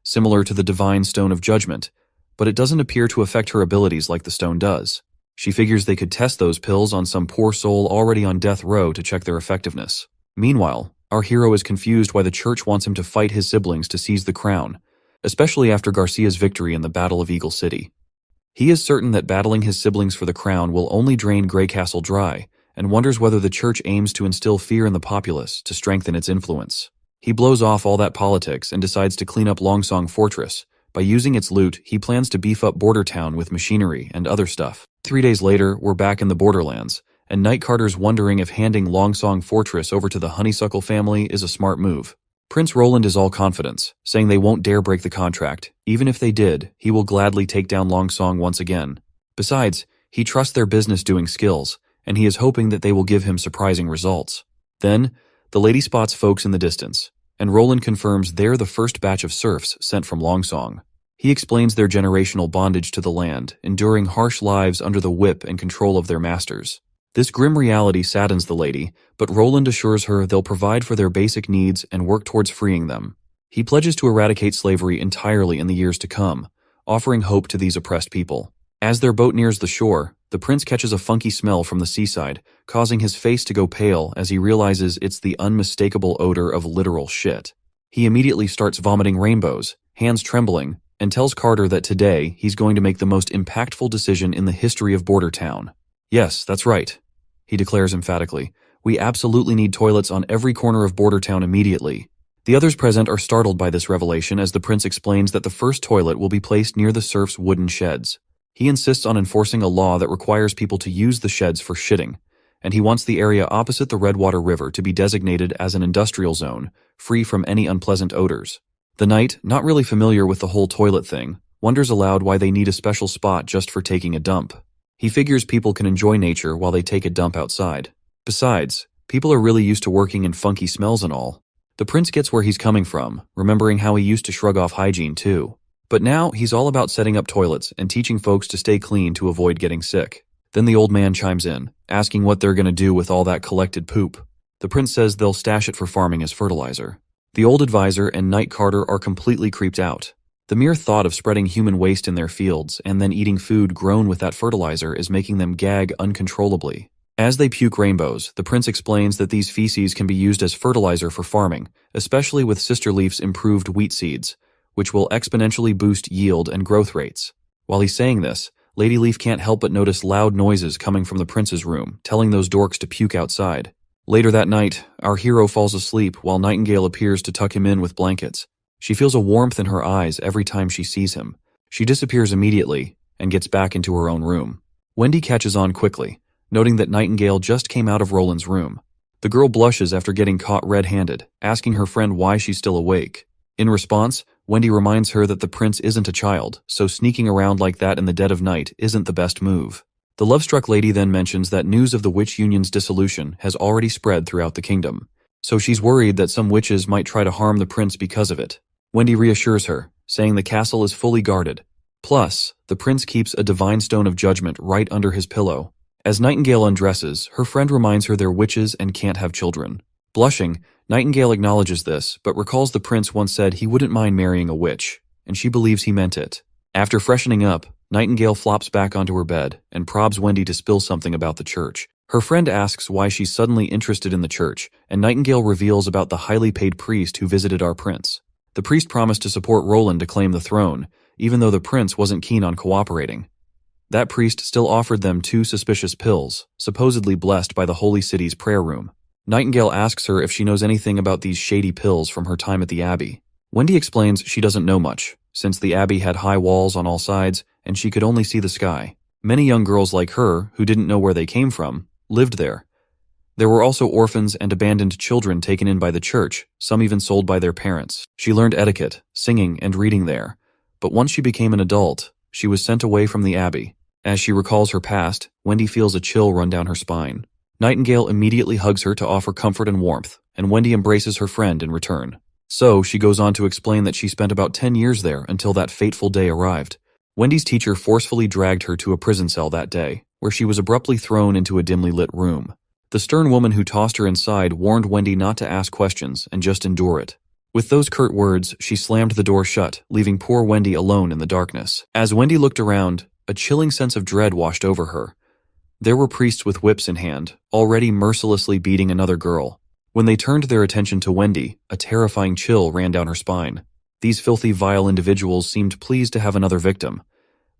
[SPEAKER 1] similar to the divine stone of judgment, but it doesn't appear to affect her abilities like the stone does. She figures they could test those pills on some poor soul already on death row to check their effectiveness. Meanwhile, our hero is confused why the church wants him to fight his siblings to seize the crown, especially after Garcia's victory in the Battle of Eagle City. He is certain that battling his siblings for the crown will only drain Grey Castle dry, and wonders whether the church aims to instill fear in the populace to strengthen its influence. He blows off all that politics and decides to clean up Longsong Fortress. By using its loot, he plans to beef up Border Town with machinery and other stuff. 3 days later, we're back in the Borderlands, and Night Carter's wondering if handing Longsong Fortress over to the Honeysuckle family is a smart move. Prince Roland is all confidence, saying they won't dare break the contract. Even if they did, he will gladly take down Longsong once again. Besides, he trusts their business-doing skills, and he is hoping that they will give him surprising results. Then, the lady spots folks in the distance, and Roland confirms they're the first batch of serfs sent from Longsong. He explains their generational bondage to the land, enduring harsh lives under the whip and control of their masters. This grim reality saddens the lady, but Roland assures her they'll provide for their basic needs and work towards freeing them. He pledges to eradicate slavery entirely in the years to come, offering hope to these oppressed people. As their boat nears the shore, the prince catches a funky smell from the seaside, causing his face to go pale as he realizes it's the unmistakable odor of literal shit. He immediately starts vomiting rainbows, hands trembling, and tells Carter that today he's going to make the most impactful decision in the history of Border Town. Yes, that's right, he declares emphatically. We absolutely need toilets on every corner of Border Town immediately. The others present are startled by this revelation as the prince explains that the first toilet will be placed near the serfs' wooden sheds. He insists on enforcing a law that requires people to use the sheds for shitting, and he wants the area opposite the Redwater River to be designated as an industrial zone, free from any unpleasant odors. The knight, not really familiar with the whole toilet thing, wonders aloud why they need a special spot just for taking a dump. He figures people can enjoy nature while they take a dump outside. Besides, people are really used to working in funky smells and all. The prince gets where he's coming from, remembering how he used to shrug off hygiene too. But now he's all about setting up toilets and teaching folks to stay clean to avoid getting sick. Then the old man chimes in, asking what they're gonna do with all that collected poop. The prince says they'll stash it for farming as fertilizer. The old advisor and Night Carter are completely creeped out. The mere thought of spreading human waste in their fields and then eating food grown with that fertilizer is making them gag uncontrollably. As they puke rainbows, the prince explains that these feces can be used as fertilizer for farming, especially with Sister Leaf's improved wheat seeds, which will exponentially boost yield and growth rates. While he's saying this, Lady Leaf can't help but notice loud noises coming from the prince's room, telling those dorks to puke outside. Later that night, our hero falls asleep while Nightingale appears to tuck him in with blankets. She feels a warmth in her eyes every time she sees him. She disappears immediately and gets back into her own room. Wendy catches on quickly, noting that Nightingale just came out of Roland's room. The girl blushes after getting caught red-handed, asking her friend why she's still awake. In response, Wendy reminds her that the prince isn't a child, so sneaking around like that in the dead of night isn't the best move. The love-struck lady then mentions that news of the witch union's dissolution has already spread throughout the kingdom, so she's worried that some witches might try to harm the prince because of it. Wendy reassures her, saying the castle is fully guarded. Plus, the prince keeps a divine stone of judgment right under his pillow, As Nightingale undresses, her friend reminds her they're witches and can't have children. Blushing, Nightingale acknowledges this, but recalls the prince once said he wouldn't mind marrying a witch, and she believes he meant it. After freshening up, Nightingale flops back onto her bed and probs Wendy to spill something about the church. Her friend asks why she's suddenly interested in the church, and Nightingale reveals about the highly paid priest who visited our prince. The priest promised to support Roland to claim the throne, even though the prince wasn't keen on cooperating. That priest still offered them 2 suspicious pills, supposedly blessed by the Holy City's prayer room. Nightingale asks her if she knows anything about these shady pills from her time at the Abbey. Wendy explains she doesn't know much, since the Abbey had high walls on all sides and she could only see the sky. Many young girls like her, who didn't know where they came from, lived there. There were also orphans and abandoned children taken in by the church, some even sold by their parents. She learned etiquette, singing, and reading there. But once she became an adult, she was sent away from the Abbey. As she recalls her past, Wendy feels a chill run down her spine. Nightingale immediately hugs her to offer comfort and warmth, and Wendy embraces her friend in return. So, she goes on to explain that she spent about 10 years there until that fateful day arrived. Wendy's teacher forcefully dragged her to a prison cell that day, where she was abruptly thrown into a dimly lit room. The stern woman who tossed her inside warned Wendy not to ask questions and just endure it. With those curt words, she slammed the door shut, leaving poor Wendy alone in the darkness. As Wendy looked around, a chilling sense of dread washed over her. There were priests with whips in hand, already mercilessly beating another girl. When they turned their attention to Wendy, a terrifying chill ran down her spine. These filthy, vile individuals seemed pleased to have another victim.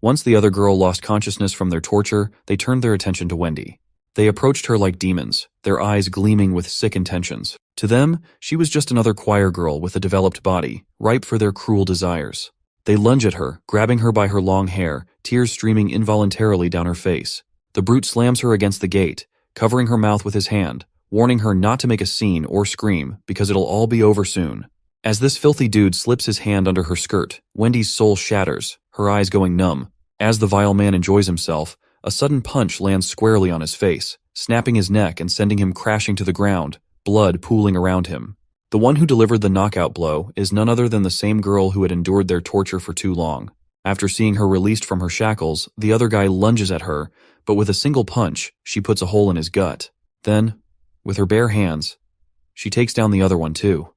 [SPEAKER 1] Once the other girl lost consciousness from their torture, they turned their attention to Wendy. They approached her like demons, their eyes gleaming with sick intentions. To them, she was just another choir girl with a developed body, ripe for their cruel desires. They lunge at her, grabbing her by her long hair, tears streaming involuntarily down her face. The brute slams her against the gate, covering her mouth with his hand, warning her not to make a scene or scream because it'll all be over soon. As this filthy dude slips his hand under her skirt, Wendy's soul shatters, her eyes going numb. As the vile man enjoys himself, a sudden punch lands squarely on his face, snapping his neck and sending him crashing to the ground, blood pooling around him. The one who delivered the knockout blow is none other than the same girl who had endured their torture for too long. After seeing her released from her shackles, the other guy lunges at her, but with a single punch, she puts a hole in his gut. Then, with her bare hands, she takes down the other one too.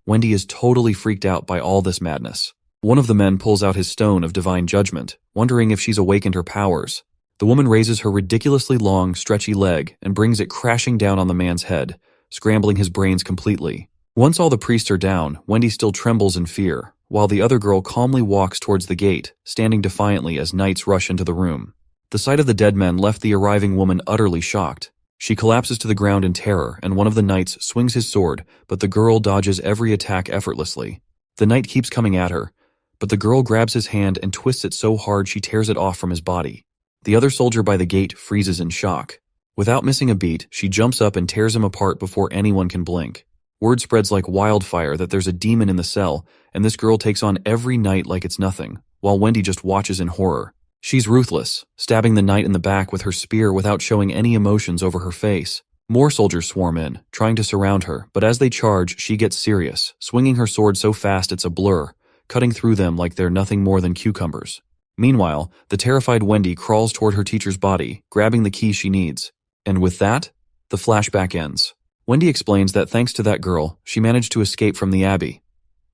[SPEAKER 1] Wendy is totally freaked out by all this madness. One of the men pulls out his stone of divine judgment, wondering if she's awakened her powers. The woman raises her ridiculously long, stretchy leg and brings it crashing down on the man's head, scrambling his brains completely. Once all the priests are down, Wendy still trembles in fear, while the other girl calmly walks towards the gate, standing defiantly as knights rush into the room. The sight of the dead men left the arriving woman utterly shocked. She collapses to the ground in terror, and one of the knights swings his sword, but the girl dodges every attack effortlessly. The knight keeps coming at her, but the girl grabs his hand and twists it so hard she tears it off from his body. The other soldier by the gate freezes in shock. Without missing a beat, she jumps up and tears him apart before anyone can blink. Word spreads like wildfire that there's a demon in the cell, and this girl takes on every knight like it's nothing, while Wendy just watches in horror. She's ruthless, stabbing the knight in the back with her spear without showing any emotions over her face. More soldiers swarm in, trying to surround her, but as they charge, she gets serious, swinging her sword so fast it's a blur, cutting through them like they're nothing more than cucumbers. Meanwhile, the terrified Wendy crawls toward her teacher's body, grabbing the key she needs. And with that, the flashback ends. Wendy explains that thanks to that girl, she managed to escape from the Abbey.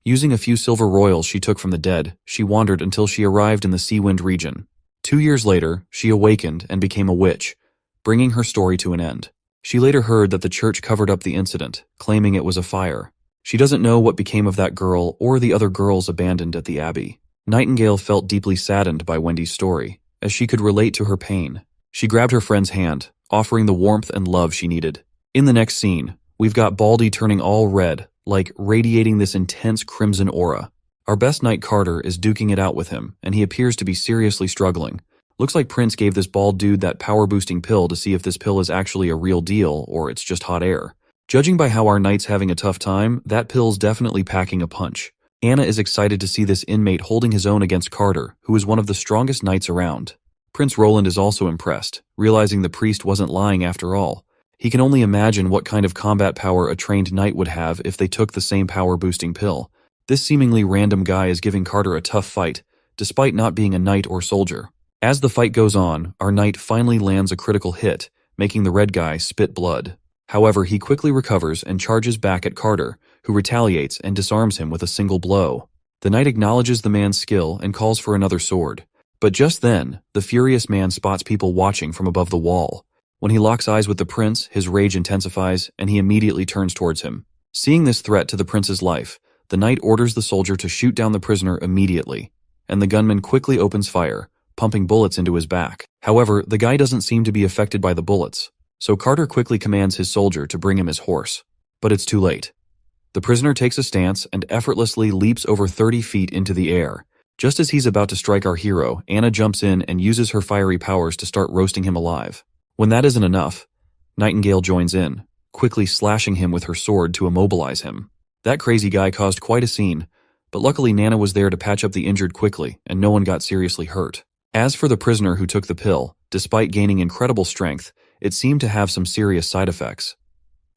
[SPEAKER 1] Using a few silver royals she took from the dead, she wandered until she arrived in the Seawind region. 2 years later, she awakened and became a witch, bringing her story to an end. She later heard that the church covered up the incident, claiming it was a fire. She doesn't know what became of that girl or the other girls abandoned at the Abbey. Nightingale felt deeply saddened by Wendy's story, as she could relate to her pain. She grabbed her friend's hand, offering the warmth and love she needed. In the next scene, we've got Baldy turning all red, like radiating this intense crimson aura. Our best knight Carter is duking it out with him, and he appears to be seriously struggling. Looks like Prince gave this bald dude that power-boosting pill to see if this pill is actually a real deal or it's just hot air. Judging by how our knight's having a tough time, that pill's definitely packing a punch. Anna is excited to see this inmate holding his own against Carter, who is one of the strongest knights around. Prince Roland is also impressed, realizing the priest wasn't lying after all. He can only imagine what kind of combat power a trained knight would have if they took the same power-boosting pill. This seemingly random guy is giving Carter a tough fight, despite not being a knight or soldier. As the fight goes on, our knight finally lands a critical hit, making the red guy spit blood. However, he quickly recovers and charges back at Carter, who retaliates and disarms him with a single blow. The knight acknowledges the man's skill and calls for another sword. But just then, the furious man spots people watching from above the wall. When he locks eyes with the prince, his rage intensifies, and he immediately turns towards him. Seeing this threat to the prince's life, the knight orders the soldier to shoot down the prisoner immediately, and the gunman quickly opens fire, pumping bullets into his back. However, the guy doesn't seem to be affected by the bullets, so Carter quickly commands his soldier to bring him his horse. But it's too late. The prisoner takes a stance and effortlessly leaps over 30 feet into the air. Just as he's about to strike our hero, Anna jumps in and uses her fiery powers to start roasting him alive. When that isn't enough, Nightingale joins in, quickly slashing him with her sword to immobilize him. That crazy guy caused quite a scene, but luckily Nana was there to patch up the injured quickly, and no one got seriously hurt. As for the prisoner who took the pill, despite gaining incredible strength, it seemed to have some serious side effects.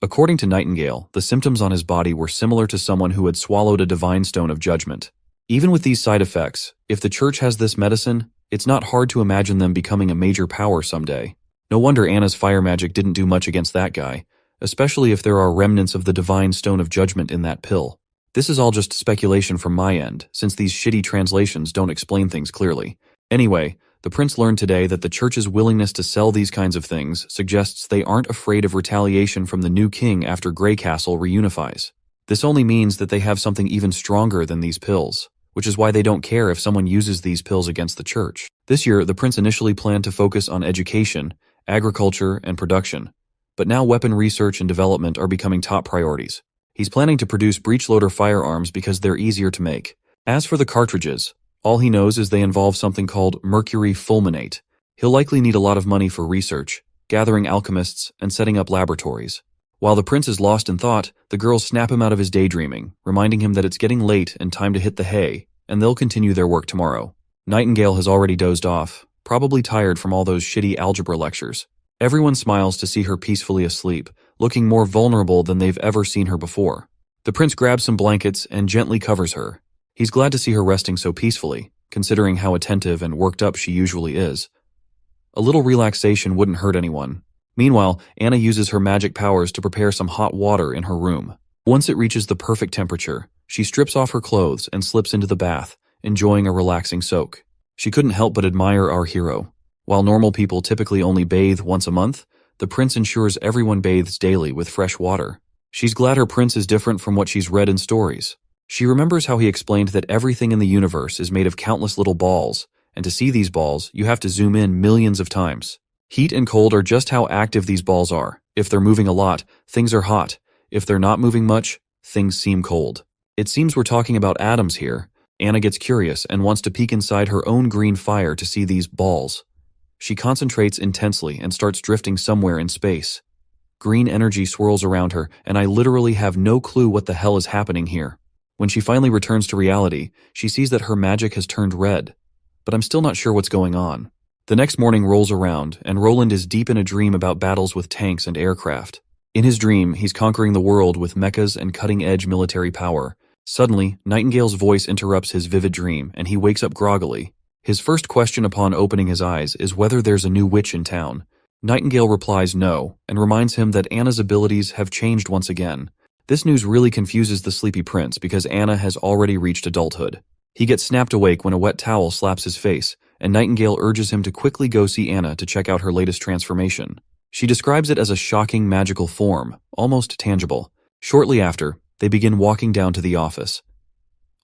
[SPEAKER 1] According to Nightingale, the symptoms on his body were similar to someone who had swallowed a divine stone of judgment. Even with these side effects, if the church has this medicine, it's not hard to imagine them becoming a major power someday. No wonder Anna's fire magic didn't do much against that guy, especially if there are remnants of the divine stone of judgment in that pill. This is all just speculation from my end, since these shitty translations don't explain things clearly. Anyway, the prince learned today that the church's willingness to sell these kinds of things suggests they aren't afraid of retaliation from the new king after Grey Castle reunifies. This only means that they have something even stronger than these pills, which is why they don't care if someone uses these pills against the church. This year, the prince initially planned to focus on education, agriculture, and production, but now weapon research and development are becoming top priorities. He's planning to produce breechloader firearms because they're easier to make. As for the cartridges, all he knows is they involve something called mercury fulminate. He'll likely need a lot of money for research, gathering alchemists, and setting up laboratories. While the prince is lost in thought, the girls snap him out of his daydreaming, reminding him that it's getting late and time to hit the hay, and they'll continue their work tomorrow. Nightingale has already dozed off, probably tired from all those shitty algebra lectures. Everyone smiles to see her peacefully asleep, looking more vulnerable than they've ever seen her before. The prince grabs some blankets and gently covers her. He's glad to see her resting so peacefully, considering how attentive and worked up she usually is. A little relaxation wouldn't hurt anyone. Meanwhile, Anna uses her magic powers to prepare some hot water in her room. Once it reaches the perfect temperature, she strips off her clothes and slips into the bath, enjoying a relaxing soak. She couldn't help but admire our hero. While normal people typically only bathe once a month, the prince ensures everyone bathes daily with fresh water. She's glad her prince is different from what she's read in stories. She remembers how he explained that everything in the universe is made of countless little balls, and to see these balls, you have to zoom in millions of times. Heat and cold are just how active these balls are. If they're moving a lot, things are hot. If they're not moving much, things seem cold. It seems we're talking about atoms here. Anna gets curious and wants to peek inside her own green fire to see these balls. She concentrates intensely and starts drifting somewhere in space. Green energy swirls around her, and I literally have no clue what the hell is happening here. When she finally returns to reality, she sees that her magic has turned red. But I'm still not sure what's going on. The next morning rolls around, and Roland is deep in a dream about battles with tanks and aircraft. In his dream, he's conquering the world with mechas and cutting-edge military power. Suddenly, Nightingale's voice interrupts his vivid dream, and he wakes up groggily. His first question upon opening his eyes is whether there's a new witch in town. Nightingale replies no, and reminds him that Anna's abilities have changed once again. This news really confuses the sleepy prince because Anna has already reached adulthood. He gets snapped awake when a wet towel slaps his face, and Nightingale urges him to quickly go see Anna to check out her latest transformation. She describes it as a shocking magical form, almost tangible. Shortly after, they begin walking down to the office.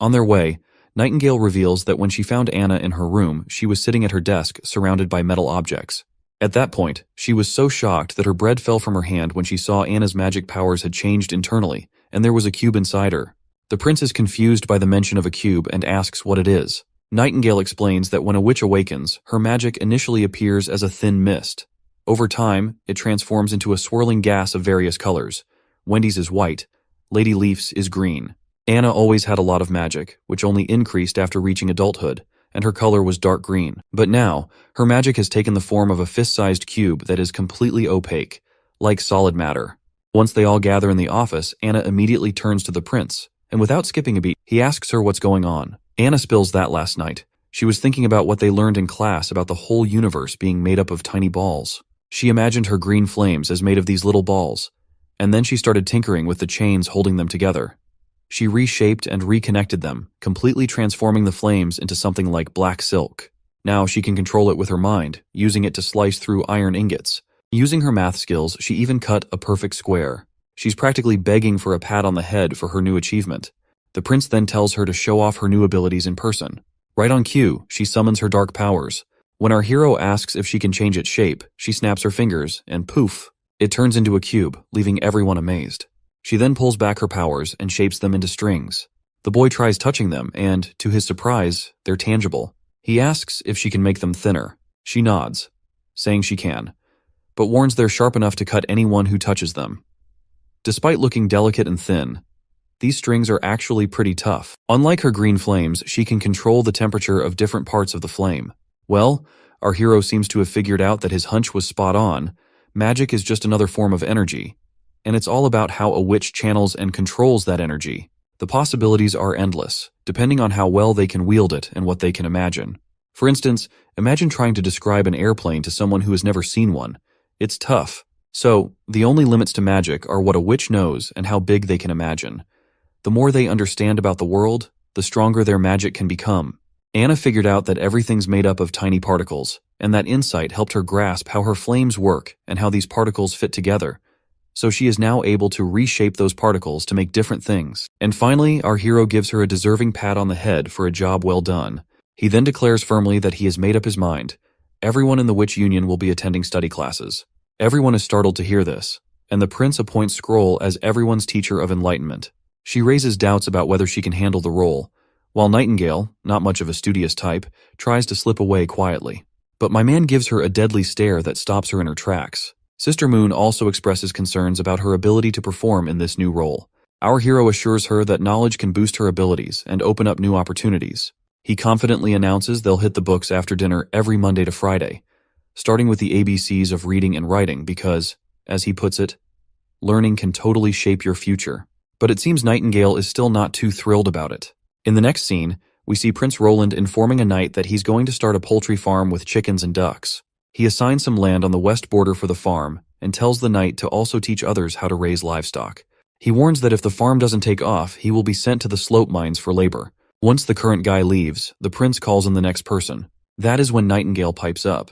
[SPEAKER 1] On their way, Nightingale reveals that when she found Anna in her room, she was sitting at her desk surrounded by metal objects. At that point, she was so shocked that her bread fell from her hand when she saw Anna's magic powers had changed internally, and there was a cube inside her. The prince is confused by the mention of a cube and asks what it is. Nightingale explains that when a witch awakens, her magic initially appears as a thin mist. Over time, it transforms into a swirling gas of various colors. Wendy's is white, Lady Leaf's is green. Anna always had a lot of magic, which only increased after reaching adulthood, and her color was dark green. But now, her magic has taken the form of a fist-sized cube that is completely opaque, like solid matter. Once they all gather in the office, Anna immediately turns to the prince, and without skipping a beat, he asks her what's going on. Anna spills that last night. She was thinking about what they learned in class about the whole universe being made up of tiny balls. She imagined her green flames as made of these little balls, and then she started tinkering with the chains holding them together. She reshaped and reconnected them, completely transforming the flames into something like black silk. Now she can control it with her mind, using it to slice through iron ingots. Using her math skills, she even cut a perfect square. She's practically begging for a pat on the head for her new achievement. The prince then tells her to show off her new abilities in person. Right on cue, she summons her dark powers. When our hero asks if she can change its shape, she snaps her fingers, and poof, it turns into a cube, leaving everyone amazed. She then pulls back her powers and shapes them into strings. The boy tries touching them, and, to his surprise, they're tangible. He asks if she can make them thinner. She nods, saying she can, but warns they're sharp enough to cut anyone who touches them. Despite looking delicate and thin, these strings are actually pretty tough. Unlike her green flames, she can control the temperature of different parts of the flame. Well, our hero seems to have figured out that his hunch was spot on. Magic is just another form of energy, and it's all about how a witch channels and controls that energy. The possibilities are endless, depending on how well they can wield it and what they can imagine. For instance, imagine trying to describe an airplane to someone who has never seen one. It's tough. So, the only limits to magic are what a witch knows and how big they can imagine. The more they understand about the world, the stronger their magic can become. Anna figured out that everything's made up of tiny particles, and that insight helped her grasp how her flames work and how these particles fit together. So she is now able to reshape those particles to make different things. And finally, our hero gives her a deserving pat on the head for a job well done. He then declares firmly that he has made up his mind. Everyone in the Witch Union will be attending study classes. Everyone is startled to hear this, and the prince appoints Scroll as everyone's teacher of enlightenment. She raises doubts about whether she can handle the role, while Nightingale, not much of a studious type, tries to slip away quietly. But my man gives her a deadly stare that stops her in her tracks. Sister Moon also expresses concerns about her ability to perform in this new role. Our hero assures her that knowledge can boost her abilities and open up new opportunities. He confidently announces they'll hit the books after dinner every Monday to Friday, starting with the ABCs of reading and writing because, as he puts it, learning can totally shape your future. But it seems Nightingale is still not too thrilled about it. In the next scene, we see Prince Roland informing a knight that he's going to start a poultry farm with chickens and ducks. He assigns some land on the west border for the farm and tells the knight to also teach others how to raise livestock. He warns that if the farm doesn't take off, he will be sent to the slope mines for labor. Once the current guy leaves, the prince calls in the next person. That is when Nightingale pipes up,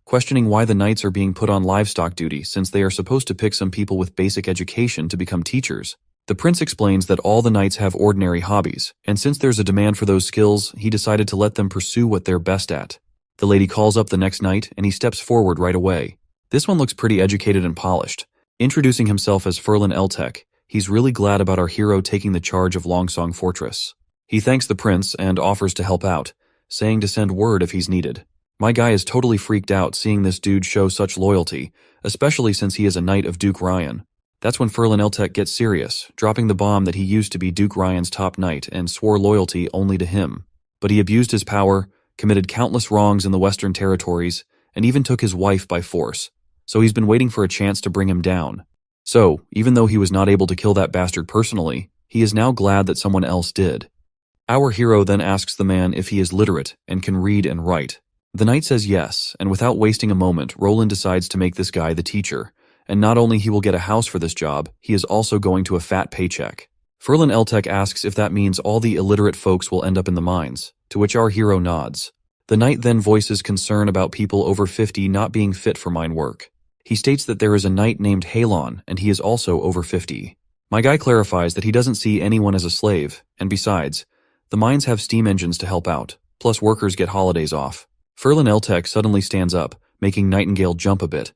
[SPEAKER 1] questioning why the knights are being put on livestock duty since they are supposed to pick some people with basic education to become teachers. The prince explains that all the knights have ordinary hobbies, and since there's a demand for those skills, he decided to let them pursue what they're best at. The lady calls up the next knight, and he steps forward right away. This one looks pretty educated and polished. Introducing himself as Ferlin Eltek, he's really glad about our hero taking the charge of Longsong Fortress. He thanks the prince and offers to help out, saying to send word if he's needed. My guy is totally freaked out seeing this dude show such loyalty, especially since he is a knight of Duke Ryan. That's when Ferlin Eltek gets serious, dropping the bomb that he used to be Duke Ryan's top knight and swore loyalty only to him. But he abused his power, committed countless wrongs in the Western Territories, and even took his wife by force. So he's been waiting for a chance to bring him down. So, even though he was not able to kill that bastard personally, he is now glad that someone else did. Our hero then asks the man if he is literate and can read and write. The knight says yes, and without wasting a moment, Roland decides to make this guy the teacher. And not only he will get a house for this job, he is also going to a fat paycheck. Ferlin Eltek asks if that means all the illiterate folks will end up in the mines, to which our hero nods. The knight then voices concern about people over 50 not being fit for mine work. He states that there is a knight named Halon, and he is also over 50. My guy clarifies that he doesn't see anyone as a slave, and besides, the mines have steam engines to help out, plus workers get holidays off. Ferlin Eltek suddenly stands up, making Nightingale jump a bit.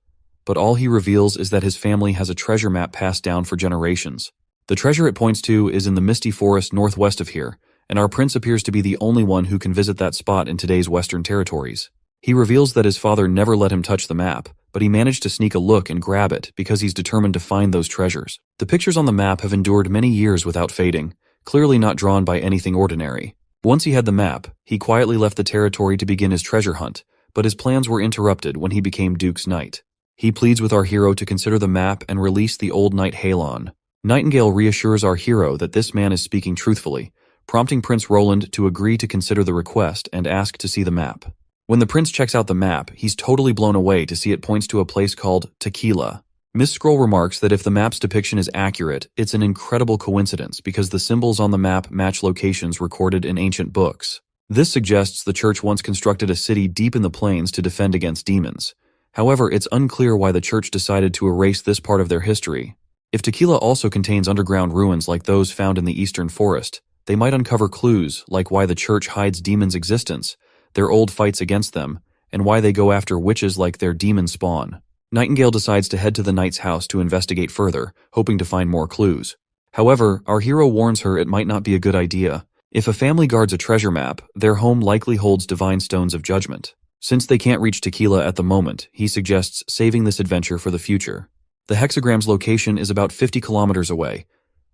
[SPEAKER 1] But all he reveals is that his family has a treasure map passed down for generations. The treasure it points to is in the misty forest northwest of here, and our prince appears to be the only one who can visit that spot in today's Western Territories. He reveals that his father never let him touch the map, but he managed to sneak a look and grab it because he's determined to find those treasures. The pictures on the map have endured many years without fading, clearly not drawn by anything ordinary. Once he had the map, he quietly left the territory to begin his treasure hunt, but his plans were interrupted when he became Duke's knight. He pleads with our hero to consider the map and release the old knight Halon. Nightingale reassures our hero that this man is speaking truthfully, prompting Prince Roland to agree to consider the request and ask to see the map. When the prince checks out the map, he's totally blown away to see it points to a place called Tequila. Miss Scroll remarks that if the map's depiction is accurate, it's an incredible coincidence because the symbols on the map match locations recorded in ancient books. This suggests the church once constructed a city deep in the plains to defend against demons. However, it's unclear why the church decided to erase this part of their history. If Tequila also contains underground ruins like those found in the eastern forest, they might uncover clues like why the church hides demons' existence, their old fights against them, and why they go after witches like their demon spawn. Nightingale decides to head to the knight's house to investigate further, hoping to find more clues. However, our hero warns her it might not be a good idea. If a family guards a treasure map, their home likely holds divine stones of judgment. Since they can't reach Tequila at the moment, he suggests saving this adventure for the future. The hexagram's location is about 50 kilometers away,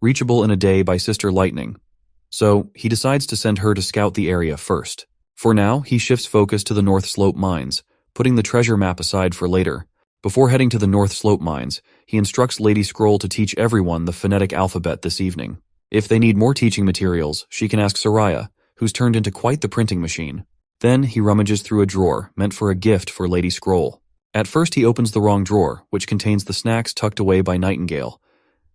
[SPEAKER 1] reachable in a day by Sister Lightning. So, he decides to send her to scout the area first. For now, he shifts focus to the North Slope mines, putting the treasure map aside for later. Before heading to the North Slope mines, he instructs Lady Scroll to teach everyone the phonetic alphabet this evening. If they need more teaching materials, she can ask Soraya, who's turned into quite the printing machine. Then he rummages through a drawer meant for a gift for Lady Scroll. At first he opens the wrong drawer, which contains the snacks tucked away by Nightingale,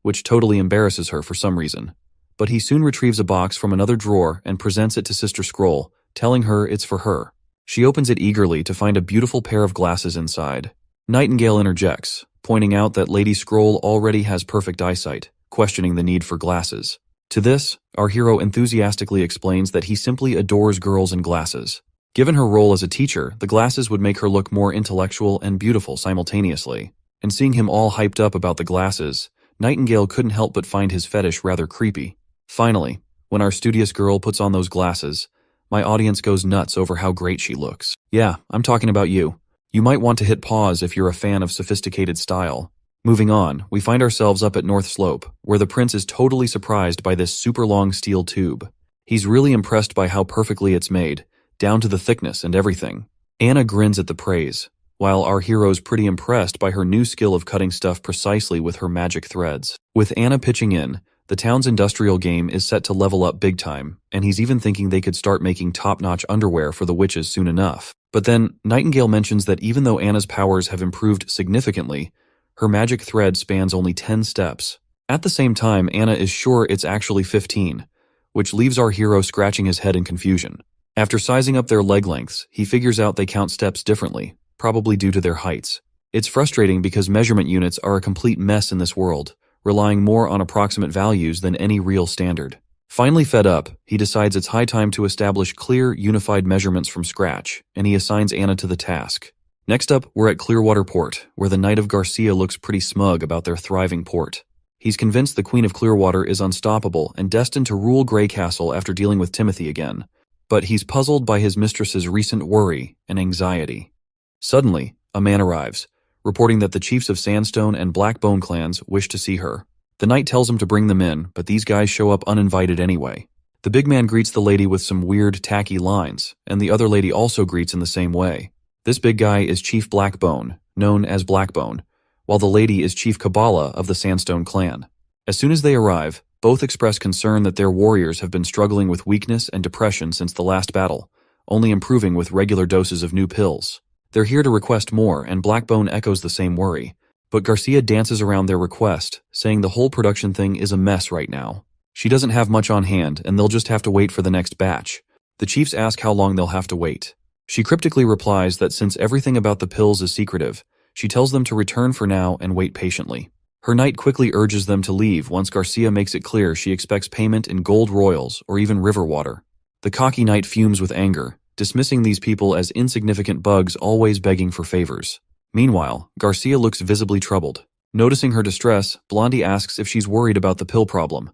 [SPEAKER 1] which totally embarrasses her for some reason. But he soon retrieves a box from another drawer and presents it to Sister Scroll, telling her it's for her. She opens it eagerly to find a beautiful pair of glasses inside. Nightingale interjects, pointing out that Lady Scroll already has perfect eyesight, questioning the need for glasses. To this, our hero enthusiastically explains that he simply adores girls in glasses. Given her role as a teacher, the glasses would make her look more intellectual and beautiful simultaneously. And seeing him all hyped up about the glasses, Nightingale couldn't help but find his fetish rather creepy. Finally, when our studious girl puts on those glasses, my audience goes nuts over how great she looks. Yeah, I'm talking about you. You might want to hit pause if you're a fan of sophisticated style. Moving on, we find ourselves up at North Slope, where the prince is totally surprised by this super long steel tube. He's really impressed by how perfectly it's made, down to the thickness and everything. Anna grins at the praise, while our hero's pretty impressed by her new skill of cutting stuff precisely with her magic threads. With Anna pitching in, the town's industrial game is set to level up big time, and he's even thinking they could start making top-notch underwear for the witches soon enough. But then, Nightingale mentions that even though Anna's powers have improved significantly, her magic thread spans only 10 steps. At the same time, Anna is sure it's actually 15, which leaves our hero scratching his head in confusion. After sizing up their leg lengths, he figures out they count steps differently, probably due to their heights. It's frustrating because measurement units are a complete mess in this world, relying more on approximate values than any real standard. Finally fed up, he decides it's high time to establish clear, unified measurements from scratch, and he assigns Anna to the task. Next up, we're at Clearwater Port, where the Knight of Garcia looks pretty smug about their thriving port. He's convinced the Queen of Clearwater is unstoppable and destined to rule Grey Castle after dealing with Timothy again. But he's puzzled by his mistress's recent worry and anxiety. Suddenly, a man arrives, reporting that the chiefs of Sandstone and Blackbone clans wish to see her. The knight tells him to bring them in, but these guys show up uninvited anyway. The big man greets the lady with some weird, tacky lines, and the other lady also greets in the same way. This big guy is Chief Blackbone, known as Blackbone, while the lady is Chief Kabbalah of the Sandstone clan. As soon as they arrive, both express concern that their warriors have been struggling with weakness and depression since the last battle, only improving with regular doses of new pills. They're here to request more, and Blackbone echoes the same worry. But Garcia dances around their request, saying the whole production thing is a mess right now. She doesn't have much on hand, and they'll just have to wait for the next batch. The chiefs ask how long they'll have to wait. She cryptically replies that since everything about the pills is secretive, she tells them to return for now and wait patiently. Her knight quickly urges them to leave once Garcia makes it clear she expects payment in gold royals or even river water. The cocky knight fumes with anger, dismissing these people as insignificant bugs always begging for favors. Meanwhile, Garcia looks visibly troubled. Noticing her distress, Blondie asks if she's worried about the pill problem.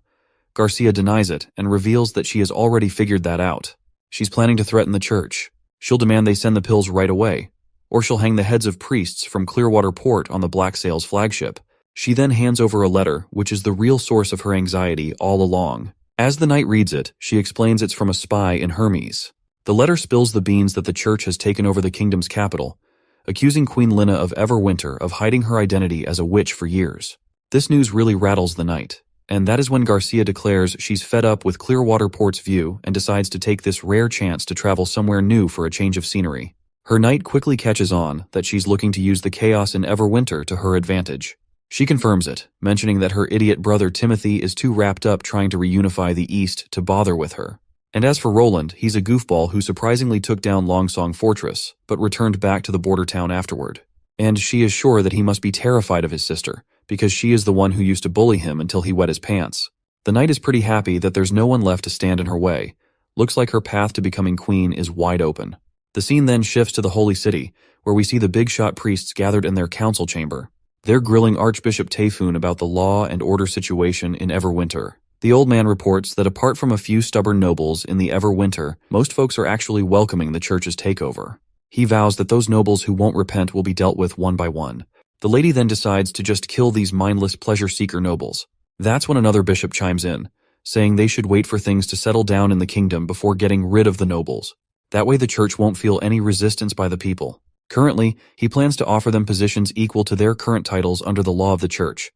[SPEAKER 1] Garcia denies it and reveals that she has already figured that out. She's planning to threaten the church. She'll demand they send the pills right away, or she'll hang the heads of priests from Clearwater Port on the Black Sail's flagship. She then hands over a letter, which is the real source of her anxiety all along. As the knight reads it, she explains it's from a spy in Hermes. The letter spills the beans that the church has taken over the kingdom's capital, accusing Queen Lina of Everwinter of hiding her identity as a witch for years. This news really rattles the knight. And that is when Garcia declares she's fed up with Clearwater Port's view and decides to take this rare chance to travel somewhere new for a change of scenery. Her knight quickly catches on that she's looking to use the chaos in Everwinter to her advantage. She confirms it, mentioning that her idiot brother Timothy is too wrapped up trying to reunify the East to bother with her. And as for Roland, he's a goofball who surprisingly took down Longsong Fortress, but returned back to the border town afterward. And she is sure that he must be terrified of his sister, because she is the one who used to bully him until he wet his pants. The knight is pretty happy that there's no one left to stand in her way. Looks like her path to becoming queen is wide open. The scene then shifts to the Holy City, where we see the big-shot priests gathered in their council chamber. They're grilling Archbishop Taefoon about the law and order situation in Everwinter. The old man reports that apart from a few stubborn nobles in the Everwinter, most folks are actually welcoming the church's takeover. He vows that those nobles who won't repent will be dealt with one by one. The lady then decides to just kill these mindless pleasure-seeker nobles. That's when another bishop chimes in, saying they should wait for things to settle down in the kingdom before getting rid of the nobles. That way the church won't feel any resistance by the people. Currently, he plans to offer them positions equal to their current titles under the law of the church,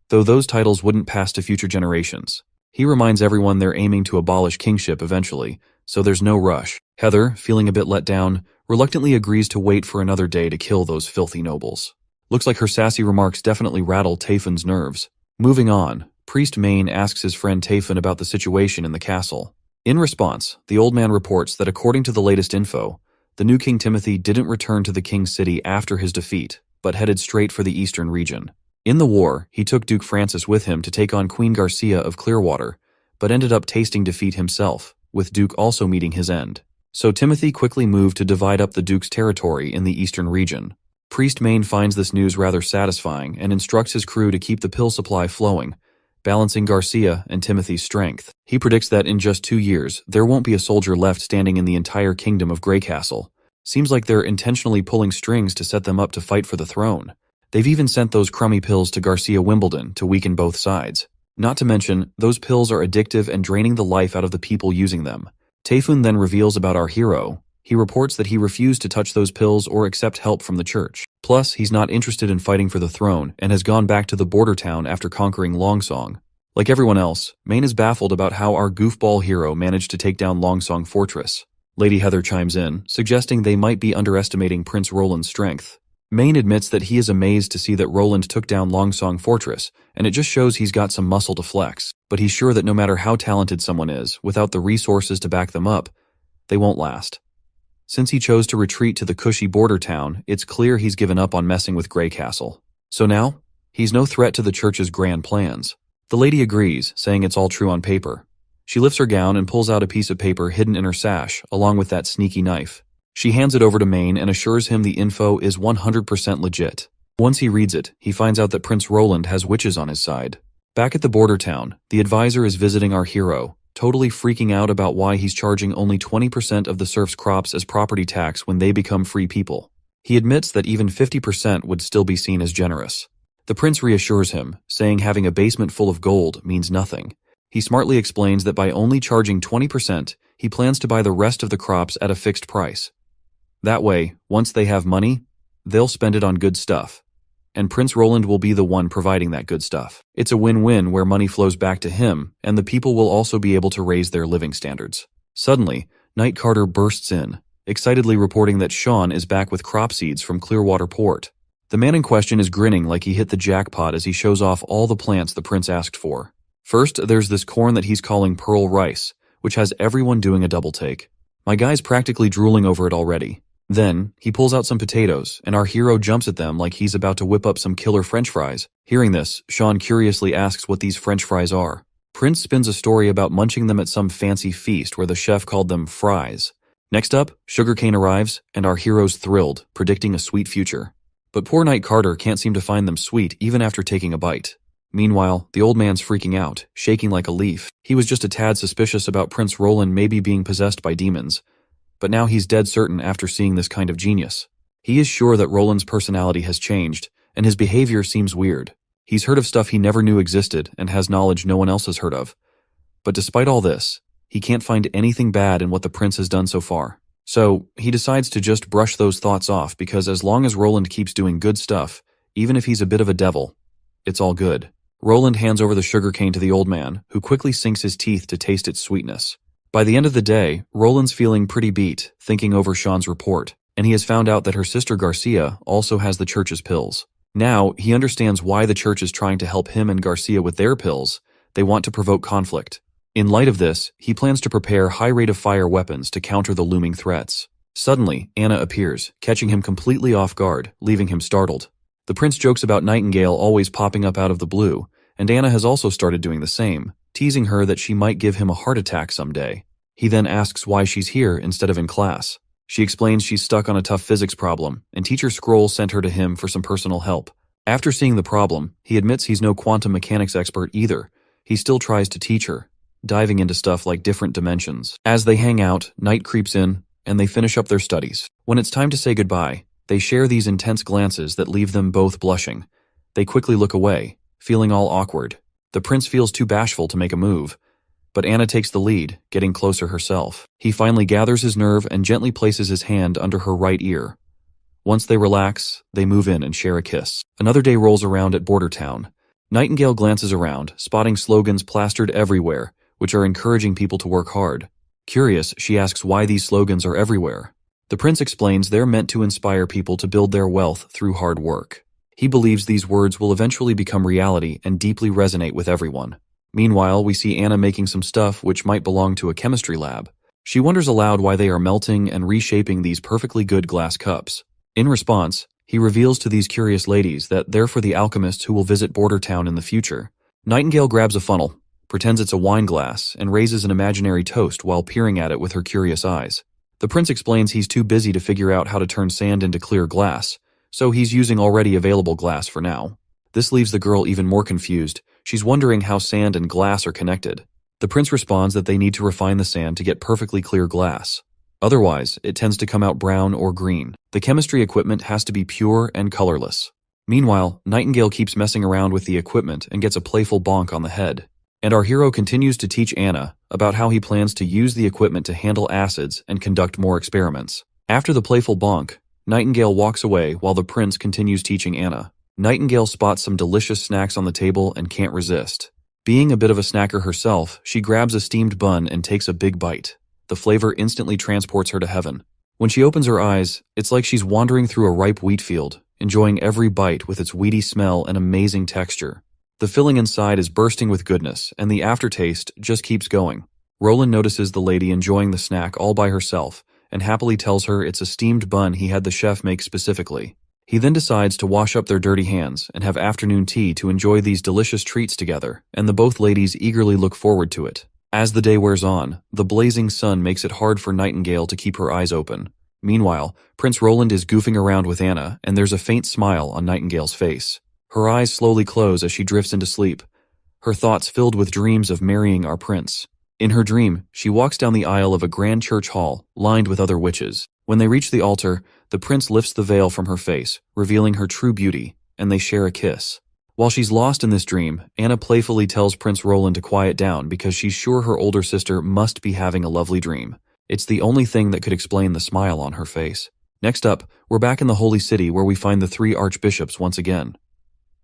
[SPEAKER 1] though those titles wouldn't pass to future generations. He reminds everyone they're aiming to abolish kingship eventually, so there's no rush. Heather, feeling a bit let down, reluctantly agrees to wait for another day to kill those filthy nobles. Looks like her sassy remarks definitely rattle Taefoon's nerves. Moving on, Priest Main asks his friend Taefoon about the situation in the castle. In response, the old man reports that according to the latest info, the new King Timothy didn't return to the king's city after his defeat, but headed straight for the eastern region. In the war, he took Duke Francis with him to take on Queen Garcia of Clearwater, but ended up tasting defeat himself, with Duke also meeting his end. So Timothy quickly moved to divide up the Duke's territory in the eastern region. Priest Main finds this news rather satisfying and instructs his crew to keep the pill supply flowing, balancing Garcia and Timothy's strength. He predicts that in just 2 years, there won't be a soldier left standing in the entire kingdom of Greycastle. Seems like they're intentionally pulling strings to set them up to fight for the throne. They've even sent those crummy pills to Garcia Wimbledon to weaken both sides. Not to mention, those pills are addictive and draining the life out of the people using them. Taefoon then reveals about our hero. He reports that he refused to touch those pills or accept help from the church. Plus, he's not interested in fighting for the throne and has gone back to the border town after conquering Longsong. Like everyone else, Main is baffled about how our goofball hero managed to take down Longsong Fortress. Lady Heather chimes in, suggesting they might be underestimating Prince Roland's strength. Main admits that he is amazed to see that Roland took down Longsong Fortress, and it just shows he's got some muscle to flex. But he's sure that no matter how talented someone is, without the resources to back them up, they won't last. Since he chose to retreat to the cushy border town, it's clear he's given up on messing with Greycastle. So now, he's no threat to the church's grand plans. The lady agrees, saying it's all true on paper. She lifts her gown and pulls out a piece of paper hidden in her sash, along with that sneaky knife. She hands it over to Main and assures him the info is 100% legit. Once he reads it, he finds out that Prince Roland has witches on his side. Back at the border town, the advisor is visiting our hero, totally freaking out about why he's charging only 20% of the serfs' crops as property tax when they become free people. He admits that even 50% would still be seen as generous. The prince reassures him, saying having a basement full of gold means nothing. He smartly explains that by only charging 20%, he plans to buy the rest of the crops at a fixed price. That way, once they have money, they'll spend it on good stuff. And Prince Roland will be the one providing that good stuff. It's a win-win where money flows back to him, and the people will also be able to raise their living standards. Suddenly, Knight Carter bursts in, excitedly reporting that Sean is back with crop seeds from Clearwater Port. The man in question is grinning like he hit the jackpot as he shows off all the plants the prince asked for. First, there's this corn that he's calling Pearl Rice, which has everyone doing a double take. My guy's practically drooling over it already. Then, he pulls out some potatoes, and our hero jumps at them like he's about to whip up some killer french fries. Hearing this, Sean curiously asks what these french fries are. Prince spins a story about munching them at some fancy feast where the chef called them fries. Next up, sugarcane arrives, and our hero's thrilled, predicting a sweet future. But poor Knight Carter can't seem to find them sweet even after taking a bite. Meanwhile, the old man's freaking out, shaking like a leaf. He was just a tad suspicious about Prince Roland maybe being possessed by demons. But now he's dead certain after seeing this kind of genius. He is sure that Roland's personality has changed, and his behavior seems weird. He's heard of stuff he never knew existed and has knowledge no one else has heard of. But despite all this, he can't find anything bad in what the prince has done so far. So, he decides to just brush those thoughts off because as long as Roland keeps doing good stuff, even if he's a bit of a devil, it's all good. Roland hands over the sugarcane to the old man, who quickly sinks his teeth to taste its sweetness. By the end of the day, Roland's feeling pretty beat, thinking over Sean's report, and he has found out that her sister Garcia also has the church's pills. Now, he understands why the church is trying to help him and Garcia with their pills. They want to provoke conflict. In light of this, he plans to prepare high-rate-of-fire weapons to counter the looming threats. Suddenly, Anna appears, catching him completely off guard, leaving him startled. The prince jokes about Nightingale always popping up out of the blue, and Anna has also started doing the same, teasing her that she might give him a heart attack someday. He then asks why she's here instead of in class. She explains she's stuck on a tough physics problem, and Teacher Scroll sent her to him for some personal help. After seeing the problem, he admits he's no quantum mechanics expert either. He still tries to teach her, diving into stuff like different dimensions. As they hang out, night creeps in, and they finish up their studies. When it's time to say goodbye, they share these intense glances that leave them both blushing. They quickly look away, feeling all awkward. The prince feels too bashful to make a move, but Anna takes the lead, getting closer herself. He finally gathers his nerve and gently places his hand under her right ear. Once they relax, they move in and share a kiss. Another day rolls around at Border Town. Nightingale glances around, spotting slogans plastered everywhere, which are encouraging people to work hard. Curious, she asks why these slogans are everywhere. The prince explains they're meant to inspire people to build their wealth through hard work. He believes these words will eventually become reality and deeply resonate with everyone. Meanwhile, we see Anna making some stuff which might belong to a chemistry lab. She wonders aloud why they are melting and reshaping these perfectly good glass cups. In response, he reveals to these curious ladies that they're for the alchemists who will visit Border Town in the future. Nightingale grabs a funnel, pretends it's a wine glass, and raises an imaginary toast while peering at it with her curious eyes. The prince explains he's too busy to figure out how to turn sand into clear glass, so he's using already available glass for now. This leaves the girl even more confused. She's wondering how sand and glass are connected. The prince responds that they need to refine the sand to get perfectly clear glass. Otherwise, it tends to come out brown or green. The chemistry equipment has to be pure and colorless. Meanwhile, Nightingale keeps messing around with the equipment and gets a playful bonk on the head. And our hero continues to teach Anna about how he plans to use the equipment to handle acids and conduct more experiments. After the playful bonk, Nightingale walks away while the prince continues teaching Anna. Nightingale spots some delicious snacks on the table and can't resist. Being a bit of a snacker herself, she grabs a steamed bun and takes a big bite. The flavor instantly transports her to heaven. When she opens her eyes, it's like she's wandering through a ripe wheat field, enjoying every bite with its weedy smell and amazing texture. The filling inside is bursting with goodness, and the aftertaste just keeps going. Roland notices the lady enjoying the snack all by herself, and happily tells her it's a steamed bun he had the chef make specifically. He then decides to wash up their dirty hands and have afternoon tea to enjoy these delicious treats together, and the both ladies eagerly look forward to it. As the day wears on, the blazing sun makes it hard for Nightingale to keep her eyes open. Meanwhile, Prince Roland is goofing around with Anna, and there's a faint smile on Nightingale's face. Her eyes slowly close as she drifts into sleep, her thoughts filled with dreams of marrying our prince. In her dream, she walks down the aisle of a grand church hall, lined with other witches. When they reach the altar, the prince lifts the veil from her face, revealing her true beauty, and they share a kiss. While she's lost in this dream, Anna playfully tells Prince Roland to quiet down because she's sure her older sister must be having a lovely dream. It's the only thing that could explain the smile on her face. Next up, we're back in the Holy City where we find the three archbishops once again.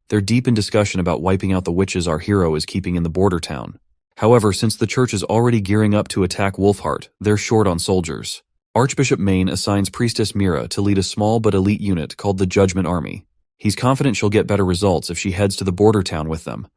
[SPEAKER 1] They're deep in discussion about wiping out the witches our hero is keeping in the border town. However, since the church is already gearing up to attack Wolfheart, they're short on soldiers. Archbishop Maine assigns Priestess Mira to lead a small but elite unit called the Judgment Army. He's confident she'll get better results if she heads to the border town with them.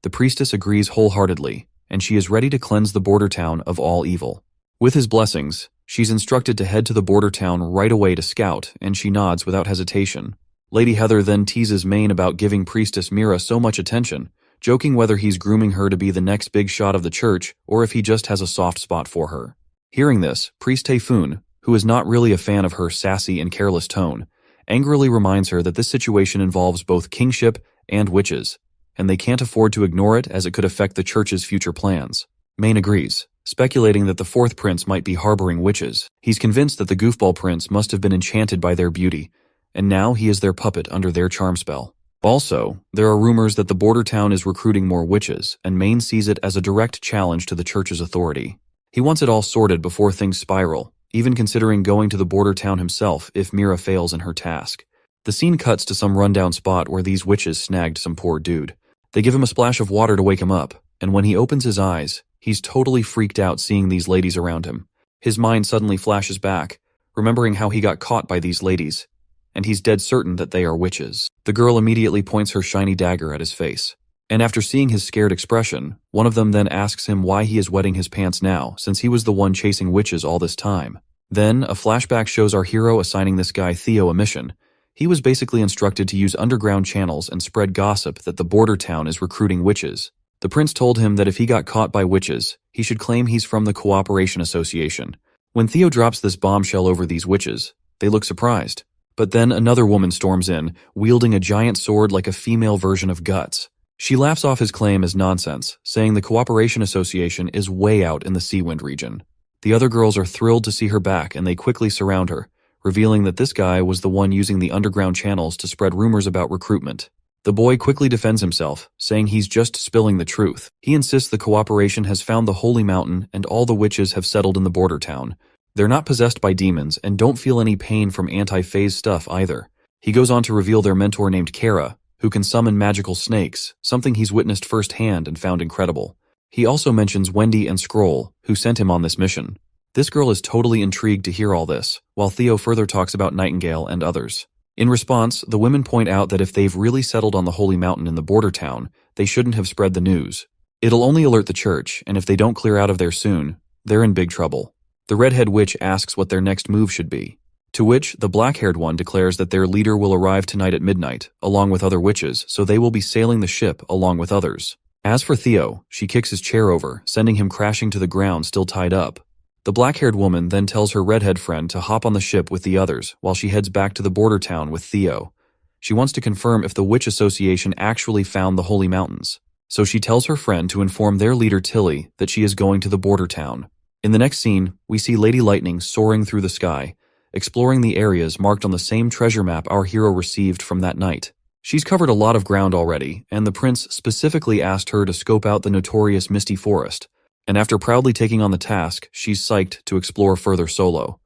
[SPEAKER 1] The priestess agrees wholeheartedly, and she is ready to cleanse the border town of all evil. With his blessings, she's instructed to head to the border town right away to scout, and she nods without hesitation. Lady Heather then teases Maine about giving Priestess Mira so much attention, joking whether he's grooming her to be the next big shot of the church or if he just has a soft spot for her. Hearing this, Priest Typhoon, who is not really a fan of her sassy and careless tone, angrily reminds her that this situation involves both kingship and witches, and they can't afford to ignore it as it could affect the church's future plans. Maine agrees, speculating that the fourth prince might be harboring witches. He's convinced that the goofball prince must have been enchanted by their beauty, and now he is their puppet under their charm spell. Also, there are rumors that the border town is recruiting more witches, and Maine sees it as a direct challenge to the church's authority. He wants it all sorted before things spiral, even considering going to the border town himself if Mira fails in her task. The scene cuts to some rundown spot where these witches snagged some poor dude. They give him a splash of water to wake him up, and when he opens his eyes, he's totally freaked out seeing these ladies around him. His mind suddenly flashes back, remembering how he got caught by these ladies, and he's dead certain that they are witches. The girl immediately points her shiny dagger at his face, and after seeing his scared expression, one of them then asks him why he is wetting his pants now, since he was the one chasing witches all this time. Then, a flashback shows our hero assigning this guy Theo a mission. He was basically instructed to use underground channels and spread gossip that the border town is recruiting witches. The prince told him that if he got caught by witches, he should claim he's from the Cooperation Association. When Theo drops this bombshell over these witches, they look surprised. But then another woman storms in, wielding a giant sword like a female version of Guts. She laughs off his claim as nonsense, saying the Cooperation Association is way out in the Seawind region. The other girls are thrilled to see her back and they quickly surround her, revealing that this guy was the one using the underground channels to spread rumors about recruitment. The boy quickly defends himself, saying he's just spilling the truth. He insists the Cooperation has found the Holy Mountain and all the witches have settled in the border town. They're not possessed by demons and don't feel any pain from anti-phase stuff either. He goes on to reveal their mentor named Kara, who can summon magical snakes, something he's witnessed firsthand and found incredible. He also mentions Wendy and Scroll, who sent him on this mission. This girl is totally intrigued to hear all this, while Theo further talks about Nightingale and others. In response, the women point out that if they've really settled on the Holy Mountain in the border town, they shouldn't have spread the news. It'll only alert the church, and if they don't clear out of there soon, they're in big trouble. The redhead witch asks what their next move should be, to which the black-haired one declares that their leader will arrive tonight at midnight, along with other witches, so they will be sailing the ship along with others. As for Theo, she kicks his chair over, sending him crashing to the ground still tied up. The black-haired woman then tells her redhead friend to hop on the ship with the others while she heads back to the border town with Theo. She wants to confirm if the Witch Association actually found the Holy Mountains, so she tells her friend to inform their leader Tilly that she is going to the border town. In the next scene, we see Lady Lightning soaring through the sky, exploring the areas marked on the same treasure map our hero received from that night. She's covered a lot of ground already, and the prince specifically asked her to scope out the notorious Misty Forest, and after proudly taking on the task, she's psyched to explore further solo.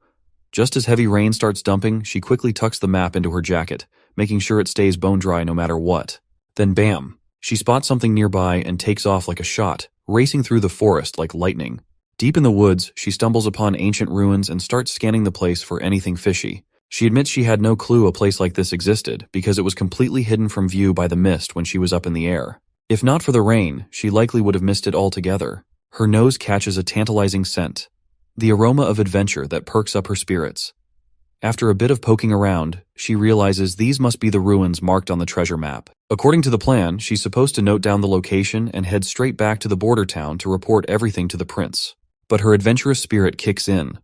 [SPEAKER 1] Just as heavy rain starts dumping, she quickly tucks the map into her jacket, making sure it stays bone dry no matter what. Then bam! She spots something nearby and takes off like a shot, racing through the forest like lightning. Deep in the woods, she stumbles upon ancient ruins and starts scanning the place for anything fishy. She admits she had no clue a place like this existed because it was completely hidden from view by the mist when she was up in the air. If not for the rain, she likely would have missed it altogether. Her nose catches a tantalizing scent, the aroma of adventure that perks up her spirits. After a bit of poking around, she realizes these must be the ruins marked on the treasure map. According to the plan, she's supposed to note down the location and head straight back to the border town to report everything to the prince. But her adventurous spirit kicks in,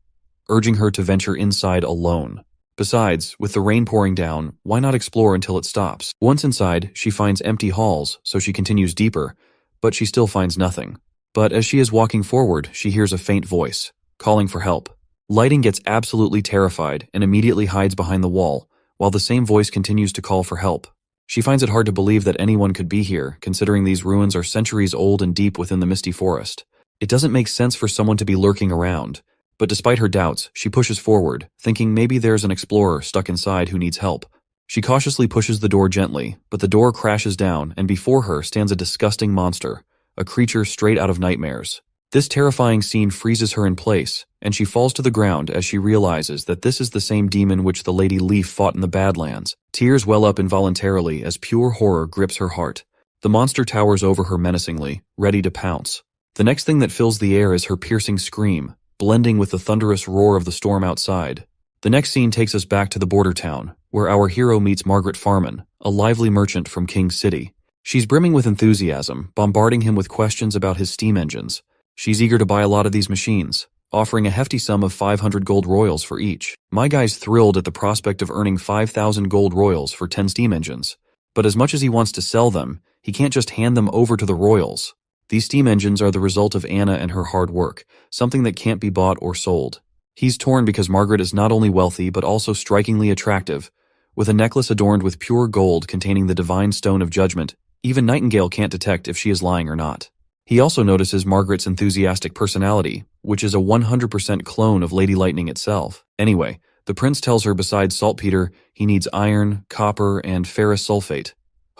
[SPEAKER 1] urging her to venture inside alone. Besides, with the rain pouring down, why not explore until it stops? Once inside, she finds empty halls, so she continues deeper, but she still finds nothing. But as she is walking forward, she hears a faint voice, calling for help. Lighting gets absolutely terrified and immediately hides behind the wall, while the same voice continues to call for help. She finds it hard to believe that anyone could be here, considering these ruins are centuries old and deep within the misty forest. It doesn't make sense for someone to be lurking around. But despite her doubts, she pushes forward, thinking maybe there's an explorer stuck inside who needs help. She cautiously pushes the door gently, but the door crashes down and before her stands a disgusting monster, a creature straight out of nightmares. This terrifying scene freezes her in place, and she falls to the ground as she realizes that this is the same demon which the Lady Leaf fought in the Badlands. Tears well up involuntarily as pure horror grips her heart. The monster towers over her menacingly, ready to pounce. The next thing that fills the air is her piercing scream, blending with the thunderous roar of the storm outside. The next scene takes us back to the border town, where our hero meets Margaret Farman, a lively merchant from King's City. She's brimming with enthusiasm, bombarding him with questions about his steam engines. She's eager to buy a lot of these machines, offering a hefty sum of 500 gold royals for each. My guy's thrilled at the prospect of earning 5,000 gold royals for 10 steam engines. But as much as he wants to sell them, he can't just hand them over to the royals. These steam engines are the result of Anna and her hard work, something that can't be bought or sold. He's torn because Margaret is not only wealthy but also strikingly attractive. With a necklace adorned with pure gold containing the divine stone of judgment, even Nightingale can't detect if she is lying or not. He also notices Margaret's enthusiastic personality, which is a 100% clone of Lady Lightning itself. Anyway, the prince tells her besides saltpeter, he needs iron, copper, and ferrous sulfate,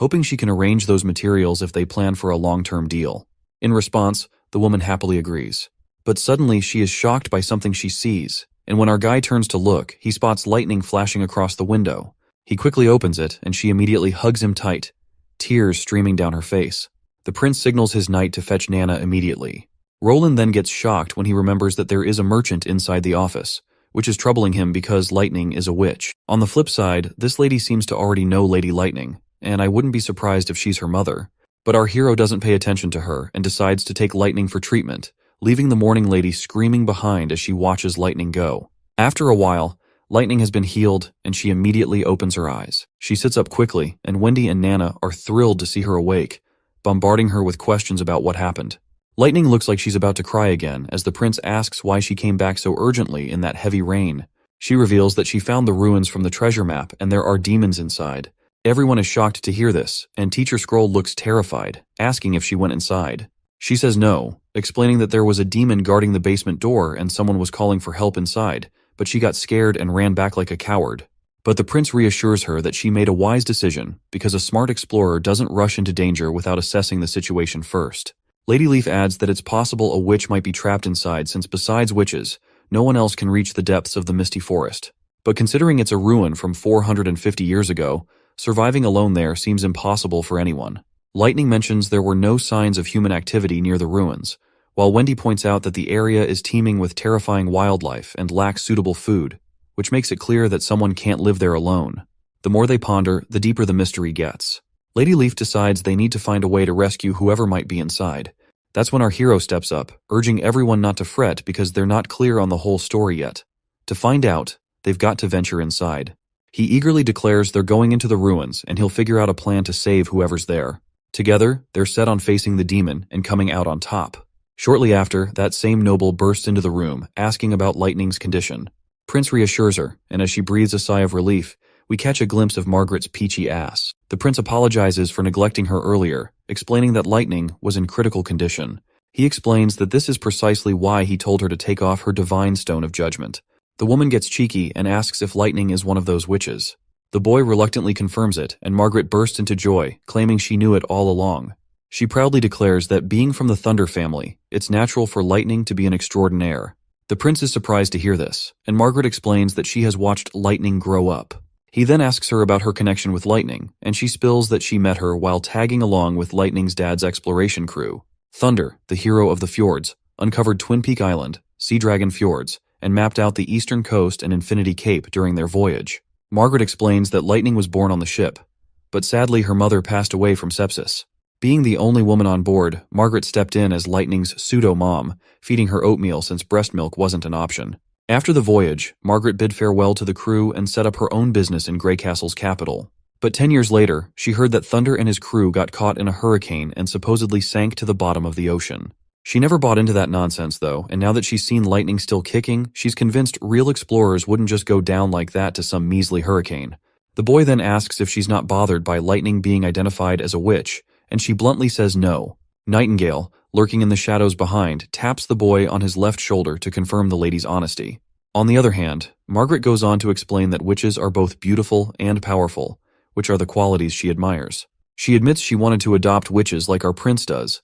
[SPEAKER 1] hoping she can arrange those materials if they plan for a long-term deal. In response, the woman happily agrees. But suddenly she is shocked by something she sees, and when our guy turns to look, he spots lightning flashing across the window. He quickly opens it, and she immediately hugs him tight, tears streaming down her face. The prince signals his knight to fetch Nana immediately. Roland then gets shocked when he remembers that there is a merchant inside the office, which is troubling him because Lightning is a witch. On the flip side, this lady seems to already know Lady Lightning, and I wouldn't be surprised if she's her mother. But our hero doesn't pay attention to her and decides to take Lightning for treatment, leaving the mourning lady screaming behind as she watches Lightning go. After a while, Lightning has been healed and she immediately opens her eyes. She sits up quickly, and Wendy and Nana are thrilled to see her awake, bombarding her with questions about what happened. Lightning looks like she's about to cry again as the prince asks why she came back so urgently in that heavy rain. She reveals that she found the ruins from the treasure map and there are demons inside. Everyone is shocked to hear this, and Teacher Scroll looks terrified, asking if she went inside. She says no, explaining that there was a demon guarding the basement door and someone was calling for help inside, but she got scared and ran back like a coward. But the prince reassures her that she made a wise decision because a smart explorer doesn't rush into danger without assessing the situation first. Lady Leaf adds that it's possible a witch might be trapped inside since besides witches, no one else can reach the depths of the misty forest. But considering it's a ruin from 450 years ago, surviving alone there seems impossible for anyone. Lightning mentions there were no signs of human activity near the ruins, while Wendy points out that the area is teeming with terrifying wildlife and lacks suitable food, which makes it clear that someone can't live there alone. The more they ponder, the deeper the mystery gets. Lady Leaf decides they need to find a way to rescue whoever might be inside. That's when our hero steps up, urging everyone not to fret because they're not clear on the whole story yet. To find out, they've got to venture inside. He eagerly declares they're going into the ruins and he'll figure out a plan to save whoever's there. Together, they're set on facing the demon and coming out on top. Shortly after, that same noble bursts into the room, asking about Lightning's condition. Prince reassures her, and as she breathes a sigh of relief, we catch a glimpse of Margaret's peachy ass. The prince apologizes for neglecting her earlier, explaining that Lightning was in critical condition. He explains that this is precisely why he told her to take off her divine stone of judgment. The woman gets cheeky and asks if Lightning is one of those witches. The boy reluctantly confirms it, and Margaret bursts into joy, claiming she knew it all along. She proudly declares that being from the Thunder family, it's natural for Lightning to be an extraordinaire. The prince is surprised to hear this, and Margaret explains that she has watched Lightning grow up. He then asks her about her connection with Lightning, and she spills that she met her while tagging along with Lightning's dad's exploration crew. Thunder, the hero of the fjords, uncovered Twin Peak Island, Sea Dragon Fjords, and mapped out the eastern coast and Infinity Cape during their voyage. Margaret explains that Lightning was born on the ship, but sadly her mother passed away from sepsis. Being the only woman on board, Margaret stepped in as Lightning's pseudo-mom, feeding her oatmeal since breast milk wasn't an option. After the voyage, Margaret bid farewell to the crew and set up her own business in Greycastle's capital. But 10 years later, she heard that Thunder and his crew got caught in a hurricane and supposedly sank to the bottom of the ocean. She never bought into that nonsense though, and now that she's seen Lightning still kicking, she's convinced real explorers wouldn't just go down like that to some measly hurricane. The boy then asks if she's not bothered by Lightning being identified as a witch, and she bluntly says no. Nightingale, lurking in the shadows behind, taps the boy on his left shoulder to confirm the lady's honesty. On the other hand, Margaret goes on to explain that witches are both beautiful and powerful, which are the qualities she admires. She admits she wanted to adopt witches like our prince does,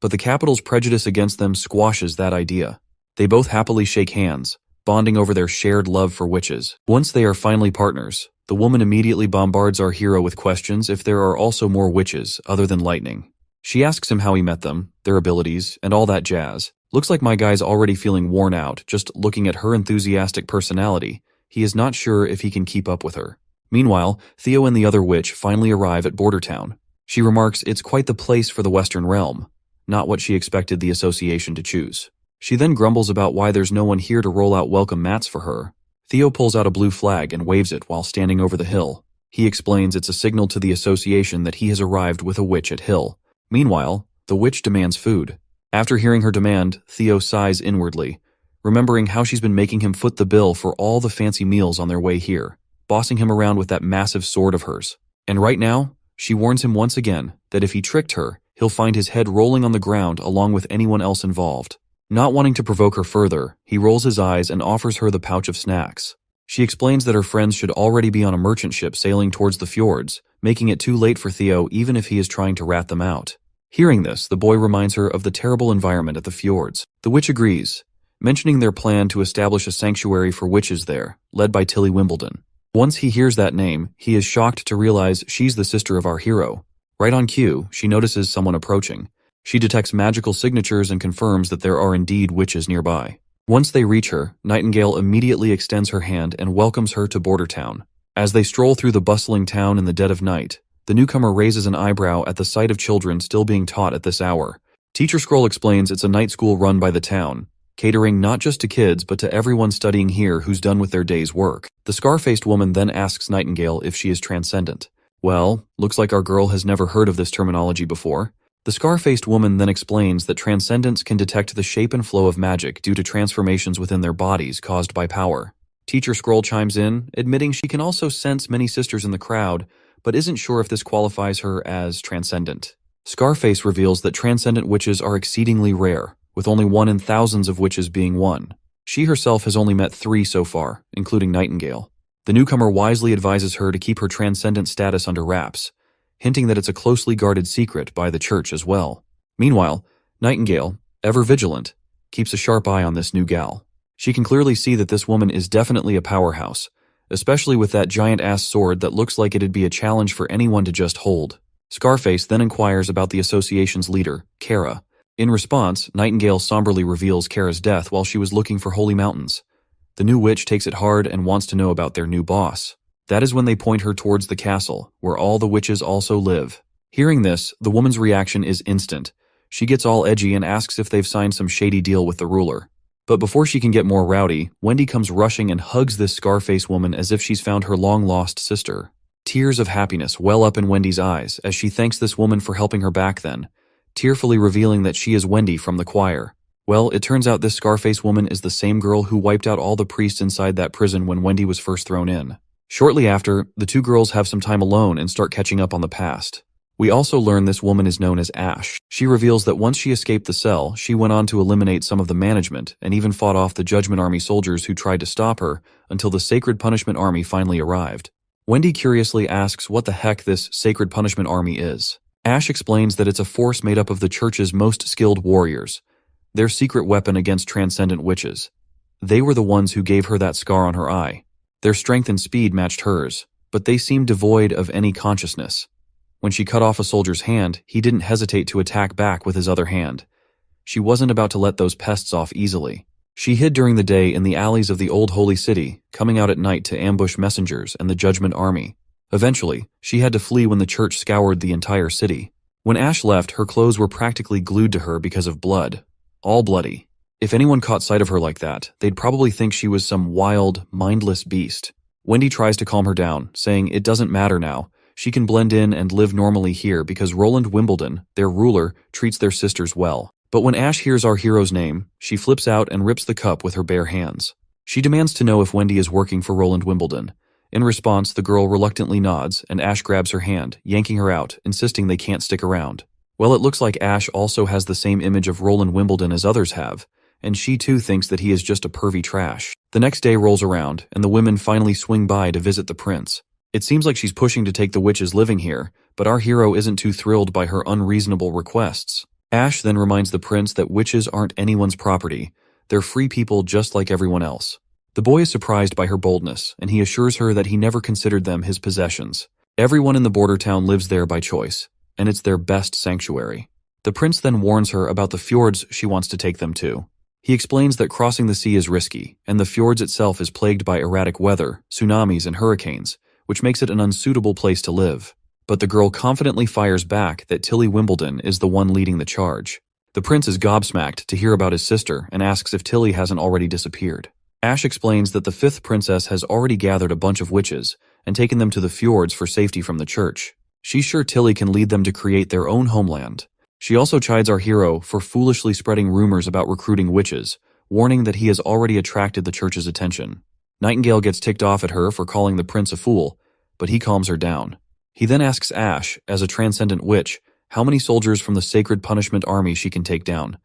[SPEAKER 1] but the capital's prejudice against them squashes that idea. They both happily shake hands, bonding over their shared love for witches. Once they are finally partners, the woman immediately bombards our hero with questions if there are also more witches other than Lightning. She asks him how he met them, their abilities, and all that jazz. Looks like my guy's already feeling worn out just looking at her enthusiastic personality. He is not sure if he can keep up with her. Meanwhile, Theo and the other witch finally arrive at Border Town. She remarks it's quite the place for the Western realm, not what she expected the association to choose. She then grumbles about why there's no one here to roll out welcome mats for her. Theo pulls out a blue flag and waves it while standing over the hill. He explains it's a signal to the association that he has arrived with a witch at Hill. Meanwhile, the witch demands food. After hearing her demand, Theo sighs inwardly, remembering how she's been making him foot the bill for all the fancy meals on their way here, bossing him around with that massive sword of hers. And right now, she warns him once again that if he tricked her, he'll find his head rolling on the ground along with anyone else involved. Not wanting to provoke her further, he rolls his eyes and offers her the pouch of snacks. She explains that her friends should already be on a merchant ship sailing towards the fjords, making it too late for Theo even if he is trying to rat them out. Hearing this, the boy reminds her of the terrible environment at the fjords. The witch agrees, mentioning their plan to establish a sanctuary for witches there, led by Tilly Wimbledon. Once he hears that name, he is shocked to realize she's the sister of our hero. Right on cue, she notices someone approaching. She detects magical signatures and confirms that there are indeed witches nearby. Once they reach her, Nightingale immediately extends her hand and welcomes her to Border Town. As they stroll through the bustling town in the dead of night, the newcomer raises an eyebrow at the sight of children still being taught at this hour. Teacher Scroll explains it's a night school run by the town, catering not just to kids but to everyone studying here who's done with their day's work. The scar-faced woman then asks Nightingale if she is transcendent. Well, looks like our girl has never heard of this terminology before. The scar-faced woman then explains that transcendents can detect the shape and flow of magic due to transformations within their bodies caused by power. Teacher Scroll chimes in, admitting she can also sense many sisters in the crowd, but isn't sure if this qualifies her as transcendent. Scarface reveals that transcendent witches are exceedingly rare, with only 1 in thousands of witches being one. She herself has only met 3 so far, including Nightingale. The newcomer wisely advises her to keep her transcendent status under wraps, hinting that it's a closely guarded secret by the church as well. Meanwhile, Nightingale, ever vigilant, keeps a sharp eye on this new gal. She can clearly see that this woman is definitely a powerhouse, especially with that giant-ass sword that looks like it'd be a challenge for anyone to just hold. Scarface then inquires about the association's leader, Kara. In response, Nightingale somberly reveals Kara's death while she was looking for holy mountains. The new witch takes it hard and wants to know about their new boss. That is when they point her towards the castle, where all the witches also live. Hearing this, the woman's reaction is instant. She gets all edgy and asks if they've signed some shady deal with the ruler. But before she can get more rowdy, Wendy comes rushing and hugs this Scarface woman as if she's found her long-lost sister. Tears of happiness well up in Wendy's eyes as she thanks this woman for helping her back then, tearfully revealing that she is Wendy from the choir. Well, it turns out this Scarface woman is the same girl who wiped out all the priests inside that prison when Wendy was first thrown in. Shortly after, the two girls have some time alone and start catching up on the past. We also learn this woman is known as Ash. She reveals that once she escaped the cell, she went on to eliminate some of the management and even fought off the Judgment Army soldiers who tried to stop her until the Sacred Punishment Army finally arrived. Wendy curiously asks what the heck this Sacred Punishment Army is. Ash explains that it's a force made up of the church's most skilled warriors, their secret weapon against transcendent witches. They were the ones who gave her that scar on her eye. Their strength and speed matched hers, but they seemed devoid of any consciousness. When she cut off a soldier's hand, he didn't hesitate to attack back with his other hand. She wasn't about to let those pests off easily. She hid during the day in the alleys of the old holy city, coming out at night to ambush messengers and the Judgment Army. Eventually, she had to flee when the church scoured the entire city. When Ash left, her clothes were practically glued to her because of blood. All bloody. If anyone caught sight of her like that, they'd probably think she was some wild, mindless beast. Wendy tries to calm her down, saying it doesn't matter now. She can blend in and live normally here because Roland Wimbledon, their ruler, treats their sisters well. But when Ash hears our hero's name, she flips out and rips the cup with her bare hands. She demands to know if Wendy is working for Roland Wimbledon. In response, the girl reluctantly nods, and Ash grabs her hand, yanking her out, insisting they can't stick around. Well, it looks like Ash also has the same image of Roland Wimbledon as others have, and she too thinks that he is just a pervy trash. The next day rolls around, and the women finally swing by to visit the prince. It seems like she's pushing to take the witches living here, but our hero isn't too thrilled by her unreasonable requests. Ash then reminds the prince that witches aren't anyone's property. They're free people just like everyone else. The boy is surprised by her boldness, and he assures her that he never considered them his possessions. Everyone in the border town lives there by choice, and it's their best sanctuary. The prince then warns her about the fjords she wants to take them to. He explains that crossing the sea is risky, and the fjords itself is plagued by erratic weather, tsunamis, and hurricanes, which makes it an unsuitable place to live. But the girl confidently fires back that Tilly Wimbledon is the one leading the charge. The prince is gobsmacked to hear about his sister and asks if Tilly hasn't already disappeared. Ash explains that the 5th princess has already gathered a bunch of witches and taken them to the fjords for safety from the church. She's sure Tilly can lead them to create their own homeland. She also chides our hero for foolishly spreading rumors about recruiting witches, warning that he has already attracted the church's attention. Nightingale gets ticked off at her for calling the prince a fool, but he calms her down. He then asks Ash, as a transcendent witch, how many soldiers from the Sacred Punishment Army she can take down,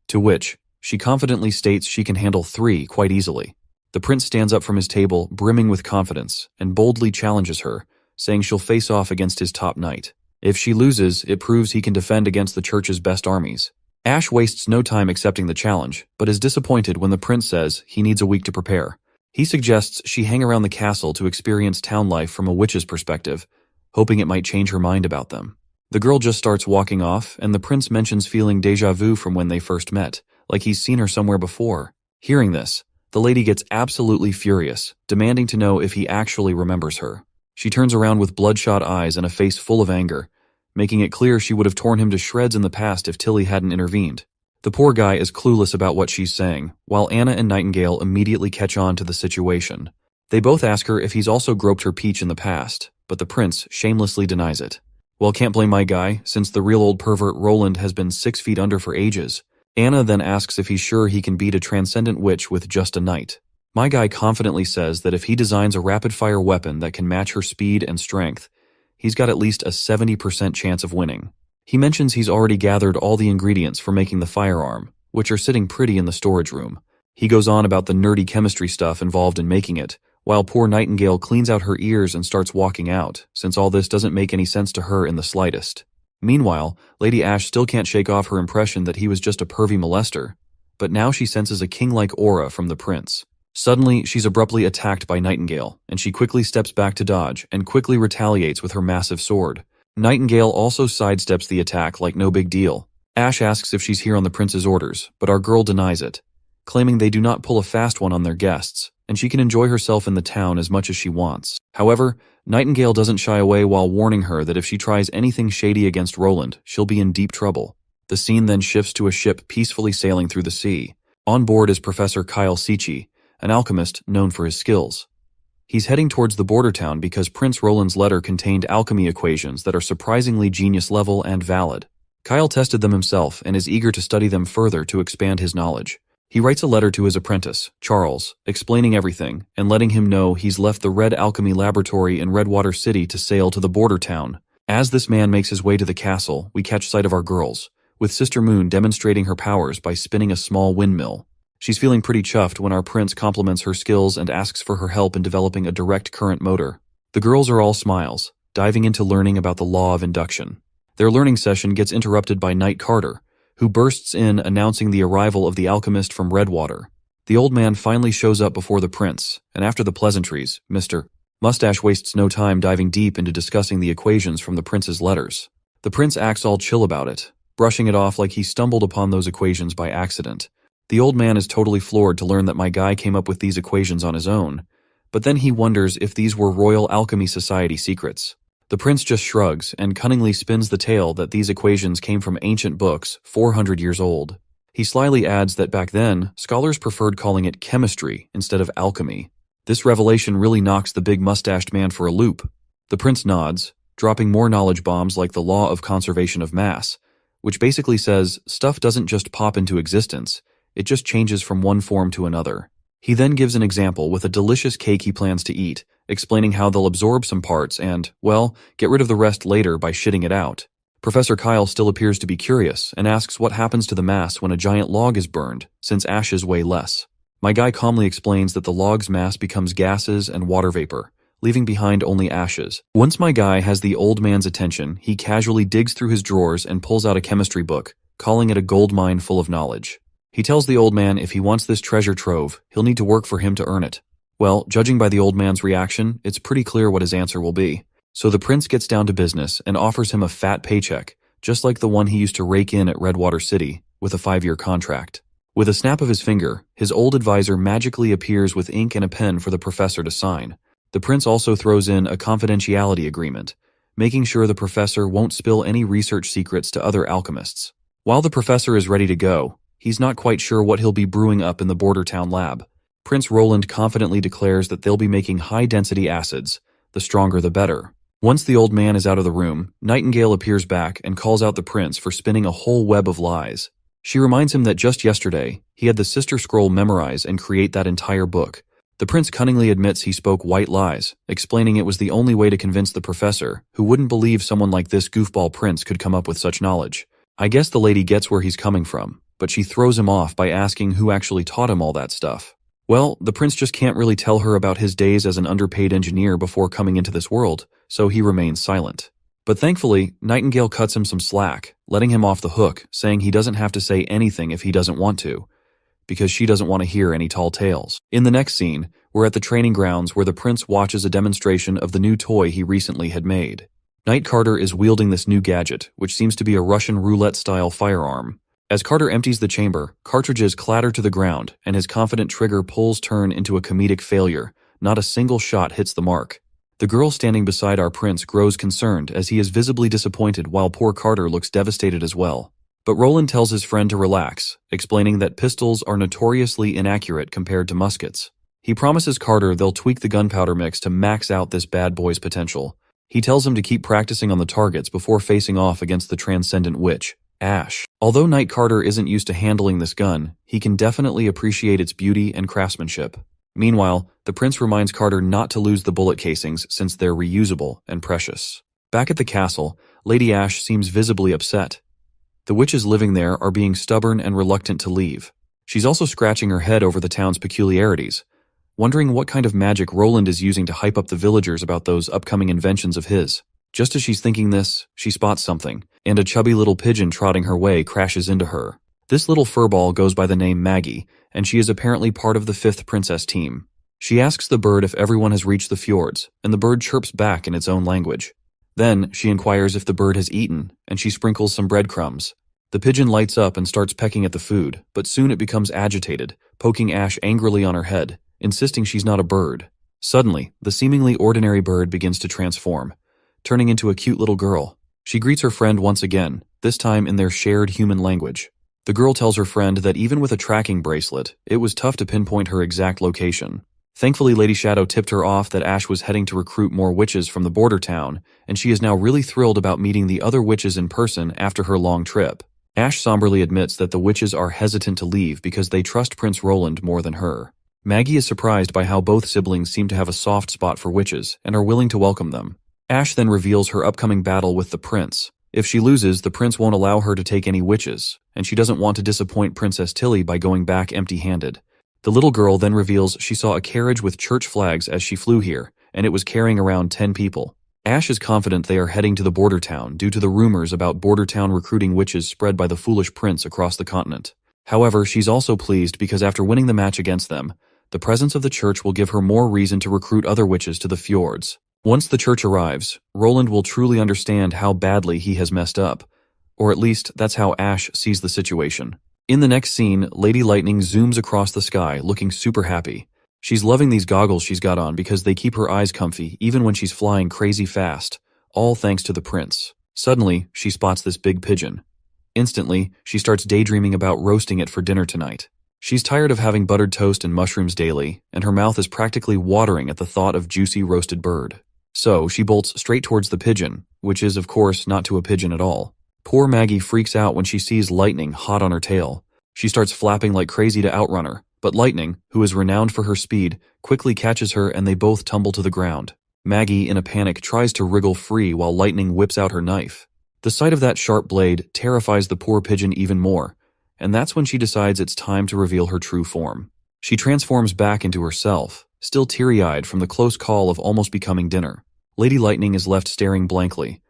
[SPEAKER 1] to which she confidently states she can handle 3 quite easily. The prince stands up from his table, brimming with confidence, and boldly challenges her, saying she'll face off against his top knight. If she loses, it proves he can defend against the church's best armies. Ash wastes no time accepting the challenge, but is disappointed when the prince says he needs a week to prepare. He suggests she hang around the castle to experience town life from a witch's perspective, hoping it might change her mind about them. The girl just starts walking off, and the prince mentions feeling déjà vu from when they first met, like he's seen her somewhere before. Hearing this, the lady gets absolutely furious, demanding to know if he actually remembers her. She turns around with bloodshot eyes and a face full of anger, making it clear she would have torn him to shreds in the past if Tilly hadn't intervened. The poor guy is clueless about what she's saying, while Anna and Nightingale immediately catch on to the situation. They both ask her if he's also groped her peach in the past, but the prince shamelessly denies it. Well, can't blame my guy, since the real old pervert Roland has been 6 feet under for ages. Anna then asks if he's sure he can beat a transcendent witch with just a knight. My guy confidently says that if he designs a rapid-fire weapon that can match her speed and strength, he's got at least a 70% chance of winning. He mentions he's already gathered all the ingredients for making the firearm, which are sitting pretty in the storage room. He goes on about the nerdy chemistry stuff involved in making it, while poor Nightingale cleans out her ears and starts walking out, since all this doesn't make any sense to her in the slightest. Meanwhile, Lady Ash still can't shake off her impression that he was just a pervy molester, but now she senses a king-like aura from the prince. Suddenly, she's abruptly attacked by Nightingale, and she quickly steps back to dodge and quickly retaliates with her massive sword. Nightingale also sidesteps the attack like no big deal. Ash asks if she's here on the prince's orders, but our girl denies it, claiming they do not pull a fast one on their guests, and she can enjoy herself in the town as much as she wants. However, Nightingale doesn't shy away while warning her that if she tries anything shady against Roland, she'll be in deep trouble. The scene then shifts to a ship peacefully sailing through the sea. On board is Professor Kyle Sichi, an alchemist known for his skills. He's heading towards the border town because Prince Roland's letter contained alchemy equations that are surprisingly genius-level and valid. Kyle tested them himself and is eager to study them further to expand his knowledge. He writes a letter to his apprentice, Charles, explaining everything and letting him know he's left the Red Alchemy Laboratory in Redwater City to sail to the border town. As this man makes his way to the castle, we catch sight of our girls, with Sister Moon demonstrating her powers by spinning a small windmill. She's feeling pretty chuffed when our prince compliments her skills and asks for her help in developing a direct current motor. The girls are all smiles, diving into learning about the law of induction. Their learning session gets interrupted by Knight Carter, who bursts in announcing the arrival of the alchemist from Redwater. The old man finally shows up before the prince, and after the pleasantries, Mr. Mustache wastes no time diving deep into discussing the equations from the prince's letters. The prince acts all chill about it, brushing it off like he stumbled upon those equations by accident. The old man is totally floored to learn that my guy came up with these equations on his own, but then he wonders if these were Royal Alchemy Society secrets. The prince just shrugs and cunningly spins the tale that these equations came from ancient books 400 years old. He slyly adds that back then, scholars preferred calling it chemistry instead of alchemy. This revelation really knocks the big mustached man for a loop. The prince nods, dropping more knowledge bombs like the law of conservation of mass, which basically says stuff doesn't just pop into existence, it just changes from one form to another. He then gives an example with a delicious cake he plans to eat, explaining how they'll absorb some parts and, well, get rid of the rest later by shitting it out. Professor Kyle still appears to be curious and asks what happens to the mass when a giant log is burned, since ashes weigh less. My guy calmly explains that the log's mass becomes gases and water vapor, leaving behind only ashes. Once my guy has the old man's attention, he casually digs through his drawers and pulls out a chemistry book, calling it a gold mine full of knowledge. He tells the old man if he wants this treasure trove, he'll need to work for him to earn it. Well, judging by the old man's reaction, it's pretty clear what his answer will be. So the prince gets down to business and offers him a fat paycheck, just like the one he used to rake in at Redwater City, with a 5-year contract. With a snap of his finger, his old advisor magically appears with ink and a pen for the professor to sign. The prince also throws in a confidentiality agreement, making sure the professor won't spill any research secrets to other alchemists. While the professor is ready to go, he's not quite sure what he'll be brewing up in the border town lab. Prince Roland confidently declares that they'll be making high-density acids, the stronger the better. Once the old man is out of the room, Nightingale appears back and calls out the prince for spinning a whole web of lies. She reminds him that just yesterday, he had the Sister Scroll memorize and create that entire book. The prince cunningly admits he spoke white lies, explaining it was the only way to convince the professor, who wouldn't believe someone like this goofball prince could come up with such knowledge. I guess the lady gets where he's coming from, but she throws him off by asking who actually taught him all that stuff. Well, the prince just can't really tell her about his days as an underpaid engineer before coming into this world, so he remains silent. But thankfully, Nightingale cuts him some slack, letting him off the hook, saying he doesn't have to say anything if he doesn't want to, because she doesn't want to hear any tall tales. In the next scene, we're at the training grounds where the prince watches a demonstration of the new toy he recently had made. Knight Carter is wielding this new gadget, which seems to be a Russian roulette-style firearm. As Carter empties the chamber, cartridges clatter to the ground, and his confident trigger pulls turn into a comedic failure. Not a single shot hits the mark. The girl standing beside our prince grows concerned as he is visibly disappointed while poor Carter looks devastated as well. But Roland tells his friend to relax, explaining that pistols are notoriously inaccurate compared to muskets. He promises Carter they'll tweak the gunpowder mix to max out this bad boy's potential. He tells him to keep practicing on the targets before facing off against the transcendent witch, Ash. Although Knight Carter isn't used to handling this gun, he can definitely appreciate its beauty and craftsmanship. Meanwhile, the prince reminds Carter not to lose the bullet casings since they're reusable and precious. Back at the castle, Lady Ash seems visibly upset. The witches living there are being stubborn and reluctant to leave. She's also scratching her head over the town's peculiarities, wondering what kind of magic Roland is using to hype up the villagers about those upcoming inventions of his. Just as she's thinking this, she spots something, and a chubby little pigeon trotting her way crashes into her. This little furball goes by the name Maggie, and she is apparently part of the 5th princess team. She asks the bird if everyone has reached the fjords, and the bird chirps back in its own language. Then, she inquires if the bird has eaten, and she sprinkles some breadcrumbs. The pigeon lights up and starts pecking at the food, but soon it becomes agitated, poking Ash angrily on her head, insisting she's not a bird. Suddenly, the seemingly ordinary bird begins to transform, turning into a cute little girl. She greets her friend once again, this time in their shared human language. The girl tells her friend that even with a tracking bracelet, it was tough to pinpoint her exact location. Thankfully, Lady Shadow tipped her off that Ash was heading to recruit more witches from the border town, and she is now really thrilled about meeting the other witches in person after her long trip. Ash somberly admits that the witches are hesitant to leave because they trust Prince Roland more than her. Maggie is surprised by how both siblings seem to have a soft spot for witches and are willing to welcome them. Ash then reveals her upcoming battle with the prince. If she loses, the prince won't allow her to take any witches, and she doesn't want to disappoint Princess Tilly by going back empty-handed. The little girl then reveals she saw a carriage with church flags as she flew here, and it was carrying around 10 people. Ash is confident they are heading to the border town due to the rumors about border town recruiting witches spread by the foolish prince across the continent. However, she's also pleased because after winning the match against them, the presence of the church will give her more reason to recruit other witches to the fjords. Once the church arrives, Roland will truly understand how badly he has messed up, or at least that's how Ash sees the situation. In the next scene, Lady Lightning zooms across the sky looking super happy. She's loving these goggles she's got on because they keep her eyes comfy even when she's flying crazy fast, all thanks to the prince. Suddenly, she spots this big pigeon. Instantly, she starts daydreaming about roasting it for dinner tonight. She's tired of having buttered toast and mushrooms daily, and her mouth is practically watering at the thought of juicy roasted bird. So, she bolts straight towards the pigeon, which is, of course, not to a pigeon at all. Poor Maggie freaks out when she sees Lightning hot on her tail. She starts flapping like crazy to outrun her, but Lightning, who is renowned for her speed, quickly catches her and they both tumble to the ground. Maggie, in a panic, tries to wriggle free while Lightning whips out her knife. The sight of that sharp blade terrifies the poor pigeon even more, and that's when she decides it's time to reveal her true form. She transforms back into herself, still teary-eyed from the close call of almost becoming dinner. Lady Lightning is left staring blankly,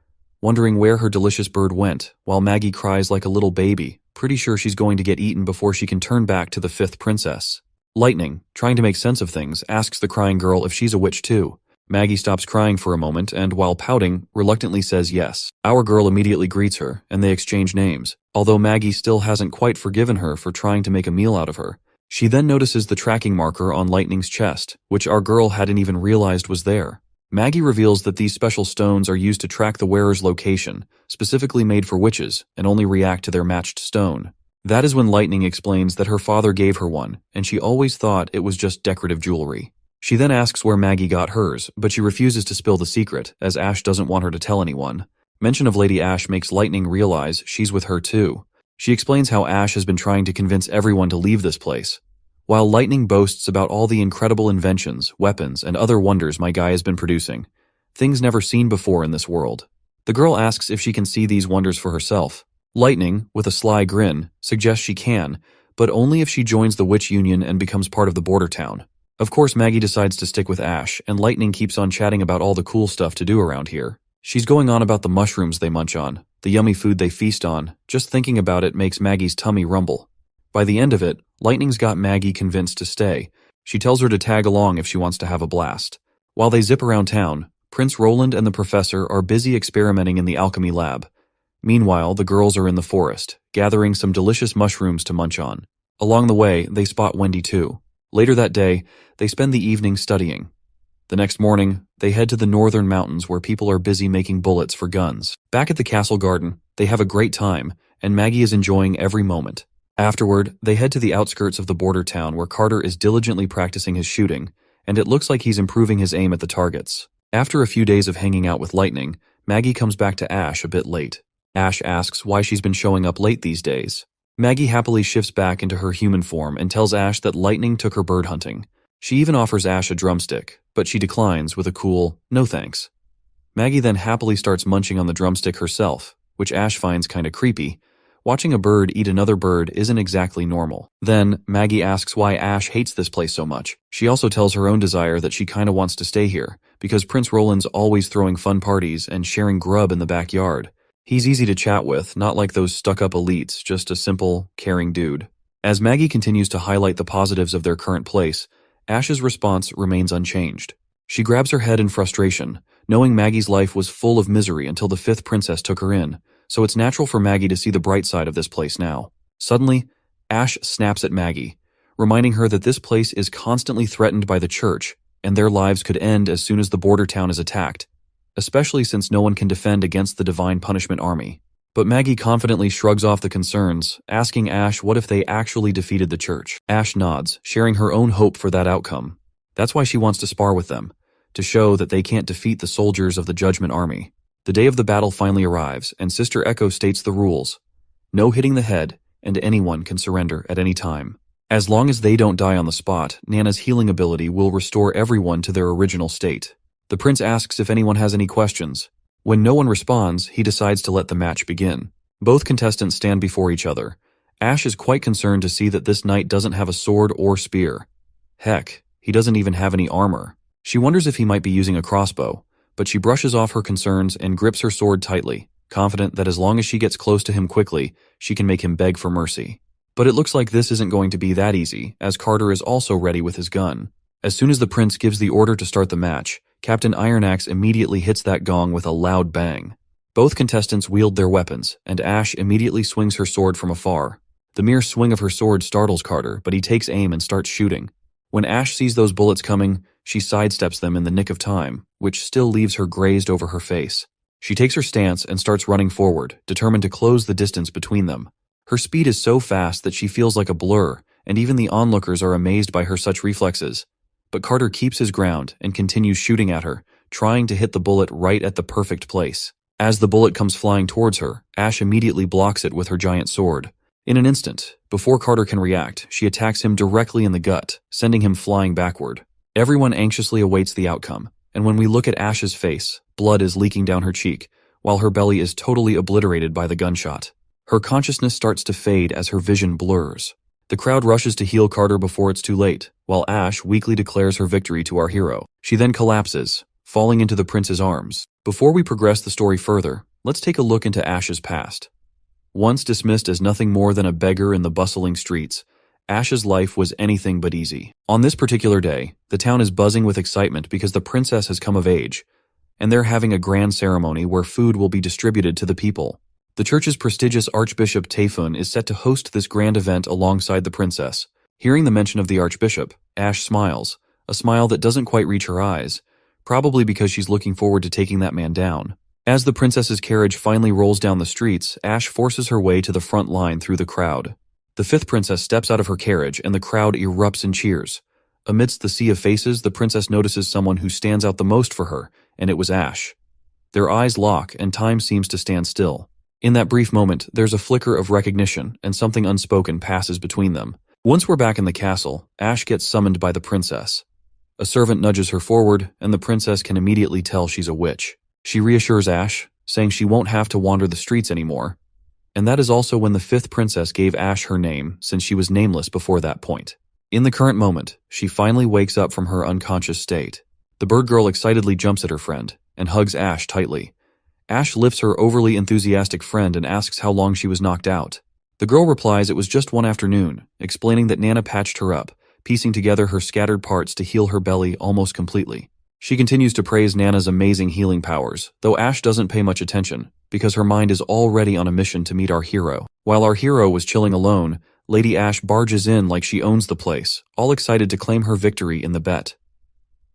[SPEAKER 1] wondering where her delicious bird went, while Maggie cries like a little baby, pretty sure she's going to get eaten before she can turn back to the 5th princess. Lightning, trying to make sense of things, asks the crying girl if she's a witch too. Maggie stops crying for a moment and, while pouting, reluctantly says yes. Our girl immediately greets her, and they exchange names, although Maggie still hasn't quite forgiven her for trying to make a meal out of her. She then notices the tracking marker on Lightning's chest, which our girl hadn't even realized was there. Maggie reveals that these special stones are used to track the wearer's location, specifically made for witches, and only react to their matched stone. That is when Lightning explains that her father gave her one, and she always thought it was just decorative jewelry. She then asks where Maggie got hers, but she refuses to spill the secret, as Ash doesn't want her to tell anyone. Mention of Lady Ash makes Lightning realize she's with her too. She explains how Ash has been trying to convince everyone to leave this place. While Lightning boasts about all the incredible inventions, weapons, and other wonders my guy has been producing, things never seen before in this world. The girl asks if she can see these wonders for herself. Lightning, with a sly grin, suggests she can, but only if she joins the witch union and becomes part of the border town. Of course, Maggie decides to stick with Ash, and Lightning keeps on chatting about all the cool stuff to do around here. She's going on about the mushrooms they munch on, the yummy food they feast on. Just thinking about it makes Maggie's tummy rumble. By the end of it, Lightning's got Maggie convinced to stay. She tells her to tag along if she wants to have a blast. While they zip around town, Prince Roland and the professor are busy experimenting in the alchemy lab. Meanwhile, the girls are in the forest, gathering some delicious mushrooms to munch on. Along the way, they spot Wendy too. Later that day, they spend the evening studying. The next morning, they head to the northern mountains where people are busy making bullets for guns. Back at the castle garden, they have a great time, and Maggie is enjoying every moment. Afterward, they head to the outskirts of the border town where Carter is diligently practicing his shooting, and it looks like he's improving his aim at the targets. After a few days of hanging out with Lightning, Maggie comes back to Ash a bit late. Ash asks why she's been showing up late these days. Maggie happily shifts back into her human form and tells Ash that Lightning took her bird hunting. She even offers Ash a drumstick, but she declines with a cool, "No thanks." Maggie then happily starts munching on the drumstick herself, which Ash finds kinda creepy. Watching a bird eat another bird isn't exactly normal. Then, Maggie asks why Ash hates this place so much. She also tells her own desire that she kinda wants to stay here, because Prince Roland's always throwing fun parties and sharing grub in the backyard. He's easy to chat with, not like those stuck-up elites, just a simple, caring dude. As Maggie continues to highlight the positives of their current place, Ash's response remains unchanged. She grabs her head in frustration, knowing Maggie's life was full of misery until the fifth princess took her in, so it's natural for Maggie to see the bright side of this place now. Suddenly, Ash snaps at Maggie, reminding her that this place is constantly threatened by the church, and their lives could end as soon as the border town is attacked, especially since no one can defend against the Divine Punishment Army. But Maggie confidently shrugs off the concerns, asking Ash what if they actually defeated the church. Ash nods, sharing her own hope for that outcome. That's why she wants to spar with them, to show that they can't defeat the soldiers of the Judgment Army. The day of the battle finally arrives, and Sister Echo states the rules. No hitting the head, and anyone can surrender at any time. As long as they don't die on the spot, Nana's healing ability will restore everyone to their original state. The prince asks if anyone has any questions. When no one responds, he decides to let the match begin. Both contestants stand before each other. Ash is quite concerned to see that this knight doesn't have a sword or spear. Heck, he doesn't even have any armor. She wonders if he might be using a crossbow, but she brushes off her concerns and grips her sword tightly, confident that as long as she gets close to him quickly, she can make him beg for mercy. But it looks like this isn't going to be that easy, as Carter is also ready with his gun. As soon as the prince gives the order to start the match, Captain Ironaxe immediately hits that gong with a loud bang. Both contestants wield their weapons, and Ash immediately swings her sword from afar. The mere swing of her sword startles Carter, but he takes aim and starts shooting. When Ash sees those bullets coming, she sidesteps them in the nick of time, which still leaves her grazed over her face. She takes her stance and starts running forward, determined to close the distance between them. Her speed is so fast that she feels like a blur, and even the onlookers are amazed by her such reflexes. But Carter keeps his ground and continues shooting at her, trying to hit the bullet right at the perfect place. As the bullet comes flying towards her, Ash immediately blocks it with her giant sword. In an instant, before Carter can react, she attacks him directly in the gut, sending him flying backward. Everyone anxiously awaits the outcome, and when we look at Ash's face, blood is leaking down her cheek, while her belly is totally obliterated by the gunshot. Her consciousness starts to fade as her vision blurs. The crowd rushes to heal Carter before it's too late, while Ash weakly declares her victory to our hero. She then collapses, falling into the prince's arms. Before we progress the story further, let's take a look into Ash's past. Once dismissed as nothing more than a beggar in the bustling streets, Ash's life was anything but easy. On this particular day, the town is buzzing with excitement because the princess has come of age, and they're having a grand ceremony where food will be distributed to the people. The church's prestigious Archbishop Taefun is set to host this grand event alongside the princess. Hearing the mention of the Archbishop, Ash smiles, a smile that doesn't quite reach her eyes, probably because she's looking forward to taking that man down. As the princess's carriage finally rolls down the streets, Ash forces her way to the front line through the crowd. The fifth princess steps out of her carriage and the crowd erupts in cheers. Amidst the sea of faces, the princess notices someone who stands out the most for her, and it was Ash. Their eyes lock and time seems to stand still. In that brief moment, there's a flicker of recognition and something unspoken passes between them. Once we're back in the castle, Ash gets summoned by the princess. A servant nudges her forward, and the princess can immediately tell she's a witch. She reassures Ash, saying she won't have to wander the streets anymore. And that is also when the fifth princess gave Ash her name, since she was nameless before that point. In the current moment, she finally wakes up from her unconscious state. The bird girl excitedly jumps at her friend and hugs Ash tightly. Ash lifts her overly enthusiastic friend and asks how long she was knocked out. The girl replies it was just one afternoon, explaining that Nana patched her up, piecing together her scattered parts to heal her belly almost completely. She continues to praise Nana's amazing healing powers, though Ash doesn't pay much attention, because her mind is already on a mission to meet our hero. While our hero was chilling alone, Lady Ash barges in like she owns the place, all excited to claim her victory in the bet.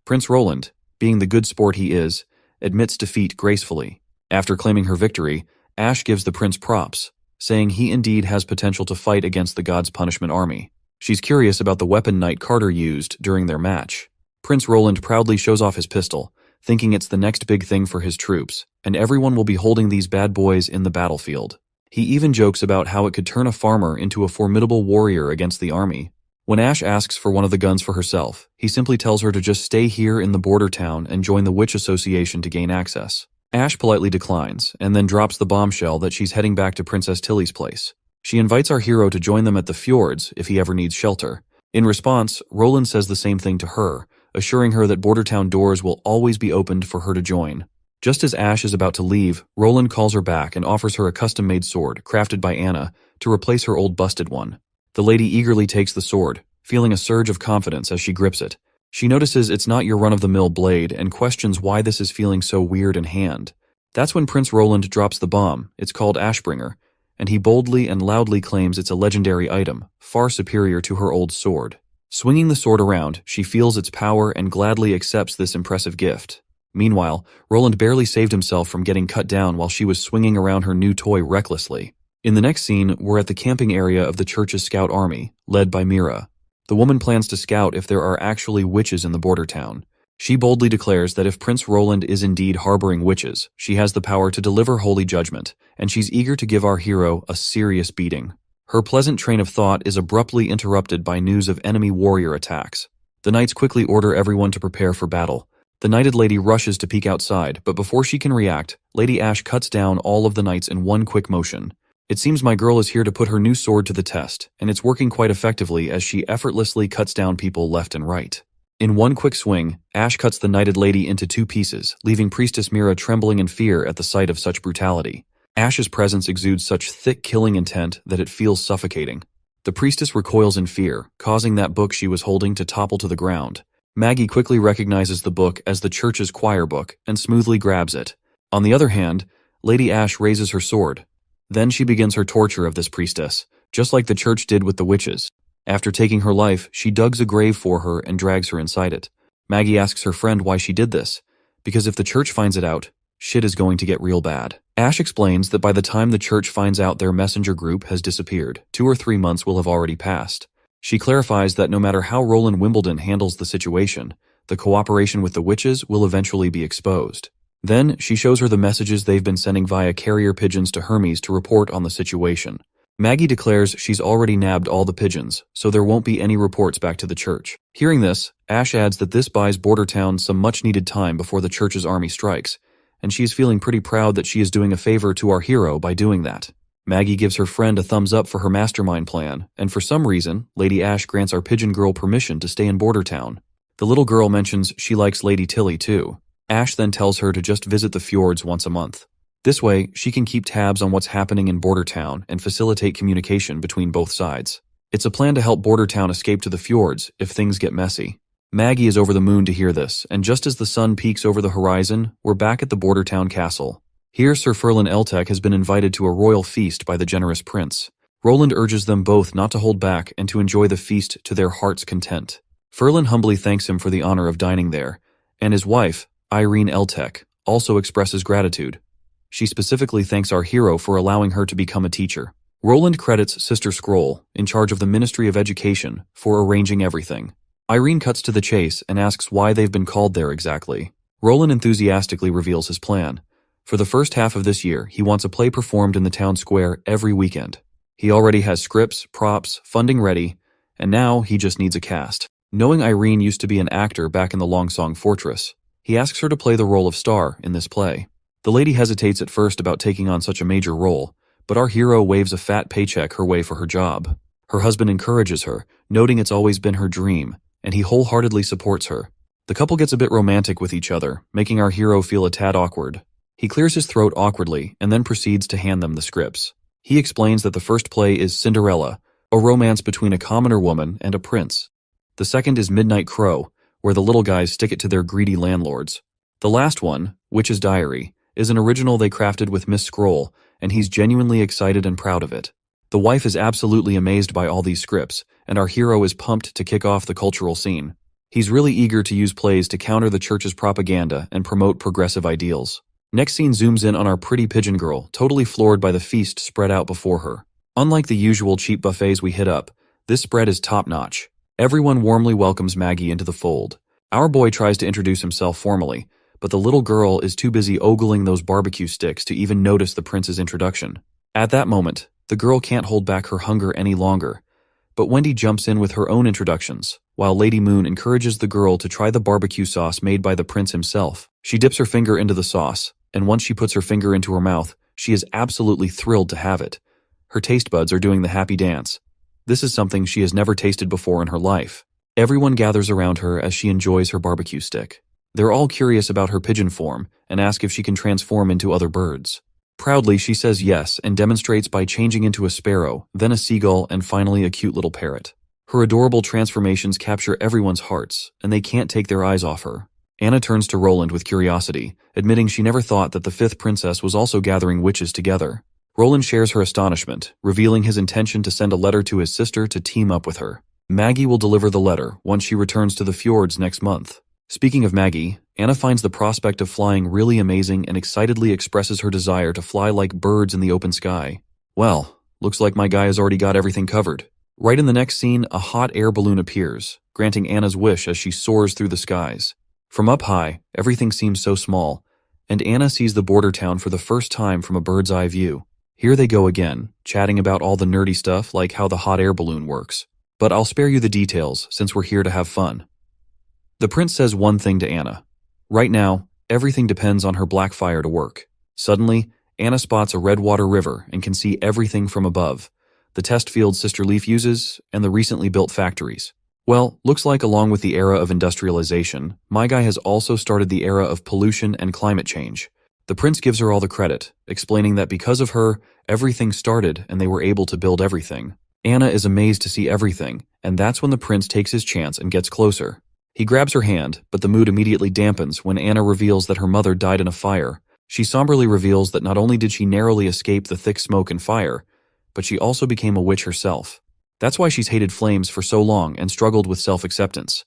[SPEAKER 1] Prince Roland, being the good sport he is, admits defeat gracefully. After claiming her victory, Ash gives the prince props, saying he indeed has potential to fight against the God's Punishment Army. She's curious about the weapon Knight Carter used during their match. Prince Roland proudly shows off his pistol, thinking it's the next big thing for his troops, and everyone will be holding these bad boys in the battlefield. He even jokes about how it could turn a farmer into a formidable warrior against the army. When Ash asks for one of the guns for herself, he simply tells her to just stay here in the border town and join the Witch Association to gain access. Ash politely declines, and then drops the bombshell that she's heading back to Princess Tilly's place. She invites our hero to join them at the fjords if he ever needs shelter. In response, Roland says the same thing to her, assuring her that border town doors will always be opened for her to join. Just as Ash is about to leave, Roland calls her back and offers her a custom-made sword, crafted by Anna, to replace her old busted one. The lady eagerly takes the sword, feeling a surge of confidence as she grips it. She notices it's not your run-of-the-mill blade and questions why this is feeling so weird in hand. That's when Prince Roland drops the bomb. It's called Ashbringer, and he boldly and loudly claims it's a legendary item, far superior to her old sword. Swinging the sword around, she feels its power and gladly accepts this impressive gift. Meanwhile, Roland barely saved himself from getting cut down while she was swinging around her new toy recklessly. In the next scene, we're at the camping area of the church's scout army, led by Mira. The woman plans to scout if there are actually witches in the border town. She boldly declares that if Prince Roland is indeed harboring witches, she has the power to deliver holy judgment, and she's eager to give our hero a serious beating. Her pleasant train of thought is abruptly interrupted by news of enemy warrior attacks. The knights quickly order everyone to prepare for battle. The knighted lady rushes to peek outside, but before she can react, Lady Ash cuts down all of the knights in one quick motion. It seems my girl is here to put her new sword to the test, and it's working quite effectively as she effortlessly cuts down people left and right. In one quick swing, Ash cuts the knighted lady into two pieces, leaving Priestess Mira trembling in fear at the sight of such brutality. Ash's presence exudes such thick killing intent that it feels suffocating. The priestess recoils in fear, causing that book she was holding to topple to the ground. Maggie quickly recognizes the book as the church's choir book and smoothly grabs it. On the other hand, Lady Ash raises her sword. Then she begins her torture of this priestess, just like the church did with the witches. After taking her life, she digs a grave for her and drags her inside it. Maggie asks her friend why she did this, because if the church finds it out, shit is going to get real bad. Ash explains that by the time the church finds out their messenger group has disappeared, 2 or 3 months will have already passed. She clarifies that no matter how Roland Wimbledon handles the situation, the cooperation with the witches will eventually be exposed. Then, she shows her the messages they've been sending via carrier pigeons to Hermes to report on the situation. Maggie declares she's already nabbed all the pigeons, so there won't be any reports back to the church. Hearing this, Ash adds that this buys Border Town some much-needed time before the church's army strikes, and she is feeling pretty proud that she is doing a favor to our hero by doing that. Maggie gives her friend a thumbs up for her mastermind plan, and for some reason, Lady Ash grants our pigeon girl permission to stay in Border Town. The little girl mentions she likes Lady Tilly too. Ash then tells her to just visit the fjords once a month. This way, she can keep tabs on what's happening in Border Town and facilitate communication between both sides. It's a plan to help Border Town escape to the fjords if things get messy. Maggie is over the moon to hear this, and just as the sun peaks over the horizon, we're back at the Border Town castle. Here, Sir Ferlin Eltec has been invited to a royal feast by the generous prince. Roland urges them both not to hold back and to enjoy the feast to their heart's content. Ferlin humbly thanks him for the honor of dining there, and his wife, Irene Eltec, also expresses gratitude. She specifically thanks our hero for allowing her to become a teacher. Roland credits Sister Scroll, in charge of the Ministry of Education, for arranging everything. Irene cuts to the chase and asks why they've been called there exactly. Roland enthusiastically reveals his plan. For the first half of this year, he wants a play performed in the town square every weekend. He already has scripts, props, funding ready, and now he just needs a cast. Knowing Irene used to be an actor back in the Longsong Fortress, he asks her to play the role of Star in this play. The lady hesitates at first about taking on such a major role, but our hero waves a fat paycheck her way for her job. Her husband encourages her, noting it's always been her dream, and he wholeheartedly supports her. The couple gets a bit romantic with each other, making our hero feel a tad awkward. He clears his throat awkwardly and then proceeds to hand them the scripts. He explains that the first play is Cinderella, a romance between a commoner woman and a prince. The second is Midnight Crow, where the little guys stick it to their greedy landlords. The last one, Witch's Diary, is an original they crafted with Miss Scroll, and he's genuinely excited and proud of it. The wife is absolutely amazed by all these scripts, and our hero is pumped to kick off the cultural scene. He's really eager to use plays to counter the church's propaganda and promote progressive ideals. Next scene zooms in on our pretty pigeon girl, totally floored by the feast spread out before her. Unlike the usual cheap buffets we hit up, this spread is top-notch. Everyone warmly welcomes Maggie into the fold. Our boy tries to introduce himself formally, but the little girl is too busy ogling those barbecue sticks to even notice the prince's introduction. At that moment, the girl can't hold back her hunger any longer. But Wendy jumps in with her own introductions, while Lady Moon encourages the girl to try the barbecue sauce made by the prince himself. She dips her finger into the sauce, and once she puts her finger into her mouth, she is absolutely thrilled to have it. Her taste buds are doing the happy dance. This is something she has never tasted before in her life. Everyone gathers around her as she enjoys her barbecue stick. They're all curious about her pigeon form and ask if she can transform into other birds. Proudly, she says yes and demonstrates by changing into a sparrow, then a seagull, and finally a cute little parrot. Her adorable transformations capture everyone's hearts, and they can't take their eyes off her. Anna turns to Roland with curiosity, admitting she never thought that the fifth princess was also gathering witches together. Roland shares her astonishment, revealing his intention to send a letter to his sister to team up with her. Maggie will deliver the letter once she returns to the fjords next month. Speaking of Maggie, Anna finds the prospect of flying really amazing and excitedly expresses her desire to fly like birds in the open sky. Well, looks like my guy has already got everything covered. Right in the next scene, a hot air balloon appears, granting Anna's wish as she soars through the skies. From up high, everything seems so small, and Anna sees the border town for the first time from a bird's eye view. Here they go again, chatting about all the nerdy stuff like how the hot air balloon works. But I'll spare you the details since we're here to have fun. The prince says one thing to Anna. Right now, everything depends on her black fire to work. Suddenly, Anna spots a redwater river and can see everything from above. The test fields Sister Leaf uses, and the recently built factories. Well, looks like along with the era of industrialization, my guy has also started the era of pollution and climate change. The prince gives her all the credit, explaining that because of her, everything started and they were able to build everything. Anna is amazed to see everything, and that's when the prince takes his chance and gets closer. He grabs her hand, but the mood immediately dampens when Anna reveals that her mother died in a fire. She somberly reveals that not only did she narrowly escape the thick smoke and fire, but she also became a witch herself. That's why she's hated flames for so long and struggled with self-acceptance.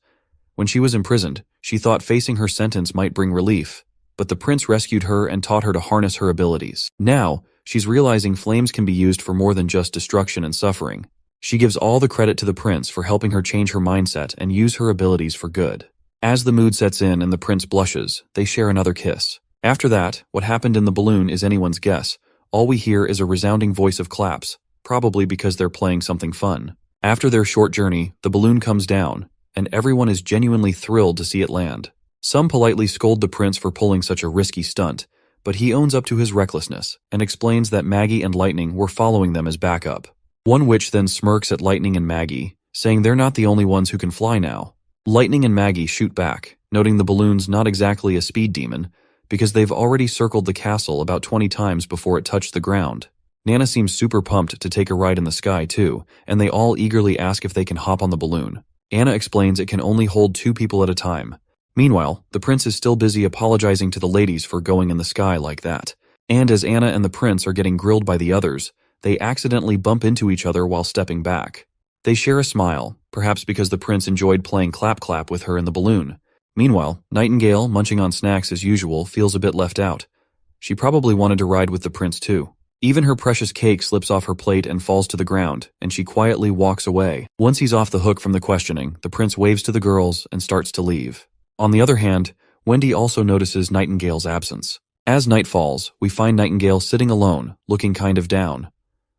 [SPEAKER 1] When she was imprisoned, she thought facing her sentence might bring relief, but the prince rescued her and taught her to harness her abilities. Now, she's realizing flames can be used for more than just destruction and suffering. She gives all the credit to the prince for helping her change her mindset and use her abilities for good. As the mood sets in and the prince blushes, they share another kiss. After that, what happened in the balloon is anyone's guess. All we hear is a resounding voice of claps, probably because they're playing something fun. After their short journey, the balloon comes down, and everyone is genuinely thrilled to see it land. Some politely scold the prince for pulling such a risky stunt, but he owns up to his recklessness and explains that Maggie and Lightning were following them as backup. One witch then smirks at Lightning and Maggie, saying they're not the only ones who can fly now. Lightning and Maggie shoot back, noting the balloon's not exactly a speed demon, because they've already circled the castle about 20 times before it touched the ground. Nana seems super pumped to take a ride in the sky too, and they all eagerly ask if they can hop on the balloon. Anna explains it can only hold 2 people at a time. Meanwhile, the prince is still busy apologizing to the ladies for going in the sky like that. And as Anna and the prince are getting grilled by the others, they accidentally bump into each other while stepping back. They share a smile, perhaps because the prince enjoyed playing clap-clap with her in the balloon. Meanwhile, Nightingale, munching on snacks as usual, feels a bit left out. She probably wanted to ride with the prince too. Even her precious cake slips off her plate and falls to the ground, and she quietly walks away. Once he's off the hook from the questioning, the prince waves to the girls and starts to leave. On the other hand, Wendy also notices Nightingale's absence. As night falls, we find Nightingale sitting alone, looking kind of down.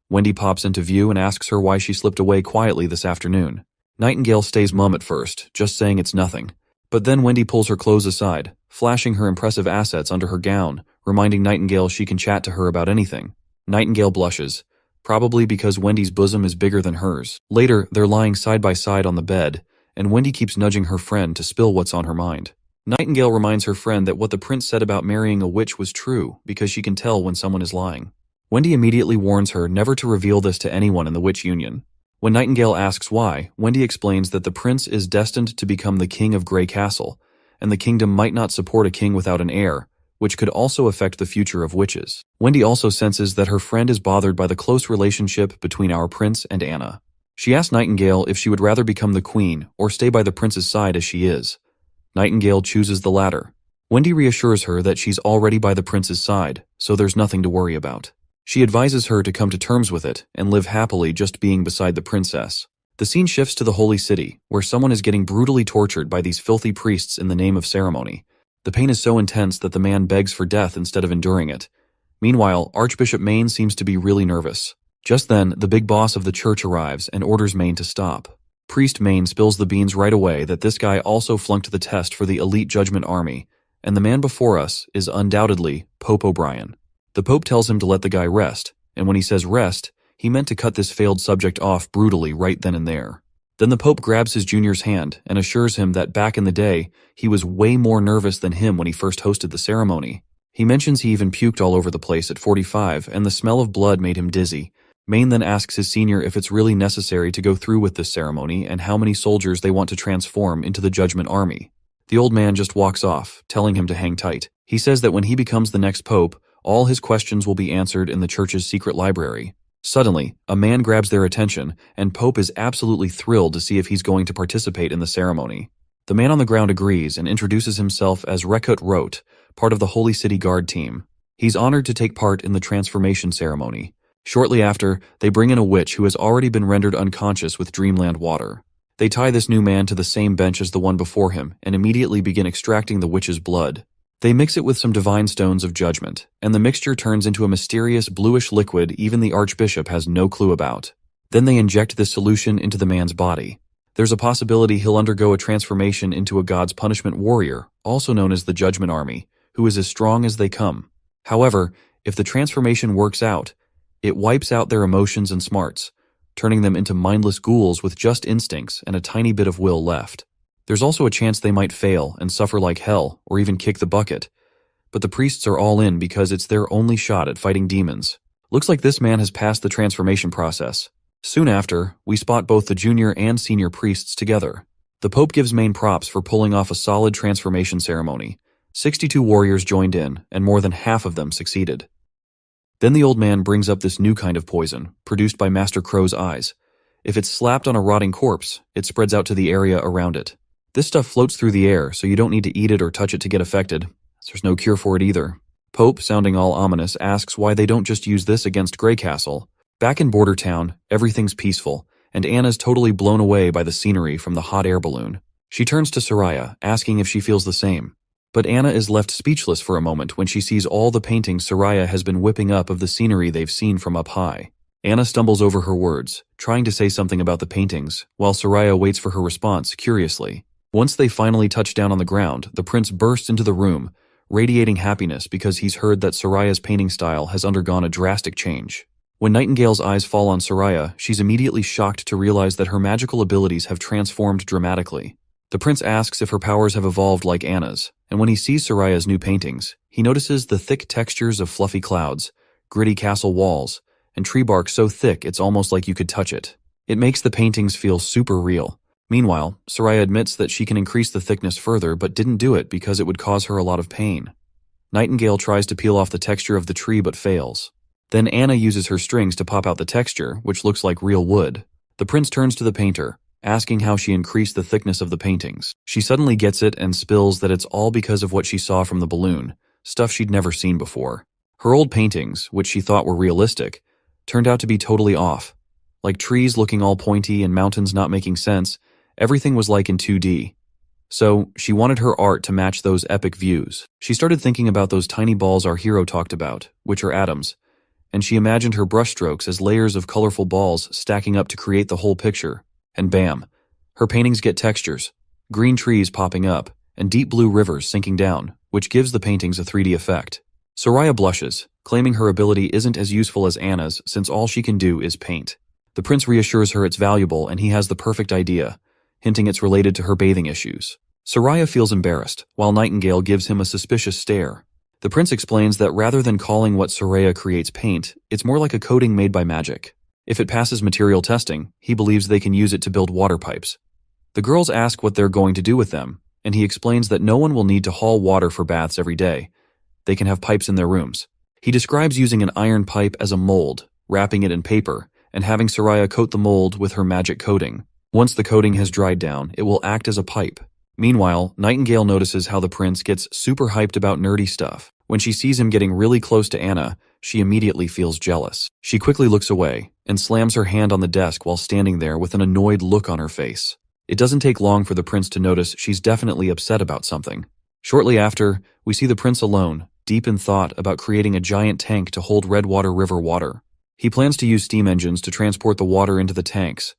[SPEAKER 1] Wendy pops into view and asks her why she slipped away quietly this afternoon. Nightingale stays mum at first, just saying it's nothing. But then Wendy pulls her clothes aside, flashing her impressive assets under her gown, reminding Nightingale she can chat to her about anything. Nightingale blushes, probably because Wendy's bosom is bigger than hers. Later, they're lying side by side on the bed, and Wendy keeps nudging her friend to spill what's on her mind. Nightingale reminds her friend that what the prince said about marrying a witch was true because she can tell when someone is lying. Wendy immediately warns her never to reveal this to anyone in the witch union. When Nightingale asks why, Wendy explains that the prince is destined to become the king of Grey Castle, and the kingdom might not support a king without an heir, which could also affect the future of witches. Wendy also senses that her friend is bothered by the close relationship between our prince and Anna. She asks Nightingale if she would rather become the queen or stay by the prince's side as she is. Nightingale chooses the latter. Wendy reassures her that she's already by the prince's side, so there's nothing to worry about. She advises her to come to terms with it and live happily just being beside the princess. The scene shifts to the Holy City, where someone is getting brutally tortured by these filthy priests in the name of ceremony. The pain is so intense that the man begs for death instead of enduring it. Meanwhile, Archbishop Maine seems to be really nervous. Just then, the big boss of the church arrives and orders Maine to stop. Priest Maine spills the beans right away that this guy also flunked the test for the elite judgment army, and the man before us is undoubtedly Pope O'Brien. The Pope tells him to let the guy rest, and when he says rest, he meant to cut this failed subject off brutally right then and there. Then the Pope grabs his junior's hand and assures him that back in the day, he was way more nervous than him when he first hosted the ceremony. He mentions he even puked all over the place at 45, and the smell of blood made him dizzy. Maine then asks his senior if it's really necessary to go through with this ceremony and how many soldiers they want to transform into the Judgment Army. The old man just walks off, telling him to hang tight. He says that when he becomes the next pope, all his questions will be answered in the church's secret library. Suddenly, a man grabs their attention, and Pope is absolutely thrilled to see if he's going to participate in the ceremony. The man on the ground agrees and introduces himself as Rekut Rot, part of the Holy City Guard team. He's honored to take part in the transformation ceremony. Shortly after, they bring in a witch who has already been rendered unconscious with dreamland water. They tie this new man to the same bench as the one before him and immediately begin extracting the witch's blood. They mix it with some divine stones of judgment, and the mixture turns into a mysterious bluish liquid even the archbishop has no clue about. Then they inject this solution into the man's body. There's a possibility he'll undergo a transformation into a God's punishment warrior, also known as the Judgment Army, who is as strong as they come. However, if the transformation works out, it wipes out their emotions and smarts, turning them into mindless ghouls with just instincts and a tiny bit of will left. There's also a chance they might fail and suffer like hell or even kick the bucket. But the priests are all in because it's their only shot at fighting demons. Looks like this man has passed the transformation process. Soon after, we spot both the junior and senior priests together. The Pope gives Maine props for pulling off a solid transformation ceremony. 62 warriors joined in, and more than half of them succeeded. Then the old man brings up this new kind of poison, produced by Master Crow's eyes. If it's slapped on a rotting corpse, it spreads out to the area around it. This stuff floats through the air, so you don't need to eat it or touch it to get affected. There's no cure for it either. Pope, sounding all ominous, asks why they don't just use this against Grey Castle. Back in Border Town, everything's peaceful, and Anna's totally blown away by the scenery from the hot air balloon. She turns to Soraya, asking if she feels the same. But Anna is left speechless for a moment when she sees all the paintings Soraya has been whipping up of the scenery they've seen from up high. Anna stumbles over her words, trying to say something about the paintings, while Soraya waits for her response curiously. Once they finally touch down on the ground, the prince bursts into the room, radiating happiness because he's heard that Soraya's painting style has undergone a drastic change. When Nightingale's eyes fall on Soraya, she's immediately shocked to realize that her magical abilities have transformed dramatically. The prince asks if her powers have evolved like Anna's, and when he sees Soraya's new paintings, he notices the thick textures of fluffy clouds, gritty castle walls, and tree bark so thick it's almost like you could touch it. It makes the paintings feel super real. Meanwhile, Soraya admits that she can increase the thickness further but didn't do it because it would cause her a lot of pain. Nightingale tries to peel off the texture of the tree but fails. Then Anna uses her strings to pop out the texture, which looks like real wood. The prince turns to the painter, asking how she increased the thickness of the paintings. She suddenly gets it and spills that it's all because of what she saw from the balloon, stuff she'd never seen before. Her old paintings, which she thought were realistic, turned out to be totally off. Like trees looking all pointy and mountains not making sense, everything was like in 2D. So, she wanted her art to match those epic views. She started thinking about those tiny balls our hero talked about, which are atoms, and she imagined her brushstrokes as layers of colorful balls stacking up to create the whole picture. And bam, her paintings get textures, green trees popping up, and deep blue rivers sinking down, which gives the paintings a 3D effect. Soraya blushes, claiming her ability isn't as useful as Anna's since all she can do is paint. The prince reassures her it's valuable and he has the perfect idea, hinting it's related to her bathing issues. Soraya feels embarrassed, while Nightingale gives him a suspicious stare. The prince explains that rather than calling what Soraya creates paint, it's more like a coating made by magic. If it passes material testing, he believes they can use it to build water pipes. The girls ask what they're going to do with them, and he explains that no one will need to haul water for baths every day. They can have pipes in their rooms. He describes using an iron pipe as a mold, wrapping it in paper, and having Soraya coat the mold with her magic coating. Once the coating has dried down, it will act as a pipe. Meanwhile, Nightingale notices how the prince gets super hyped about nerdy stuff. When she sees him getting really close to Anna, she immediately feels jealous. She quickly looks away and slams her hand on the desk while standing there with an annoyed look on her face. It doesn't take long for the prince to notice she's definitely upset about something. Shortly after, we see the prince alone, deep in thought about creating a giant tank to hold Redwater River water. He plans to use steam engines to transport the water into the tanks.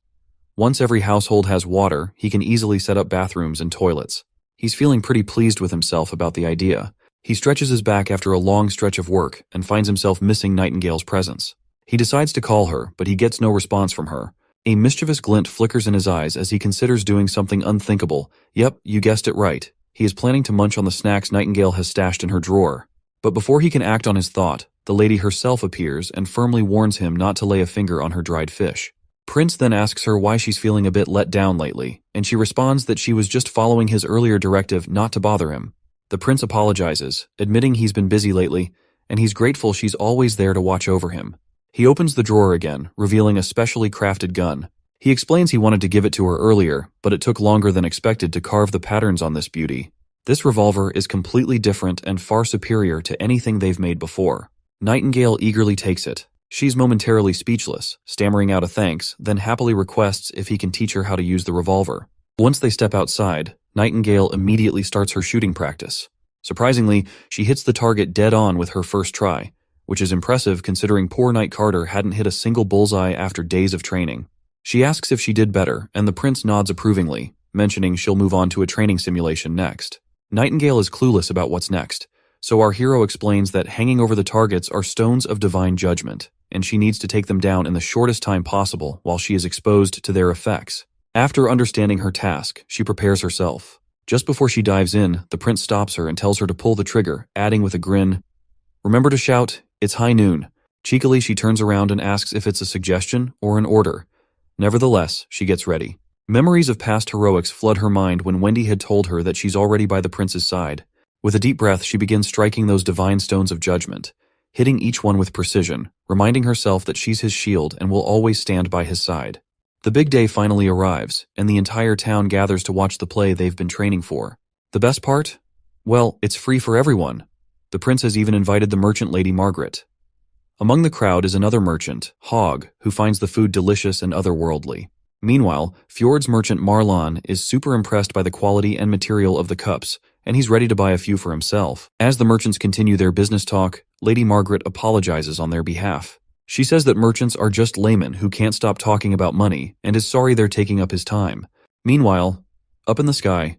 [SPEAKER 1] Once every household has water, he can easily set up bathrooms and toilets. He's feeling pretty pleased with himself about the idea. He stretches his back after a long stretch of work and finds himself missing Nightingale's presence. He decides to call her, but he gets no response from her. A mischievous glint flickers in his eyes as he considers doing something unthinkable. Yep, you guessed it right. He is planning to munch on the snacks Nightingale has stashed in her drawer. But before he can act on his thought, the lady herself appears and firmly warns him not to lay a finger on her dried fish. Prince then asks her why she's feeling a bit let down lately, and she responds that she was just following his earlier directive not to bother him. The prince apologizes, admitting he's been busy lately, and he's grateful she's always there to watch over him. He opens the drawer again, revealing a specially crafted gun. He explains he wanted to give it to her earlier, but it took longer than expected to carve the patterns on this beauty. This revolver is completely different and far superior to anything they've made before. Nightingale eagerly takes it. She's momentarily speechless, stammering out a thanks, then happily requests if he can teach her how to use the revolver. Once they step outside, Nightingale immediately starts her shooting practice. Surprisingly, she hits the target dead on with her first try, which is impressive considering poor Knight Carter hadn't hit a single bullseye after days of training. She asks if she did better, and the prince nods approvingly, mentioning she'll move on to a training simulation next. Nightingale is clueless about what's next, so our hero explains that hanging over the targets are stones of divine judgment, and she needs to take them down in the shortest time possible while she is exposed to their effects. After understanding her task, she prepares herself. Just before she dives in, the prince stops her and tells her to pull the trigger, adding with a grin, "Remember to shout, it's high noon." Cheekily, she turns around and asks if it's a suggestion or an order. Nevertheless, she gets ready. Memories of past heroics flood her mind when Wendy had told her that she's already by the prince's side. With a deep breath, she begins striking those divine stones of judgment, hitting each one with precision, reminding herself that she's his shield and will always stand by his side. The big day finally arrives, and the entire town gathers to watch the play they've been training for. The best part? Well, it's free for everyone. The prince has even invited the merchant Lady Margaret. Among the crowd is another merchant, Hogg, who finds the food delicious and otherworldly. Meanwhile, Fjord's merchant Marlon is super impressed by the quality and material of the cups, and he's ready to buy a few for himself. As the merchants continue their business talk, Lady Margaret apologizes on their behalf. She says that merchants are just laymen who can't stop talking about money and is sorry they're taking up his time. Meanwhile, up in the sky,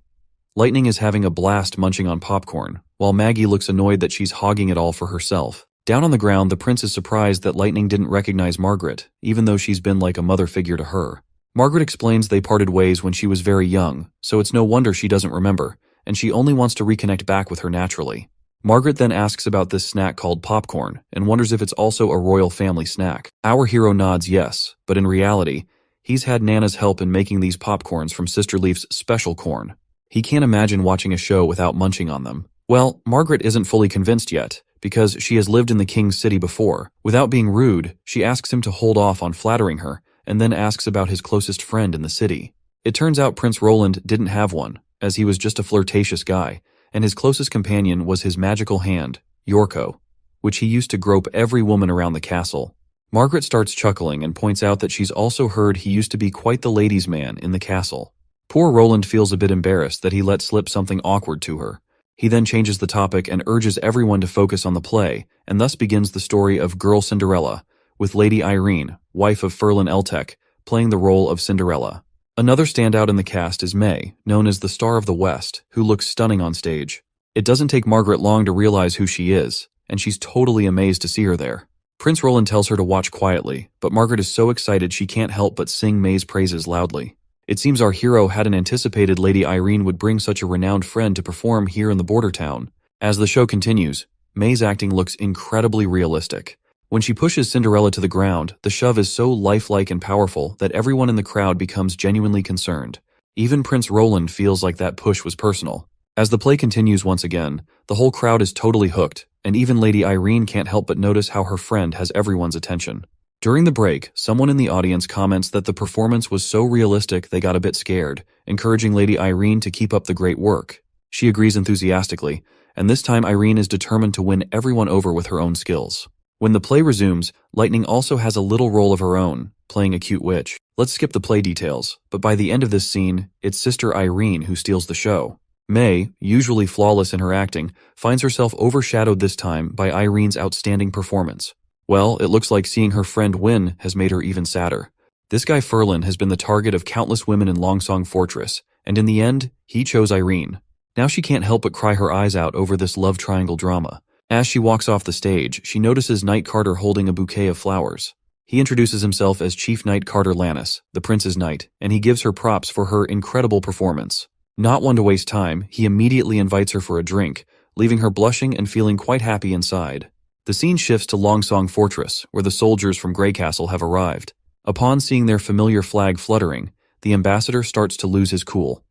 [SPEAKER 1] Lightning is having a blast munching on popcorn, while Maggie looks annoyed that she's hogging it all for herself. Down on the ground, the prince is surprised that Lightning didn't recognize Margaret, even though she's been like a mother figure to her. Margaret explains they parted ways when she was very young, so it's no wonder she doesn't remember, and she only wants to reconnect back with her naturally. Margaret then asks about this snack called popcorn, and wonders if it's also a royal family snack. Our hero nods yes, but in reality, he's had Nana's help in making these popcorns from Sister Leaf's special corn. He can't imagine watching a show without munching on them. Well, Margaret isn't fully convinced yet, because she has lived in the king's city before. Without being rude, she asks him to hold off on flattering her, and then asks about his closest friend in the city. It turns out Prince Roland didn't have one, as he was just a flirtatious guy, and his closest companion was his magical hand, Yorko, which he used to grope every woman around the castle. Margaret starts chuckling and points out that she's also heard he used to be quite the ladies' man in the castle. Poor Roland feels a bit embarrassed that he let slip something awkward to her. He then changes the topic and urges everyone to focus on the play, and thus begins the story of Girl Cinderella, with Lady Irene, wife of Ferlin Eltec, playing the role of Cinderella. Another standout in the cast is May, known as the Star of the West, who looks stunning on stage. It doesn't take Margaret long to realize who she is, and she's totally amazed to see her there. Prince Roland tells her to watch quietly, but Margaret is so excited she can't help but sing May's praises loudly. It seems our hero hadn't anticipated Lady Irene would bring such a renowned friend to perform here in the border town. As the show continues, May's acting looks incredibly realistic. When she pushes Cinderella to the ground, the shove is so lifelike and powerful that everyone in the crowd becomes genuinely concerned. Even Prince Roland feels like that push was personal. As the play continues once again, the whole crowd is totally hooked, and even Lady Irene can't help but notice how her friend has everyone's attention. During the break, someone in the audience comments that the performance was so realistic they got a bit scared, encouraging Lady Irene to keep up the great work. She agrees enthusiastically, and this time Irene is determined to win everyone over with her own skills. When the play resumes, Lightning also has a little role of her own, playing a cute witch. Let's skip the play details, but by the end of this scene, it's Sister Irene who steals the show. May, usually flawless in her acting, finds herself overshadowed this time by Irene's outstanding performance. Well, it looks like seeing her friend win has made her even sadder. This guy Ferlin has been the target of countless women in Longsong Fortress, and in the end, he chose Irene. Now she can't help but cry her eyes out over this love triangle drama. As she walks off the stage, she notices Knight Carter holding a bouquet of flowers. He introduces himself as Chief Knight Carter Lannis, the prince's knight, and he gives her props for her incredible performance. Not one to waste time, he immediately invites her for a drink, leaving her blushing and feeling quite happy inside. The scene shifts to Longsong Fortress, where the soldiers from Grey Castle have arrived. Upon seeing their familiar flag fluttering, the ambassador starts to lose his cool.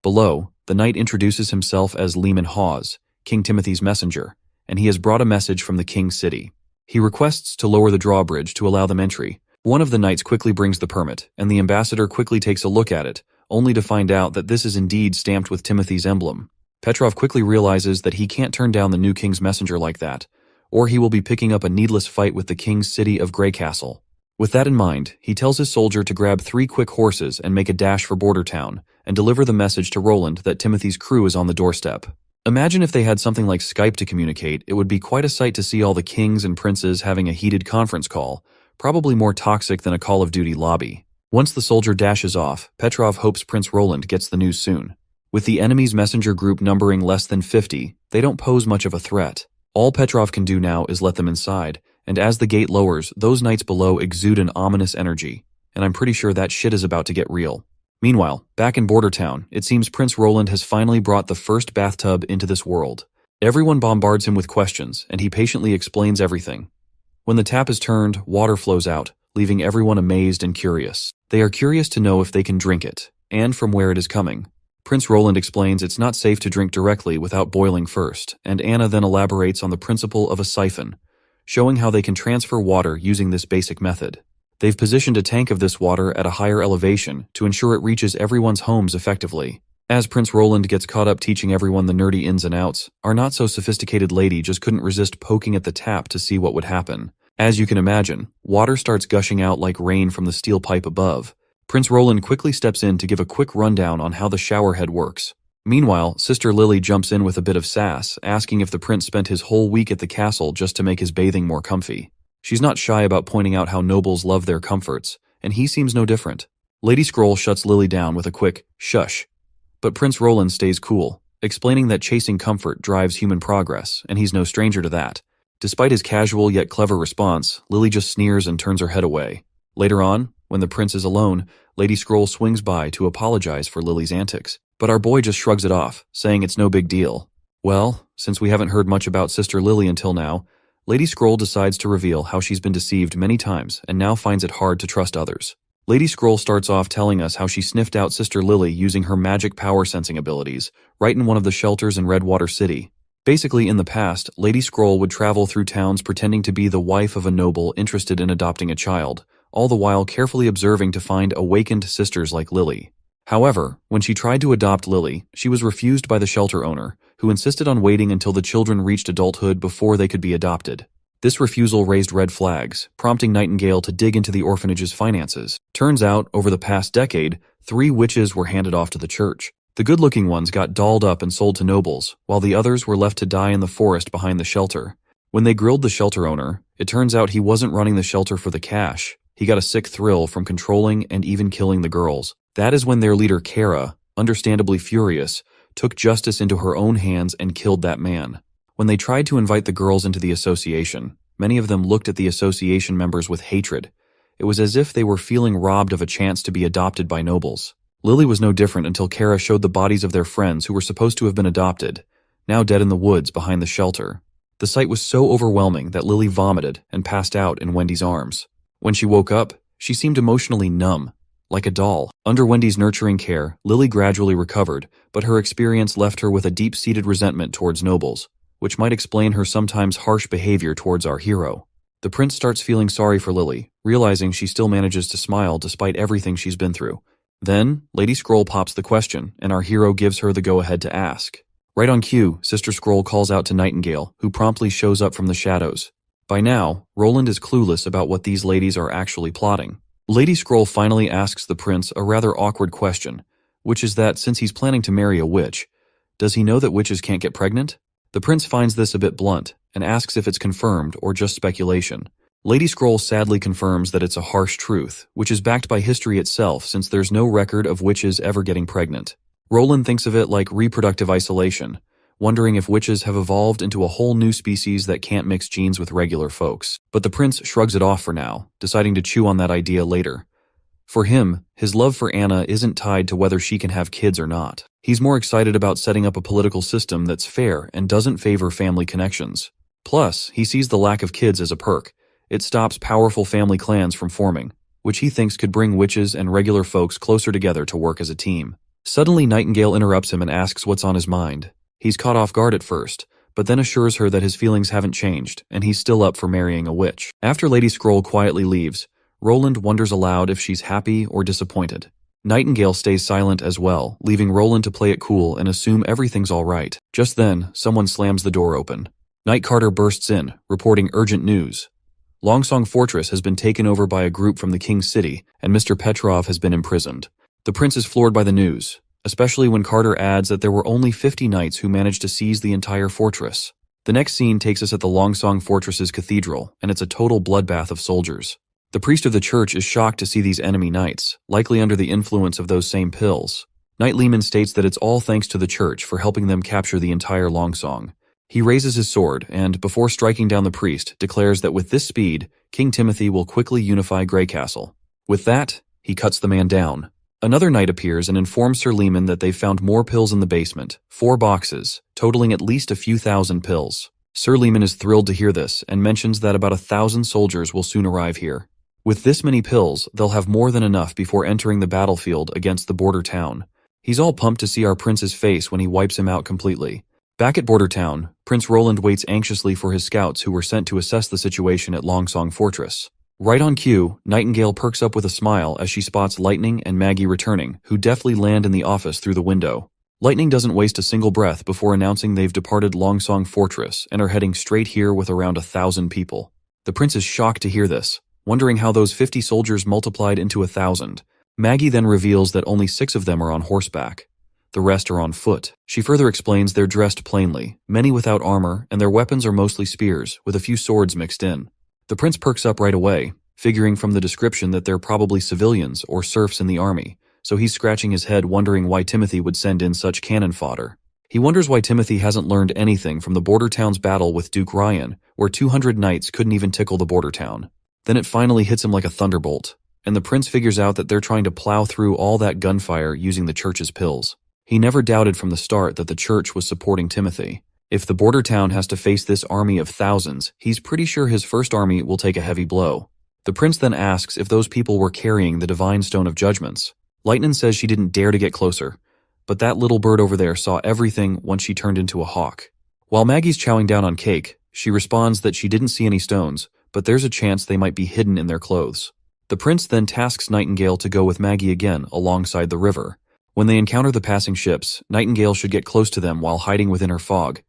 [SPEAKER 1] Below, the knight introduces himself as Leman Hawes, King Timothy's messenger, and he has brought a message from the king's city. He requests to lower the drawbridge to allow them entry. One of the knights quickly brings the permit, and the ambassador quickly takes a look at it, only to find out that this is indeed stamped with Timothy's emblem. Petrov quickly realizes that he can't turn down the new king's messenger like that, or he will be picking up a needless fight with the king's city of Grey Castle. With that in mind, he tells his soldier to grab 3 quick horses and make a dash for Border Town, and deliver the message to Roland that Timothy's crew is on the doorstep. Imagine if they had something like Skype to communicate. It would be quite a sight to see all the kings and princes having a heated conference call, probably more toxic than a Call of Duty lobby. Once the soldier dashes off, Petrov hopes Prince Roland gets the news soon. With the enemy's messenger group numbering less than 50, they don't pose much of a threat. All Petrov can do now is let them inside, and as the gate lowers, those knights below exude an ominous energy, and I'm pretty sure that shit is about to get real. Meanwhile, back in Border Town, it seems Prince Roland has finally brought the first bathtub into this world. Everyone bombards him with questions, and he patiently explains everything. When the tap is turned, water flows out, leaving everyone amazed and curious. They are curious to know if they can drink it, and from where it is coming. Prince Roland explains it's not safe to drink directly without boiling first, and Anna then elaborates on the principle of a siphon, showing how they can transfer water using this basic method. They've positioned a tank of this water at a higher elevation to ensure it reaches everyone's homes effectively. As Prince Roland gets caught up teaching everyone the nerdy ins and outs, our not-so-sophisticated lady just couldn't resist poking at the tap to see what would happen. As you can imagine, water starts gushing out like rain from the steel pipe above. Prince Roland quickly steps in to give a quick rundown on how the shower head works. Meanwhile, Sister Lily jumps in with a bit of sass, asking if the prince spent his whole week at the castle just to make his bathing more comfy. She's not shy about pointing out how nobles love their comforts, and he seems no different. Lady Scroll shuts Lily down with a quick, shush. But Prince Roland stays cool, explaining that chasing comfort drives human progress, and he's no stranger to that. Despite his casual yet clever response, Lily just sneers and turns her head away. Later on, when the prince is alone, Lady Scroll swings by to apologize for Lily's antics, but our boy just shrugs it off, saying it's no big deal. Well, since we haven't heard much about Sister Lily until now, Lady Scroll decides to reveal how she's been deceived many times and now finds it hard to trust others. Lady Scroll starts off telling us how she sniffed out Sister Lily using her magic power sensing abilities, right in one of the shelters in Redwater City. Basically, in the past, Lady Scroll would travel through towns pretending to be the wife of a noble interested in adopting a child, all the while carefully observing to find awakened sisters like Lily. However, when she tried to adopt Lily, she was refused by the shelter owner, who insisted on waiting until the children reached adulthood before they could be adopted. This refusal raised red flags, prompting Nightingale to dig into the orphanage's finances. Turns out, over the past decade, 3 witches were handed off to the church. The good-looking ones got dolled up and sold to nobles, while the others were left to die in the forest behind the shelter. When they grilled the shelter owner, it turns out he wasn't running the shelter for the cash. He got a sick thrill from controlling and even killing the girls. That is when their leader Kara, understandably furious, took justice into her own hands and killed that man. When they tried to invite the girls into the association, many of them looked at the association members with hatred. It was as if they were feeling robbed of a chance to be adopted by nobles. Lily was no different until Kara showed the bodies of their friends who were supposed to have been adopted, now dead in the woods behind the shelter. The sight was so overwhelming that Lily vomited and passed out in Wendy's arms. When she woke up, she seemed emotionally numb, like a doll. Under Wendy's nurturing care, Lily gradually recovered, but her experience left her with a deep-seated resentment towards nobles, which might explain her sometimes harsh behavior towards our hero. The prince starts feeling sorry for Lily, realizing she still manages to smile despite everything she's been through. Then, Lady Scroll pops the question, and our hero gives her the go-ahead to ask. Right on cue, Sister Scroll calls out to Nightingale, who promptly shows up from the shadows. By now, Roland is clueless about what these ladies are actually plotting. Lady Scroll finally asks the prince a rather awkward question, which is that since he's planning to marry a witch, does he know that witches can't get pregnant? The prince finds this a bit blunt, and asks if it's confirmed or just speculation. Lady Scroll sadly confirms that it's a harsh truth, which is backed by history itself since there's no record of witches ever getting pregnant. Roland thinks of it like reproductive isolation, wondering if witches have evolved into a whole new species that can't mix genes with regular folks. But the prince shrugs it off for now, deciding to chew on that idea later. For him, his love for Anna isn't tied to whether she can have kids or not. He's more excited about setting up a political system that's fair and doesn't favor family connections. Plus, he sees the lack of kids as a perk. It stops powerful family clans from forming, which he thinks could bring witches and regular folks closer together to work as a team. Suddenly, Nightingale interrupts him and asks what's on his mind. He's caught off guard at first, but then assures her that his feelings haven't changed, and he's still up for marrying a witch. After Lady Scroll quietly leaves, Roland wonders aloud if she's happy or disappointed. Nightingale stays silent as well, leaving Roland to play it cool and assume everything's all right. Just then, someone slams the door open. Night Carter bursts in, reporting urgent news. Longsong Fortress has been taken over by a group from the King's City, and Mr. Petrov has been imprisoned. The prince is floored by the news, especially when Carter adds that there were only 50 knights who managed to seize the entire fortress. The next scene takes us at the Longsong Fortress's cathedral, and it's a total bloodbath of soldiers. The priest of the church is shocked to see these enemy knights, likely under the influence of those same pills. Knight Lehman states that it's all thanks to the church for helping them capture the entire Longsong. He raises his sword and, before striking down the priest, declares that with this speed, King Timothy will quickly unify Greycastle. With that, he cuts the man down. Another knight appears and informs Sir Lehman that they've found more pills in the basement, 4 boxes, totaling at least a few thousand pills. Sir Lehman is thrilled to hear this and mentions that about 1,000 soldiers will soon arrive here. With this many pills, they'll have more than enough before entering the battlefield against the border town. He's all pumped to see our prince's face when he wipes him out completely. Back at Border Town, Prince Roland waits anxiously for his scouts who were sent to assess the situation at Longsong Fortress. Right on cue, Nightingale perks up with a smile as she spots Lightning and Maggie returning, who deftly land in the office through the window. Lightning doesn't waste a single breath before announcing they've departed Longsong Fortress and are heading straight here with around 1,000 people. The prince is shocked to hear this, wondering how those 50 soldiers multiplied into 1,000. Maggie then reveals that only 6 of them are on horseback. The rest are on foot. She further explains they're dressed plainly, many without armor, and their weapons are mostly spears, with a few swords mixed in. The prince perks up right away, figuring from the description that they're probably civilians or serfs in the army, so he's scratching his head wondering why Timothy would send in such cannon fodder. He wonders why Timothy hasn't learned anything from the border town's battle with Duke Ryan, where 200 knights couldn't even tickle the border town. Then it finally hits him like a thunderbolt, and the prince figures out that they're trying to plow through all that gunfire using the church's pills. He never doubted from the start that the church was supporting Timothy. If the border town has to face this army of thousands, he's pretty sure his first army will take a heavy blow. The prince then asks if those people were carrying the divine stone of judgments. Lightning says she didn't dare to get closer, but that little bird over there saw everything once she turned into a hawk. While Maggie's chowing down on cake, she responds that she didn't see any stones, but there's a chance they might be hidden in their clothes. The prince then tasks Nightingale to go with Maggie again alongside the river. When they encounter the passing ships, Nightingale should get close to them while hiding within her fog.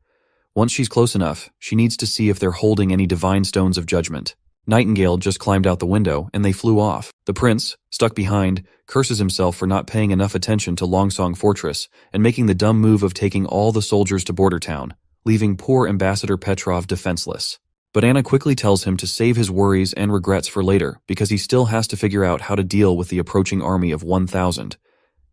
[SPEAKER 1] Once she's close enough, she needs to see if they're holding any divine stones of judgment. Nightingale just climbed out the window, and they flew off. The prince, stuck behind, curses himself for not paying enough attention to Longsong Fortress and making the dumb move of taking all the soldiers to Border Town, leaving poor Ambassador Petrov defenseless. But Anna quickly tells him to save his worries and regrets for later because he still has to figure out how to deal with the approaching army of 1,000.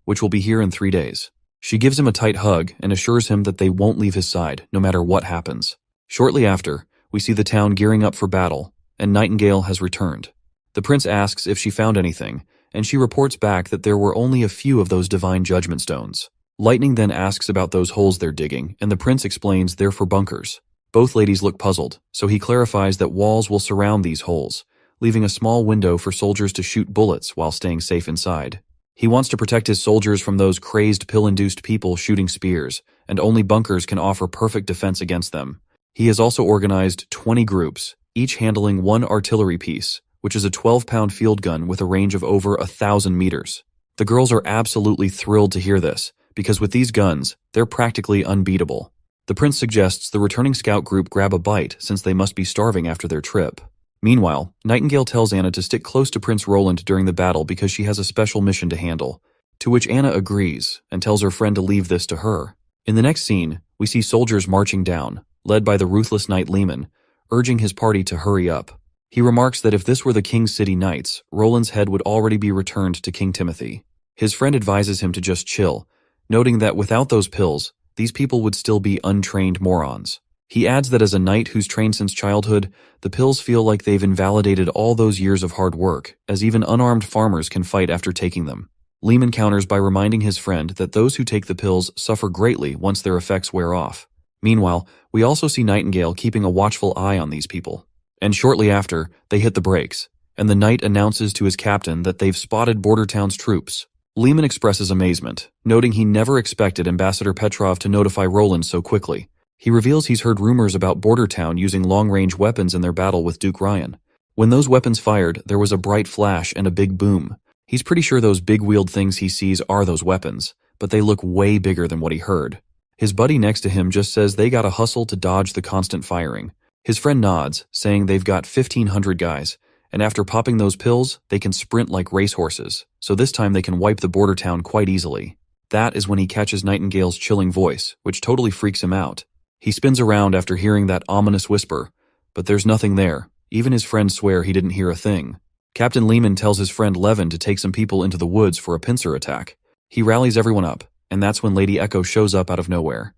[SPEAKER 1] Which will be here in 3 days. She gives him a tight hug and assures him that they won't leave his side, no matter what happens. Shortly after, we see the town gearing up for battle, and Nightingale has returned. The prince asks if she found anything, and she reports back that there were only a few of those divine judgment stones. Lightning then asks about those holes they're digging, and the prince explains they're for bunkers. Both ladies look puzzled, so he clarifies that walls will surround these holes, leaving a small window for soldiers to shoot bullets while staying safe inside. He wants to protect his soldiers from those crazed pill-induced people shooting spears, and only bunkers can offer perfect defense against them. He has also organized 20 groups, each handling one artillery piece, which is a 12-pound field gun with a range of over 1,000 meters. The girls are absolutely thrilled to hear this, because with these guns, they're practically unbeatable. The prince suggests the returning scout group grab a bite since they must be starving after their trip. Meanwhile, Nightingale tells Anna to stick close to Prince Roland during the battle because she has a special mission to handle, to which Anna agrees and tells her friend to leave this to her. In the next scene, we see soldiers marching down, led by the ruthless knight Lehman, urging his party to hurry up. He remarks that if this were the King's City Knights, Roland's head would already be returned to King Timothy. His friend advises him to just chill, noting that without those pills, these people would still be untrained morons. He adds that as a knight who's trained since childhood, the pills feel like they've invalidated all those years of hard work, as even unarmed farmers can fight after taking them. Lehman counters by reminding his friend that those who take the pills suffer greatly once their effects wear off. Meanwhile, we also see Nightingale keeping a watchful eye on these people. And shortly after, they hit the brakes, and the knight announces to his captain that they've spotted Bordertown's troops. Lehman expresses amazement, noting he never expected Ambassador Petrov to notify Roland so quickly. He reveals he's heard rumors about Bordertown using long-range weapons in their battle with Duke Ryan. When those weapons fired, there was a bright flash and a big boom. He's pretty sure those big-wheeled things he sees are those weapons, but they look way bigger than what he heard. His buddy next to him just says they gotta hustle to dodge the constant firing. His friend nods, saying they've got 1,500 guys, and after popping those pills, they can sprint like racehorses, so this time they can wipe the border town quite easily. That is when he catches Nightingale's chilling voice, which totally freaks him out. He spins around after hearing that ominous whisper, but there's nothing there. Even his friends swear he didn't hear a thing. Captain Lehman tells his friend Levin to take some people into the woods for a pincer attack. He rallies everyone up, and that's when Lady Echo shows up out of nowhere.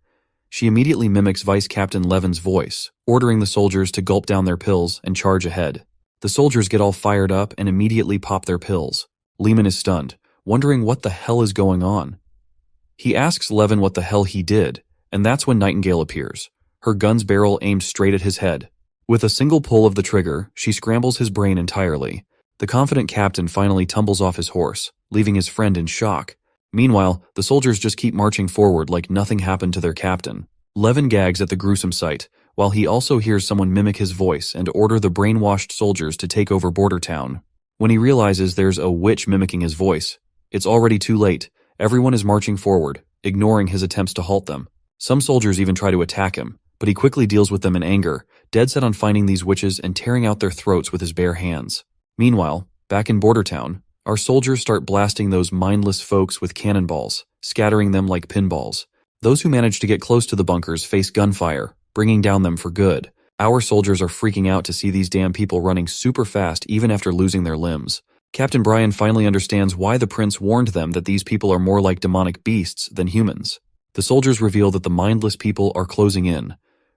[SPEAKER 1] She immediately mimics Vice Captain Levin's voice, ordering the soldiers to gulp down their pills and charge ahead. The soldiers get all fired up and immediately pop their pills. Lehman is stunned, wondering what the hell is going on. He asks Levin what the hell he did, and that's when Nightingale appears, her gun's barrel aimed straight at his head. With a single pull of the trigger, she scrambles his brain entirely. The confident captain finally tumbles off his horse, leaving his friend in shock. Meanwhile, the soldiers just keep marching forward like nothing happened to their captain. Levin gags at the gruesome sight, while he also hears someone mimic his voice and order the brainwashed soldiers to take over Bordertown. When he realizes there's a witch mimicking his voice, it's already too late. Everyone is marching forward, ignoring his attempts to halt them. Some soldiers even try to attack him, but he quickly deals with them in anger, dead set on finding these witches and tearing out their throats with his bare hands. Meanwhile, back in Bordertown, our soldiers start blasting those mindless folks with cannonballs, scattering them like pinballs. Those who manage to get close to the bunkers face gunfire, bringing down them for good. Our soldiers are freaking out to see these damn people running super fast even after losing their limbs. Captain Brian finally understands why the prince warned them that these people are more like demonic beasts than humans. The soldiers reveal that the mindless people are closing in.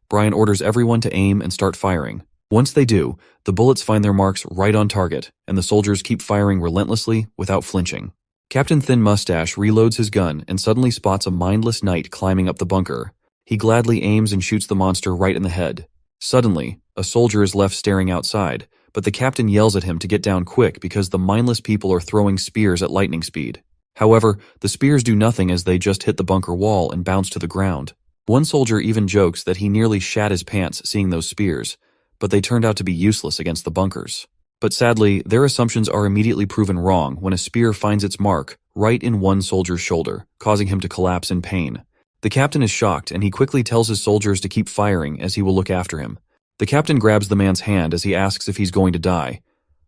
[SPEAKER 1] Brian orders everyone to aim and start firing. Once they do, the bullets find their marks right on target, and the soldiers keep firing relentlessly without flinching. Captain Thin Mustache reloads his gun and suddenly spots a mindless knight climbing up the bunker. He gladly aims and shoots the monster right in the head. Suddenly, a soldier is left staring outside, but the captain yells at him to get down quick because the mindless people are throwing spears at lightning speed. However, the spears do nothing as they just hit the bunker wall and bounce to the ground. One soldier even jokes that he nearly shat his pants seeing those spears, but they turned out to be useless against the bunkers. But sadly, their assumptions are immediately proven wrong when a spear finds its mark right in one soldier's shoulder, causing him to collapse in pain. The captain is shocked and he quickly tells his soldiers to keep firing as he will look after him. The captain grabs the man's hand as he asks if he's going to die.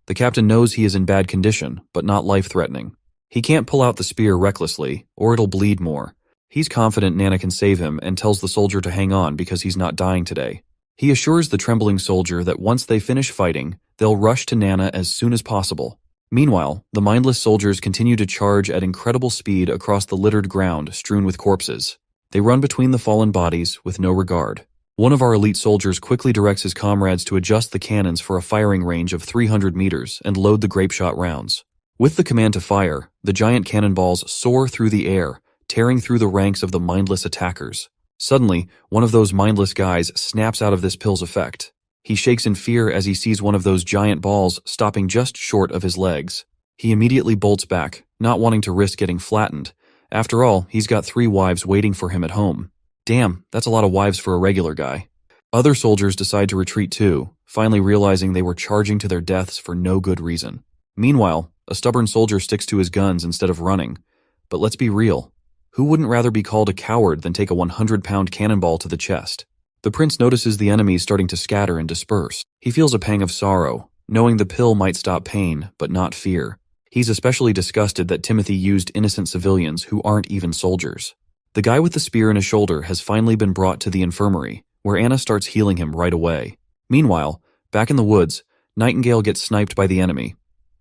[SPEAKER 1] The captain knows he is in bad condition, but not life-threatening. He can't pull out the spear recklessly, or it'll bleed more. He's confident Nana can save him and tells the soldier to hang on because he's not dying today. He assures the trembling soldier that once they finish fighting, they'll rush to Nana as soon as possible. Meanwhile, the mindless soldiers continue to charge at incredible speed across the littered ground strewn with corpses. They run between the fallen bodies with no regard. One of our elite soldiers quickly directs his comrades to adjust the cannons for a firing range of 300 meters and load the grapeshot rounds. With the command to fire, the giant cannonballs soar through the air, tearing through the ranks of the mindless attackers. Suddenly, one of those mindless guys snaps out of this pill's effect. He shakes in fear as he sees one of those giant balls stopping just short of his legs. He immediately bolts back, not wanting to risk getting flattened. After all, he's got 3 wives waiting for him at home. Damn, that's a lot of wives for a regular guy. Other soldiers decide to retreat too, finally realizing they were charging to their deaths for no good reason. Meanwhile, a stubborn soldier sticks to his guns instead of running. But let's be real. Who wouldn't rather be called a coward than take a 100-pound cannonball to the chest? The prince notices the enemies starting to scatter and disperse. He feels a pang of sorrow, knowing the pill might stop pain, but not fear. He's especially disgusted that Timothy used innocent civilians who aren't even soldiers. The guy with the spear in his shoulder has finally been brought to the infirmary, where Anna starts healing him right away. Meanwhile, back in the woods, Nightingale gets sniped by the enemy,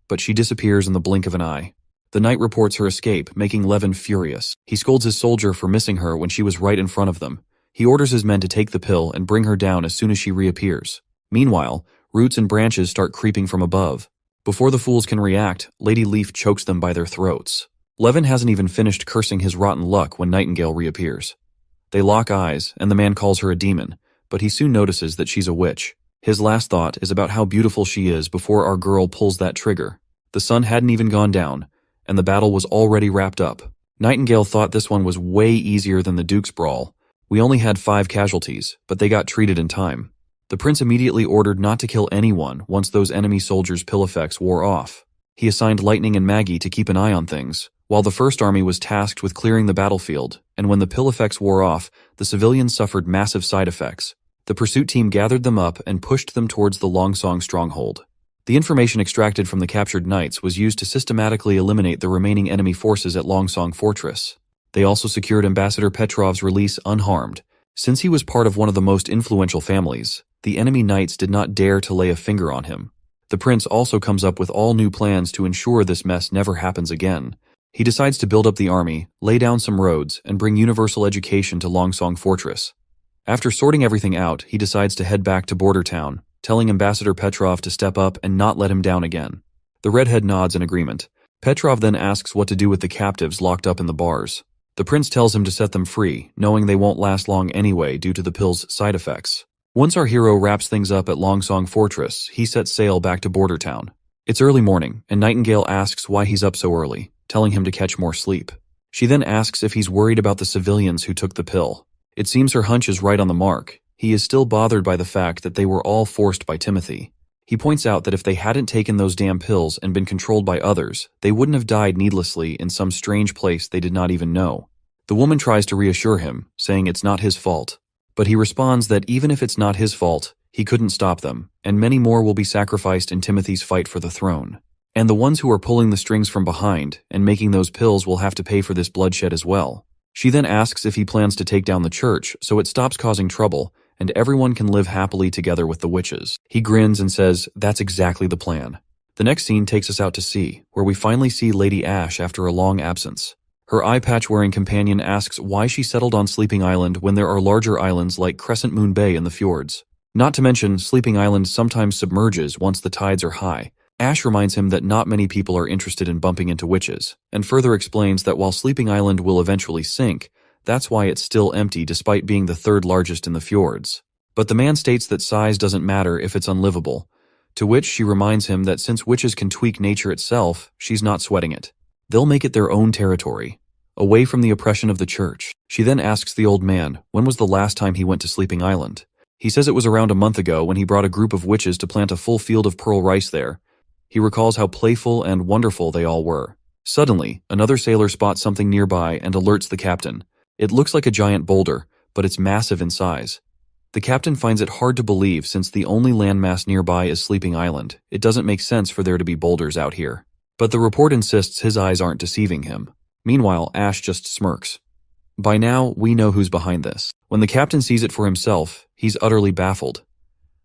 [SPEAKER 1] but she disappears in the blink of an eye. The knight reports her escape, making Levin furious. He scolds his soldier for missing her when she was right in front of them. He orders his men to take the pill and bring her down as soon as she reappears. Meanwhile, roots and branches start creeping from above. Before the fools can react, Lady Leaf chokes them by their throats. Levin hasn't even finished cursing his rotten luck when Nightingale reappears. They lock eyes, and the man calls her a demon, but he soon notices that she's a witch. His last thought is about how beautiful she is before our girl pulls that trigger. The sun hadn't even gone down, and the battle was already wrapped up. Nightingale thought this one was way easier than the Duke's brawl. We only had 5 casualties, but they got treated in time. The prince immediately ordered not to kill anyone once those enemy soldiers' pill effects wore off. He assigned Lightning and Maggie to keep an eye on things, while the First Army was tasked with clearing the battlefield, and when the pill effects wore off, the civilians suffered massive side effects. The pursuit team gathered them up and pushed them towards the Longsong stronghold. The information extracted from the captured knights was used to systematically eliminate the remaining enemy forces at Longsong Fortress. They also secured Ambassador Petrov's release unharmed. Since he was part of one of the most influential families, the enemy knights did not dare to lay a finger on him. The prince also comes up with all new plans to ensure this mess never happens again. He decides to build up the army, lay down some roads, and bring universal education to Longsong Fortress. After sorting everything out, he decides to head back to Border Town, telling Ambassador Petrov to step up and not let him down again. The redhead nods in agreement. Petrov then asks what to do with the captives locked up in the bars. The prince tells him to set them free, knowing they won't last long anyway due to the pill's side effects. Once our hero wraps things up at Longsong Fortress, he sets sail back to Border Town. It's early morning, and Nightingale asks why he's up so early, telling him to catch more sleep. She then asks if he's worried about the civilians who took the pill. It seems her hunch is right on the mark. He is still bothered by the fact that they were all forced by Timothy. He points out that if they hadn't taken those damn pills and been controlled by others, they wouldn't have died needlessly in some strange place they did not even know. The woman tries to reassure him, saying it's not his fault. But he responds that even if it's not his fault, he couldn't stop them, and many more will be sacrificed in Timothy's fight for the throne. And the ones who are pulling the strings from behind and making those pills will have to pay for this bloodshed as well. She then asks if he plans to take down the church so it stops causing trouble and everyone can live happily together with the witches. He grins and says that's exactly the plan. The next scene takes us out to sea, where we finally see Lady Ash after a long absence. Her eye patch-wearing companion asks why she settled on Sleeping Island when there are larger islands like Crescent Moon Bay in the fjords. Not to mention, Sleeping Island sometimes submerges once the tides are high. Ash reminds him that not many people are interested in bumping into witches, and further explains that while Sleeping Island will eventually sink, that's why it's still empty despite being the 3rd largest in the fjords. But the man states that size doesn't matter if it's unlivable, to which she reminds him that since witches can tweak nature itself, she's not sweating it. They'll make it their own territory, away from the oppression of the church. She then asks the old man when was the last time he went to Sleeping Island. He says it was around a month ago when he brought a group of witches to plant a full field of pearl rice there. He recalls how playful and wonderful they all were. Suddenly, another sailor spots something nearby and alerts the captain. It looks like a giant boulder, but it's massive in size. The captain finds it hard to believe since the only landmass nearby is Sleeping Island. It doesn't make sense for there to be boulders out here. But the report insists his eyes aren't deceiving him. Meanwhile, Ash just smirks. By now, we know who's behind this. When the captain sees it for himself, he's utterly baffled.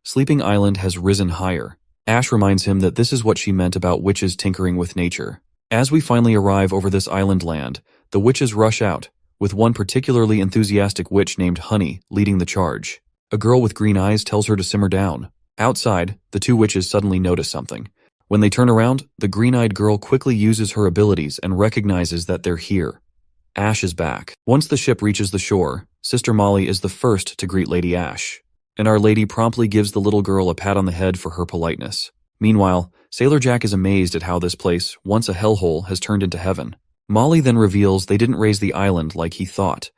[SPEAKER 1] Sleeping Island has risen higher. Ash reminds him that this is what she meant about witches tinkering with nature. As we finally arrive over this island land, the witches rush out, with one particularly enthusiastic witch named Honey leading the charge. A girl with green eyes tells her to simmer down. Outside, the two witches suddenly notice something. When they turn around, the green-eyed girl quickly uses her abilities and recognizes that they're here. Ash is back. Once the ship reaches the shore, Sister Molly is the first to greet Lady Ash, and Our Lady promptly gives the little girl a pat on the head for her politeness. Meanwhile, Sailor Jack is amazed at how this place, once a hellhole, has turned into heaven. Molly then reveals they didn't raise the island like he thought.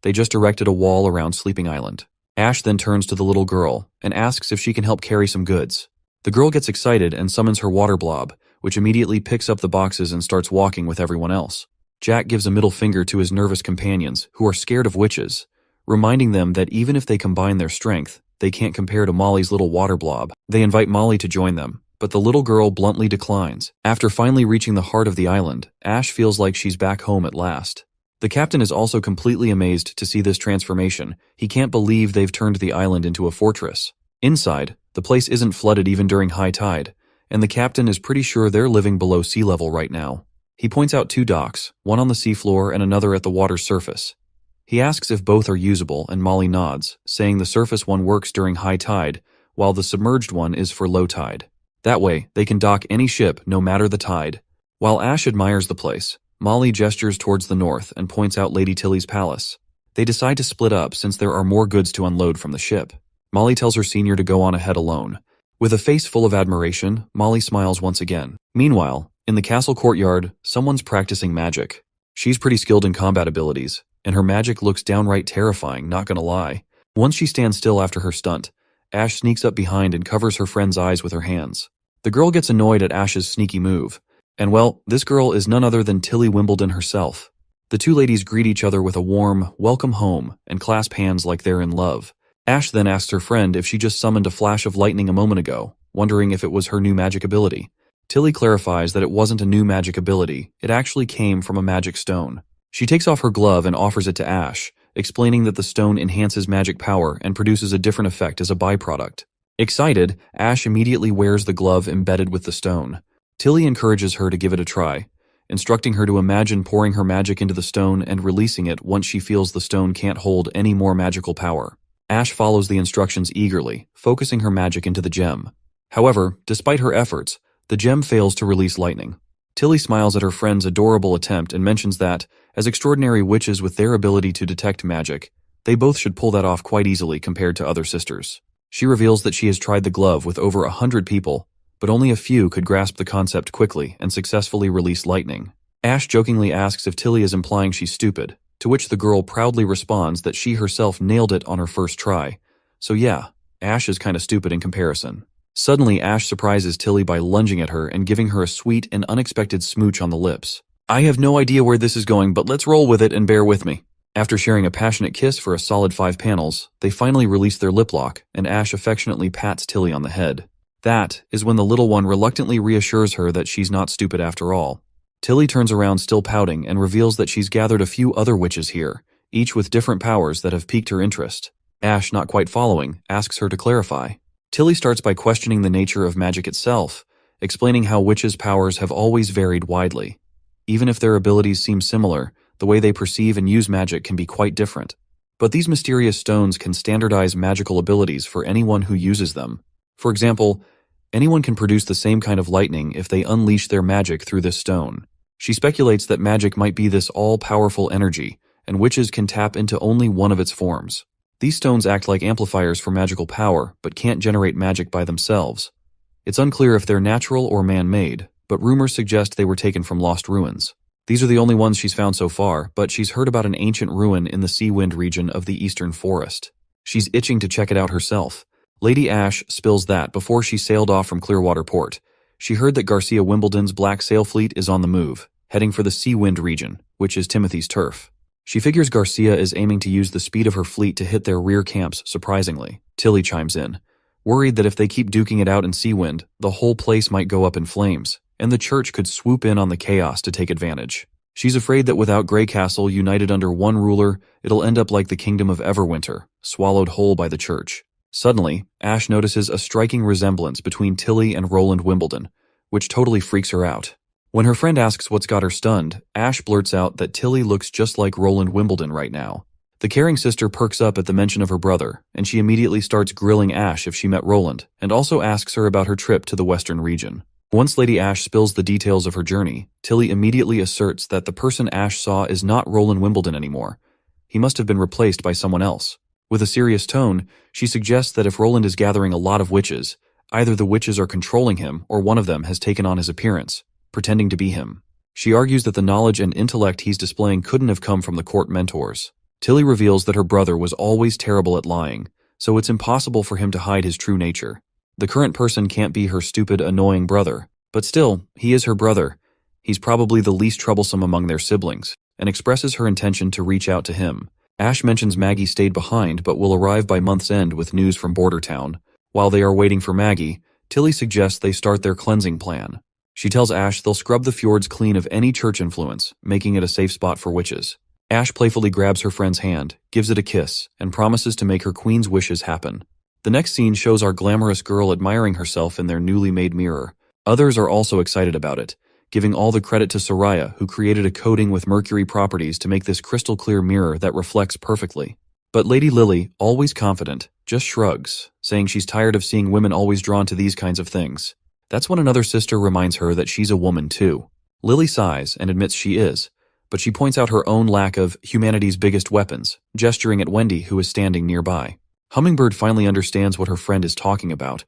[SPEAKER 1] They just erected a wall around Sleeping Island. Ash then turns to the little girl and asks if she can help carry some goods. The girl gets excited and summons her water blob, which immediately picks up the boxes and starts walking with everyone else. Jack gives a middle finger to his nervous companions, who are scared of witches, reminding them that even if they combine their strength, they can't compare to Molly's little water blob. They invite Molly to join them, but the little girl bluntly declines. After finally reaching the heart of the island, Ash feels like she's back home at last. The captain is also completely amazed to see this transformation. He can't believe they've turned the island into a fortress. Inside, the place isn't flooded even during high tide, and the captain is pretty sure they're living below sea level right now. He points out two docks, one on the seafloor and another at the water's surface. He asks if both are usable, and Molly nods, saying the surface one works during high tide, while the submerged one is for low tide. That way, they can dock any ship, no matter the tide. While Ash admires the place, Molly gestures towards the north and points out Lady Tilly's palace. They decide to split up since there are more goods to unload from the ship. Molly tells her senior to go on ahead alone. With a face full of admiration, Molly smiles once again. Meanwhile, in the castle courtyard, someone's practicing magic. She's pretty skilled in combat abilities, and her magic looks downright terrifying, not gonna lie. Once she stands still after her stunt, Ash sneaks up behind and covers her friend's eyes with her hands. The girl gets annoyed at Ash's sneaky move. And well, this girl is none other than Tilly Wimbledon herself. The two ladies greet each other with a warm, welcome home, and clasp hands like they're in love. Ash then asks her friend if she just summoned a flash of lightning a moment ago, wondering if it was her new magic ability. Tilly clarifies that it wasn't a new magic ability, it actually came from a magic stone. She takes off her glove and offers it to Ash, explaining that the stone enhances magic power and produces a different effect as a byproduct. Excited, Ash immediately wears the glove embedded with the stone. Tilly encourages her to give it a try, instructing her to imagine pouring her magic into the stone and releasing it once she feels the stone can't hold any more magical power. Ash follows the instructions eagerly, focusing her magic into the gem. However, despite her efforts, the gem fails to release lightning. Tilly smiles at her friend's adorable attempt and mentions that, as extraordinary witches with their ability to detect magic, they both should pull that off quite easily compared to other sisters. She reveals that she has tried the glove with over 100 people, but only a few could grasp the concept quickly and successfully release lightning. Ash jokingly asks if Tilly is implying she's stupid, to which the girl proudly responds that she herself nailed it on her first try. So yeah, Ash is kinda stupid in comparison. Suddenly, Ash surprises Tilly by lunging at her and giving her a sweet and unexpected smooch on the lips. I have no idea where this is going, but let's roll with it and bear with me. After sharing a passionate kiss for a solid 5 panels, they finally release their lip lock, and Ash affectionately pats Tilly on the head. That is when the little one reluctantly reassures her that she's not stupid after all. Tilly turns around still pouting and reveals that she's gathered a few other witches here, each with different powers that have piqued her interest. Ash, not quite following, asks her to clarify. Tilly starts by questioning the nature of magic itself, explaining how witches' powers have always varied widely. Even if their abilities seem similar, the way they perceive and use magic can be quite different. But these mysterious stones can standardize magical abilities for anyone who uses them. For example, anyone can produce the same kind of lightning if they unleash their magic through this stone. She speculates that magic might be this all-powerful energy, and witches can tap into only one of its forms. These stones act like amplifiers for magical power, but can't generate magic by themselves. It's unclear if they're natural or man-made, but rumors suggest they were taken from lost ruins. These are the only ones she's found so far, but she's heard about an ancient ruin in the Seawind region of the Eastern Forest. She's itching to check it out herself. Lady Ash spills that before she sailed off from Clearwater Port. She heard that Garcia Wimbledon's Black Sail Fleet is on the move, heading for the Seawind region, which is Timothy's turf. She figures Garcia is aiming to use the speed of her fleet to hit their rear camps surprisingly. Tilly chimes in, worried that if they keep duking it out in Seawind, the whole place might go up in flames, and the church could swoop in on the chaos to take advantage. She's afraid that without Grey Castle united under one ruler, it'll end up like the kingdom of Everwinter, swallowed whole by the church. Suddenly, Ash notices a striking resemblance between Tilly and Roland Wimbledon, which totally freaks her out. When her friend asks what's got her stunned, Ash blurts out that Tilly looks just like Roland Wimbledon right now. The caring sister perks up at the mention of her brother, and she immediately starts grilling Ash if she met Roland, and also asks her about her trip to the western region. Once Lady Ash spills the details of her journey, Tilly immediately asserts that the person Ash saw is not Roland Wimbledon anymore. He must have been replaced by someone else. With a serious tone, she suggests that if Roland is gathering a lot of witches, either the witches are controlling him or one of them has taken on his appearance, pretending to be him. She argues that the knowledge and intellect he's displaying couldn't have come from the court mentors. Tilly reveals that her brother was always terrible at lying, so it's impossible for him to hide his true nature. The current person can't be her stupid, annoying brother, but still, he is her brother. He's probably the least troublesome among their siblings, and expresses her intention to reach out to him. Ash mentions Maggie stayed behind but will arrive by month's end with news from Border Town. While they are waiting for Maggie, Tilly suggests they start their cleansing plan. She tells Ash they'll scrub the fjords clean of any church influence, making it a safe spot for witches. Ash playfully grabs her friend's hand, gives it a kiss, and promises to make her queen's wishes happen. The next scene shows our glamorous girl admiring herself in their newly made mirror. Others are also excited about it, giving all the credit to Soraya, who created a coating with mercury properties to make this crystal clear mirror that reflects perfectly. But Lady Lily, always confident, just shrugs, saying she's tired of seeing women always drawn to these kinds of things. That's when another sister reminds her that she's a woman too. Lily sighs and admits she is, but she points out her own lack of humanity's biggest weapons, gesturing at Wendy, who is standing nearby. Hummingbird finally understands what her friend is talking about,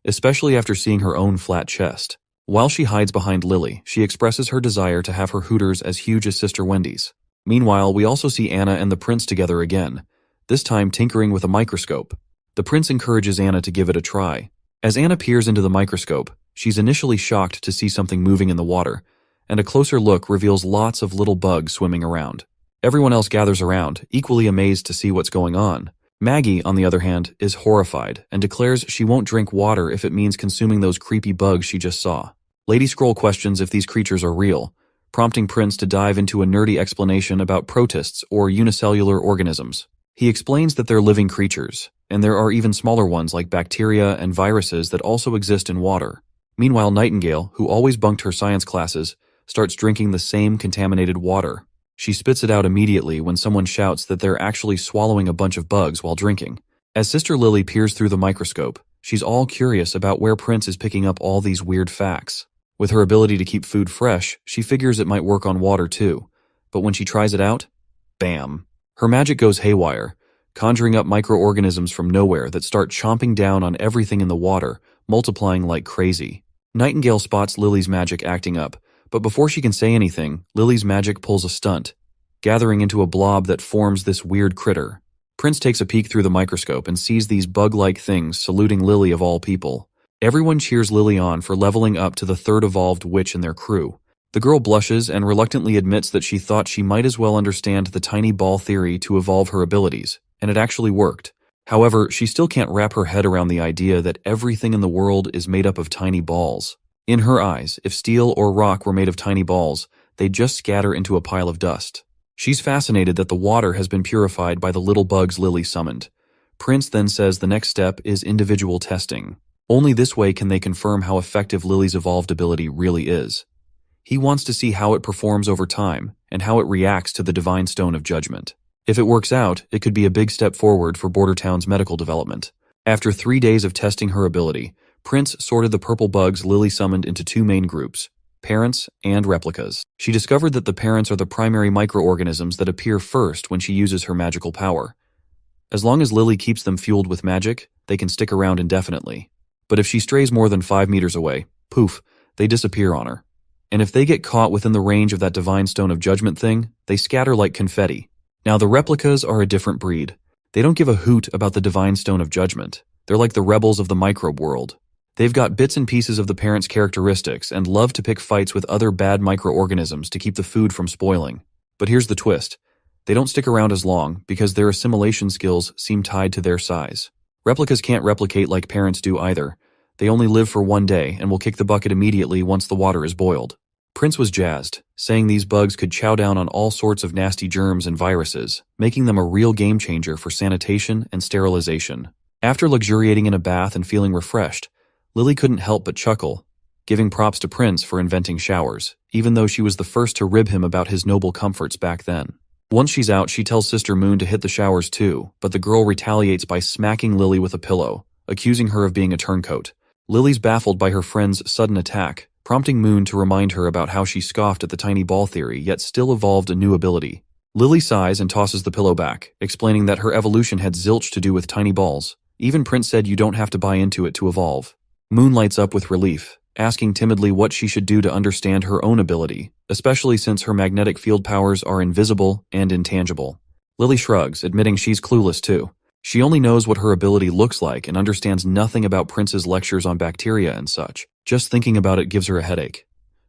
[SPEAKER 1] especially after seeing her own flat chest. While she hides behind Lily, she expresses her desire to have her hooters as huge as Sister Wendy's. Meanwhile, we also see Anna and the prince together again, this time tinkering with a microscope. The prince encourages Anna to give it a try. As Anna peers into the microscope, she's initially shocked to see something moving in the water, and a closer look reveals lots of little bugs swimming around. Everyone else gathers around, equally amazed to see what's going on. Maggie, on the other hand, is horrified and declares she won't drink water if it means consuming those creepy bugs she just saw. Lady Scroll questions if these creatures are real, prompting Prince to dive into a nerdy explanation about protists or unicellular organisms. He explains that they're living creatures, and there are even smaller ones like bacteria and viruses that also exist in water. Meanwhile, Nightingale, who always bunked her science classes, starts drinking the same contaminated water. She spits it out immediately when someone shouts that they're actually swallowing a bunch of bugs while drinking. As Sister Lily peers through the microscope, she's all curious about where Prince is picking up all these weird facts. With her ability to keep food fresh, she figures it might work on water too. But when she tries it out, bam! Her magic goes haywire, conjuring up microorganisms from nowhere that start chomping down on everything in the water, multiplying like crazy. Nightingale spots Lily's magic acting up, but before she can say anything, Lily's magic pulls a stunt, gathering into a blob that forms this weird critter. Prince takes a peek through the microscope and sees these bug-like things saluting Lily of all people. Everyone cheers Lily on for leveling up to the third evolved witch in their crew. The girl blushes and reluctantly admits that she thought she might as well understand the tiny ball theory to evolve her abilities, and it actually worked. However, she still can't wrap her head around the idea that everything in the world is made up of tiny balls. In her eyes, if steel or rock were made of tiny balls, they'd just scatter into a pile of dust. She's fascinated that the water has been purified by the little bugs Lily summoned. Prince then says the next step is individual testing. Only this way can they confirm how effective Lily's evolved ability really is. He wants to see how it performs over time and how it reacts to the Divine Stone of Judgment. If it works out, it could be a big step forward for Border Town's medical development. After 3 days of testing her ability, Prince sorted the purple bugs Lily summoned into 2 main groups, parents and replicas. She discovered that the parents are the primary microorganisms that appear first when she uses her magical power. As long as Lily keeps them fueled with magic, they can stick around indefinitely. But if she strays more than 5 meters away, poof, they disappear on her. And if they get caught within the range of that Divine Stone of Judgment thing, they scatter like confetti. Now the replicas are a different breed. They don't give a hoot about the Divine Stone of Judgment. They're like the rebels of the microbe world. They've got bits and pieces of the parents' characteristics and love to pick fights with other bad microorganisms to keep the food from spoiling. But here's the twist. They don't stick around as long because their assimilation skills seem tied to their size. Replicas can't replicate like parents do either. They only live for 1 day and will kick the bucket immediately once the water is boiled. Prince was jazzed, saying these bugs could chow down on all sorts of nasty germs and viruses, making them a real game changer for sanitation and sterilization. After luxuriating in a bath and feeling refreshed, Lily couldn't help but chuckle, giving props to Prince for inventing showers, even though she was the first to rib him about his noble comforts back then. Once she's out, she tells Sister Moon to hit the showers too, but the girl retaliates by smacking Lily with a pillow, accusing her of being a turncoat. Lily's baffled by her friend's sudden attack, prompting Moon to remind her about how she scoffed at the tiny ball theory yet still evolved a new ability. Lily sighs and tosses the pillow back, explaining that her evolution had zilch to do with tiny balls. Even Prince said you don't have to buy into it to evolve. Moon lights up with relief, asking timidly what she should do to understand her own ability, especially since her magnetic field powers are invisible and intangible. Lily shrugs, admitting she's clueless too. She only knows what her ability looks like and understands nothing about Prince's lectures on bacteria and such. Just thinking about it gives her a headache.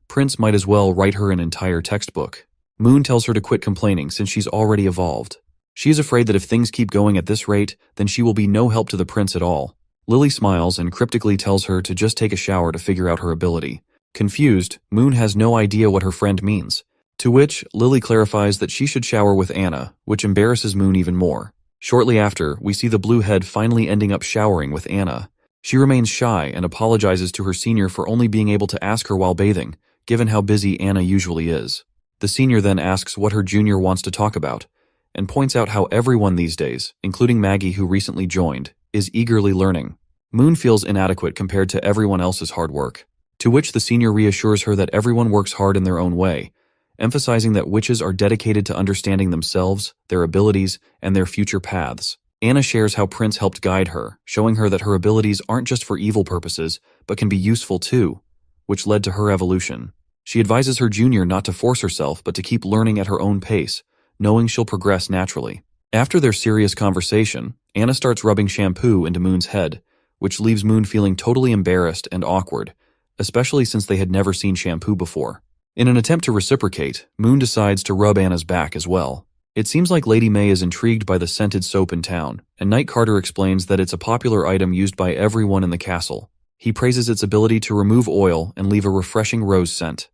[SPEAKER 1] Prince might as well write her an entire textbook. Moon tells her to quit complaining since she's already evolved. She is afraid that if things keep going at this rate, then she will be no help to the prince at all. Lily smiles and cryptically tells her to just take a shower to figure out her ability. Confused, Moon has no idea what her friend means. To which, Lily clarifies that she should shower with Anna, which embarrasses Moon even more. Shortly after, we see the blue head finally ending up showering with Anna. She remains shy and apologizes to her senior for only being able to ask her while bathing, given how busy Anna usually is. The senior then asks what her junior wants to talk about, and points out how everyone these days, including Maggie who recently joined, is eagerly learning. Moon feels inadequate compared to everyone else's hard work, to which the senior reassures her that everyone works hard in their own way, emphasizing that witches are dedicated to understanding themselves, their abilities, and their future paths. Anna shares how Prince helped guide her, showing her that her abilities aren't just for evil purposes, but can be useful too, which led to her evolution. She advises her junior not to force herself but to keep learning at her own pace, knowing she'll progress naturally. After their serious conversation, Anna starts rubbing shampoo into Moon's head, which leaves Moon feeling totally embarrassed and awkward, especially since they had never seen shampoo before. In an attempt to reciprocate, Moon decides to rub Anna's back as well. It seems like Lady May is intrigued by the scented soap in town, and Knight Carter explains that it's a popular item used by everyone in the castle. He praises its ability to remove oil and leave a refreshing rose scent.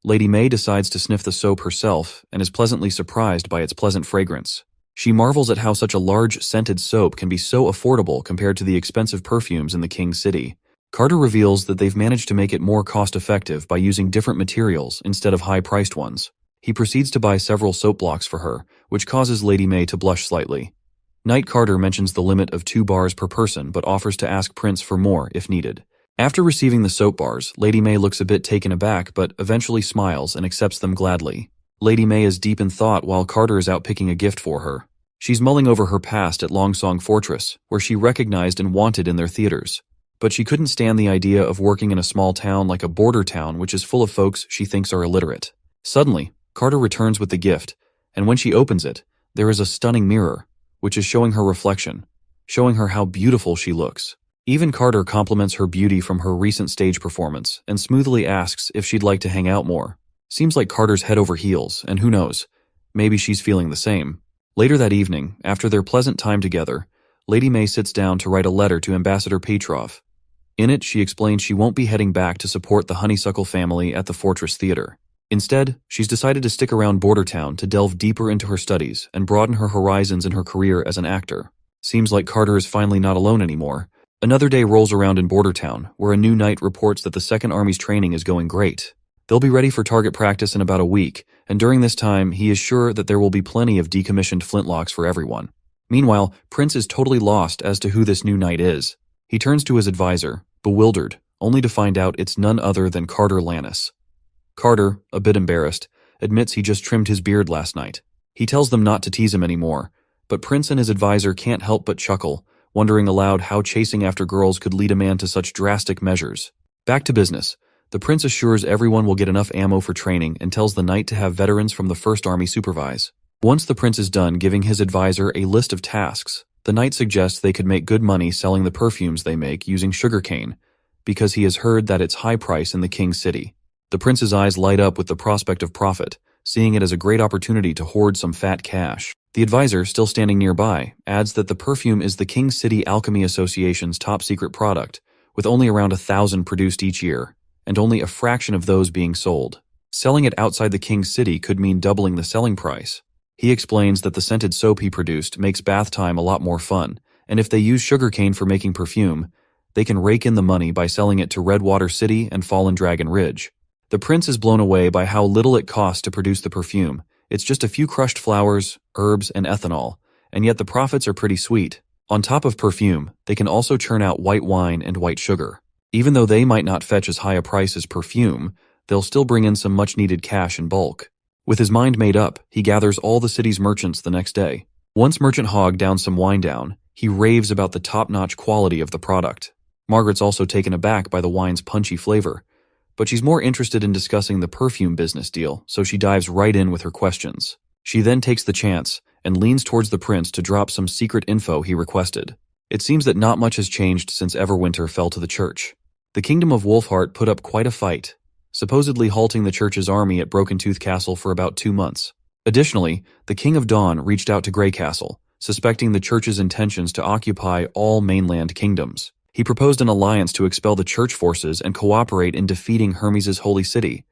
[SPEAKER 1] Lady May decides to sniff the soap herself and is pleasantly surprised by its pleasant fragrance. She marvels at how such a large scented soap can be so affordable compared to the expensive perfumes in the King City. Carter reveals that they've managed to make it more cost-effective by using different materials instead of high-priced ones. He proceeds to buy several soap blocks for her, which causes Lady May to blush slightly. Knight Carter mentions the limit of 2 bars per person but offers to ask Prince for more if needed. After receiving the soap bars, Lady May looks a bit taken aback but eventually smiles and accepts them gladly. Lady May is deep in thought while Carter is out picking a gift for her. She's mulling over her past at Longsong Fortress, where she recognized and wanted in their theaters. But she couldn't stand the idea of working in a small town like a border town which is full of folks she thinks are illiterate. Suddenly, Carter returns with the gift, and when she opens it, there is a stunning mirror, which is showing her reflection, showing her how beautiful she looks. Even Carter compliments her beauty from her recent stage performance and smoothly asks if she'd like to hang out more. Seems like Carter's head over heels, and who knows, maybe she's feeling the same. Later that evening, after their pleasant time together, Lady May sits down to write a letter to Ambassador Petrov. In it, she explains she won't be heading back to support the Honeysuckle family at the Fortress Theater. Instead, she's decided to stick around Border Town to delve deeper into her studies and broaden her horizons in her career as an actor. Seems like Carter is finally not alone anymore. Another day rolls around in Border Town, where a new knight reports that the Second Army's training is going great. They'll be ready for target practice in about a week, and during this time, he is sure that there will be plenty of decommissioned flintlocks for everyone. Meanwhile, Prince is totally lost as to who this new knight is. He turns to his advisor, bewildered, only to find out it's none other than Carter Lannis. Carter, a bit embarrassed, admits he just trimmed his beard last night. He tells them not to tease him anymore, but Prince and his advisor can't help but chuckle, wondering aloud how chasing after girls could lead a man to such drastic measures. Back to business. The prince assures everyone will get enough ammo for training and tells the knight to have veterans from the First Army supervise. Once the prince is done giving his advisor a list of tasks, the knight suggests they could make good money selling the perfumes they make using sugarcane, because he has heard that it's high price in the King City. The prince's eyes light up with the prospect of profit, seeing it as a great opportunity to hoard some fat cash. The advisor, still standing nearby, adds that the perfume is the King City Alchemy Association's top-secret product, with only around 1,000 produced each year, and only a fraction of those being sold. Selling it outside the King City could mean doubling the selling price. He explains that the scented soap he produced makes bath time a lot more fun, and if they use sugarcane for making perfume, they can rake in the money by selling it to Redwater City and Fallen Dragon Ridge. The prince is blown away by how little it costs to produce the perfume, It's just a few crushed flowers, herbs, and ethanol, and yet the profits are pretty sweet. On top of perfume, they can also churn out white wine and white sugar. Even though they might not fetch as high a price as perfume, they'll still bring in some much-needed cash in bulk. With his mind made up, he gathers all the city's merchants the next day. Once Merchant Hog downs some wine down, he raves about the top-notch quality of the product. Margaret's also taken aback by the wine's punchy flavor, but she's more interested in discussing the perfume business deal, so she dives right in with her questions. She then takes the chance and leans towards the prince to drop some secret info he requested. It seems that not much has changed since Everwinter fell to the church. The kingdom of Wolfheart put up quite a fight, supposedly halting the church's army at Broken Tooth Castle for about 2 months. Additionally, the King of Dawn reached out to Grey Castle, suspecting the church's intentions to occupy all mainland kingdoms. He proposed an alliance to expel the church forces and cooperate in defeating Hermes' holy city.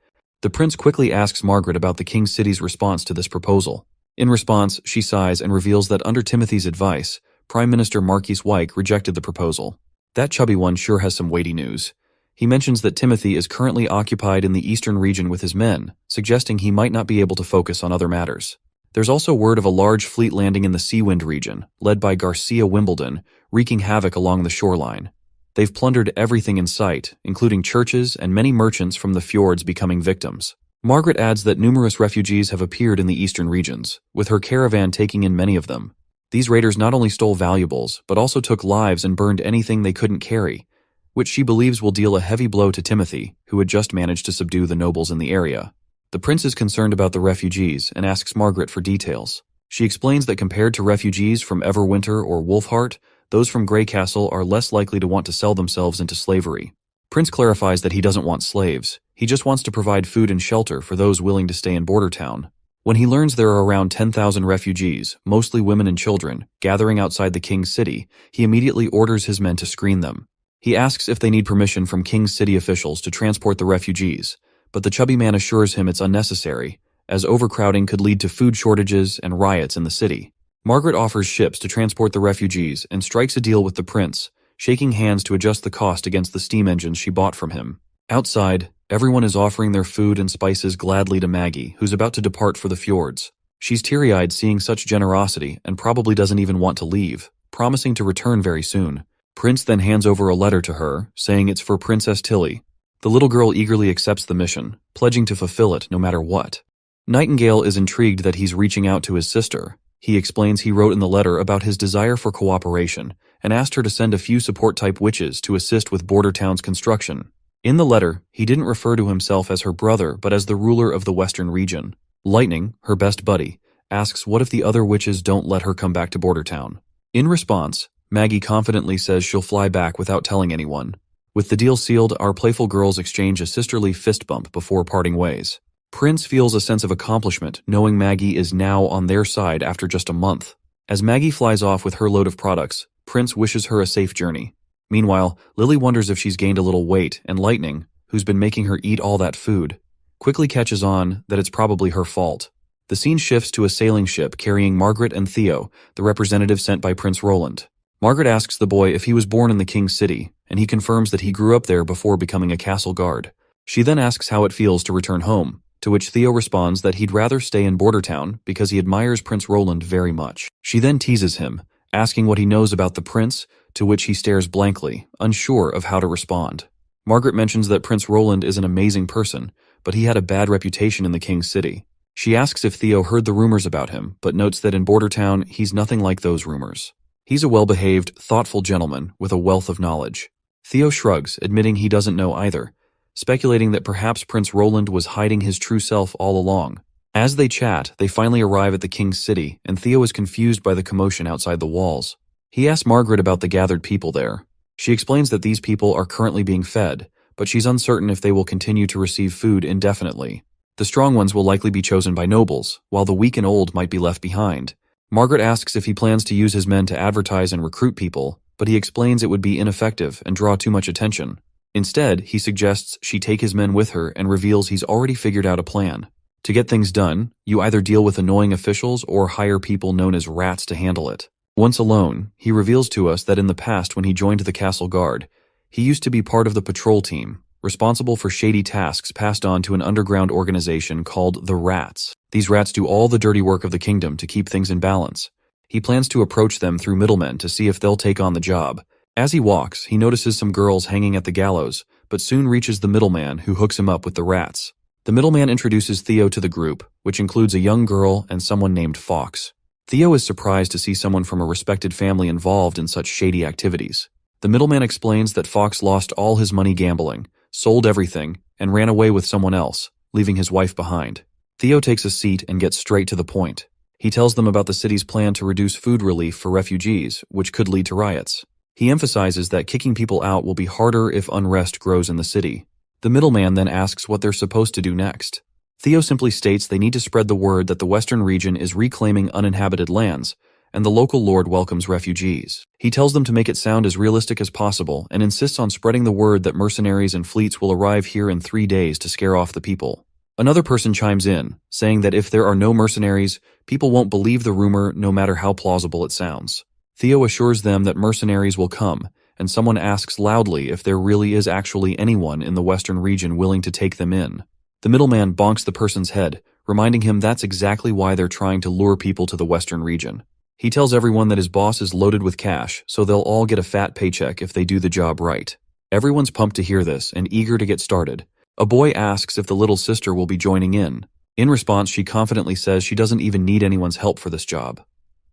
[SPEAKER 1] The prince quickly asks Margaret about the king's city's response to this proposal. In response, she sighs and reveals that under Timothy's advice, Prime Minister Marquis Wyke rejected the proposal. That chubby one sure has some weighty news. He mentions that Timothy is currently occupied in the eastern region with his men, suggesting he might not be able to focus on other matters. There's also word of a large fleet landing in the Seawind region, led by Garcia Wimbledon, wreaking havoc along the shoreline. They've plundered everything in sight, including churches and many merchants from the fjords becoming victims. Margaret adds that numerous refugees have appeared in the eastern regions, with her caravan taking in many of them. These raiders not only stole valuables, but also took lives and burned anything they couldn't carry, which she believes will deal a heavy blow to Timothy, who had just managed to subdue the nobles in the area. The prince is concerned about the refugees and asks Margaret for details. She explains that compared to refugees from Everwinter or Wolfheart, those from Grey Castle are less likely to want to sell themselves into slavery. Prince clarifies that he doesn't want slaves. He just wants to provide food and shelter for those willing to stay in Border Town. When he learns there are around 10,000 refugees, mostly women and children, gathering outside the king's city, he immediately orders his men to screen them. He asks if they need permission from king's city officials to transport the refugees, but the chubby man assures him it's unnecessary, as overcrowding could lead to food shortages and riots in the city. Margaret offers ships to transport the refugees and strikes a deal with the prince, shaking hands to adjust the cost against the steam engines she bought from him. Outside, everyone is offering their food and spices gladly to Maggie, who's about to depart for the fjords. She's teary-eyed seeing such generosity and probably doesn't even want to leave, promising to return very soon. Prince then hands over a letter to her, saying it's for Princess Tilly. The little girl eagerly accepts the mission, pledging to fulfill it no matter what. Nightingale is intrigued that he's reaching out to his sister. He explains he wrote in the letter about his desire for cooperation and asked her to send a few support-type witches to assist with Border Town's construction. In the letter, he didn't refer to himself as her brother but as the ruler of the western region. Lightning, her best buddy, asks what if the other witches don't let her come back to Border Town. In response, Maggie confidently says she'll fly back without telling anyone. With the deal sealed, our playful girls exchange a sisterly fist bump before parting ways. Prince feels a sense of accomplishment knowing Maggie is now on their side after just a month. As Maggie flies off with her load of products, Prince wishes her a safe journey. Meanwhile, Lily wonders if she's gained a little weight, and Lightning, who's been making her eat all that food, quickly catches on that it's probably her fault. The scene shifts to a sailing ship carrying Margaret and Theo, the representative sent by Prince Roland. Margaret asks the boy if he was born in the king's city, and he confirms that he grew up there before becoming a castle guard. She then asks how it feels to return home, to which Theo responds that he'd rather stay in Border Town because he admires Prince Roland very much. She then teases him, asking what he knows about the prince, to which he stares blankly, unsure of how to respond. Margaret mentions that Prince Roland is an amazing person, but he had a bad reputation in the king's city. She asks if Theo heard the rumors about him, but notes that in Border Town, he's nothing like those rumors. He's a well-behaved, thoughtful gentleman with a wealth of knowledge. Theo shrugs, admitting he doesn't know either, speculating that perhaps Prince Roland was hiding his true self all along. As they chat, they finally arrive at the king's city, and Theo is confused by the commotion outside the walls. He asks Margaret about the gathered people there. She explains that these people are currently being fed, but she's uncertain if they will continue to receive food indefinitely. The strong ones will likely be chosen by nobles, while the weak and old might be left behind. Margaret asks if he plans to use his men to advertise and recruit people, but he explains it would be ineffective and draw too much attention. Instead, he suggests she take his men with her and reveals he's already figured out a plan. To get things done, you either deal with annoying officials or hire people known as rats to handle it. Once alone, he reveals to us that in the past when he joined the castle guard, he used to be part of the patrol team, responsible for shady tasks passed on to an underground organization called the Rats. These rats do all the dirty work of the kingdom to keep things in balance. He plans to approach them through middlemen to see if they'll take on the job. As he walks, he notices some girls hanging at the gallows, but soon reaches the middleman who hooks him up with the rats. The middleman introduces Theo to the group, which includes a young girl and someone named Fox. Theo is surprised to see someone from a respected family involved in such shady activities. The middleman explains that Fox lost all his money gambling, sold everything, and ran away with someone else, leaving his wife behind. Theo takes a seat and gets straight to the point. He tells them about the city's plan to reduce food relief for refugees, which could lead to riots. He emphasizes that kicking people out will be harder if unrest grows in the city. The middleman then asks what they're supposed to do next. Theo simply states they need to spread the word that the western region is reclaiming uninhabited lands, and the local lord welcomes refugees. He tells them to make it sound as realistic as possible and insists on spreading the word that mercenaries and fleets will arrive here in 3 days to scare off the people. Another person chimes in, saying that if there are no mercenaries, people won't believe the rumor no matter how plausible it sounds. Theo assures them that mercenaries will come, and someone asks loudly if there really is actually anyone in the western region willing to take them in. The middleman bonks the person's head, reminding him that's exactly why they're trying to lure people to the western region. He tells everyone that his boss is loaded with cash, so they'll all get a fat paycheck if they do the job right. Everyone's pumped to hear this and eager to get started. A boy asks if the little sister will be joining in. In response, she confidently says she doesn't even need anyone's help for this job.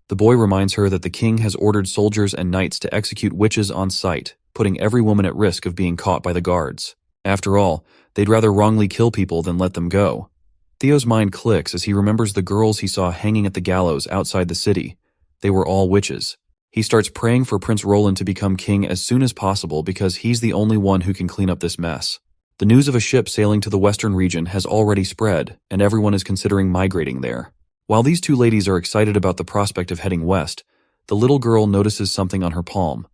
[SPEAKER 1] The boy reminds her that the king has ordered soldiers and knights to execute witches on sight, putting every woman at risk of being caught by the guards. After all, they'd rather wrongly kill people than let them go. Theo's mind clicks as he remembers the girls he saw hanging at the gallows outside the city. They were all witches. He starts praying for Prince Roland to become king as soon as possible because he's the only one who can clean up this mess. The news of a ship sailing to the western region has already spread, and everyone is considering migrating there. While these two ladies are excited about the prospect of heading west, the little girl notices something on her palm.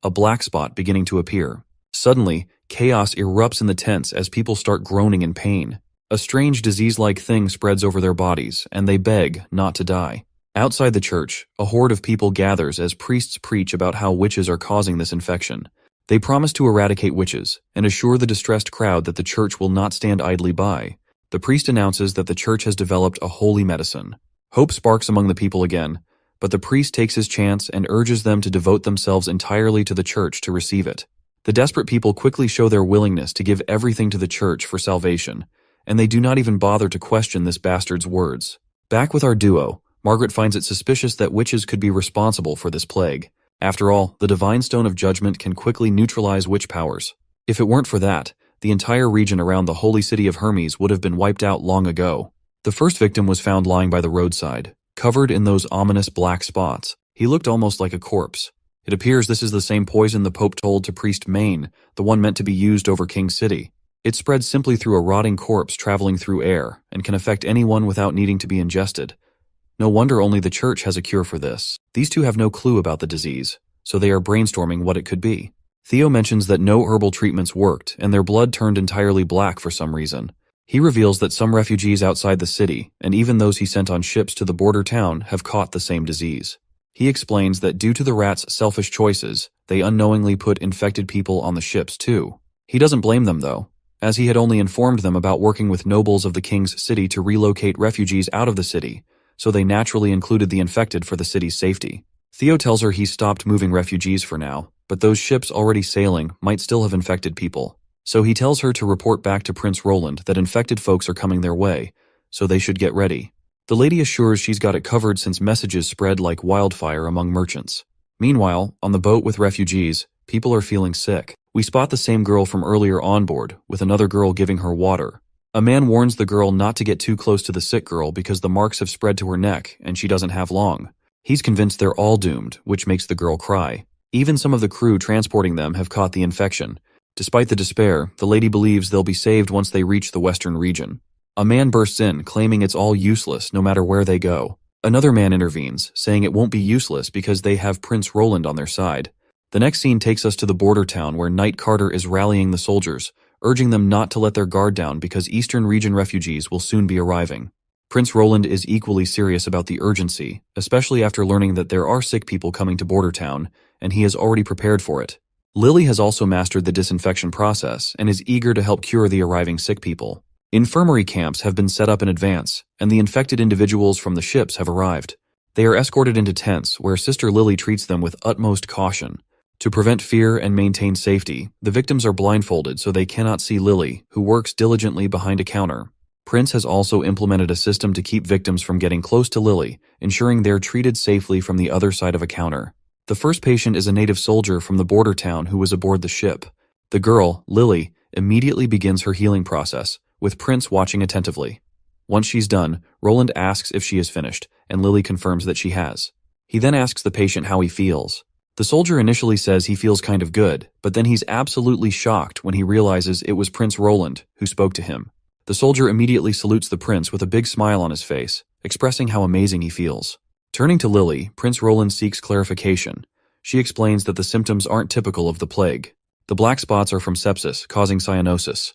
[SPEAKER 1] A black spot beginning to appear. Suddenly, chaos erupts in the tents as people start groaning in pain. A strange disease-like thing spreads over their bodies, and they beg not to die. Outside the church, a horde of people gathers as priests preach about how witches are causing this infection. They promise to eradicate witches and assure the distressed crowd that the church will not stand idly by. The priest announces that the church has developed a holy medicine. Hope sparks among the people again, but the priest takes his chance and urges them to devote themselves entirely to the church to receive it. The desperate people quickly show their willingness to give everything to the church for salvation, and they do not even bother to question this bastard's words. Back with our duo, Margaret finds it suspicious that witches could be responsible for this plague. After all, the Divine Stone of Judgment can quickly neutralize witch powers. If it weren't for that, the entire region around the holy city of Hermes would have been wiped out long ago. The first victim was found lying by the roadside, covered in those ominous black spots. He looked almost like a corpse. It appears this is the same poison the Pope told to Priest Maine, the one meant to be used over King City. It spreads simply through a rotting corpse traveling through air, and can affect anyone without needing to be ingested. No wonder only the church has a cure for this. These two have no clue about the disease, so they are brainstorming what it could be. Theo mentions that no herbal treatments worked, and their blood turned entirely black for some reason. He reveals that some refugees outside the city, and even those he sent on ships to the border town, have caught the same disease. He explains that due to the rats' selfish choices, they unknowingly put infected people on the ships too. He doesn't blame them though, as he had only informed them about working with nobles of the king's city to relocate refugees out of the city, so they naturally included the infected for the city's safety. Theo tells her he's stopped moving refugees for now, but those ships already sailing might still have infected people. So he tells her to report back to Prince Roland that infected folks are coming their way, so they should get ready. The lady assures she's got it covered since messages spread like wildfire among merchants. Meanwhile, on the boat with refugees, people are feeling sick. We spot the same girl from earlier on board, with another girl giving her water. A man warns the girl not to get too close to the sick girl because the marks have spread to her neck and she doesn't have long. He's convinced they're all doomed, which makes the girl cry. Even some of the crew transporting them have caught the infection. Despite the despair, the lady believes they'll be saved once they reach the western region. A man bursts in, claiming it's all useless no matter where they go. Another man intervenes, saying it won't be useless because they have Prince Roland on their side. The next scene takes us to the border town where Knight Carter is rallying the soldiers, urging them not to let their guard down because Eastern region refugees will soon be arriving. Prince Roland is equally serious about the urgency, especially after learning that there are sick people coming to border town, and he has already prepared for it. Lily has also mastered the disinfection process and is eager to help cure the arriving sick people. Infirmary camps have been set up in advance, and the infected individuals from the ships have arrived. They are escorted into tents where Sister Lily treats them with utmost caution. To prevent fear and maintain safety, the victims are blindfolded so they cannot see Lily, who works diligently behind a counter. Prince has also implemented a system to keep victims from getting close to Lily, ensuring they're treated safely from the other side of a counter. The first patient is a native soldier from the border town who was aboard the ship. The girl, Lily, immediately begins her healing process, with Prince watching attentively. Once she's done, Roland asks if she is finished, and Lily confirms that she has. He then asks the patient how he feels. The soldier initially says he feels kind of good, but then he's absolutely shocked when he realizes it was Prince Roland who spoke to him. The soldier immediately salutes the prince with a big smile on his face, expressing how amazing he feels. Turning to Lily, Prince Roland seeks clarification. She explains that the symptoms aren't typical of the plague. The black spots are from sepsis, causing cyanosis.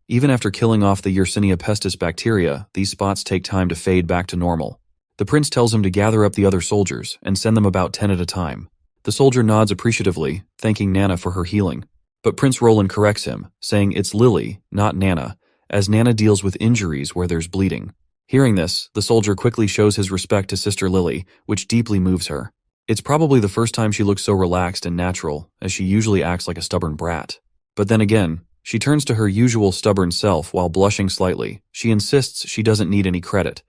[SPEAKER 1] Even after killing off the Yersinia pestis bacteria, these spots take time to fade back to normal. The prince tells him to gather up the other soldiers and send them about 10 at a time. The soldier nods appreciatively, thanking Nana for her healing. But Prince Roland corrects him, saying it's Lily, not Nana, as Nana deals with injuries where there's bleeding. Hearing this, the soldier quickly shows his respect to Sister Lily, which deeply moves her. It's probably the first time she looks so relaxed and natural, as she usually acts like a stubborn brat. But then again, she turns to her usual stubborn self while blushing slightly. She insists she doesn't need any credit.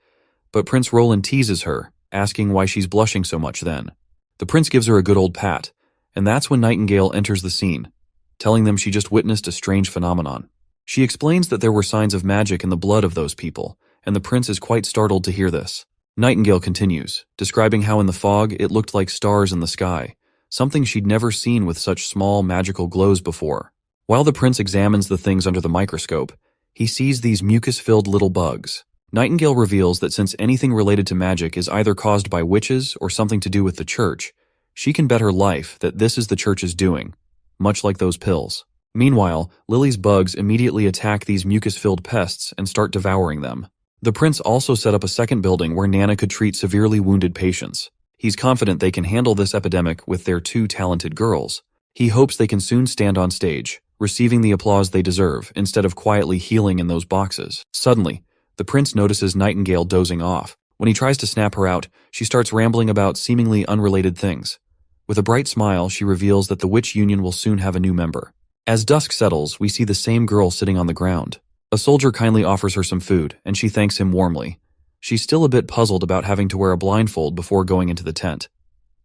[SPEAKER 1] But Prince Roland teases her, asking why she's blushing so much then. The prince gives her a good old pat, and that's when Nightingale enters the scene, telling them she just witnessed a strange phenomenon. She explains that there were signs of magic in the blood of those people, and the prince is quite startled to hear this. Nightingale continues, describing how in the fog it looked like stars in the sky, something she'd never seen with such small magical glows before. While the prince examines the things under the microscope, he sees these mucus-filled little bugs. Nightingale reveals that since anything related to magic is either caused by witches or something to do with the church, she can bet her life that this is the church's doing, much like those pills. Meanwhile, Lily's bugs immediately attack these mucus-filled pests and start devouring them. The prince also set up a second building where Nana could treat severely wounded patients. He's confident they can handle this epidemic with their two talented girls. He hopes they can soon stand on stage, receiving the applause they deserve instead of quietly healing in those boxes. Suddenly, the prince notices Nightingale dozing off. When he tries to snap her out, she starts rambling about seemingly unrelated things. With a bright smile, she reveals that the witch union will soon have a new member. As dusk settles, we see the same girl sitting on the ground. A soldier kindly offers her some food, and she thanks him warmly. She's still a bit puzzled about having to wear a blindfold before going into the tent.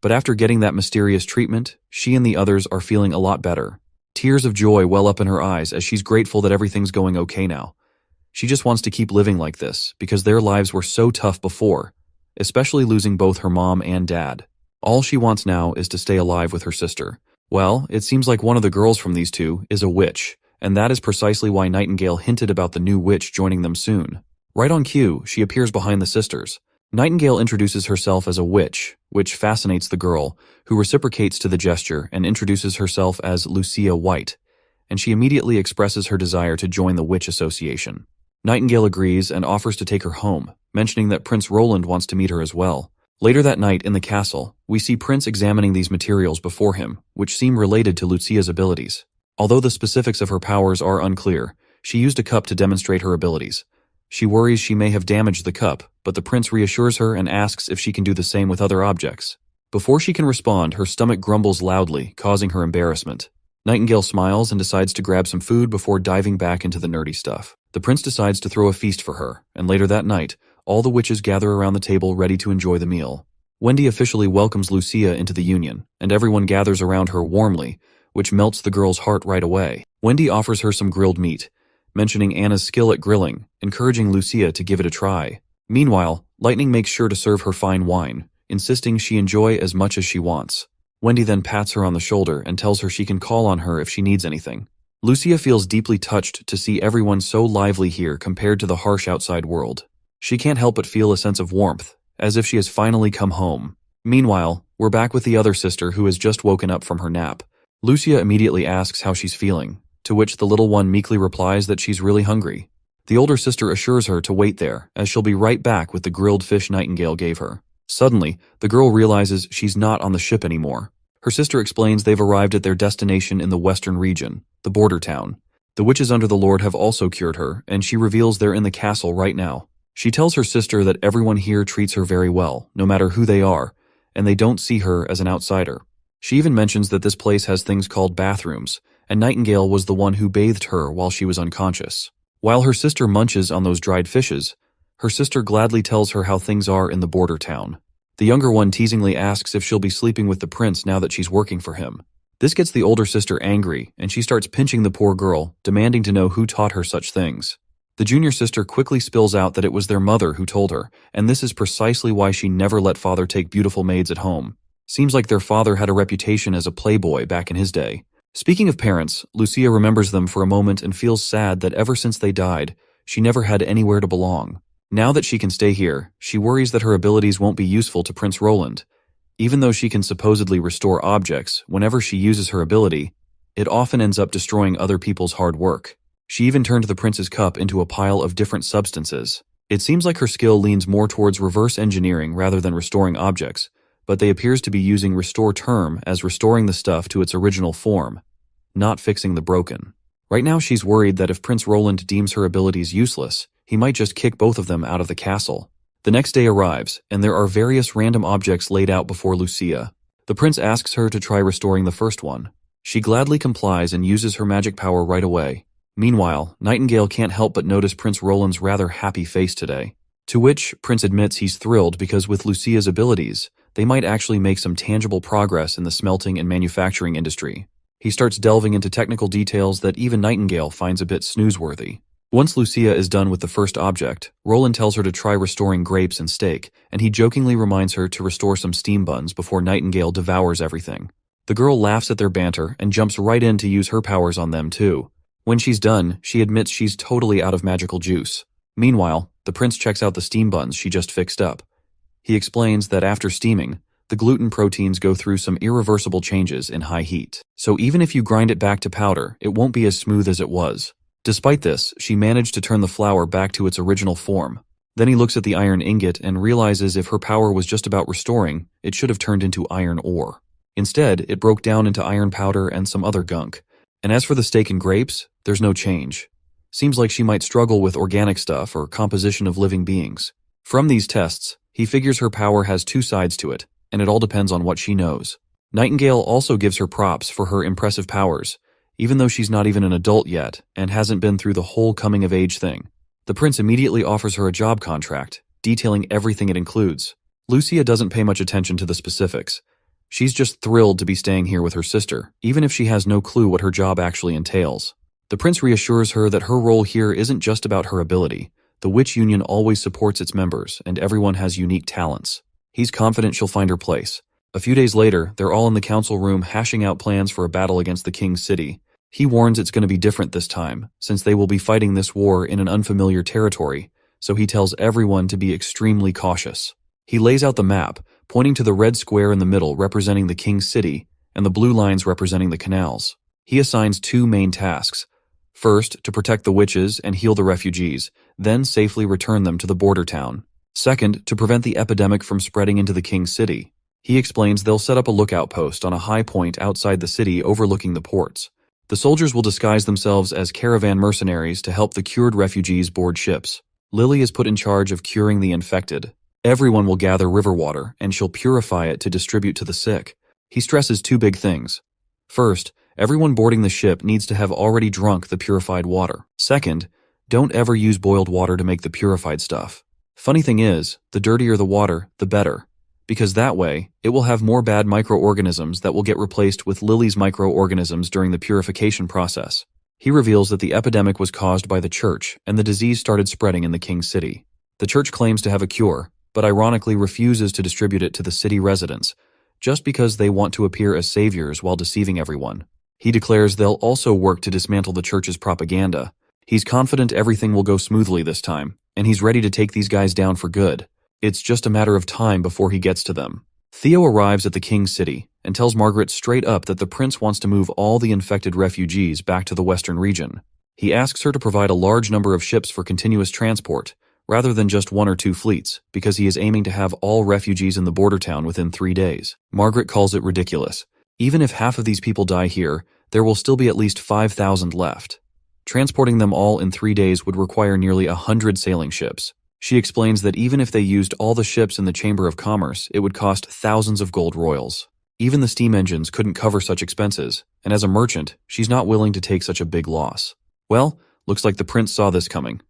[SPEAKER 1] But after getting that mysterious treatment, she and the others are feeling a lot better. Tears of joy well up in her eyes as she's grateful that everything's going okay now. She just wants to keep living like this because their lives were so tough before, especially losing both her mom and dad. All she wants now is to stay alive with her sister. Well, it seems like one of the girls from these two is a witch, and that is precisely why Nightingale hinted about the new witch joining them soon. Right on cue, she appears behind the sisters. Nightingale introduces herself as a witch, which fascinates the girl, who reciprocates to the gesture and introduces herself as Lucia White, and she immediately expresses her desire to join the Witch Association. Nightingale agrees and offers to take her home, mentioning that Prince Roland wants to meet her as well. Later that night in the castle, we see Prince examining these materials before him, which seem related to Lucia's abilities. Although the specifics of her powers are unclear, she used a cup to demonstrate her abilities. She worries she may have damaged the cup, but the prince reassures her and asks if she can do the same with other objects. Before she can respond, her stomach grumbles loudly, causing her embarrassment. Nightingale smiles and decides to grab some food before diving back into the nerdy stuff. The prince decides to throw a feast for her, and later that night, all the witches gather around the table ready to enjoy the meal. Wendy officially welcomes Lucia into the union, and everyone gathers around her warmly, which melts the girl's heart right away. Wendy offers her some grilled meat, mentioning Anna's skill at grilling, encouraging Lucia to give it a try. Meanwhile, Lightning makes sure to serve her fine wine, insisting she enjoy as much as she wants. Wendy then pats her on the shoulder and tells her she can call on her if she needs anything. Lucia feels deeply touched to see everyone so lively here compared to the harsh outside world. She can't help but feel a sense of warmth, as if she has finally come home. Meanwhile, we're back with the other sister who has just woken up from her nap. Lucia immediately asks how she's feeling, to which the little one meekly replies that she's really hungry. The older sister assures her to wait there, as she'll be right back with the grilled fish Nightingale gave her. Suddenly, the girl realizes she's not on the ship anymore. Her sister explains they've arrived at their destination in the western region, the border town. The witches under the Lord have also cured her, and she reveals they're in the castle right now. She tells her sister that everyone here treats her very well, no matter who they are, and they don't see her as an outsider. She even mentions that this place has things called bathrooms, and Nightingale was the one who bathed her while she was unconscious. While her sister munches on those dried fishes, her sister gladly tells her how things are in the border town. The younger one teasingly asks if she'll be sleeping with the prince now that she's working for him. This gets the older sister angry, and she starts pinching the poor girl, demanding to know who taught her such things. The junior sister quickly spills out that it was their mother who told her, and this is precisely why she never let father take beautiful maids at home. Seems like their father had a reputation as a playboy back in his day. Speaking of parents, Lucia remembers them for a moment and feels sad that ever since they died, she never had anywhere to belong. Now that she can stay here, she worries that her abilities won't be useful to Prince Roland. Even though she can supposedly restore objects, whenever she uses her ability, it often ends up destroying other people's hard work. She even turned the prince's cup into a pile of different substances. It seems like her skill leans more towards reverse engineering rather than restoring objects, but they appears to be using restore term as restoring the stuff to its original form, not fixing the broken. Right now she's worried that if Prince Roland deems her abilities useless, he might just kick both of them out of the castle. The next day arrives, and there are various random objects laid out before Lucia. The prince asks her to try restoring the first one. She gladly complies and uses her magic power right away. Meanwhile, Nightingale can't help but notice Prince Roland's rather happy face today. To which Prince admits he's thrilled because with Lucia's abilities, they might actually make some tangible progress in the smelting and manufacturing industry. He starts delving into technical details that even Nightingale finds a bit snoozeworthy. Once Lucia is done with the first object, Roland tells her to try restoring grapes and steak, and he jokingly reminds her to restore some steam buns before Nightingale devours everything. The girl laughs at their banter and jumps right in to use her powers on them too. When she's done, she admits she's totally out of magical juice. Meanwhile, the prince checks out the steam buns she just fixed up. He explains that after steaming, the gluten proteins go through some irreversible changes in high heat. So even if you grind it back to powder, it won't be as smooth as it was. Despite this, she managed to turn the flour back to its original form. Then he looks at the iron ingot and realizes if her power was just about restoring, it should have turned into iron ore. Instead, it broke down into iron powder and some other gunk. And as for the steak and grapes, there's no change. Seems like she might struggle with organic stuff or composition of living beings. From these tests, he figures her power has two sides to it, and it all depends on what she knows. Nightingale also gives her props for her impressive powers, even though she's not even an adult yet and hasn't been through the whole coming-of-age thing. The prince immediately offers her a job contract, detailing everything it includes. Lucia doesn't pay much attention to the specifics. She's just thrilled to be staying here with her sister, even if she has no clue what her job actually entails. The prince reassures her that her role here isn't just about her ability. The witch union always supports its members, and everyone has unique talents. He's confident she'll find her place. A few days later, they're all in the council room hashing out plans for a battle against the king's city. He warns it's going to be different this time, since they will be fighting this war in an unfamiliar territory, so he tells everyone to be extremely cautious. He lays out the map, pointing to the red square in the middle representing the king's city, and the blue lines representing the canals. He assigns two main tasks. First, to protect the witches and heal the refugees, then safely return them to the border town. Second, to prevent the epidemic from spreading into the king's city. He explains they'll set up a lookout post on a high point outside the city overlooking the ports. The soldiers will disguise themselves as caravan mercenaries to help the cured refugees board ships. Lily is put in charge of curing the infected. Everyone will gather river water, and she'll purify it to distribute to the sick. He stresses two big things. First, everyone boarding the ship needs to have already drunk the purified water. Second, don't ever use boiled water to make the purified stuff. Funny thing is, the dirtier the water, the better. Because that way, it will have more bad microorganisms that will get replaced with Lily's microorganisms during the purification process. He reveals that the epidemic was caused by the church, and the disease started spreading in the king's city. The church claims to have a cure, but ironically refuses to distribute it to the city residents, just because they want to appear as saviors while deceiving everyone. He declares they'll also work to dismantle the church's propaganda. He's confident everything will go smoothly this time, and he's ready to take these guys down for good. It's just a matter of time before he gets to them. Theo arrives at the king's city and tells Margaret straight up that the prince wants to move all the infected refugees back to the western region. He asks her to provide a large number of ships for continuous transport, rather than just 1 or 2 fleets, because he is aiming to have all refugees in the border town within 3 days. Margaret calls it ridiculous. Even if half of these people die here, there will still be at least 5,000 left. Transporting them all in 3 days would require nearly 100 sailing ships. She explains that even if they used all the ships in the Chamber of Commerce, it would cost thousands of gold royals. Even the steam engines couldn't cover such expenses, and as a merchant, she's not willing to take such a big loss. Well, looks like the prince saw this coming.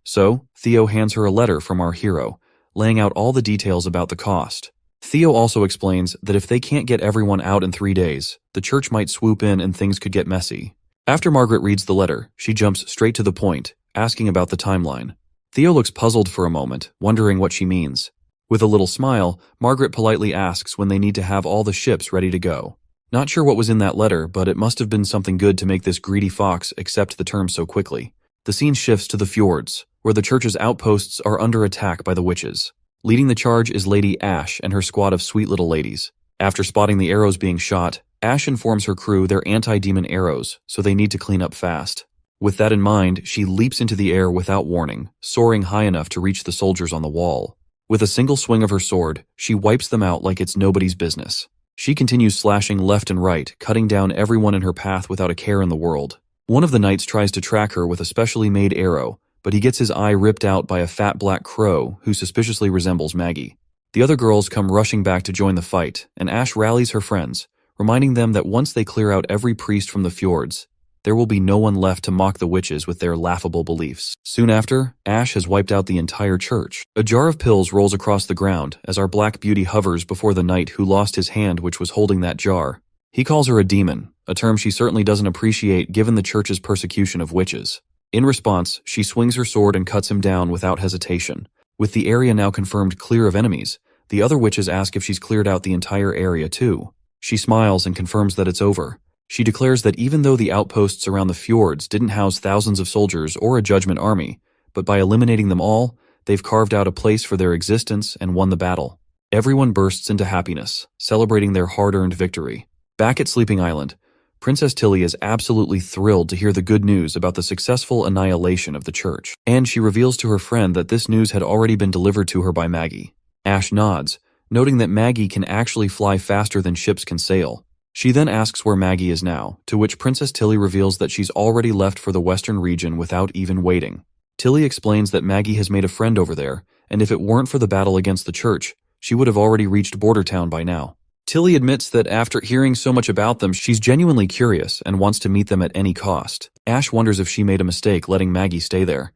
[SPEAKER 1] So, Theo hands her a letter from our hero, laying out all the details about the cost. Theo also explains that if they can't get everyone out in 3 days, the church might swoop in and things could get messy. After Margaret reads the letter, she jumps straight to the point, asking about the timeline. Theo looks puzzled for a moment, wondering what she means. With a little smile, Margaret politely asks when they need to have all the ships ready to go. Not sure what was in that letter, but it must have been something good to make this greedy fox accept the terms so quickly. The scene shifts to the fjords, where the church's outposts are under attack by the witches. Leading the charge is Lady Ash and her squad of sweet little ladies. After spotting the arrows being shot, Ash informs her crew they're anti-demon arrows, so they need to clean up fast. With that in mind, she leaps into the air without warning, soaring high enough to reach the soldiers on the wall. With a single swing of her sword, she wipes them out like it's nobody's business. She continues slashing left and right, cutting down everyone in her path without a care in the world. One of the knights tries to track her with a specially made arrow, but he gets his eye ripped out by a fat black crow who suspiciously resembles Maggie. The other girls come rushing back to join the fight, and Ash rallies her friends, reminding them that once they clear out every priest from the fjords, there will be no one left to mock the witches with their laughable beliefs. Soon after, Ash has wiped out the entire church. A jar of pills rolls across the ground as our Black Beauty hovers before the knight who lost his hand which was holding that jar. He calls her a demon, a term she certainly doesn't appreciate given the church's persecution of witches. In response, she swings her sword and cuts him down without hesitation. With the area now confirmed clear of enemies, the other witches ask if she's cleared out the entire area too. She smiles and confirms that it's over. She declares that even though the outposts around the fjords didn't house thousands of soldiers or a judgment army, but by eliminating them all, they've carved out a place for their existence and won the battle. Everyone bursts into happiness, celebrating their hard-earned victory. Back at Sleeping Island, Princess Tilly is absolutely thrilled to hear the good news about the successful annihilation of the church, and she reveals to her friend that this news had already been delivered to her by Maggie. Ash nods, noting that Maggie can actually fly faster than ships can sail. She then asks where Maggie is now, to which Princess Tilly reveals that she's already left for the western region without even waiting. Tilly explains that Maggie has made a friend over there, and if it weren't for the battle against the church, she would have already reached Border Town by now. Tilly admits that after hearing so much about them, she's genuinely curious and wants to meet them at any cost. Ash wonders if she made a mistake letting Maggie stay there,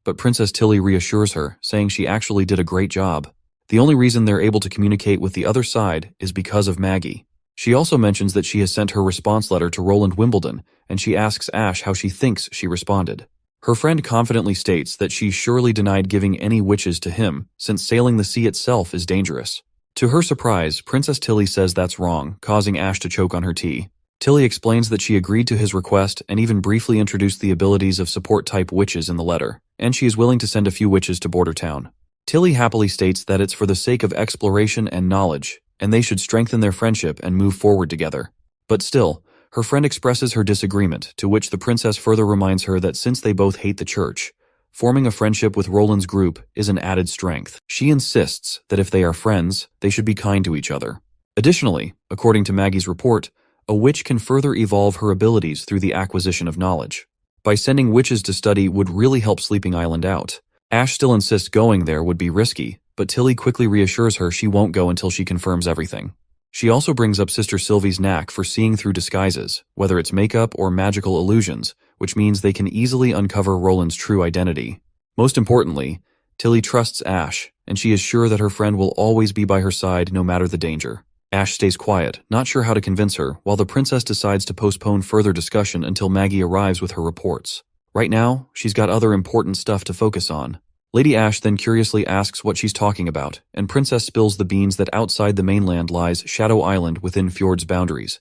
[SPEAKER 1] but Princess Tilly reassures her, saying she actually did a great job. The only reason they're able to communicate with the other side is because of Maggie. She also mentions that she has sent her response letter to Roland Wimbledon, and she asks Ash how she thinks she responded. Her friend confidently states that she surely denied giving any witches to him, since sailing the sea itself is dangerous. To her surprise, Princess Tilly says that's wrong, causing Ash to choke on her tea. Tilly explains that she agreed to his request and even briefly introduced the abilities of support-type witches in the letter, and she is willing to send a few witches to Border Town. Tilly happily states that it's for the sake of exploration and knowledge, and they should strengthen their friendship and move forward together. But still, her friend expresses her disagreement, to which the princess further reminds her that since they both hate the church, forming a friendship with Roland's group is an added strength. She insists that if they are friends, they should be kind to each other. Additionally, according to Maggie's report, a witch can further evolve her abilities through the acquisition of knowledge. By sending witches to study would really help Sleeping Island out. Ash still insists going there would be risky, but Tilly quickly reassures her she won't go until she confirms everything. She also brings up Sister Sylvie's knack for seeing through disguises, whether it's makeup or magical illusions, which means they can easily uncover Roland's true identity. Most importantly, Tilly trusts Ash, and she is sure that her friend will always be by her side no matter the danger. Ash stays quiet, not sure how to convince her, while the princess decides to postpone further discussion until Maggie arrives with her reports. Right now, she's got other important stuff to focus on. Lady Ash then curiously asks what she's talking about, and Princess spills the beans that outside the mainland lies Shadow Island within Fjord's boundaries,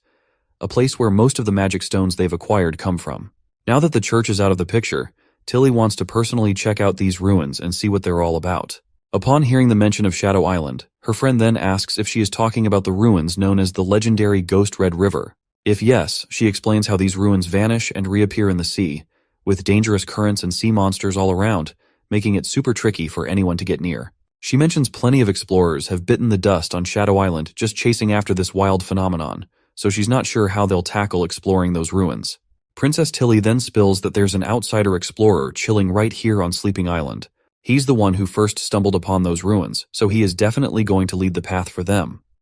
[SPEAKER 1] a place where most of the magic stones they've acquired come from. Now that the church is out of the picture, Tilly wants to personally check out these ruins and see what they're all about. Upon hearing the mention of Shadow Island, her friend then asks if she is talking about the ruins known as the legendary Ghost Red River. If yes, she explains how these ruins vanish and reappear in the sea, with dangerous currents and sea monsters all around, making it super tricky for anyone to get near. She mentions plenty of explorers have bitten the dust on Shadow Island just chasing after this wild phenomenon, so she's not sure how they'll tackle exploring those ruins. Princess Tilly then spills that there's an outsider explorer chilling right here on Sleeping Island. He's the one who first stumbled upon those ruins, so he is definitely going to lead the path for them.